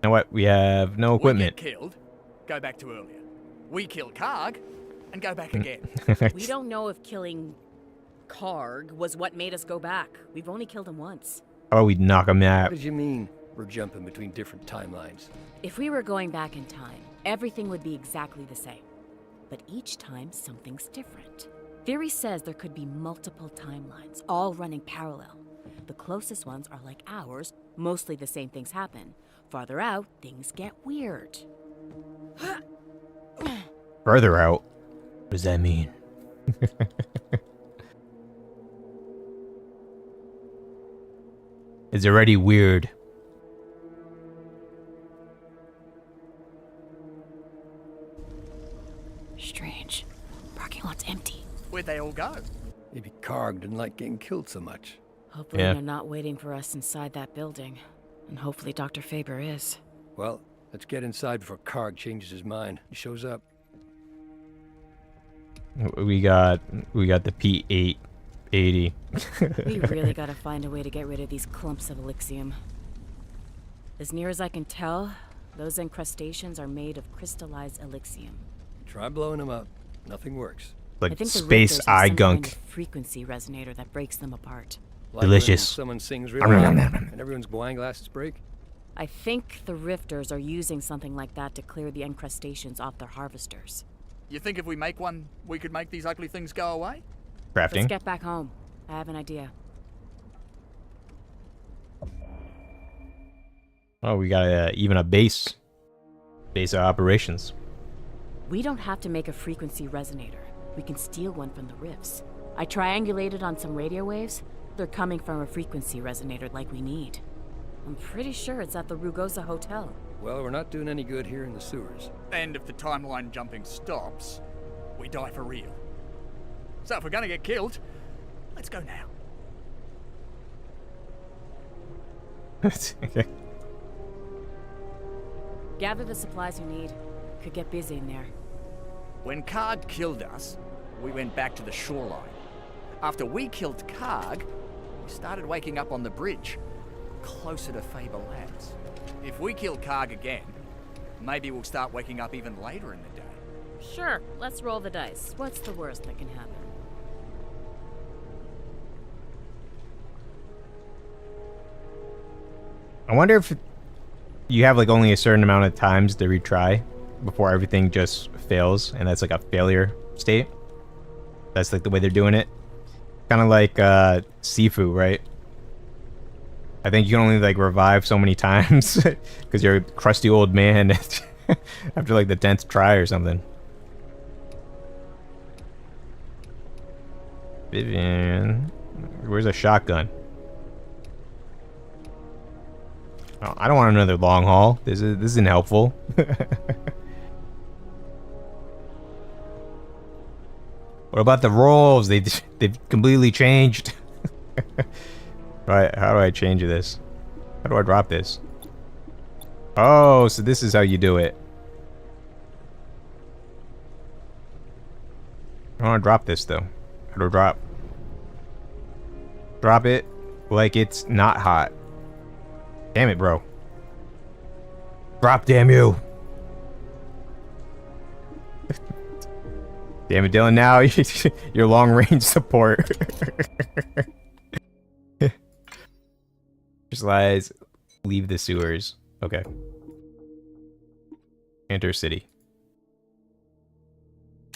know what? We have no equipment. We get killed, go back to earlier. We kill Karg, and go back again. We don't know if killing Karg was what made us go back. We've only killed him once. How about we knock him out? What did you mean? We're jumping between different timelines. If we were going back in time, everything would be exactly the same. But each time, something's different. Theory says there could be multiple timelines, all running parallel. The closest ones are like ours, mostly the same things happen. Farther out, things get weird. Further out? What does that mean? It's already weird. Strange. Parking lot's empty. Where'd they all go? Maybe Karg didn't like getting killed so much. Hopefully Yeah. they're not waiting for us inside that building. And hopefully Dr. Faber is. Well, let's get inside before Karg changes his mind. He shows up. We got the P880. We really gotta find a way to get rid of these clumps of Elixium. As near as I can tell, those incrustations are made of crystallized Elixium. Try blowing them up. Nothing works. I Like think the space Rifters have eye some gunk. kind of frequency resonator that breaks them apart. Like Delicious. when someone sings really loud and everyone's wine glasses break. I think the Rifters are using something like that to clear the incrustations off their harvesters. You think if we make one, we could make these ugly things go away? Let's Crafting. get back home. I have an idea. Oh, we got even a base. Base of operations. We don't have to make a frequency resonator. We can steal one from the rifts. I triangulated on some radio waves. They're coming from a frequency resonator like we need. I'm pretty sure it's at the Rugosa Hotel. Well, we're not doing any good here in the sewers. And if the timeline jumping stops, we die for real. So if we're gonna get killed, let's go now. Okay. Gather the supplies you need. Could get busy in there. When Karg killed us, we went back to the shoreline. After we killed Karg, we started waking up on the bridge, closer to Faber Labs. If we kill Karg again, maybe we'll start waking up even later in the day. Sure, let's roll the dice. What's the worst that can happen? I wonder if you have like only a certain amount of times to retry before everything just fails, and that's like a failure state. That's like the way they're doing it. Kind of like Sifu, right? I think you can only like revive so many times because you're a crusty old man after like the 10th try or something. Vivian, where's a shotgun? Oh, I don't want another long haul. This isn't helpful. What about the rolls? They've completely changed. Right? How do I change this? How do I drop this? Oh, so this is how you do it. I want to drop this though. How do I drop? Drop it like it's not hot. Damn it, bro. Drop, damn you. Damn it, Dylan. Now your long range support. Just lies. Leave the sewers. Okay. Enter city.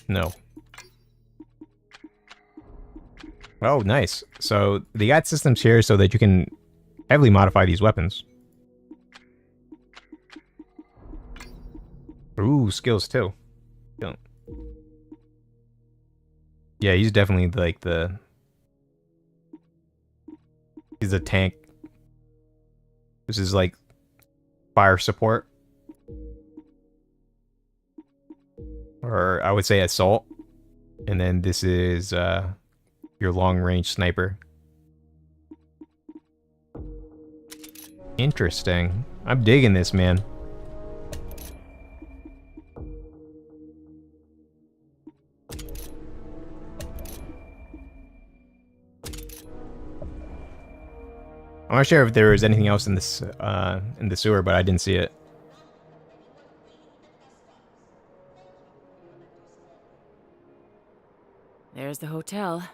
No. Oh, nice. So they got systems here so that you can heavily modify these weapons. Ooh, skills too. Yeah, he's definitely like he's a tank. This is like fire support. Or I would say assault. And then this is your long range sniper. Interesting. I'm digging this, man. I'm not sure if there was anything else in this in the sewer, but I didn't see it. There's the hotel.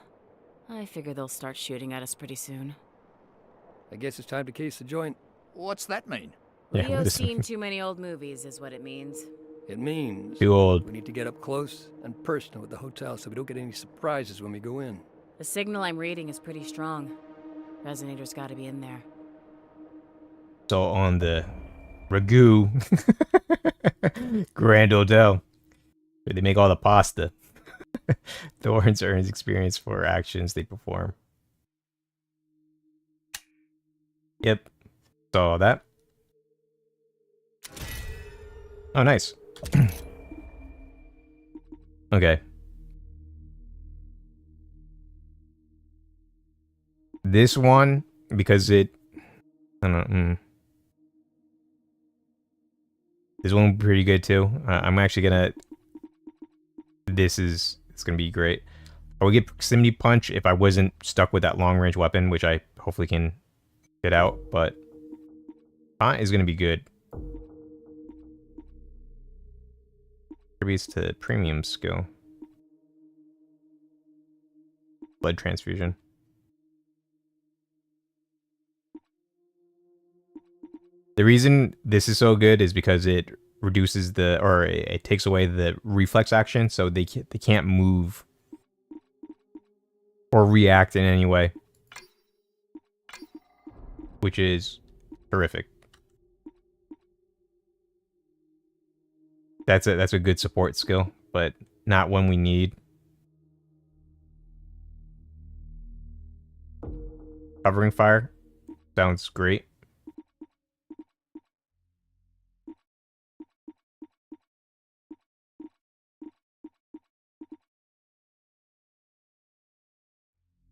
I figure they'll start shooting at us pretty soon. I guess it's time to case the joint. What's that mean? Yeah, Leo's seen too many old movies, is what it means. It means too old. we need to get up close and personal with the hotel so we don't get any surprises when we go in. The signal I'm reading is pretty strong. Resonator's gotta be in there. So on the Ragu Grand Hotel, where they make all the pasta. Thorns earns experience for actions they perform. Yep. Saw that. Oh, nice. Okay. This one, because it... I don't know. This one will be pretty good, too. I'm actually gonna... It's gonna be great. I would get proximity punch if I wasn't stuck with that long range weapon, which I hopefully can get out, but is gonna be good. Contributes to premium skill. Blood transfusion. The reason this is so good is because it reduces it takes away the reflex action, so they can't move or react in any way, which is terrific. That's a good support skill, but not one we need. Covering fire. Sounds great.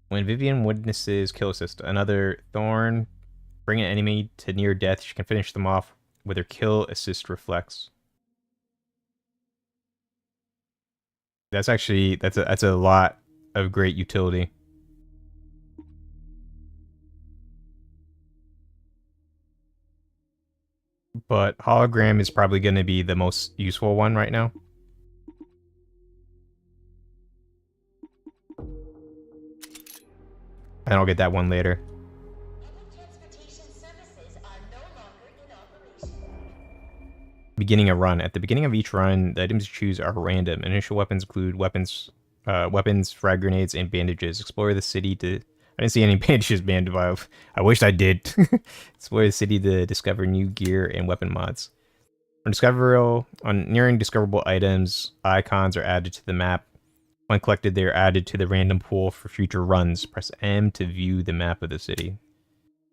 When Vivian witnesses kill assist, another Thorn bring an enemy to near death. She can finish them off with her kill assist reflex. That's actually that's a lot of great utility. But hologram is probably going to be the most useful one right now. And I'll get that one later. Beginning a run. At the beginning of each run, the items you choose are random. Initial weapons include weapons, frag grenades, and bandages. Explore the city to... I didn't see any bandages banned by... I wish I did. Explore the city to discover new gear and weapon mods. On nearing discoverable items, icons are added to the map. When collected, they are added to the random pool for future runs. Press M to view the map of the city.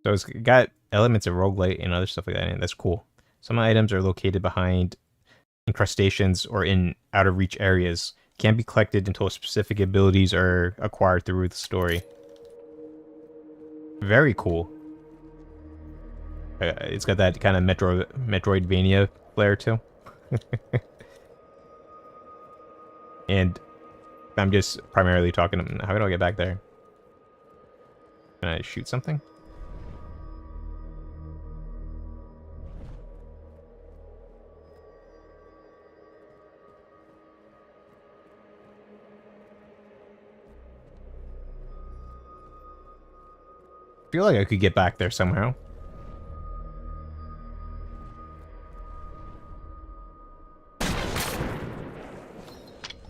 So it's got elements of roguelite and other stuff like that in it. That's cool. Some items are located behind incrustations or in out-of-reach areas. Can't be collected until specific abilities are acquired through the story. Very cool. It's got that kind of Metroidvania flair too. And I'm just primarily talking... How do I get back there? Can I shoot something? I feel like I could get back there somehow.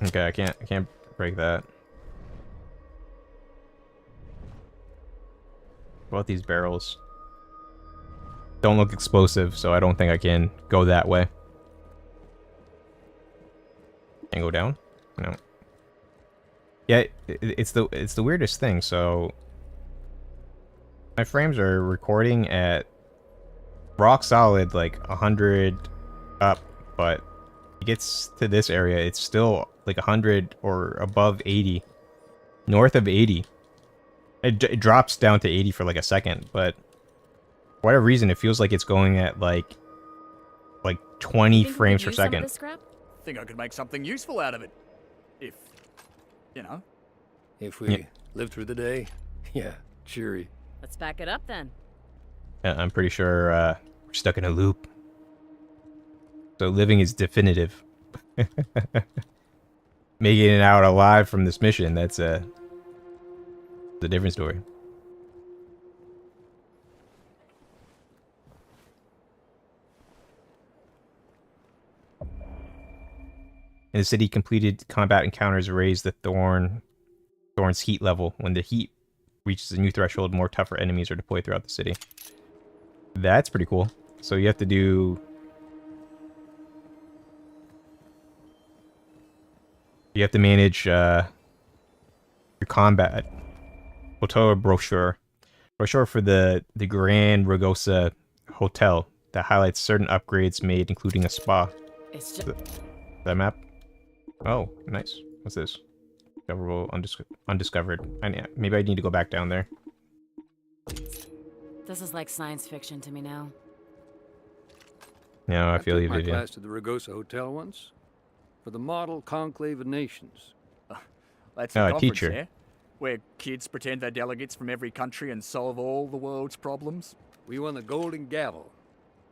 Okay, I can't break that. What about these barrels? Don't look explosive, so I don't think I can go that way. Can I go down? No. Yeah, it's the weirdest thing. So my frames are recording at rock solid, like 100 up, but it gets to this area, it's still like 100 or above 80, north of 80. It drops down to 80 for like a second, but for whatever reason, it feels like it's going at like 20 frames per second. Think I could make something useful out of it, if you know. If we live through the day, yeah, cheery. Let's back it up then. I'm pretty sure we're stuck in a loop. So living is definitive. Making it out alive from this mission, that's a different story. In the city, completed combat encounters raise the Thorn's heat level. When the heat reaches a new threshold, more tougher enemies are deployed throughout the city. That's pretty cool. So you have to do... You have to manage your combat. Hotel brochure. Brochure for the Grand Ragosa Hotel that highlights certain upgrades made, including a spa. It's just... That map? Oh, nice. What's this? Discoverable, undiscovered. Maybe I need to go back down there. This is like science fiction to me now. No, I feel you, took my Vivian. class to the Ragosa Hotel once for the Model Conclave of Nations. That's a Oh, a conference, teacher. yeah? Where kids pretend they're delegates from every country and solve all the world's problems. We won the Golden Gavel.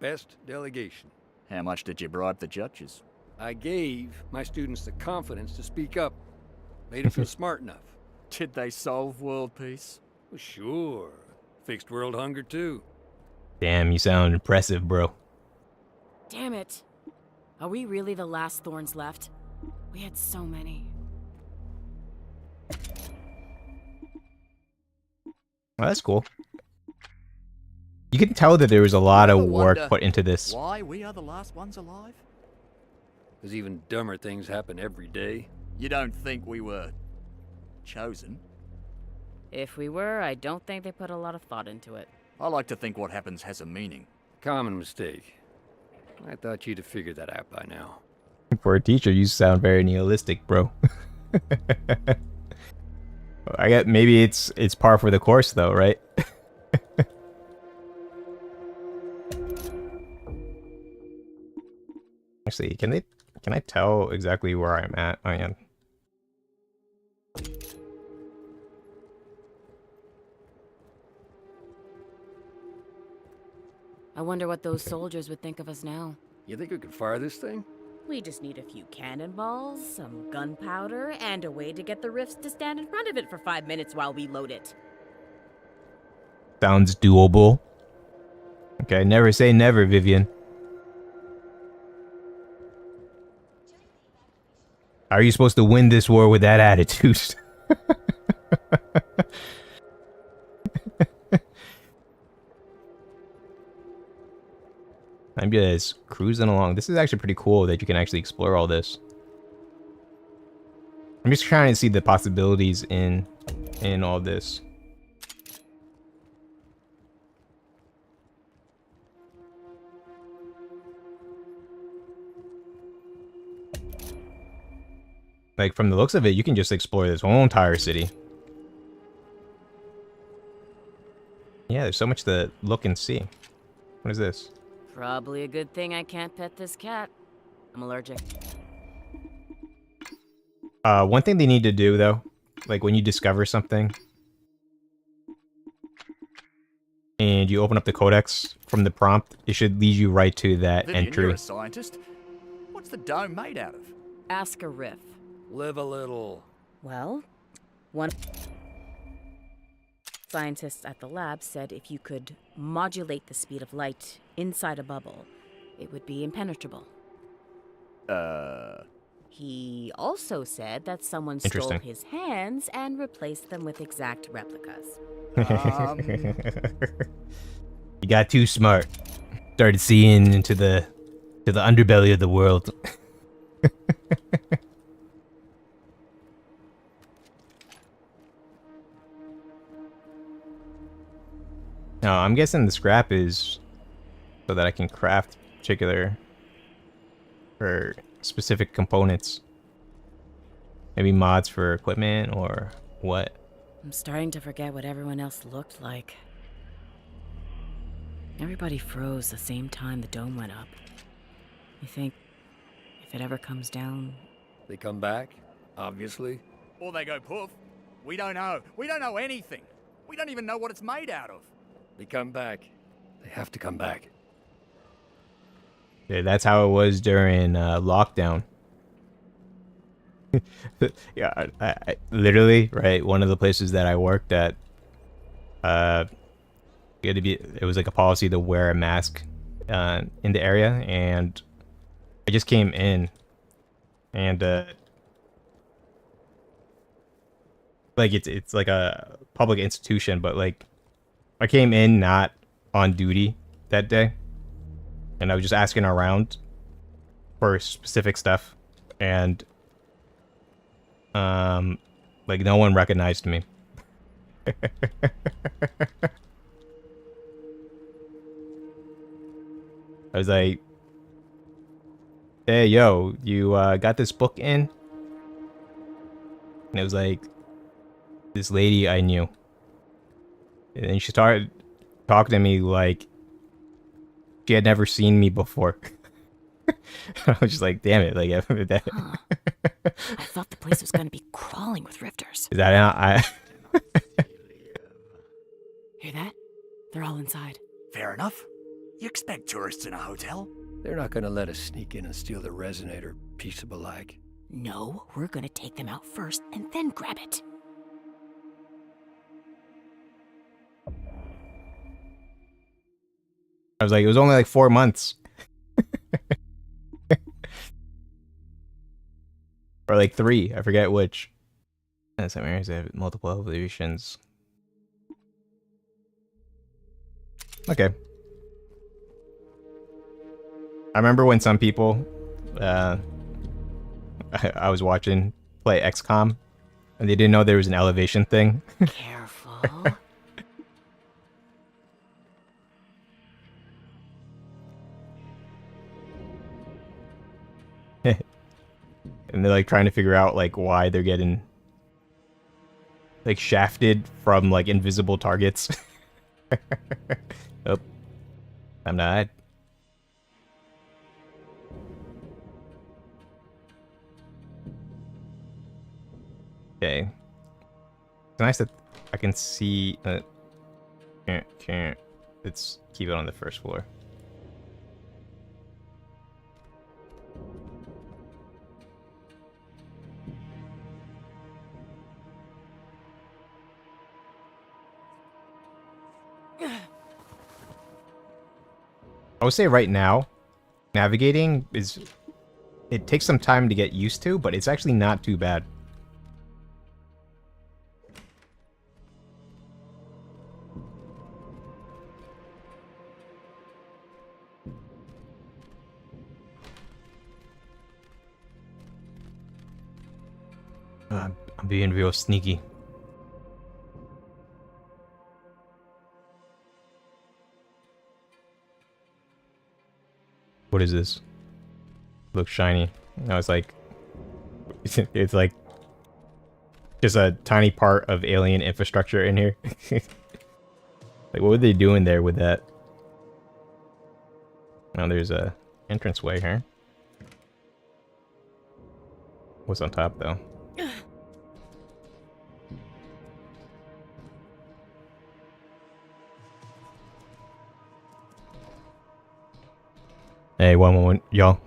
Best delegation. How much did you bribe the judges? I gave my students the confidence to speak up. Made them feel smart enough. Did they solve world peace? Well, sure. Fixed world hunger, too. Damn, you sound impressive, bro. Damn it. Are we really the last Thorns left? We had so many. Well, that's cool. You can tell that there was a lot of work wonder put into this. Why we are the last ones alive? Because even dumber things happen every day. You don't think we were chosen? If we were, I don't think they put a lot of thought into it. I like to think what happens has a meaning. Common mistake. I thought you'd have figured that out by now. For a teacher, you sound very nihilistic, bro. I get maybe it's par for the course though, right? Actually, can I tell exactly where I'm at? I am. I wonder what those soldiers would think of us now. You think we could fire this thing? We just need a few cannonballs, some gunpowder, and a way to get the rifts to stand in front of it for 5 minutes while we load it. Sounds doable. Okay, never say never, Vivian. How are you supposed to win this war with that attitude? I'm just cruising along. This is actually pretty cool that you can actually explore all this. I'm just trying to see the possibilities in all this. Like, from the looks of it, you can just explore this whole entire city. Yeah, there's so much to look and see. What is this? Probably a good thing I can't pet this cat. I'm allergic. One thing they need to do, though, like when you discover something and you open up the codex from the prompt, it should lead you right to that Vivian, entry. You're a scientist. What's the dome made out of? Ask a riff. Live a little. Well, one scientist at the lab said if you could modulate the speed of light inside a bubble, it would be impenetrable. He also said that someone stole his hands and replaced them with exact replicas. You got too smart. Started seeing into the underbelly of the world. No, I'm guessing the scrap is so that I can craft particular or specific components. Maybe mods for equipment or what? I'm starting to forget what everyone else looked like. Everybody froze the same time the dome went up. You think if it ever comes down... They come back, obviously. Or they go poof. We don't know. We don't know anything. We don't even know what it's made out of. They come back. They have to come back. Yeah, that's how it was during lockdown. Yeah, I literally, right, one of the places that I worked at, it was like a policy to wear a mask in the area, and I just came in, and like it's like a public institution, but like I came in not on duty that day, and I was just asking around for specific stuff, and like no one recognized me. I was like, hey, yo, you got this book in? And it was like this lady I knew. And then she started talking to me like she had never seen me before. I was just like, damn it. Like, I thought the place was going to be crawling with rifters. Is that I? Hear that? They're all inside. Fair enough. You expect tourists in a hotel? They're not going to let us sneak in and steal the resonator, peaceable like. No, we're going to take them out first and then grab it. I was like, it was only like 4 months. Or like 3, I forget which. And some areas have multiple elevations. Okay. I remember when some people, I was watching play XCOM, and they didn't know there was an elevation thing. Careful. Oh. And they're like trying to figure out like why they're getting like shafted from like invisible targets. Oh, I'm not. Okay. It's nice that I can see. Can't. Let's keep it on the first floor. I would say right now, navigating is... It takes some time to get used to, but it's actually not too bad. I'm being real sneaky. What is this? Looks shiny. No, it's like... It's like... just a tiny part of alien infrastructure in here. Like, what were they doing there with that? Now there's a entranceway here. What's on top, though? Hey, one moment, y'all.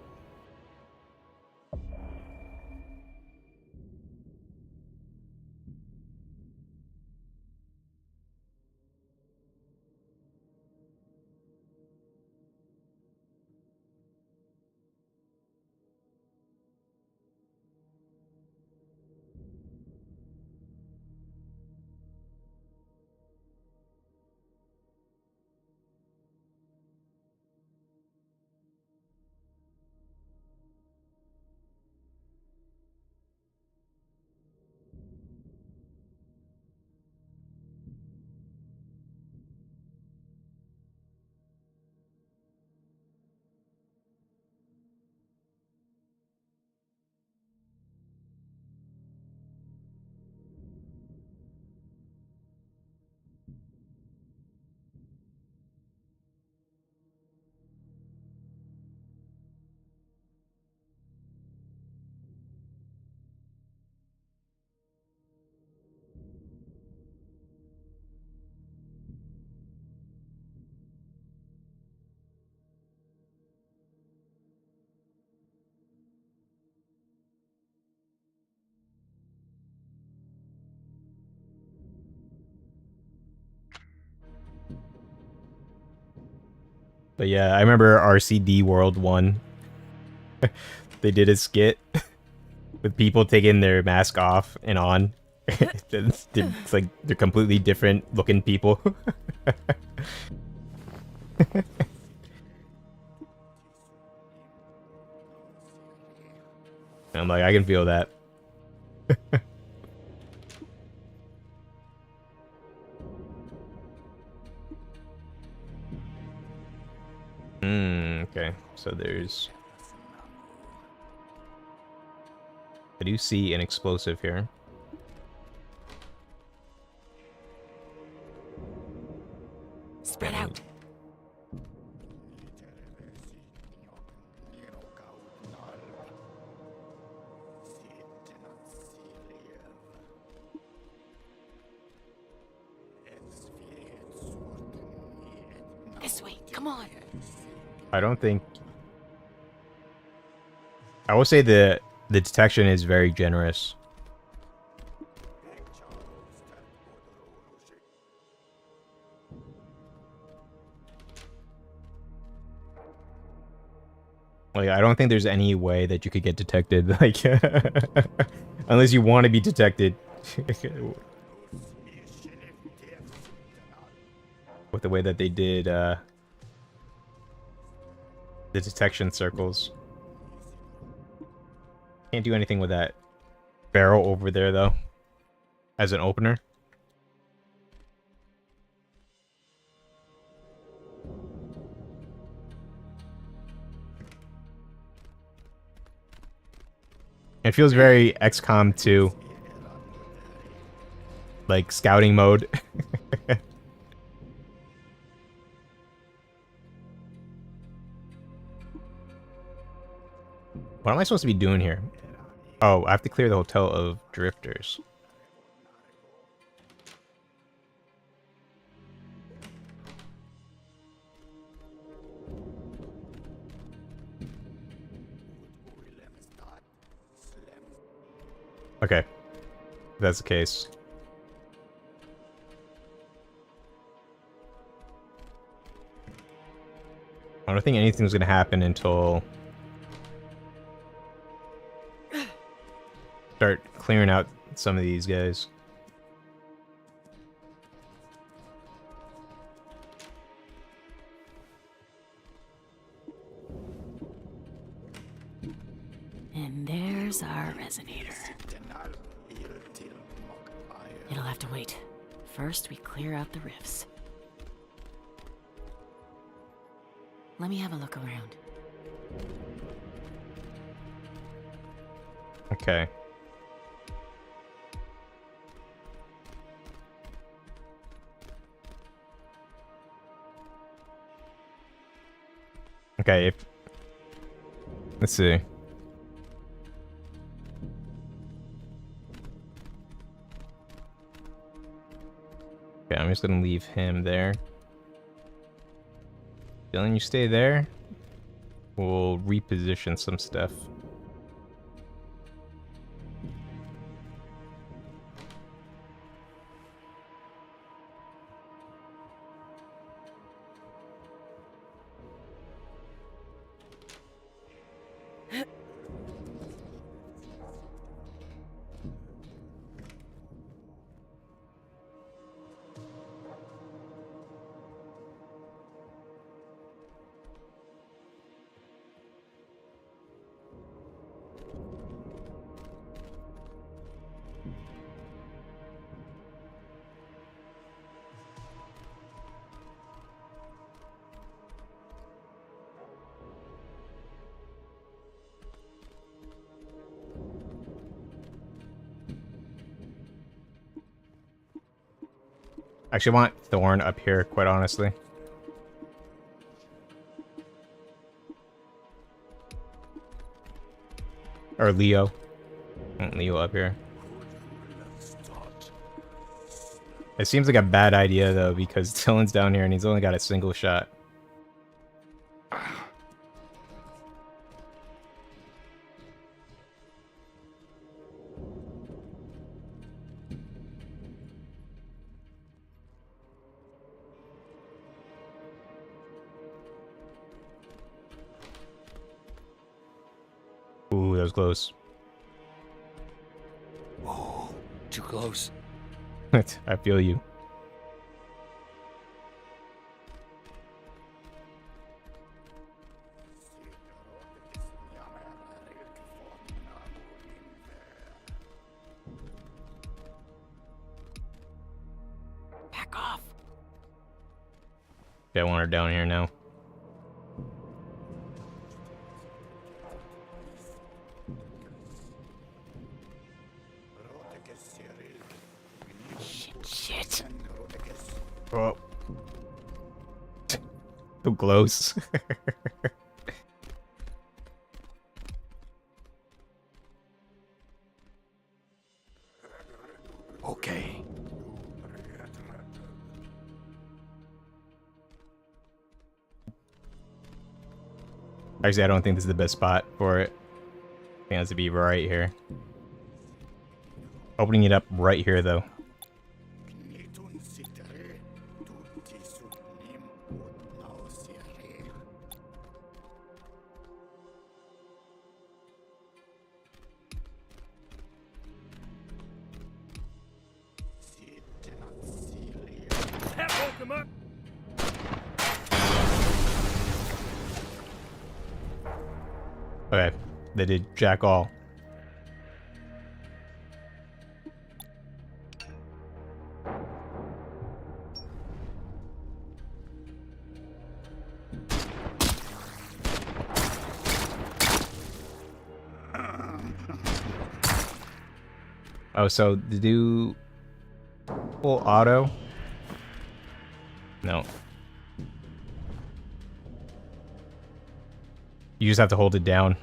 But yeah, I remember RCD World 1. They did a skit with people taking their mask off and on. It's like they're completely different looking people. I'm like, I can feel that. Okay. So there's... I do see an explosive here. Spread out. This way, come on. I don't think... I will say the detection is very generous. Like, I don't think there's any way that you could get detected, like, unless you want to be detected. With the way that they did, the detection circles. Can't do anything with that barrel over there, though, as an opener. It feels very XCOM 2. Like scouting mode. What am I supposed to be doing here? Oh, I have to clear the hotel of drifters. Okay. If that's the case. I don't think anything's gonna happen until start clearing out some of these guys. And there's our resonator. It'll have to wait. First, we clear out the rifts. Let me have a look around. Okay. Okay, let's see. Okay, I'm just gonna leave him there. Dylan, you stay there. We'll reposition some stuff. Actually, I want Thorn up here, quite honestly. Or Leo. I want Leo up here. It seems like a bad idea, though, because Dylan's down here and he's only got a single shot. Ooh, that was close. Oh, too close. I feel you. Back off. Okay, I want her down here now. Shit. Oh. So close. Okay. Actually, I don't think this is the best spot for it. I think it has to be right here. Opening it up right here, though. That woke him up. Okay, they did jack all. Oh, so to do full auto? No. You just have to hold it down.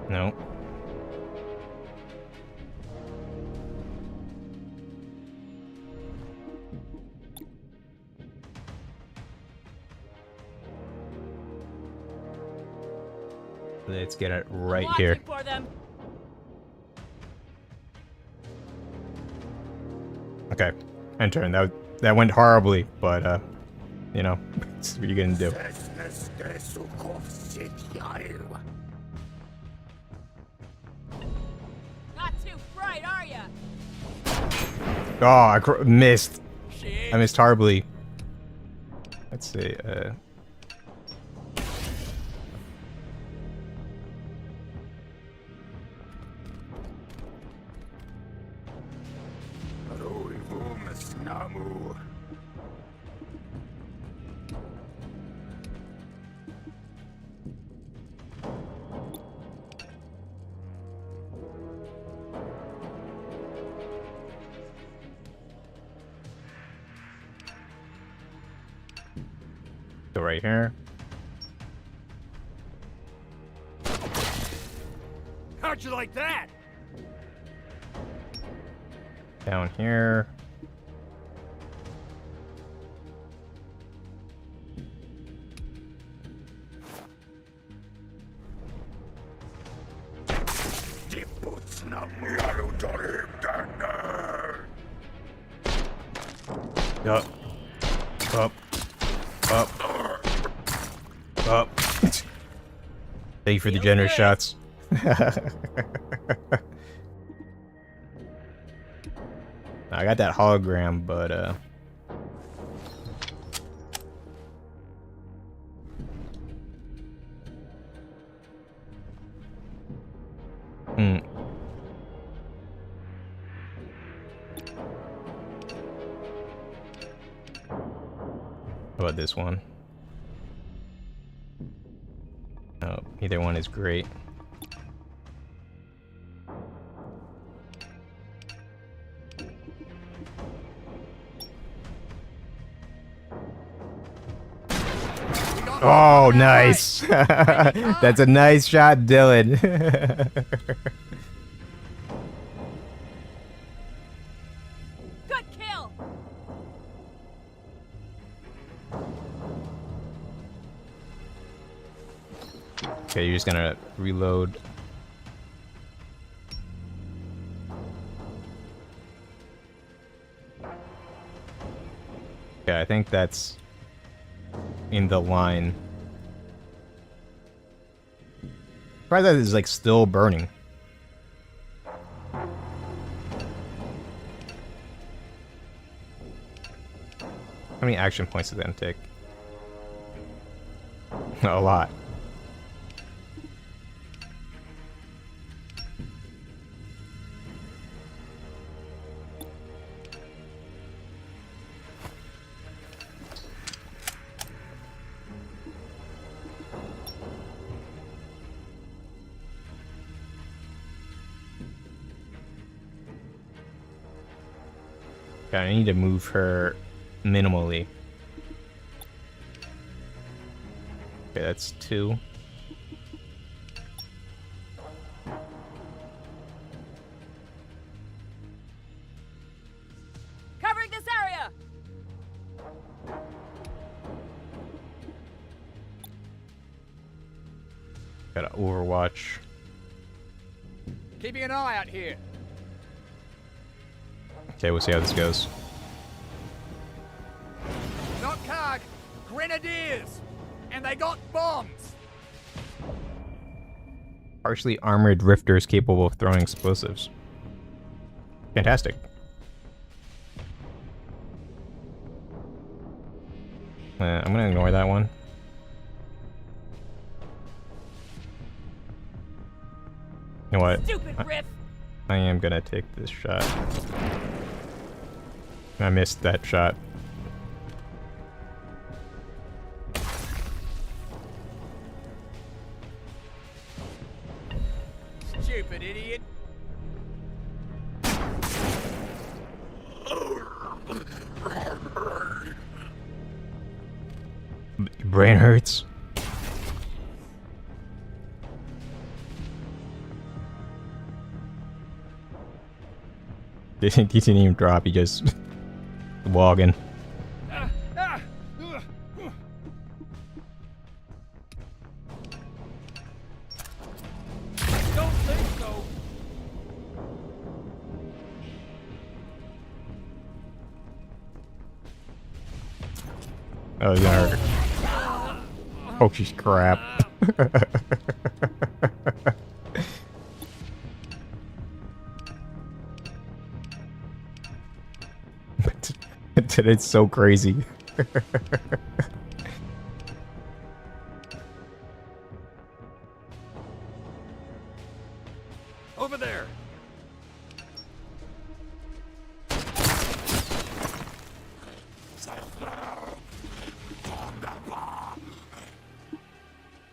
No. Let's get it right here. For them. Okay, enter. And that went horribly, but you know, that's what you're gonna do. Not too bright, are ya? Oh, I missed. I missed horribly. Let's see. Go right here. How'd you like that? Down here. Up. Up. Up. Up. Thank you for the generous shots. I got that hologram, but How about this one? Oh, either one is great. Oh, nice. That's a nice shot, Dylan. Good kill. Okay, you're just gonna reload. Okay, I think that's in the line. Surprised that is like still burning. How many action points did that take? A lot. Okay, I need to move her minimally. Okay, that's 2. Covering this area. Gotta overwatch. Keeping an eye out here. Okay, we'll see how this goes. Not Karg, Grenadiers! And they got bombs! Partially armored rifters capable of throwing explosives. Fantastic. I'm gonna ignore that one. You know what? Stupid Riff! I am gonna take this shot. I missed that shot. Stupid idiot. Your brain hurts. He didn't even drop, he just walking. Don't think so. Oh, it's gonna hurt. Oh, she's crap. It's so crazy. Over there.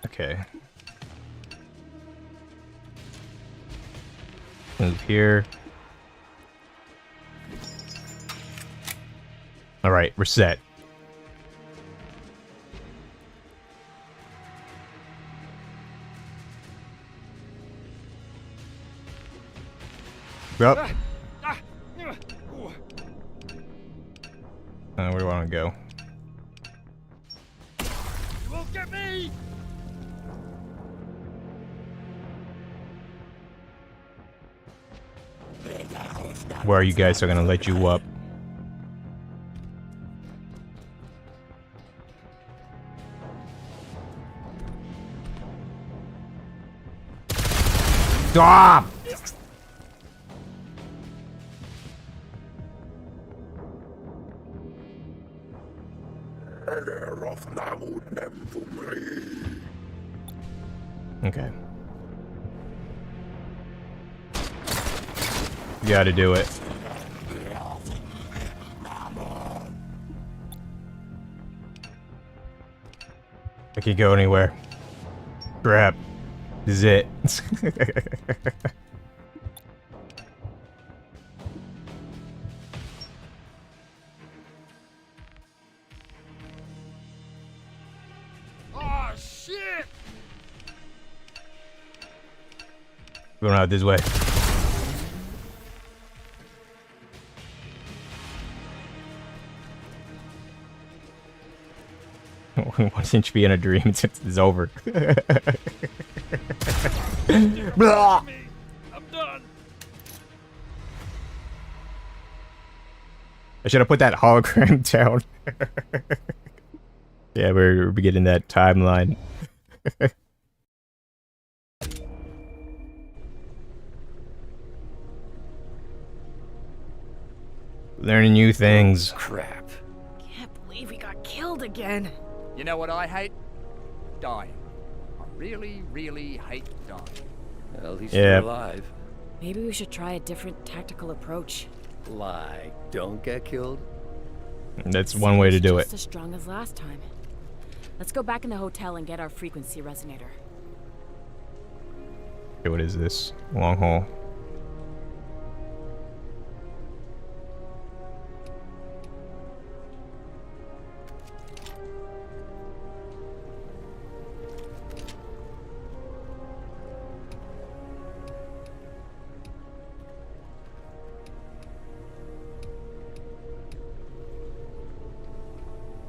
Okay. Move here. Alright, we're set. Well, where do I want to go? You won't get me! Where are you guys are gonna let you up? Stop! Okay. You gotta do it. I can't go anywhere. Crap. This is it. Oh, shit! Going out this way. Why didn't you be in a dream since it's over? Blah. I'm done. I should have put that hologram down. Yeah, we're beginning that timeline. Learning new things. Crap. Can't believe we got killed again. You know what I hate? Dying. I really, really hate dying. Well, at least Yeah. you're alive. Maybe we should try a different tactical approach. Like, don't get killed? That's one way to do it. Just as strong as last time. Let's go back in the hotel and get our frequency resonator. Okay, what is this? Long haul.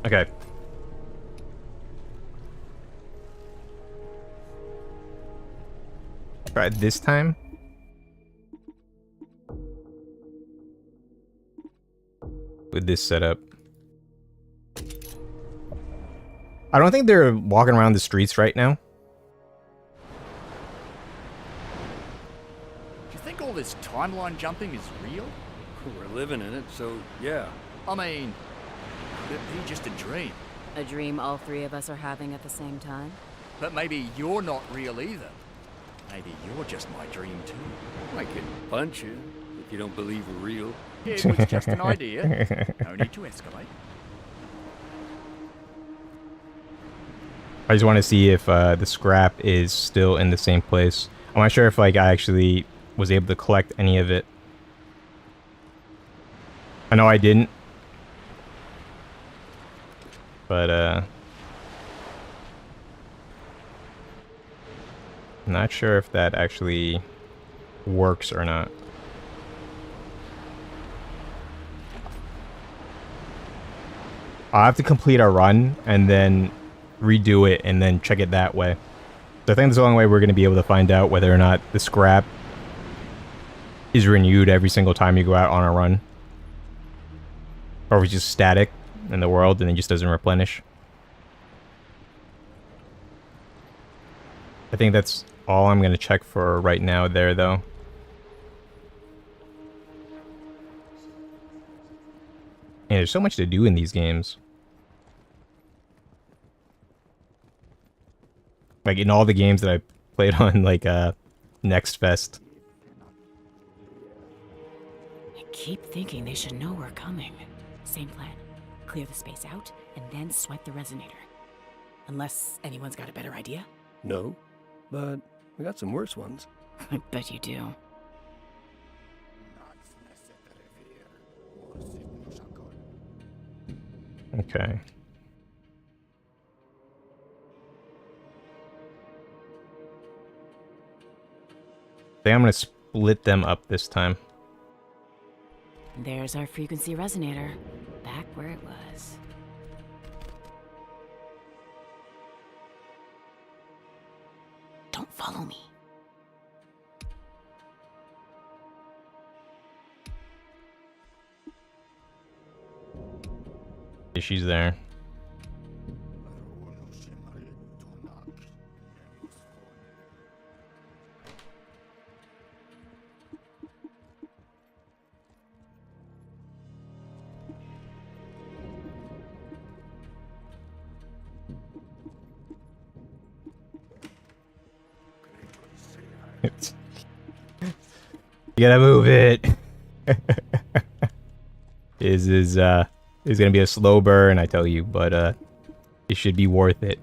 Okay. Try it this time. With this setup. I don't think they're walking around the streets right now. Do you think all this timeline jumping is real? We're living in it, so yeah. I mean, could it be just a dream? A dream all three of us are having at the same time? But maybe you're not real either. Maybe you're just my dream too. I can punch you if you don't believe we're real. It was just an idea. No need to escalate. I just want to see if the scrap is still in the same place. I'm not sure if like I actually was able to collect any of it. I know I didn't. But I'm not sure if that actually works or not. I'll have to complete a run and then redo it and then check it that way. So I think that's the only way we're going to be able to find out whether or not the scrap is renewed every single time you go out on a run. Or if it's just static in the world and it just doesn't replenish. I think that's all I'm going to check for right now there, though. And there's so much to do in these games. Like in all the games that I played on, like, Next Fest. I keep thinking they should know we're coming. Same plan. Clear the space out, and then swipe the resonator. Unless anyone's got a better idea? No, but we got some worse ones. I bet you do. Okay. I think I'm gonna split them up this time. There's our frequency resonator, back where it was. Don't follow me. She's there. You gotta move it. Is gonna be a slow burn, I tell you, but it should be worth it.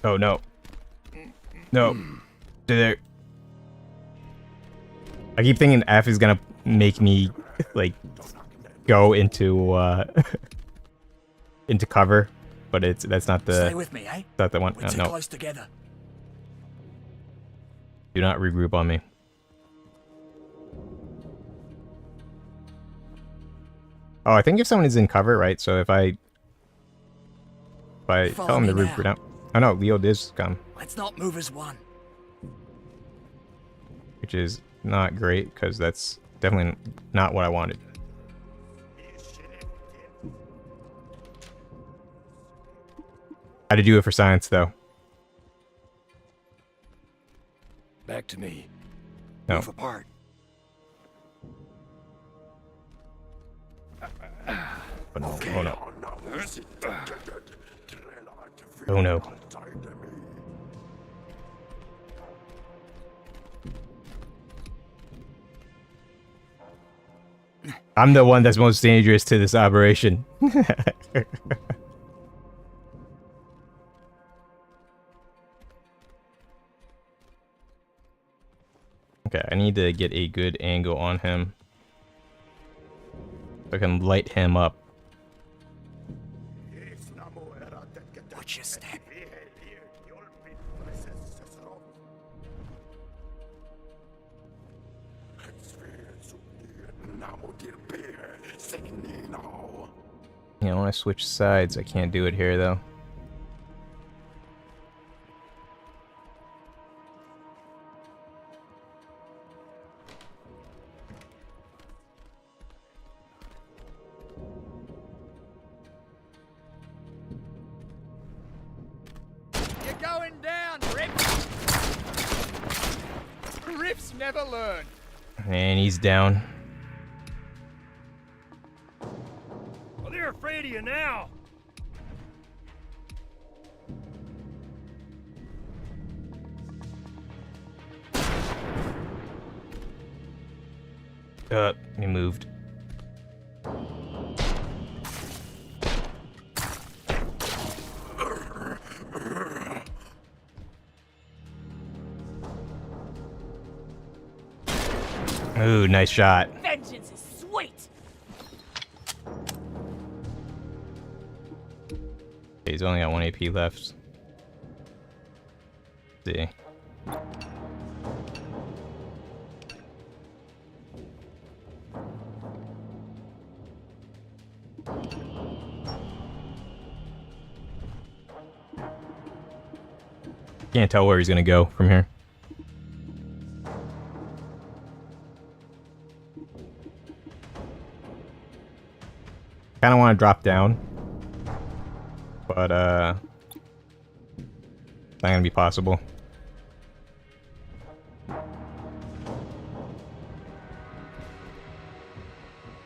Oh no. No. There. I keep thinking F is gonna make me like go into into cover, but that's not the Stay with me, eh? not the one. We're too No. close together. Do not regroup on me. Oh, I think if someone is in cover, right? So if I tell him to regroup now. Oh no, Leo does come. Let's not move as one. Which is not great, because that's definitely not what I wanted. Had to do it for science, though. Back to me. No. Move apart. Oh no, oh no. Oh no. I'm the one that's most dangerous to this operation. Okay, I need to get a good angle on him. So I can light him up. Watch your step. Yeah, when I switch sides, I can't do it here though. You're going down, Rip! Rips never learn. And he's down. Well, they're afraid of you now. He moved. Ooh, nice shot. Vengeance is sweet. Okay, he's only got 1 AP left. Let's see. Can't tell where he's gonna go from here. Kinda wanna drop down. But not gonna be possible.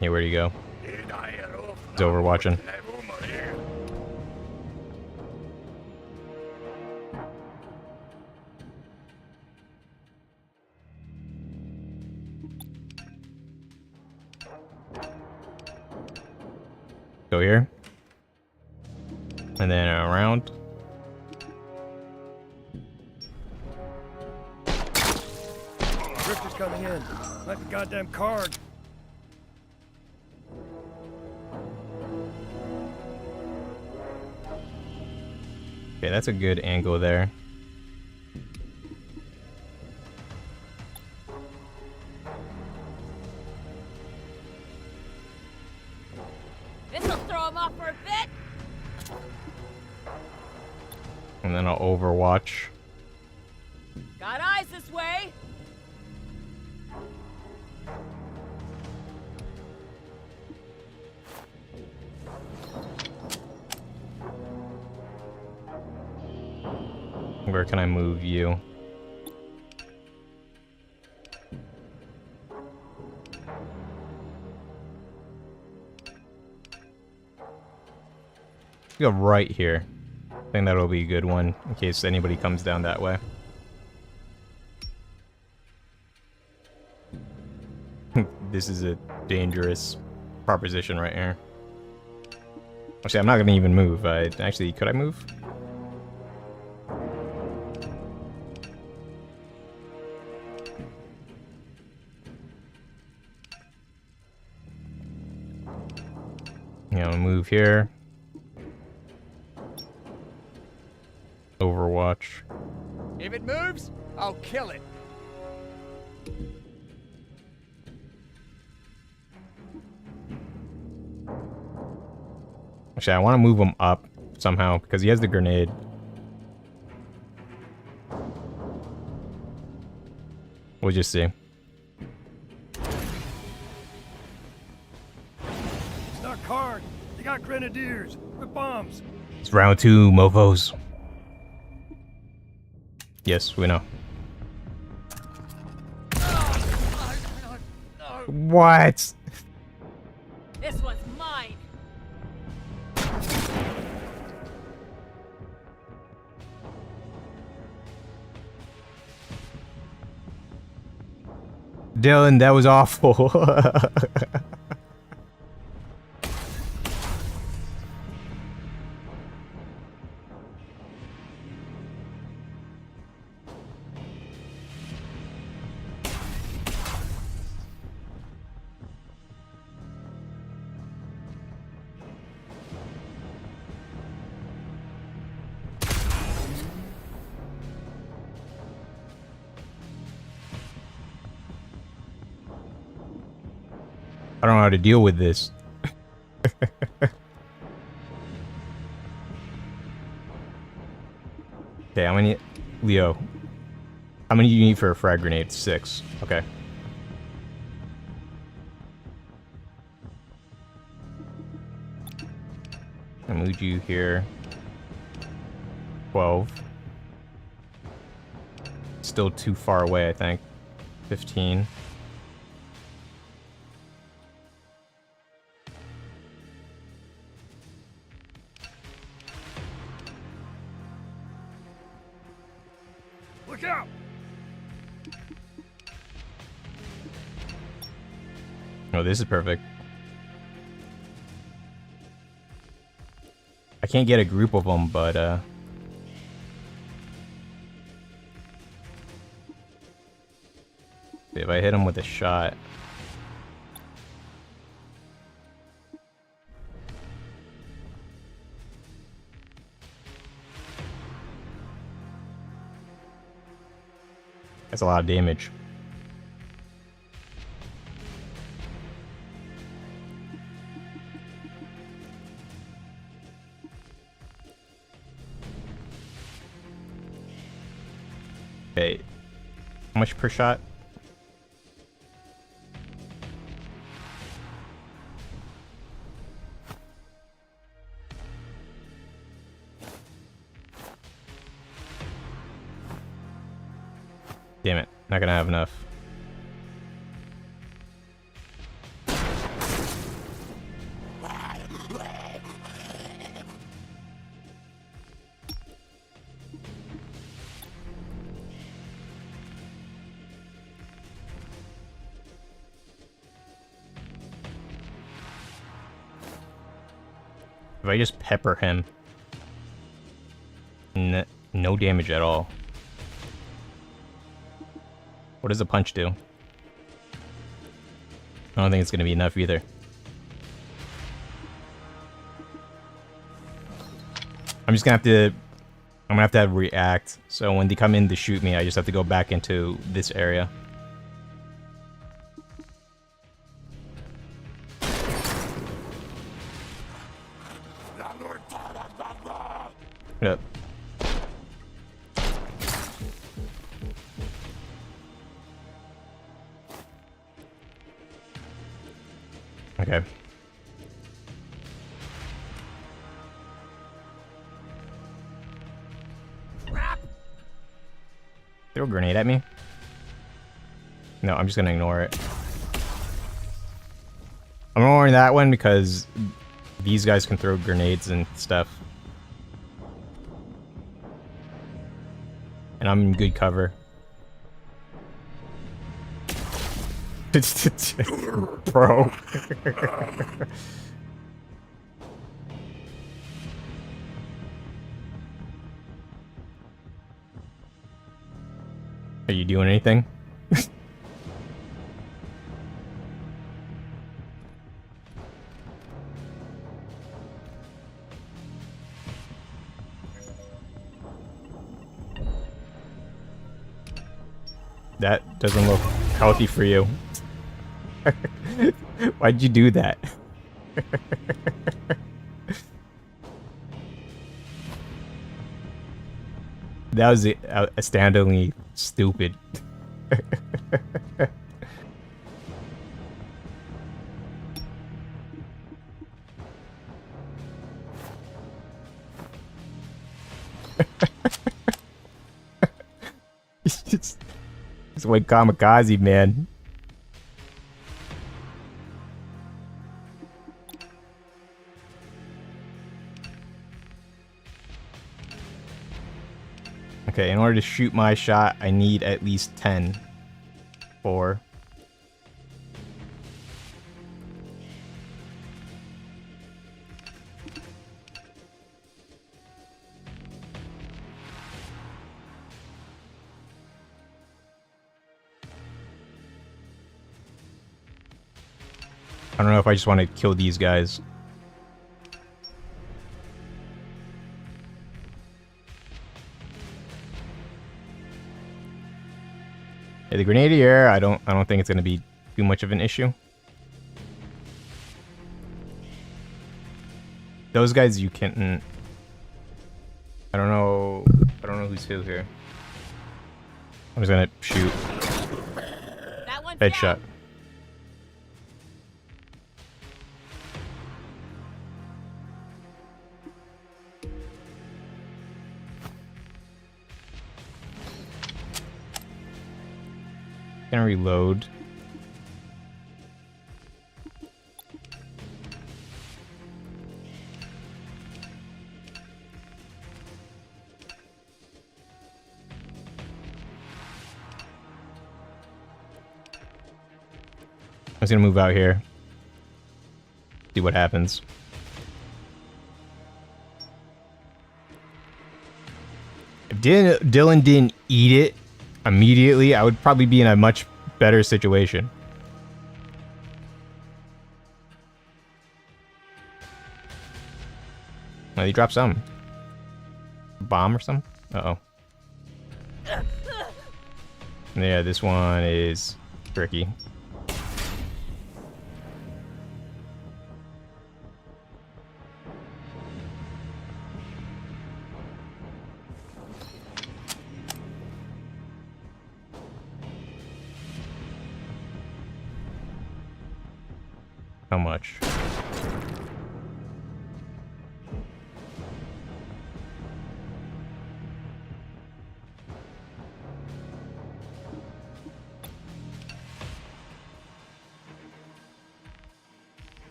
Hey, where'd he go? He's overwatching. Go here. And then around. Drifter's coming in. Like the goddamn card. Okay, that's a good angle there. This'll throw him off for a bit. And then I'll overwatch. Got eyes this way. Where can I move you? Go right here. I think that'll be a good one in case anybody comes down that way. This is a dangerous proposition right here. Actually, I'm not gonna even move. Actually, could I move? Move here. Overwatch. If it moves, I'll kill it. Actually, I want to move him up somehow because he has the grenade. We'll just see. It's not card. They got grenadiers with bombs. It's round 2, mofos. Yes, we know. What? This one's mine. Dylan, that was awful. I don't know how to deal with this. Okay, how many... Leo. How many do you need for a frag grenade? 6. Okay. I moved you here. 12. Still too far away, I think. 15. Look out! Oh, this is perfect. I can't get a group of them, but if I hit them with a shot. That's a lot of damage. Okay. How much per shot? Damn it. Not gonna have enough. If I just pepper him, no damage at all. What does a punch do? I don't think it's gonna be enough either. I'm gonna have to react. So when they come in to shoot me, I just have to go back into this area. Yep. Okay. Throw a grenade at me? No, I'm just gonna ignore it. I'm ignoring that one because these guys can throw grenades and stuff. And I'm in good cover. Bro. Are you doing anything? That doesn't look healthy for you. Why'd you do that? That was astoundingly stupid. It's like kamikaze, man. Okay, in order to shoot my shot, I need at least 10. 4. I don't know if I just want to kill these guys. Yeah, the Grenadier, I don't think it's gonna be too much of an issue. Those guys you can't. I don't know who's who here. I'm just gonna shoot. Headshot. Gonna reload. just gonna move out here. See what happens. If Dylan didn't eat it immediately, I would probably be in a much better situation. Oh, he dropped something. Bomb or something? Uh-oh. Yeah, this one is tricky. How much?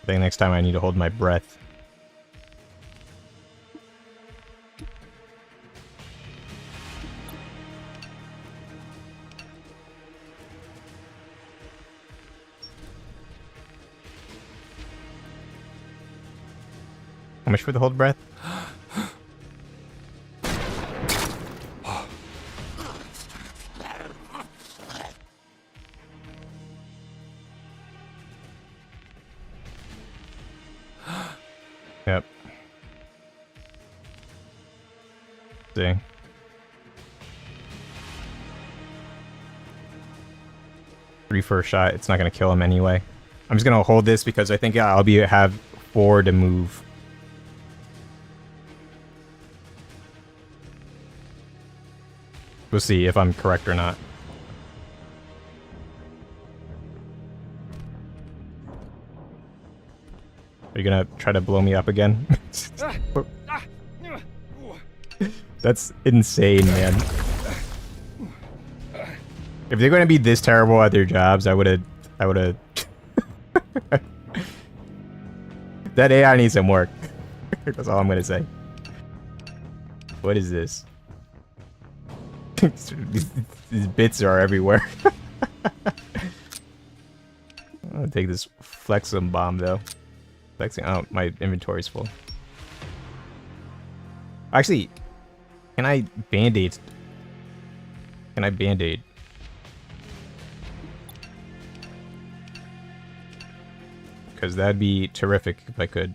I think next time I need to hold my breath. How much for the hold breath? Yep. See. Three for a shot. It's not gonna kill him anyway. I'm just gonna hold this because I think I'll have 4 to move. We'll see if I'm correct or not. Are you gonna try to blow me up again? That's insane, man. If they're gonna be this terrible at their jobs, I would've... That AI needs some work. That's all I'm gonna say. What is this? These bits are everywhere. I'll take this Flexum bomb though. Flexing. Oh, my inventory's full. Actually, can I band-aid? Can I band-aid? Because that'd be terrific if I could.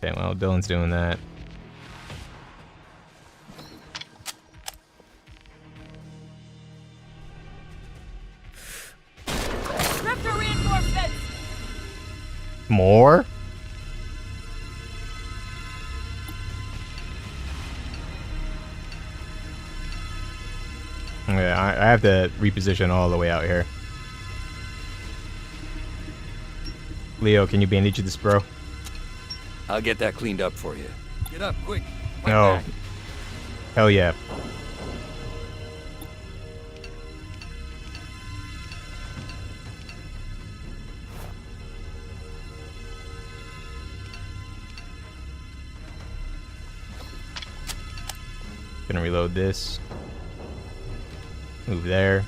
Okay, well, Dylan's doing that. Rifter reinforcements! More? Yeah, I have to reposition all the way out here. Leo, can you bandage this, bro? I'll get that cleaned up for you. Get up, quick. No. Hell yeah. Gonna reload this. Move there.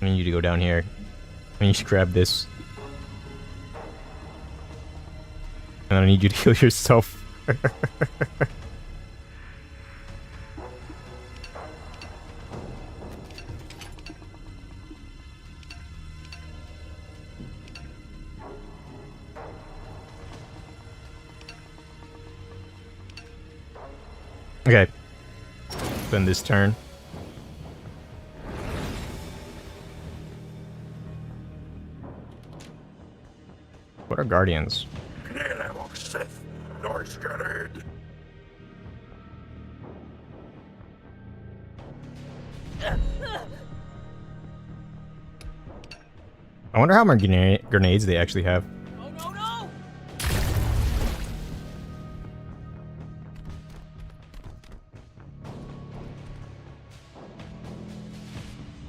I need you to go down here. I need you to grab this. And I need you to heal yourself. Okay. Then this turn. What are guardians? I wonder how many grenades they actually have. Oh no no!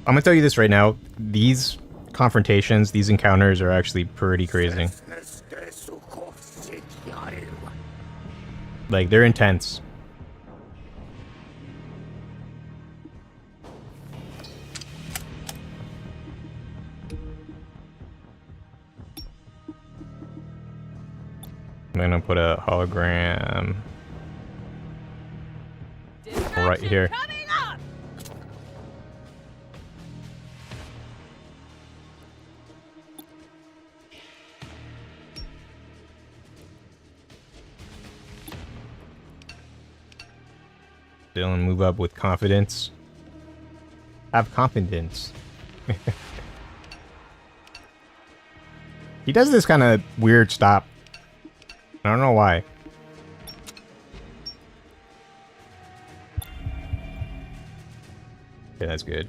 I'm gonna tell you this right now. These confrontations, these encounters are actually pretty crazy. Like, they're intense. I'm gonna put a hologram right here. Dylan, move up with confidence. Have confidence. He does this kind of weird stop. I don't know why. Okay, that's good.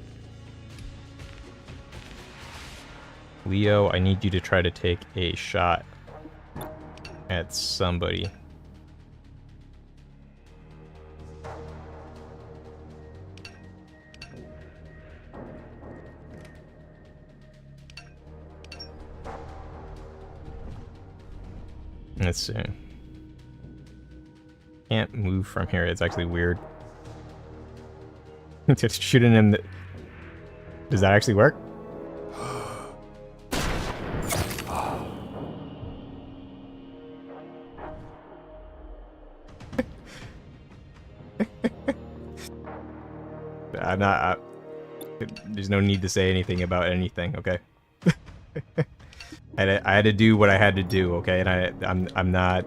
Leo, I need you to try to take a shot at somebody. Let's see. Can't move from here. It's actually weird. Just shooting him. Does that actually work? I'm not. There's no need to say anything about anything. Okay. I had to do what I had to do, okay? And I'm not.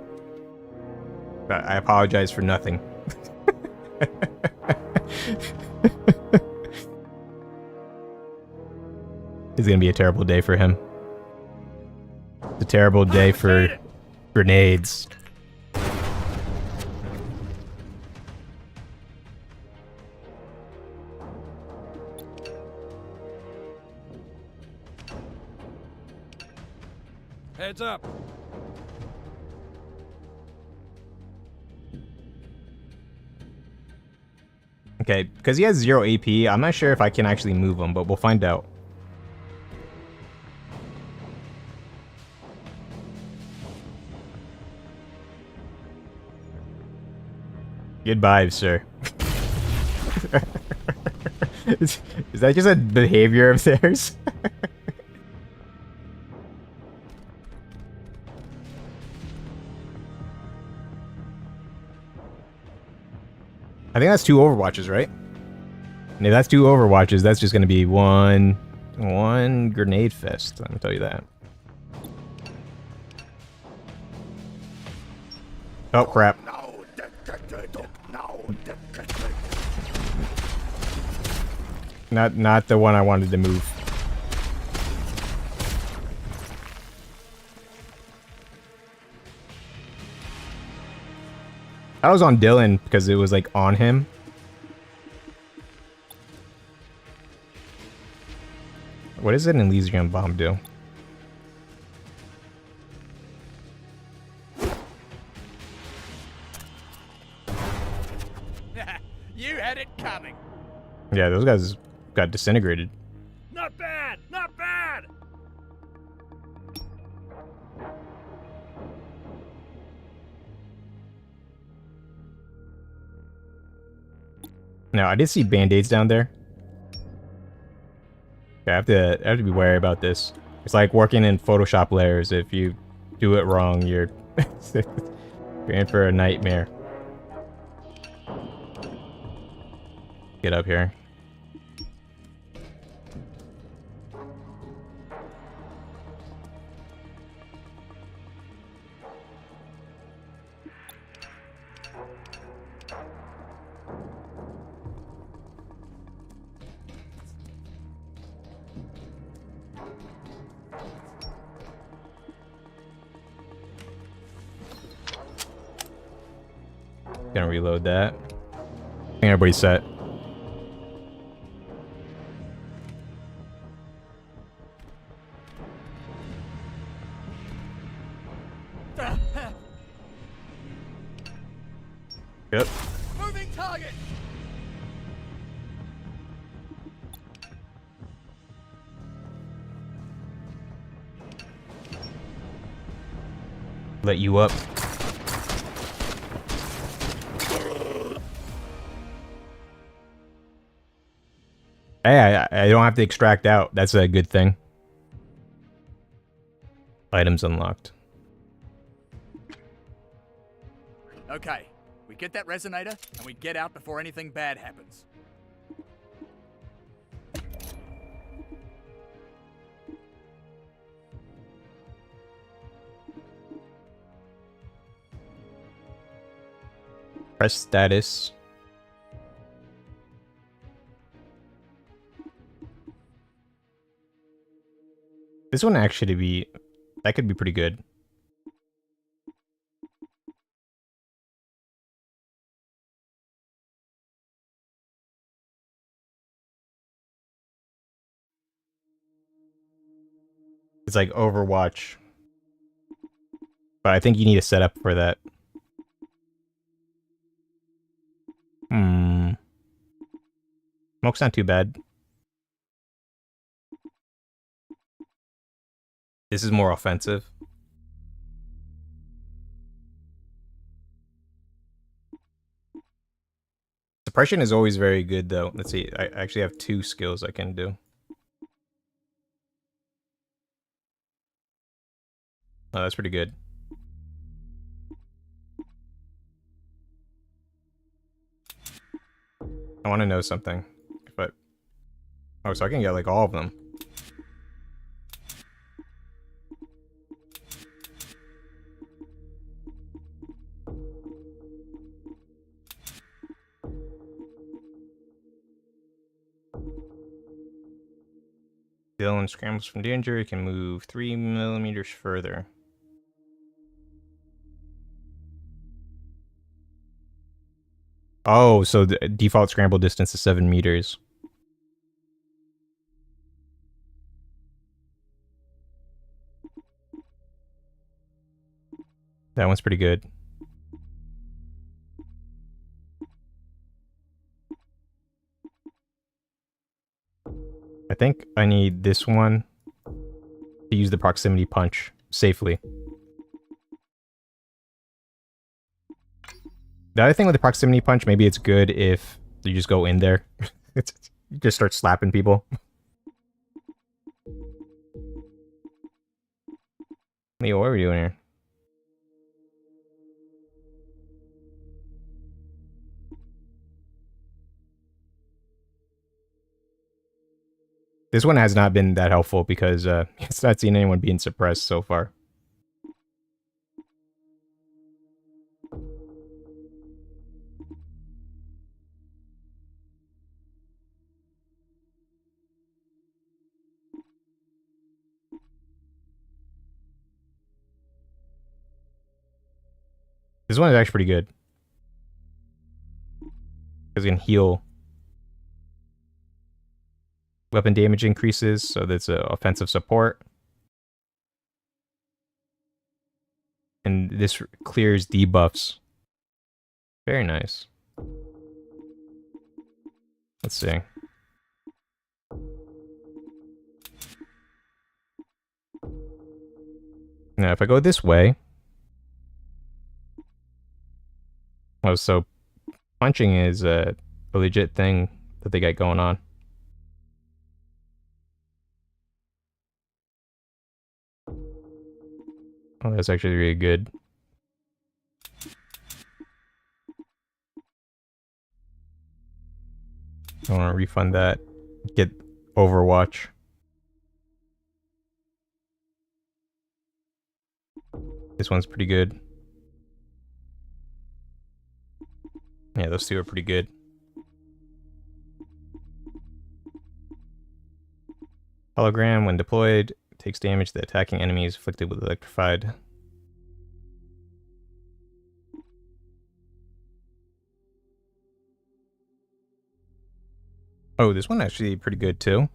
I apologize for nothing. It's gonna be a terrible day for him. It's a terrible day for grenades. Heads up. Okay, because he has 0 AP, I'm not sure if I can actually move him, but we'll find out. Goodbye, sir. Is that just a behavior of theirs? I think that's 2 Overwatches, right? And if that's 2 Overwatches, that's just gonna be one grenade fest. I'm gonna tell you that. Oh crap! Not the one I wanted to move. I was on Dylan because it was like on him. What does an Elysium bomb do? You had it coming. Yeah, those guys got disintegrated. Not bad! Not bad! Now, I did see band-aids down there. Okay, I have to be wary about this. It's like working in Photoshop layers. If you do it wrong, you're you're in for a nightmare. Get up here. Gonna reload that. I think everybody's set. Yep. Moving target. Let you up. Hey, I don't have to extract out. That's a good thing. Items unlocked. Okay, we get that resonator, and we get out before anything bad happens. Press status. This one actually that could be pretty good. It's like Overwatch. But I think you need a setup for that. Smoke's not too bad. This is more offensive. Suppression is always very good, though. Let's see. I actually have 2 skills I can do. Oh, that's pretty good. I want to know something. But oh, so I can get like all of them. Dylan scrambles from danger. He can move 3 millimeters further. Oh, so the default scramble distance is 7 meters. That one's pretty good. I think I need this one to use the proximity punch safely. The other thing with the proximity punch, maybe it's good if you just go in there. You just start slapping people. Leo, what are we doing here? This one has not been that helpful because it's not seen anyone being suppressed so far. This one is actually pretty good. Because it can heal. Weapon damage increases, so that's offensive support. And this clears debuffs. Very nice. Let's see. Now, if I go this way... Oh, so punching is a legit thing that they got going on. Oh, that's actually really good. I want to refund that. Get Overwatch. This one's pretty good. Yeah, those two are pretty good. Hologram, when deployed, takes damage to attacking enemies afflicted with electrified. Oh, this one actually pretty good too.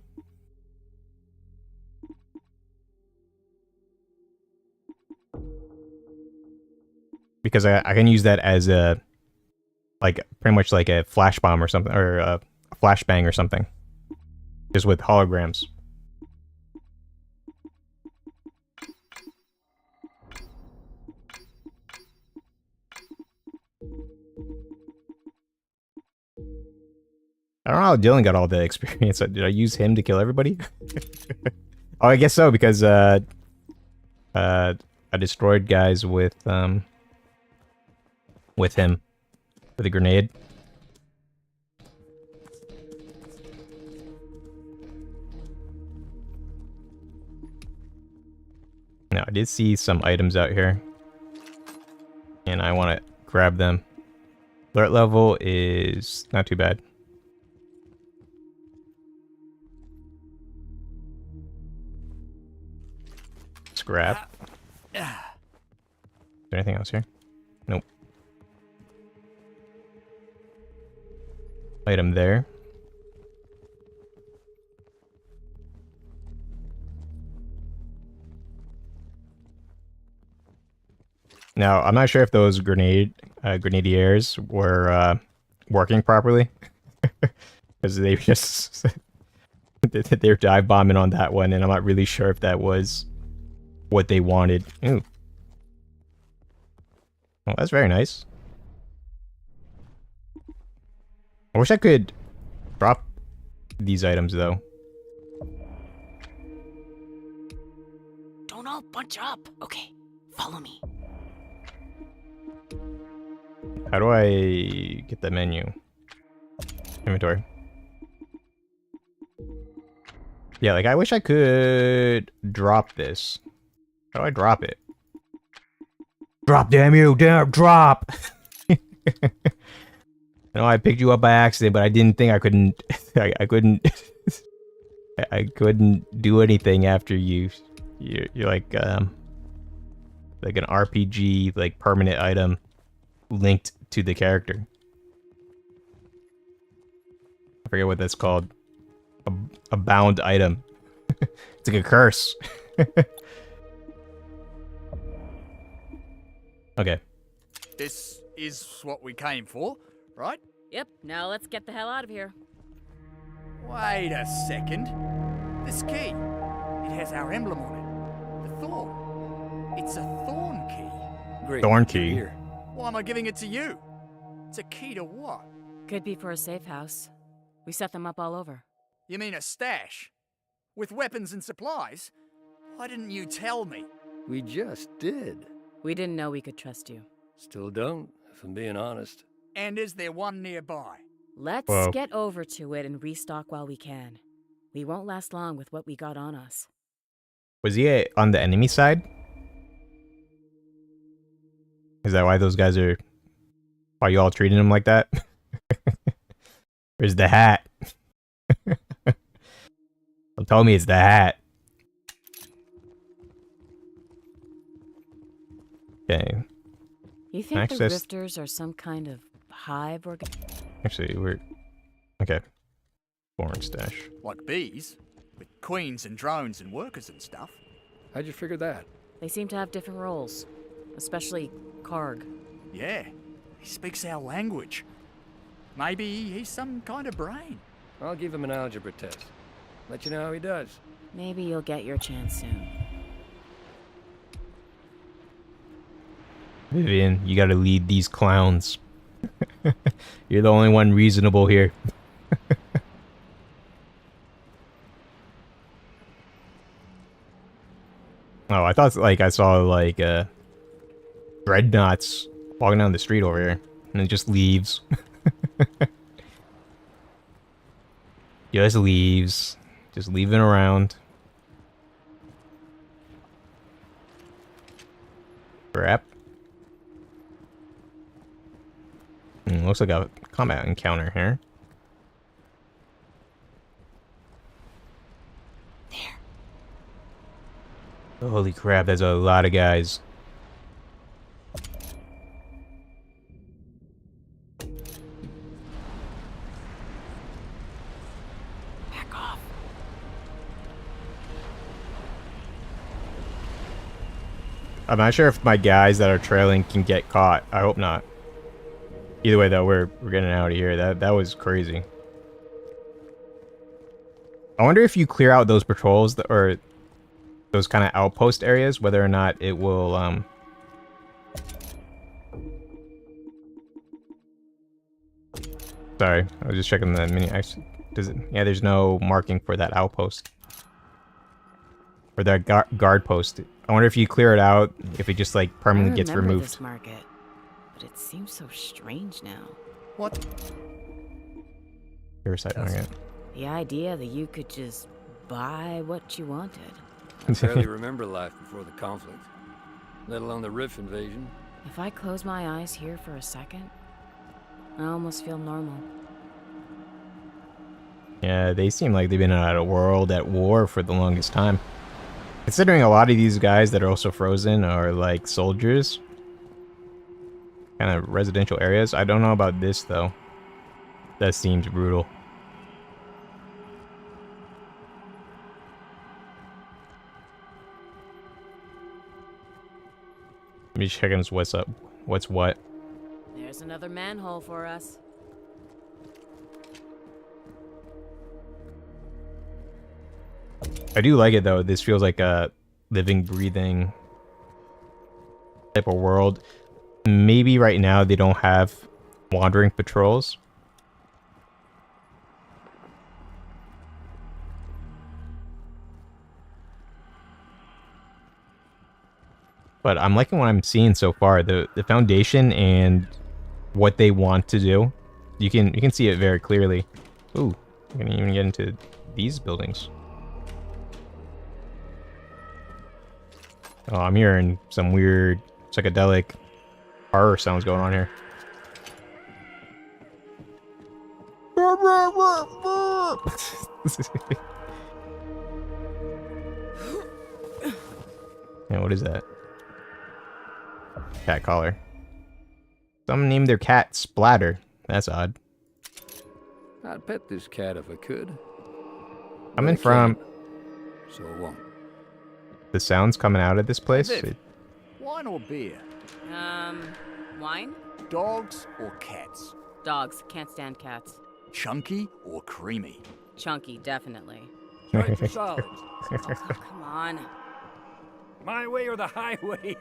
Because I can use that as a, like, pretty much like a flash bomb or something, or a flashbang or something. Just with holograms. I don't know how Dylan got all the experience. Did I use him to kill everybody? Oh, I guess so, because I destroyed guys with him with a grenade. Now, I did see some items out here, and I want to grab them. Alert level is not too bad. Scrap. Is there anything else here? Nope. Item there. Now, I'm not sure if those grenadiers were working properly. Because they just... they're dive bombing on that one, and I'm not really sure if that was what they wanted. Ooh. Well, that's very nice. I wish I could drop these items, though. Don't all bunch up. Okay, follow me. How do I get the menu? Inventory. Yeah, like, I wish I could drop this. How do I drop it? Drop, damn you! Damn, drop! I know I picked you up by accident, but I didn't think I couldn't... I couldn't... I couldn't do anything after you. You're like an RPG, like, permanent item linked to the character. I forget what that's called. A bound item. It's like a curse. Okay. This is what we came for, right? Yep, now let's get the hell out of here. Wait a second. This key. It has our emblem on it. The thorn. It's a thorn key. Great. Thorn key. Here. Why am I giving it to you? It's a key to what? Could be for a safe house. We set them up all over. You mean a stash? With weapons and supplies? Why didn't you tell me? We just did. We didn't know we could trust you. Still don't, if I'm being honest. And is there one nearby? Let's Whoa. get over to it and restock while we can. We won't last long with what we got on us. Was he on the enemy side? Is that why those guys are... Why you all treating him like that? Where's the hat? Don't tell me it's the hat. Okay. You think Access- the Rifters are some kind of hive Actually, we're... Okay. Foreign stash. Like bees? With queens and drones and workers and stuff? How'd you figure that? They seem to have different roles. Especially Karg. Yeah, he speaks our language. Maybe he's some kind of brain. I'll give him an algebra test. Let you know how he does. Maybe you'll get your chance soon. Vivian, you gotta lead these clowns. You're the only one reasonable here. Oh, I thought like I saw like dreadnoughts walking down the street over here, and it just leaves. Just leaves, just leaving around. Crap. Looks like a combat encounter here. There. Holy crap, there's a lot of guys. Back off. I'm not sure if my guys that are trailing can get caught. I hope not. Either way, though, we're getting out of here. That was crazy. I wonder if you clear out those patrols or those kind of outpost areas, whether or not it will Sorry, I was just checking the mini. Actually, does it? Yeah, there's no marking for that outpost. Or that guard post. I wonder if you clear it out, if it just like permanently gets I remember removed. this market, but it seems so strange now. What? Riverside Market. The idea that you could just buy what you wanted. I barely remember life before the conflict, let alone the Rift invasion. If I close my eyes here for a second, I almost feel normal. Yeah, they seem like they've been at a world at war for the longest time. Considering a lot of these guys that are also frozen are like soldiers. Kind of residential areas. I don't know about this though. That seems brutal. Let me check what's up. What's what? There's another manhole for us. I do like it though. This feels like a living, breathing type of world. Maybe right now they don't have wandering patrols. But I'm liking what I'm seeing so far. The foundation and what they want to do. You can see it very clearly. Ooh, I can even get into these buildings. Oh, I'm hearing some weird psychedelic horror sounds going on here. Yeah, what is that? Cat collar. Some named their cat Splatter. That's odd. I'd pet this cat if I could. Coming from... So I won't. The sounds coming out of this place? Wine or beer? Wine? Dogs or cats? Dogs. Can't stand cats. Chunky or creamy? Chunky, definitely. Straight for solids. Oh, come on. My way or the highway?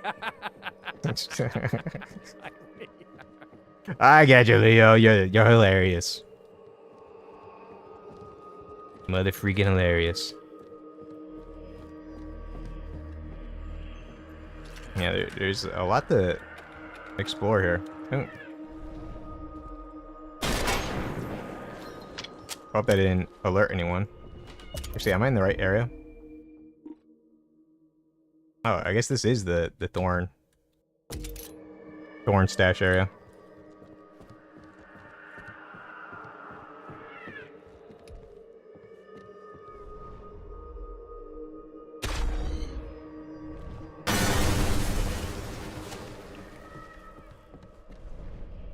I got you, Leo. You're hilarious. Mother freaking hilarious. Yeah, there's a lot to explore here. Oh. Hope that didn't alert anyone. Actually, am I in the right area? Oh, I guess this is the thorn stash area.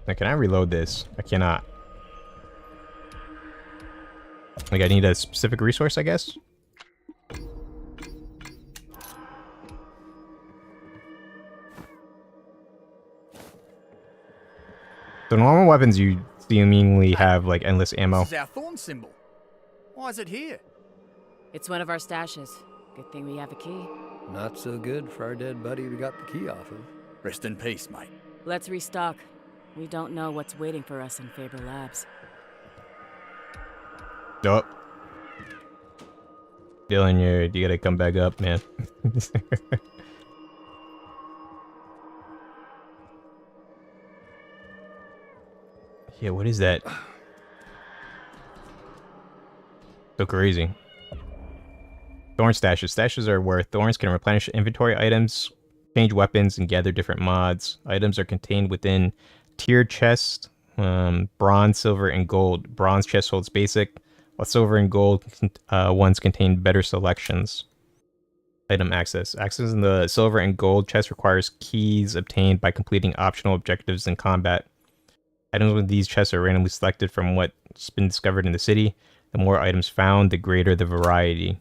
Now, can I reload this? I cannot. Like, I need a specific resource, I guess? So normal weapons, you seemingly have, like, endless ammo. This is our thorn symbol. Why is it here? It's one of our stashes. Good thing we have a key. Not so good for our dead buddy we got the key off of. Rest in peace, mate. Let's restock. We don't know what's waiting for us in Faber Labs. Nope. Dylan, you gotta come back up, man. Yeah, what is that? So crazy. Thorn stashes. Stashes are where thorns can replenish inventory items, change weapons, and gather different mods. Items are contained within tiered chests, bronze, silver, and gold. Bronze chest holds basic, while silver and gold ones contain better selections. Item access. Access in the silver and gold chest requires keys obtained by completing optional objectives in combat. Items with these chests are randomly selected from what's been discovered in the city. The more items found, the greater the variety.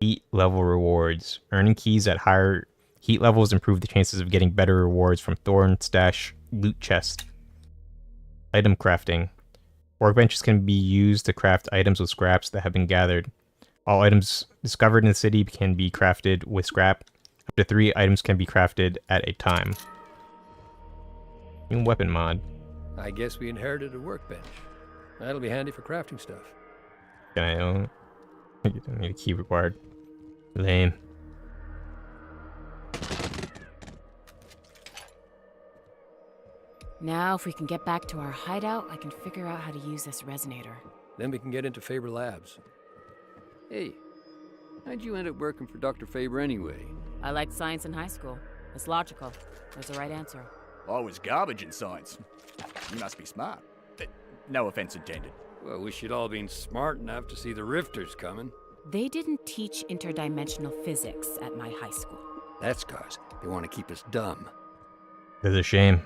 Heat level rewards. Earning keys at higher heat levels improve the chances of getting better rewards from Thorn Stash loot chest. Item crafting. Workbenches can be used to craft items with scraps that have been gathered. All items discovered in the city can be crafted with scrap. Up to 3 items can be crafted at a time. New weapon mod. I guess we inherited a workbench. That'll be handy for crafting stuff. Can I own? You don't need a key required. Lame. Now, if we can get back to our hideout, I can figure out how to use this resonator. Then we can get into Faber Labs. Hey, how'd you end up working for Dr. Faber anyway? I liked science in high school. It's logical. There's the right answer. I was garbage in science. You must be smart. No offense intended. Well, we should all been smart enough to see the rifters coming. They didn't teach interdimensional physics at my high school. That's 'cause they want to keep us dumb. That's a shame.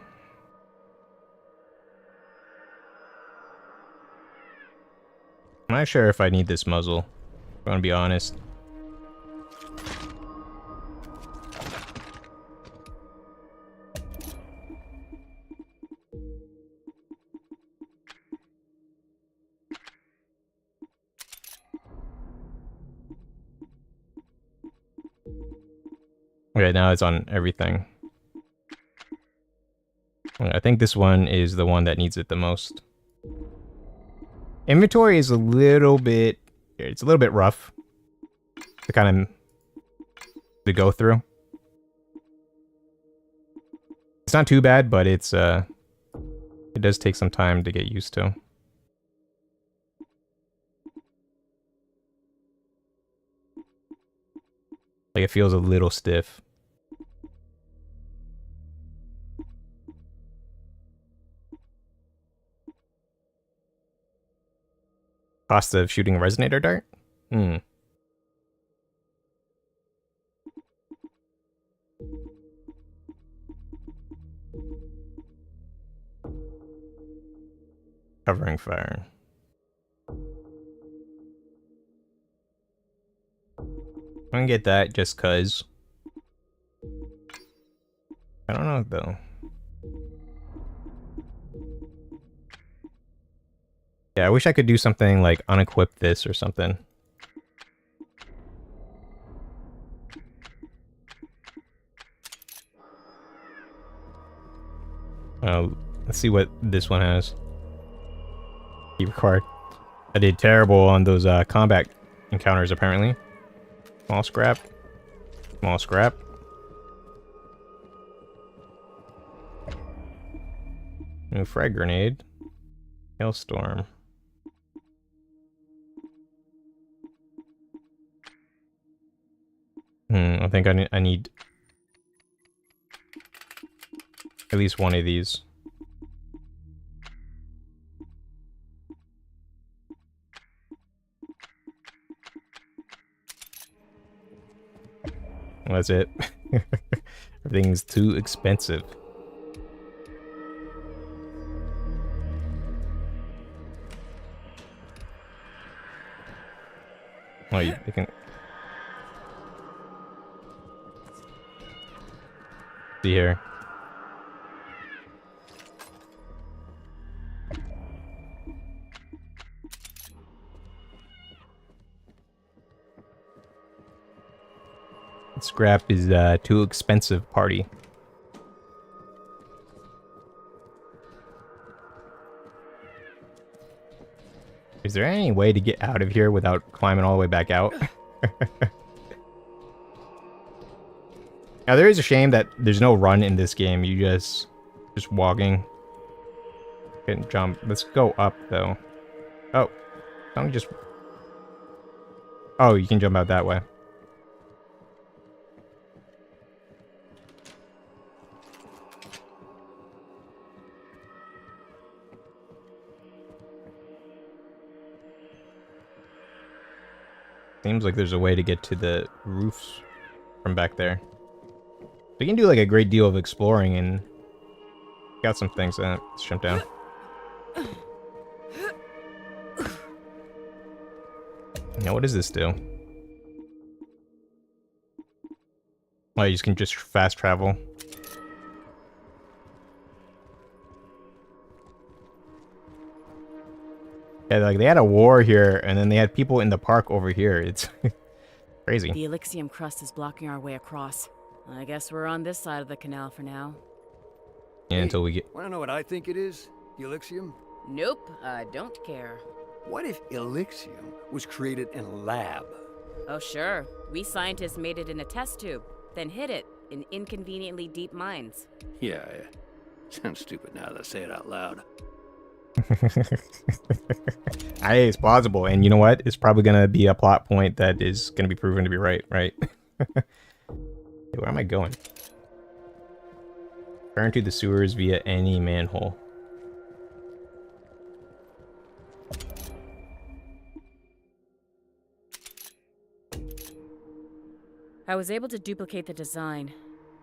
I'm not sure if I need this muzzle. I'm gonna be honest. Okay, now it's on everything. I think this one is the one that needs it the most. Inventory is a little bit... It's a little bit rough to kind of... to go through. It's not too bad, but it's it does take some time to get used to. Like, it feels a little stiff. Cost of shooting a resonator dart? Covering fire. I'm gonna get that just cause. I don't know though. Yeah, I wish I could do something like unequip this or something. Let's see what this one has. Key required. I did terrible on those combat encounters apparently. Small scrap. Small scrap. New frag grenade. Hailstorm. I think I need at least one of these. That's it. Everything's too expensive. Oh, you can see here. Scrap is too expensive, party. Is there any way to get out of here without climbing all the way back out? Now there is a shame that there's no run in this game. You just walking. Can jump. Let's go up though. Oh, don't just. Oh, you can jump out that way. Seems like there's a way to get to the roofs from back there. We can do like a great deal of exploring and got some things. Let's jump down. Now, what does this do? Oh, you can just fast travel. Yeah, like they had a war here, and then they had people in the park over here. It's crazy. The Elixium crust is blocking our way across. I guess we're on this side of the canal for now. Yeah, until we get... Want to know what I think it is? The Elixium? Nope, I don't care. What if Elixium was created in a lab? Oh, sure. We scientists made it in a test tube, then hid it in inconveniently deep mines. Yeah. Sounds stupid now that I say it out loud. Hey, it's plausible, and you know what? It's probably gonna be a plot point that is gonna be proven to be right? Hey, where am I going? Turn to the sewers via any manhole. I was able to duplicate the design.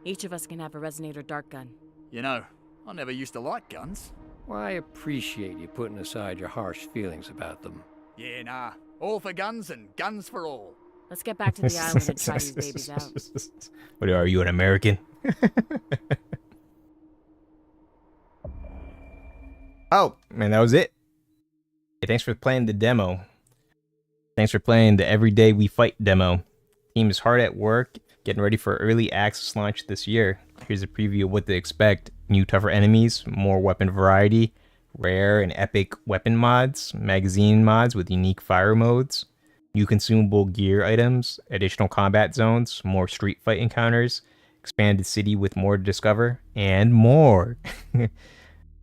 Each of us can have a resonator dart gun. You know, I never used to like guns. Well, I appreciate you putting aside your harsh feelings about them. Yeah, nah. All for guns and guns for all. Let's get back to the island and try these babies out. What are you, an American? Oh, man, that was it. Hey, thanks for playing the demo. Thanks for playing the Everyday We Fight demo. Team is hard at work, getting ready for early access launch this year. Here's a preview of what to expect. New tougher enemies, more weapon variety, rare and epic weapon mods, magazine mods with unique fire modes, new consumable gear items, additional combat zones, more street fight encounters, expanded city with more to discover, and more.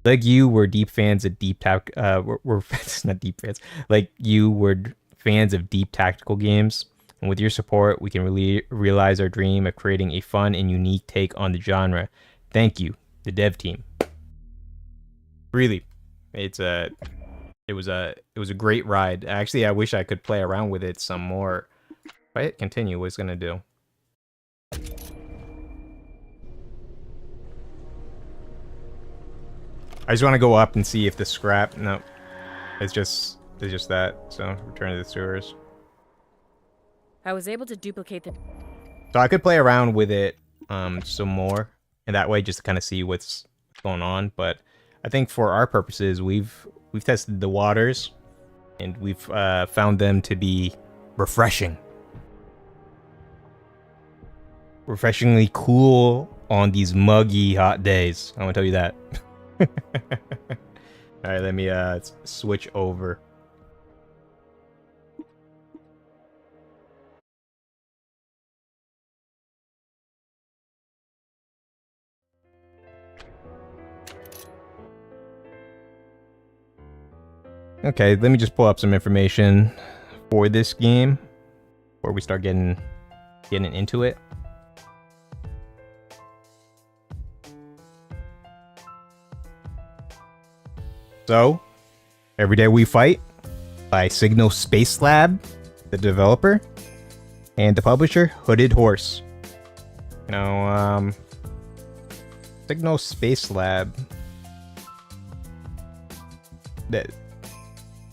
Like you were deep fans of deep we're not deep fans. Like you were fans of deep tactical games. And with your support, we can really realize our dream of creating a fun and unique take on the genre. Thank you, the dev team. Really, it was a great ride. Actually, I wish I could play around with it some more. If I hit continue, what's it gonna do? I just want to go up and see if the scrap. No, it's just that. So return to the sewers. I was able to duplicate the... So I could play around with it some more, and that way just to kind of see what's going on. But I think for our purposes, we've tested the waters, and we've found them to be refreshing. Refreshingly cool on these muggy hot days. I'm gonna tell you that. All right, let me switch over. Okay, let me just pull up some information for this game before we start getting into it. So, Everyday We Fight by Signal Space Lab, the developer, and the publisher, Hooded Horse. Now, Signal Space Lab. That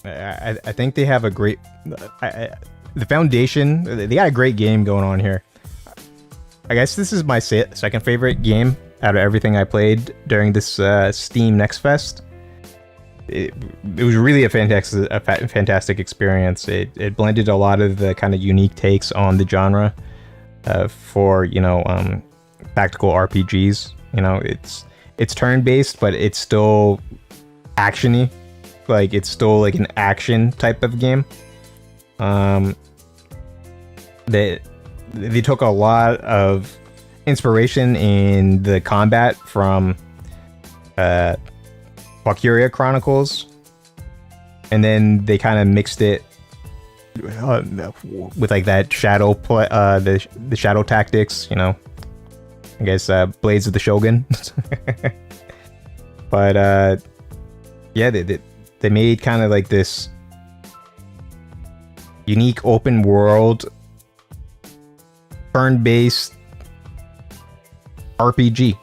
I think they have a great. The Foundation. They got a great game going on here. I guess this is my second favorite game out of everything I played during this Steam Next Fest. It was really a fantastic experience. It blended a lot of the kind of unique takes on the genre for tactical RPGs. It's turn-based, but it's still actiony. Like it's still like an action type of game. They took a lot of inspiration in the combat from Valkyria Chronicles, and then they kind of mixed it with like that shadow play, the shadow tactics. I guess Blades of the Shogun. But yeah, they made kind of like this unique open world turn-based RPG.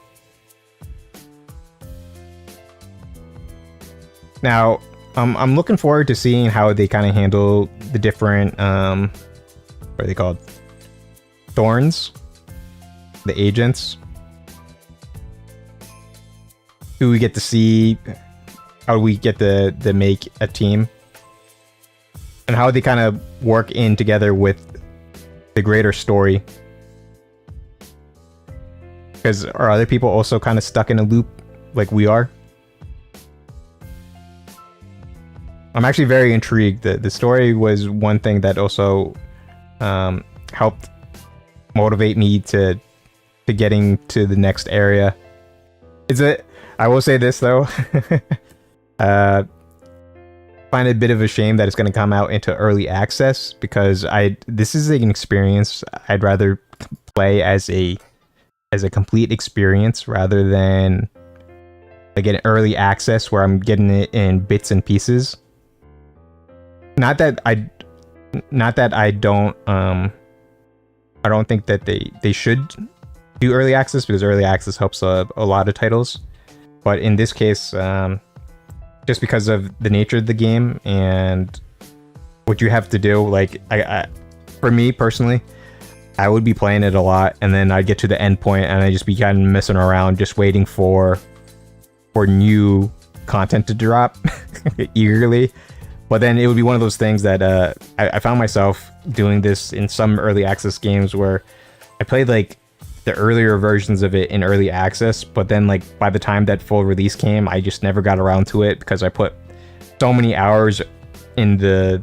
Now, I'm looking forward to seeing how they kind of handle the different, what are they called? Thorns? The agents? Who we get to see, how we get to make a team, and how they kind of work in together with the greater story. Because are other people also kind of stuck in a loop like we are? I'm actually very intrigued. The story was one thing that also helped motivate me to getting to the next area. I will say this though, find it a bit of a shame that it's going to come out into early access, because this is an experience I'd rather play as a complete experience rather than like an early access where I'm getting it in bits and pieces. Not that I don't think that they should do early access, because early access helps a lot of titles, but in this case, just because of the nature of the game and what you have to do, like for me personally, I would be playing it a lot, and then I'd get to the end point and I just be kind of messing around, just waiting for new content to drop eagerly. But then it would be one of those things that I found myself doing this in some early access games where I played like the earlier versions of it in early access, but then like by the time that full release came, I just never got around to it because I put so many hours in the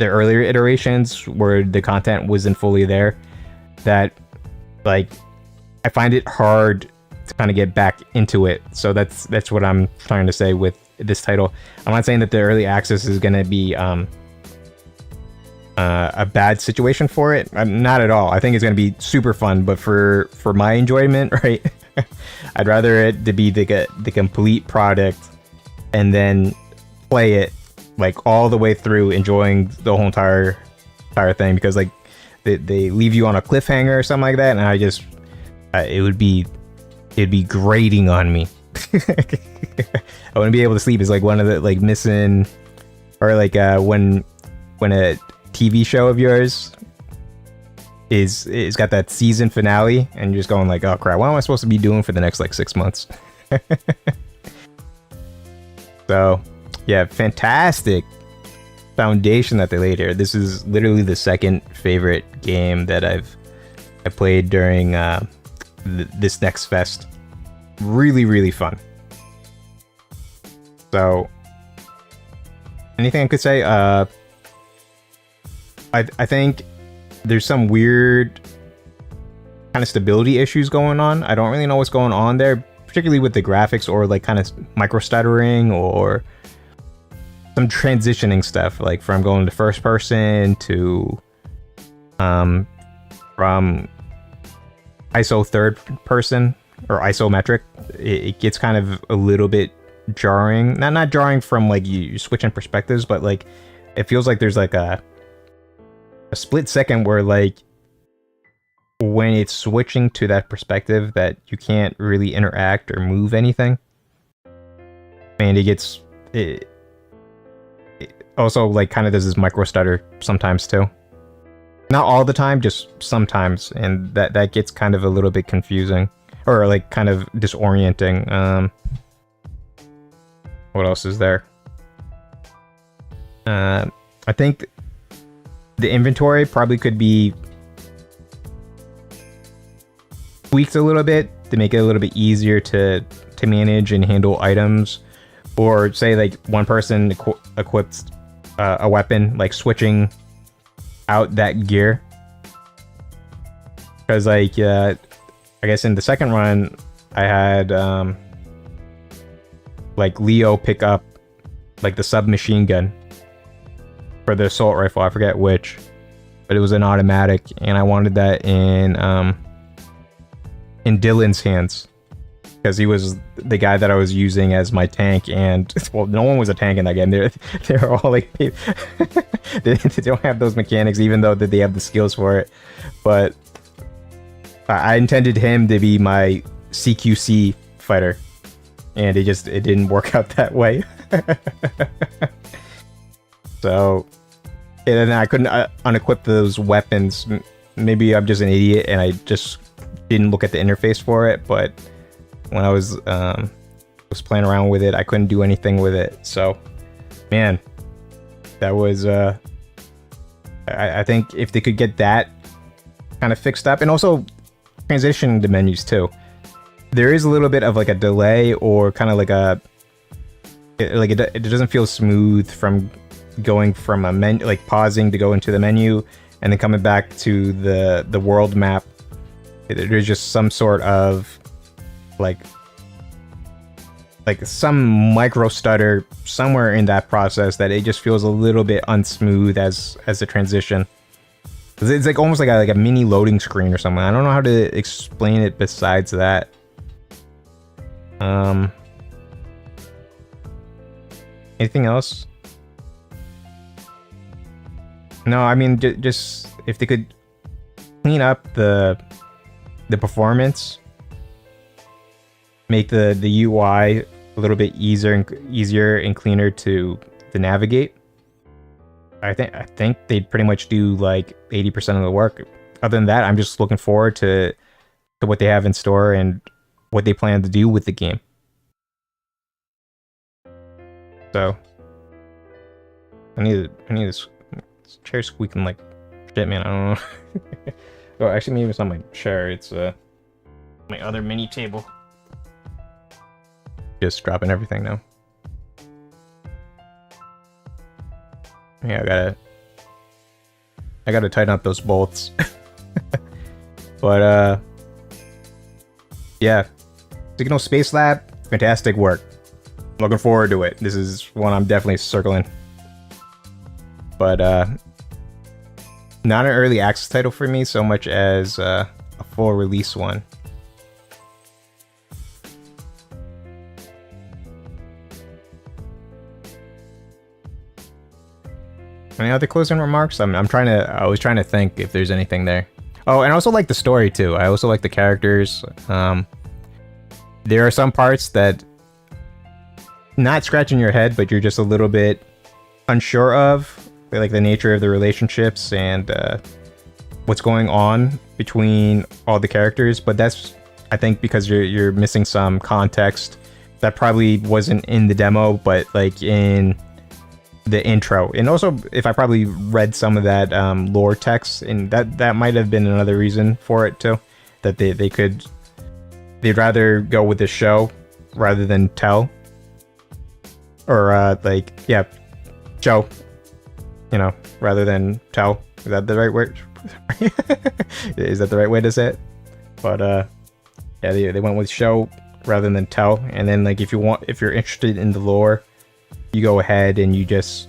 earlier iterations where the content wasn't fully there, that like I find it hard to kind of get back into it. So that's what I'm trying to say with this title. I'm not saying that the early access is going to be a bad situation for it. Not at all. I think it's going to be super fun, but for my enjoyment, right, I'd rather it to be the complete product and then play it like all the way through, enjoying the whole entire thing, because like they leave you on a cliffhanger or something like that, and I just it'd be grating on me. I wouldn't be able to sleep. It's like one of the like missing, or like when a TV show of yours is got that season finale and you're just going like, oh crap, what am I supposed to be doing for the next like 6 months? So yeah, fantastic foundation that they laid here. This is literally the second favorite game that I played during this next fest. Really, really fun. So anything I could say, I think there's some weird kind of stability issues going on. I don't really know what's going on there, particularly with the graphics, or like kind of micro stuttering, or some transitioning stuff, like from going to first person to from ISO third person or isometric. It gets kind of a little bit jarring. Not jarring from like you switching perspectives, but like it feels like there's like a split second where like when it's switching to that perspective that you can't really interact or move anything. And it also like kind of does this micro stutter sometimes too. Not all the time, just sometimes, and that gets kind of a little bit confusing, or like kind of disorienting. What else is there? I think the inventory probably could be tweaked a little bit to make it a little bit easier to manage and handle items, or say like one person equips a weapon, like switching out that gear, because like I guess in the second run I had like Leo pick up like the submachine gun for the assault rifle. I forget which, but it was an automatic, and I wanted that in Dylan's hands, because he was the guy that I was using as my tank. And well, no one was a tank in that game. They're all like they don't have those mechanics, even though that they have the skills for it. But I intended him to be my CQC fighter, and it didn't work out that way. So, and then I couldn't unequip those weapons. Maybe I'm just an idiot and I just didn't look at the interface for it. But when I was playing around with it, I couldn't do anything with it. So, man, that was I think if they could get that kind of fixed up, and also transition the menus too. There is a little bit of like a delay, or kind of like a it doesn't feel smooth from going from a menu, like pausing to go into the menu and then coming back to the world map. There's just some sort of like some micro stutter somewhere in that process that it just feels a little bit unsmooth as a transition. It's like almost like a mini loading screen or something. I don't know how to explain it besides that. Anything else? No, I mean just if they could clean up the performance, make the UI a little bit easier and cleaner to navigate. I think they'd pretty much do like 80% of the work. Other than that, I'm just looking forward to what they have in store and what they plan to do with the game. So I need this chair squeaking like shit, man. I don't know. Oh, actually, maybe it's not my chair. It's my other mini table. Just dropping everything now. Yeah, I gotta tighten up those bolts. But yeah, Signal Space Lab, fantastic work. Looking forward to it. This is one I'm definitely circling. But not an early access title for me so much as a full release one. Any other closing remarks? I was trying to think if there's anything there. Oh, and I also like the story too. I also like the characters. There are some parts that not scratching your head, but you're just a little bit unsure of, like the nature of the relationships and what's going on between all the characters. But that's, I think, because you're missing some context that probably wasn't in the demo, but like in the intro. And also, if I probably read some of that lore text, and that might have been another reason for it too, that they'd rather go with the show rather than tell, or show, rather than tell. Is that the right word? Is that the right way to say it? But yeah, they went with show rather than tell. And then like if you're interested in the lore, you go ahead and you just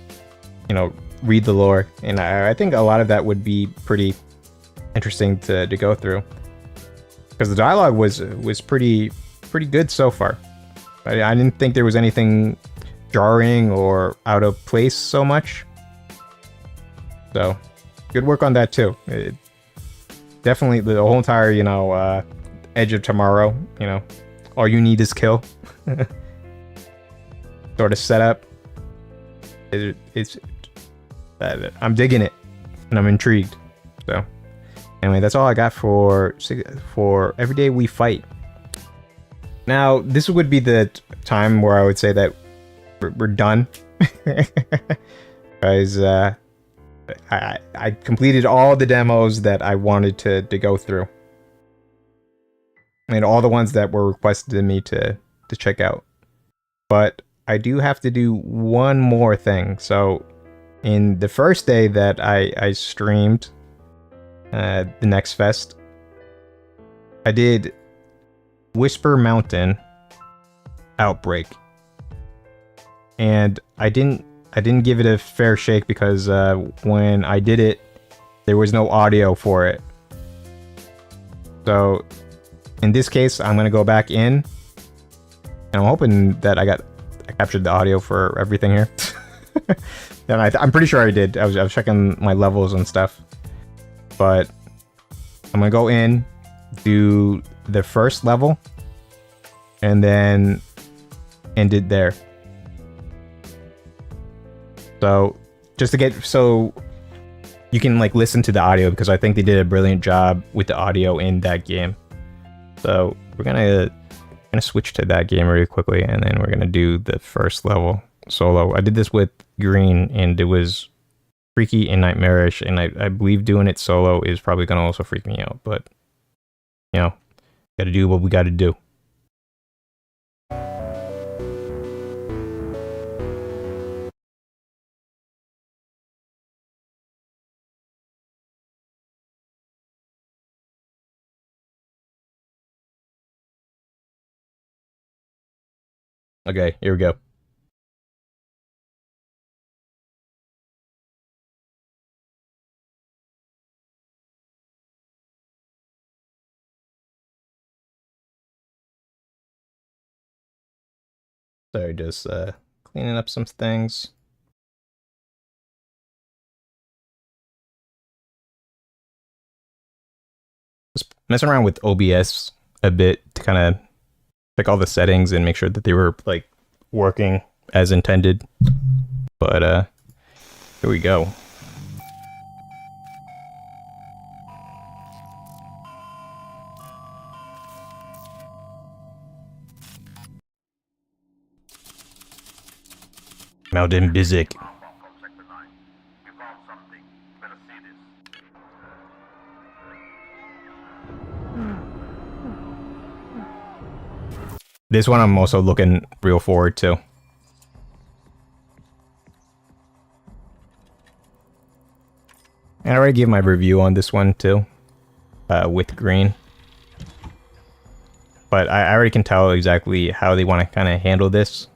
read the lore. And I think a lot of that would be pretty interesting to go through, because the dialogue was pretty good so far. I didn't think there was anything jarring or out of place so much. So good work on that too. Definitely the whole entire Edge of Tomorrow, all you need is kill sort of setup. It's I'm digging it and I'm intrigued. So anyway, that's all I got for Everyday We Fight. Now this would be the time where I would say that we're done, guys. I completed all the demos that I wanted to go through, and all the ones that were requested of me to check out. But I do have to do one more thing. So in the first day that I streamed the Next Fest, I did Whisper Mountain Outbreak, and I didn't give it a fair shake because when I did it, there was no audio for it. So in this case, I'm gonna go back in, and I'm hoping that I captured the audio for everything here. And I'm pretty sure I did. I was checking my levels and stuff. But I'm gonna go in, do the first level, and then end it there. So just so you can listen to the audio, because I think they did a brilliant job with the audio in that game. So we're gonna switch to that game really quickly, and then we're gonna do the first level solo. I did this with Green, and it was freaky and nightmarish, and I believe doing it solo is probably gonna also freak me out. But gotta do what we gotta do. Okay, here we go. Sorry, just cleaning up some things. Just messing around with OBS a bit to kind of check all the settings and make sure that they were like working as intended. But here we go. Mountain Outbreak. This one I'm also looking real forward to. And I already gave my review on this one too, with Green. But I already can tell exactly how they want to kind of handle this.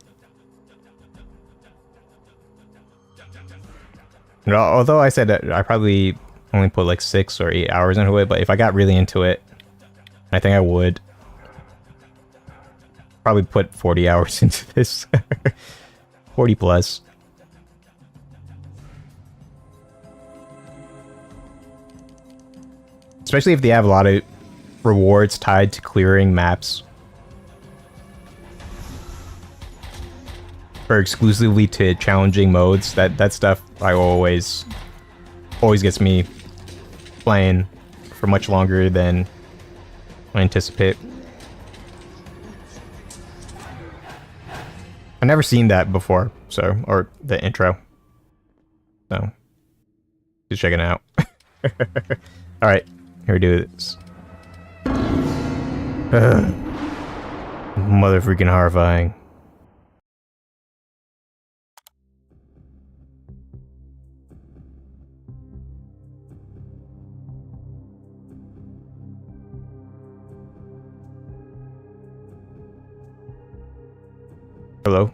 Although I said that I probably only put like 6 or 8 hours into it, but if I got really into it, I think I would probably put 40 hours into this. 40 plus. Especially if they have a lot of rewards tied to clearing maps. Or exclusively to challenging modes. That stuff I always gets me playing for much longer than I anticipate. I've never seen that before, so, or the intro. So, just checking it out. Alright, here we do this. Mother freaking horrifying. Hello?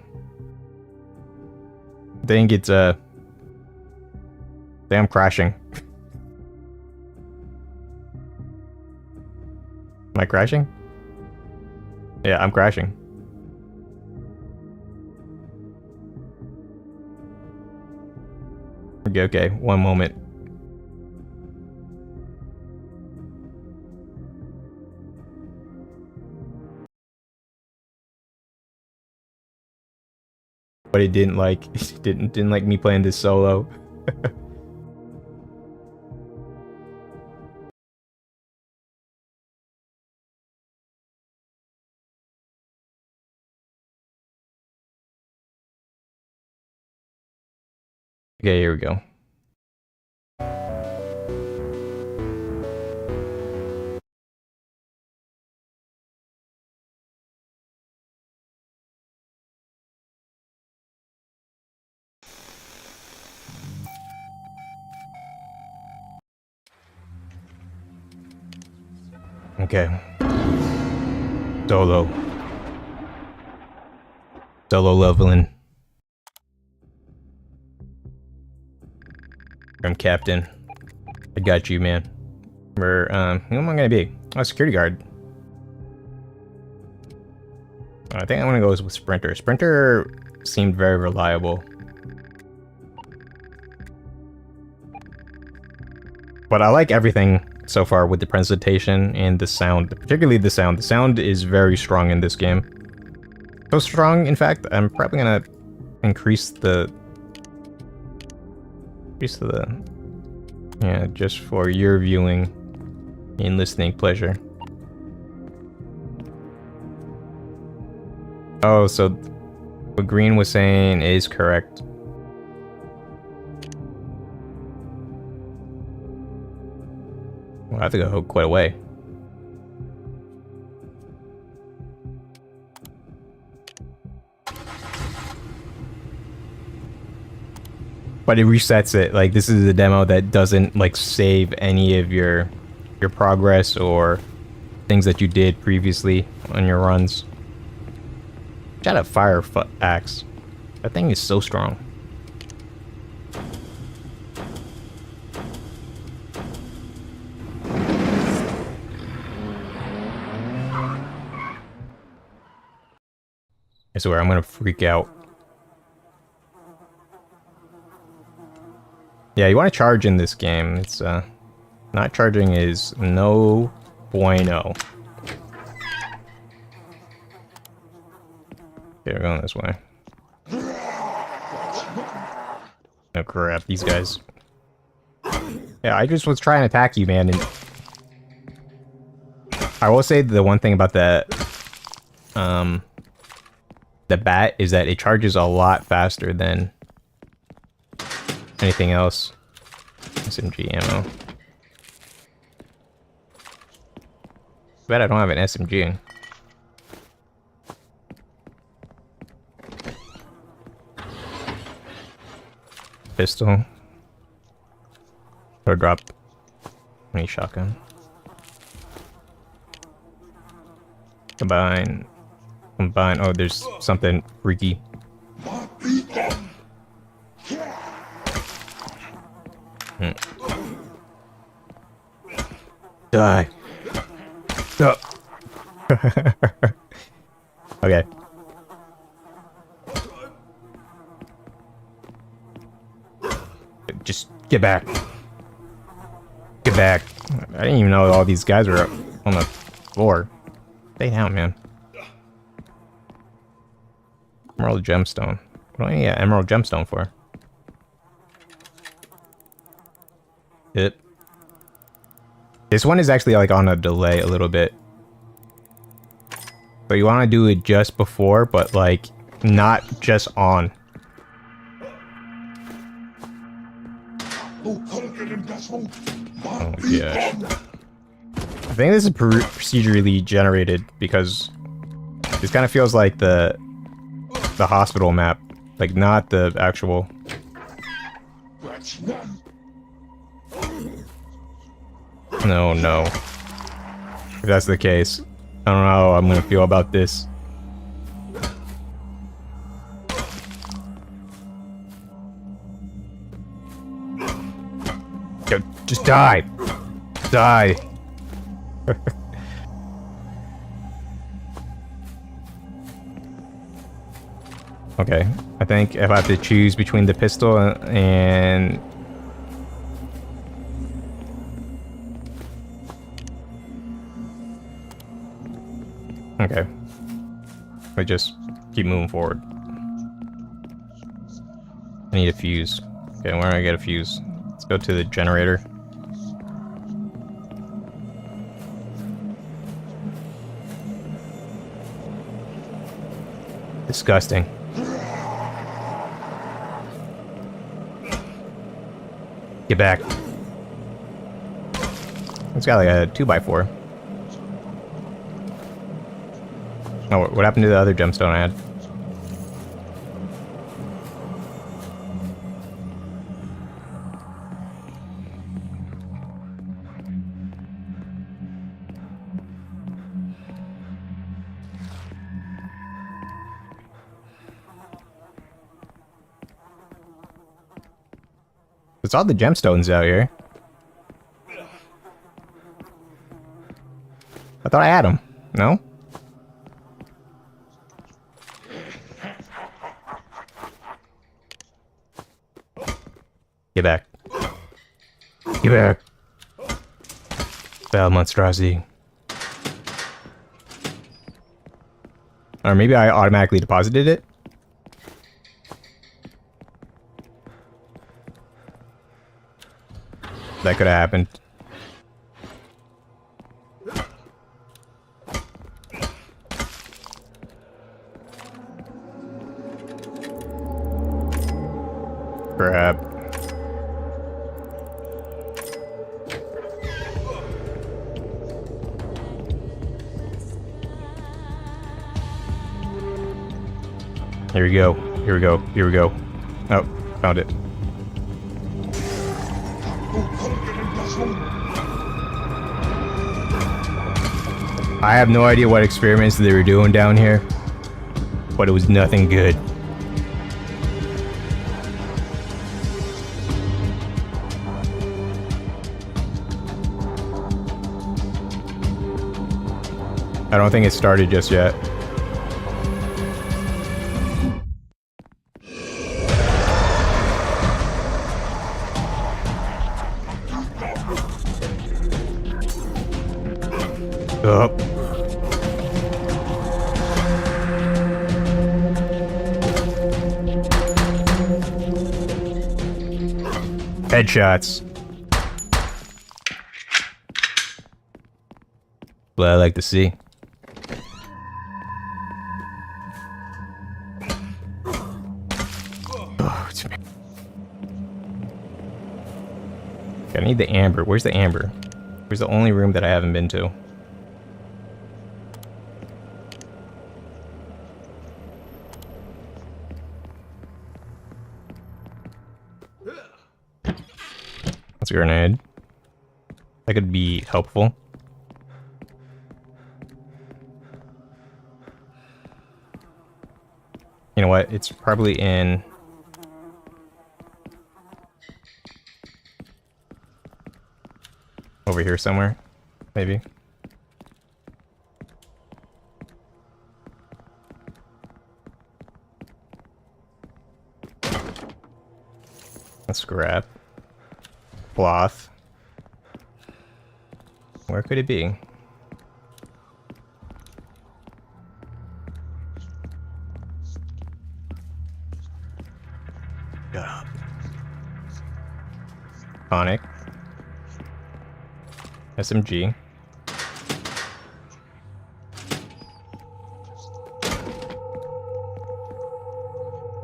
I think it's I think I'm crashing. Am I crashing? Yeah, I'm crashing. Okay, one moment. But it didn't like didn't like me playing this solo. Okay, here we go. Okay. Solo leveling. I'm Captain. I got you, man. Who am I gonna be? Oh, security guard. I think I'm gonna go with Sprinter. Sprinter seemed very reliable. But I like everything so far with the presentation and the sound, particularly the sound. The sound is very strong in this game. So strong, in fact, I'm probably gonna increase the... Yeah, just for your viewing and listening pleasure. Oh, so what Green was saying is correct. Well, I have to go quite a way. But it resets it. Like, this is a demo that doesn't like save any of your progress or things that you did previously on your runs. Got a fire axe. That thing is so strong. I swear, I'm gonna freak out. Yeah, you want to charge in this game. It's not charging is no bueno. Okay, we're going this way. Oh crap, these guys. Yeah, I just was trying to attack you, man, and I will say the one thing about the bat is that it charges a lot faster than anything else. SMG ammo. Bet I don't have an SMG. Pistol. Or drop any shotgun. Combine. Combine. Oh, there's something freaky. Die. Oh. Okay. Just get back. Get back. I didn't even know all these guys were up on the floor. Stay down, man. Emerald gemstone. What do I need an emerald gemstone for? Yep. This one is actually like on a delay a little bit. So you want to do it just before, but like not just on. Oh yeah. I think this is procedurally generated because this kind of feels like the hospital map, like not the actual. No, no. If that's the case, I don't know how I'm gonna feel about this. Yo, just die! Die! Okay, I think if I have to choose between the pistol and... Okay. I just keep moving forward. I need a fuse. Okay, where do I get a fuse? Let's go to the generator. Disgusting. Get back. It's got like a 2x4. Oh, what happened to the other gemstone I had? It's all the gemstones out here. I thought I had them. No? Get back. Get back. Foul monstrosity. Or maybe I automatically deposited it? That could have happened. Crap. Here we go. Here we go. Here we go. Oh, found it. I have no idea what experiments they were doing down here. but it was nothing good. I don't think it started just yet. Up. Headshots. What I like to see. I need the amber. Where's the amber? Where's the only room that I haven't been to? That's a grenade. That could be helpful. You know what? It's probably in... over here somewhere, maybe. Let's grab cloth. Where could it be? Shut up. Tonic. SMG.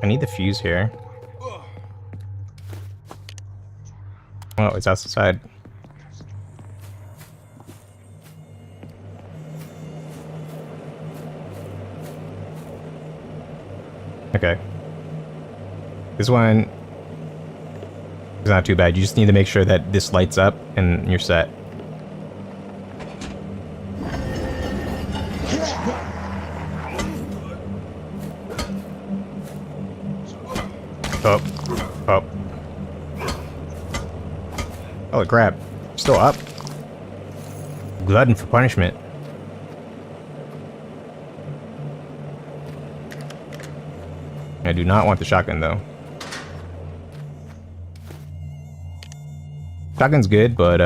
I need the fuse here. Oh, it's outside. Okay. This one is not too bad. You just need to make sure that this lights up and you're set. Up. Up. Oh, crap. Still up. Glutton for punishment. I do not want the shotgun, though. Shotgun's good, but,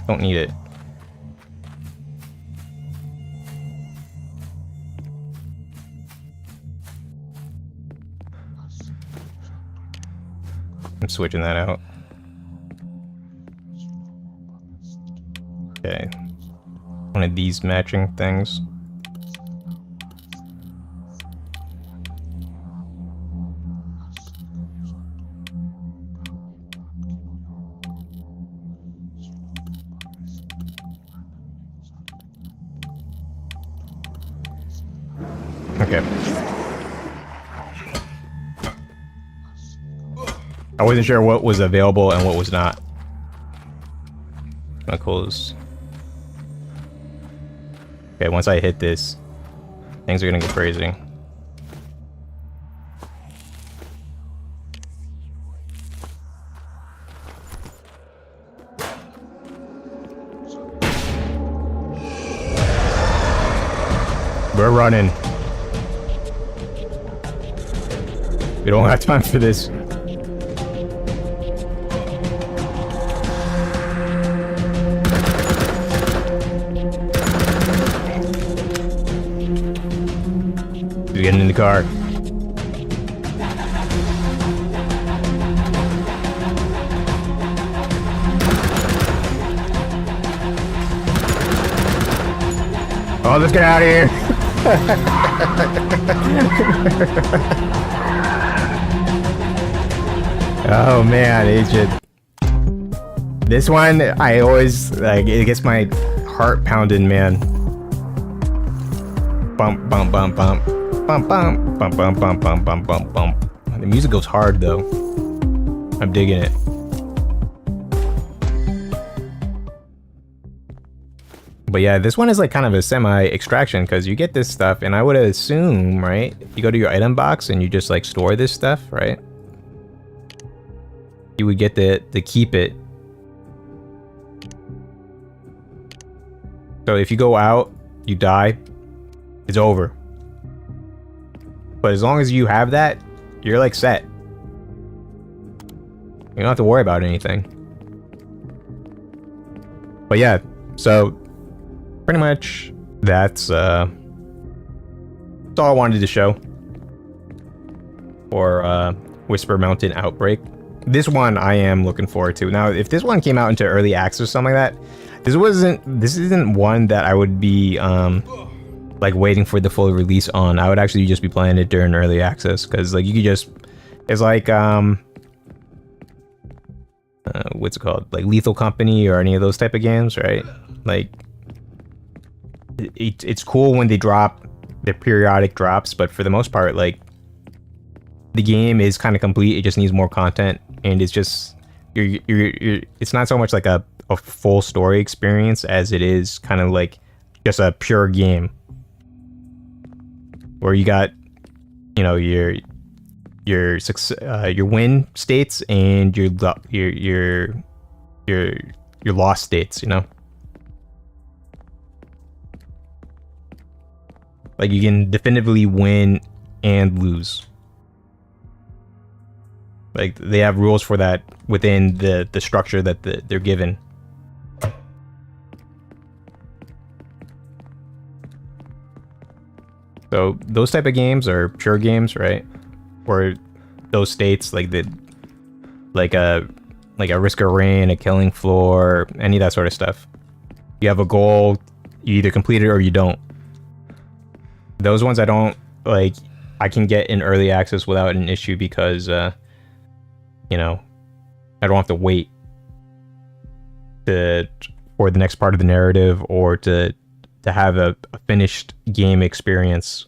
don't need it. I'm switching that out. Okay. One of these matching things. Okay. I wasn't sure what was available and what was not. I'm gonna close. Okay, once I hit this, things are gonna get crazy. We're running. We don't have time for this. We're getting in the car. Oh, let's get out of here. Oh man, agent. This one, I always like. It gets my heart pounding, man. Bump, bump, bump, bump, bump, bump, bump, bump, bump, bump, bump, bump, bump. The music goes hard though. I'm digging it. But yeah, this one is like kind of a semi-extraction because you get this stuff, and I would assume, right? You go to your item box and you just like store this stuff, right? You would get to keep it. So if you go out, you die, it's over. But as long as you have that, you're like set. You don't have to worry about anything. But yeah, so pretty much that's all I wanted to show for Whisper Mountain Outbreak. This one I am looking forward to. Now, if this one came out into early access or something like that, this isn't one that I would be like waiting for the full release on. I would actually just be playing it during early access because like you could just, it's like what's it called, like Lethal Company or any of those type of games, right? Like it's cool when they drop the periodic drops, but for the most part, like the game is kind of complete. It just needs more content, and it's just you're it's not so much like a full story experience as it is kind of like just a pure game where you got, you know, your win states and your lost states, you know. Like you can definitively win and lose. Like they have rules for that within the structure that they're given. So those type of games are pure games, right? Or those states like a Risk of Rain, a Killing Floor, any of that sort of stuff. You have a goal, you either complete it or you don't. Those ones I don't like. I can get in early access without an issue because you know, I don't have to wait for the next part of the narrative or to have a finished game experience.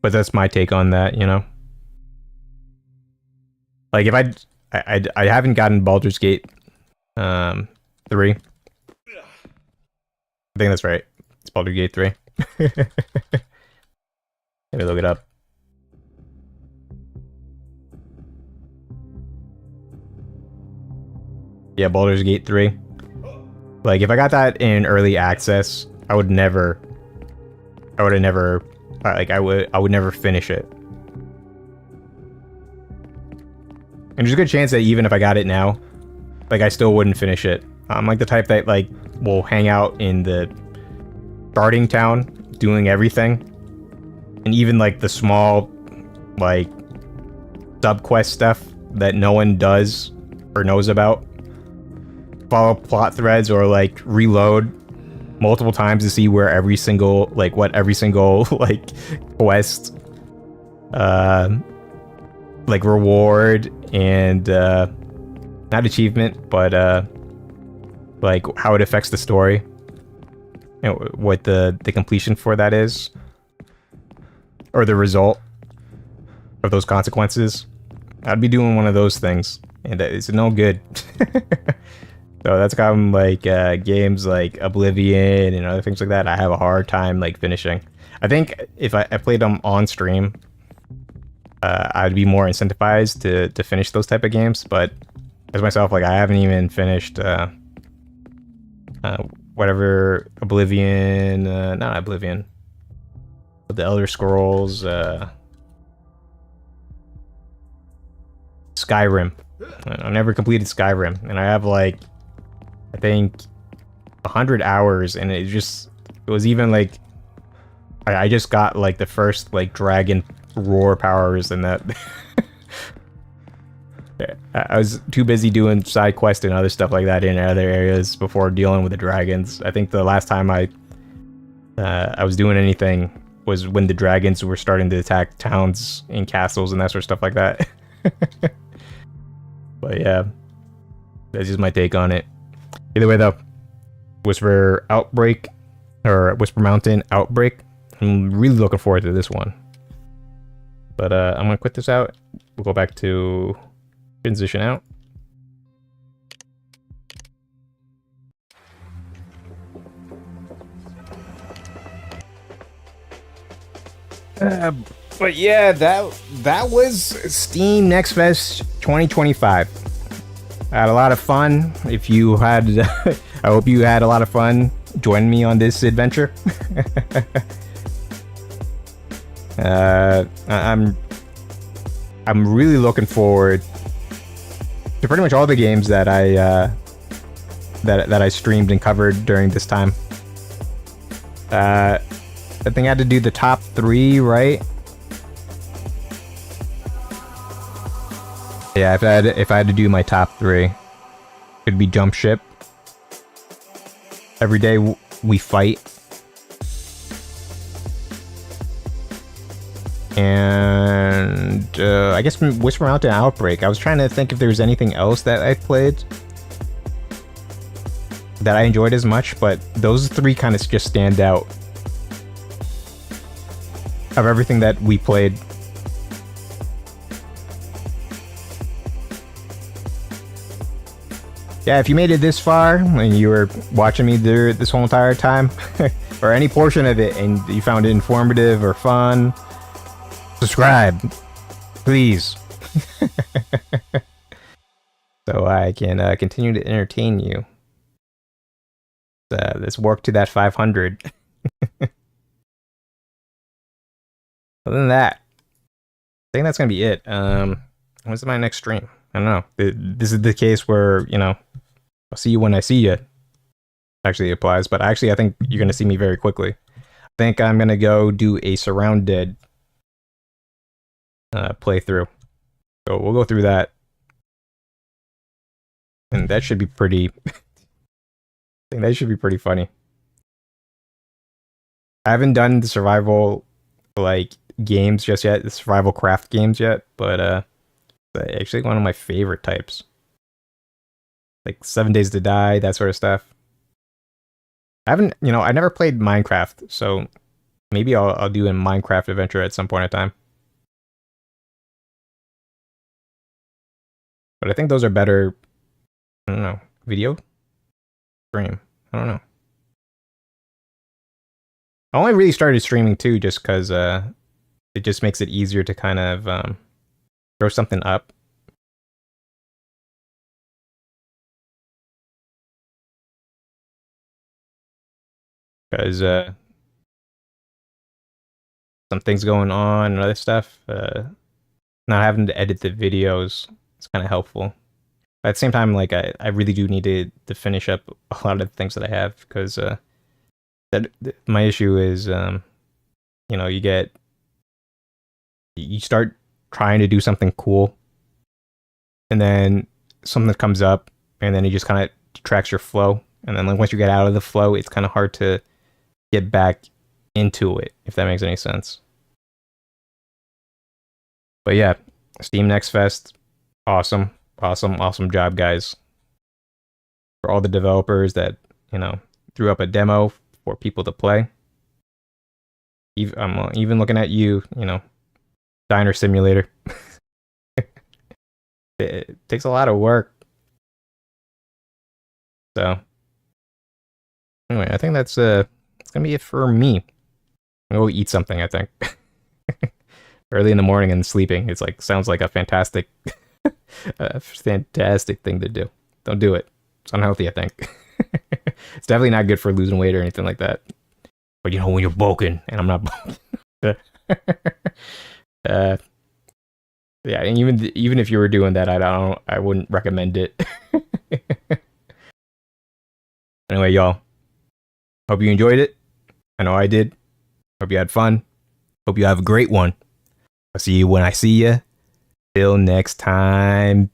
But that's my take on that, you know. Like if I haven't gotten Baldur's Gate 3. I think that's right. It's Baldur's Gate 3. Let me look it up. Yeah, Baldur's Gate 3. Like if I got that in early access, I would never finish it. And there's a good chance that even if I got it now, like I still wouldn't finish it. I'm like the type that like will hang out in the starting town doing everything. And even like the small like sub-quest stuff that no one does or knows about. Follow plot threads or like reload multiple times to see where every single like quest like reward and not achievement but like how it affects the story and what the completion for that is or the result of those consequences. I'd be doing one of those things and it's no good. So that's kind of like games like Oblivion and other things like that. I have a hard time like finishing. I think if I played them on stream, I'd be more incentivized to finish those type of games. But as myself, like I haven't even finished whatever Oblivion, not Oblivion, but the Elder Scrolls, Skyrim. I never completed Skyrim, and I have like I think 100 hours, and it was even like I just got like the first like dragon roar powers and that. I was too busy doing side quests and other stuff like that in other areas before dealing with the dragons. I think the last time I was doing anything was when the dragons were starting to attack towns and castles and that sort of stuff like that. But yeah, that's just my take on it. Either way though, Whisper Outbreak or Whisper Mountain Outbreak, I'm really looking forward to this one. But I'm gonna quit this out. We'll go back to transition out. But yeah, that was Steam Next Fest 2025. I had a lot of fun. If you had, I hope you had a lot of fun joining me on this adventure. I'm really looking forward to pretty much all the games that I streamed and covered during this time. I think I had to do the top 3, right? Yeah, if I had to do my top 3, it'd be Jump Ship, Every Day We Fight, and I guess Whisper Mountain Outbreak. I was trying to think if there was anything else that I played that I enjoyed as much, but those 3 kind of just stand out of everything that we played. Yeah, if you made it this far and you were watching me this whole entire time, or any portion of it, and you found it informative or fun, subscribe, please. So I can continue to entertain you. Let's work to that 500. Other than that, I think that's gonna be it. When's my next stream? I don't know. This is the case where, you know, I'll see you when I see you. Actually applies, but actually I think you're gonna see me very quickly. I think I'm gonna go do a Surrounded playthrough. So we'll go through that, and that should be pretty. I think that should be pretty funny. I haven't done the survival like games just yet, the survival craft games yet, but actually one of my favorite types. Like 7 Days to Die, that sort of stuff. I never played Minecraft, so maybe I'll do a Minecraft adventure at some point in time. But I think those are better, I don't know, video? Stream. I don't know. I only really started streaming too just because it just makes it easier to kind of throw something up. Because some things going on and other stuff. Not having to edit the videos is kind of helpful. But at the same time, like I really do need to finish up a lot of the things that I have, because my issue is you start trying to do something cool, and then something comes up, and then it just kind of detracts your flow. And then like once you get out of the flow, it's kind of hard to get back into it, if that makes any sense. But yeah, Steam Next Fest, awesome job, guys. For all the developers that, threw up a demo for people to play. I'm even looking at you, Diner Simulator. It takes a lot of work. So anyway, I think that's it's gonna be it for me. I'm gonna go eat something, I think. Early in the morning and sleeping. It's like, sounds like a fantastic fantastic thing to do. Don't do it. It's unhealthy, I think. It's definitely not good for losing weight or anything like that. But when you're bulking, and I'm not bulking. Yeah, and even if you were doing that, I wouldn't recommend it. Anyway, y'all, hope you enjoyed it. I know I did. Hope you had fun. Hope you have a great one. I'll see you when I see you. Till next time.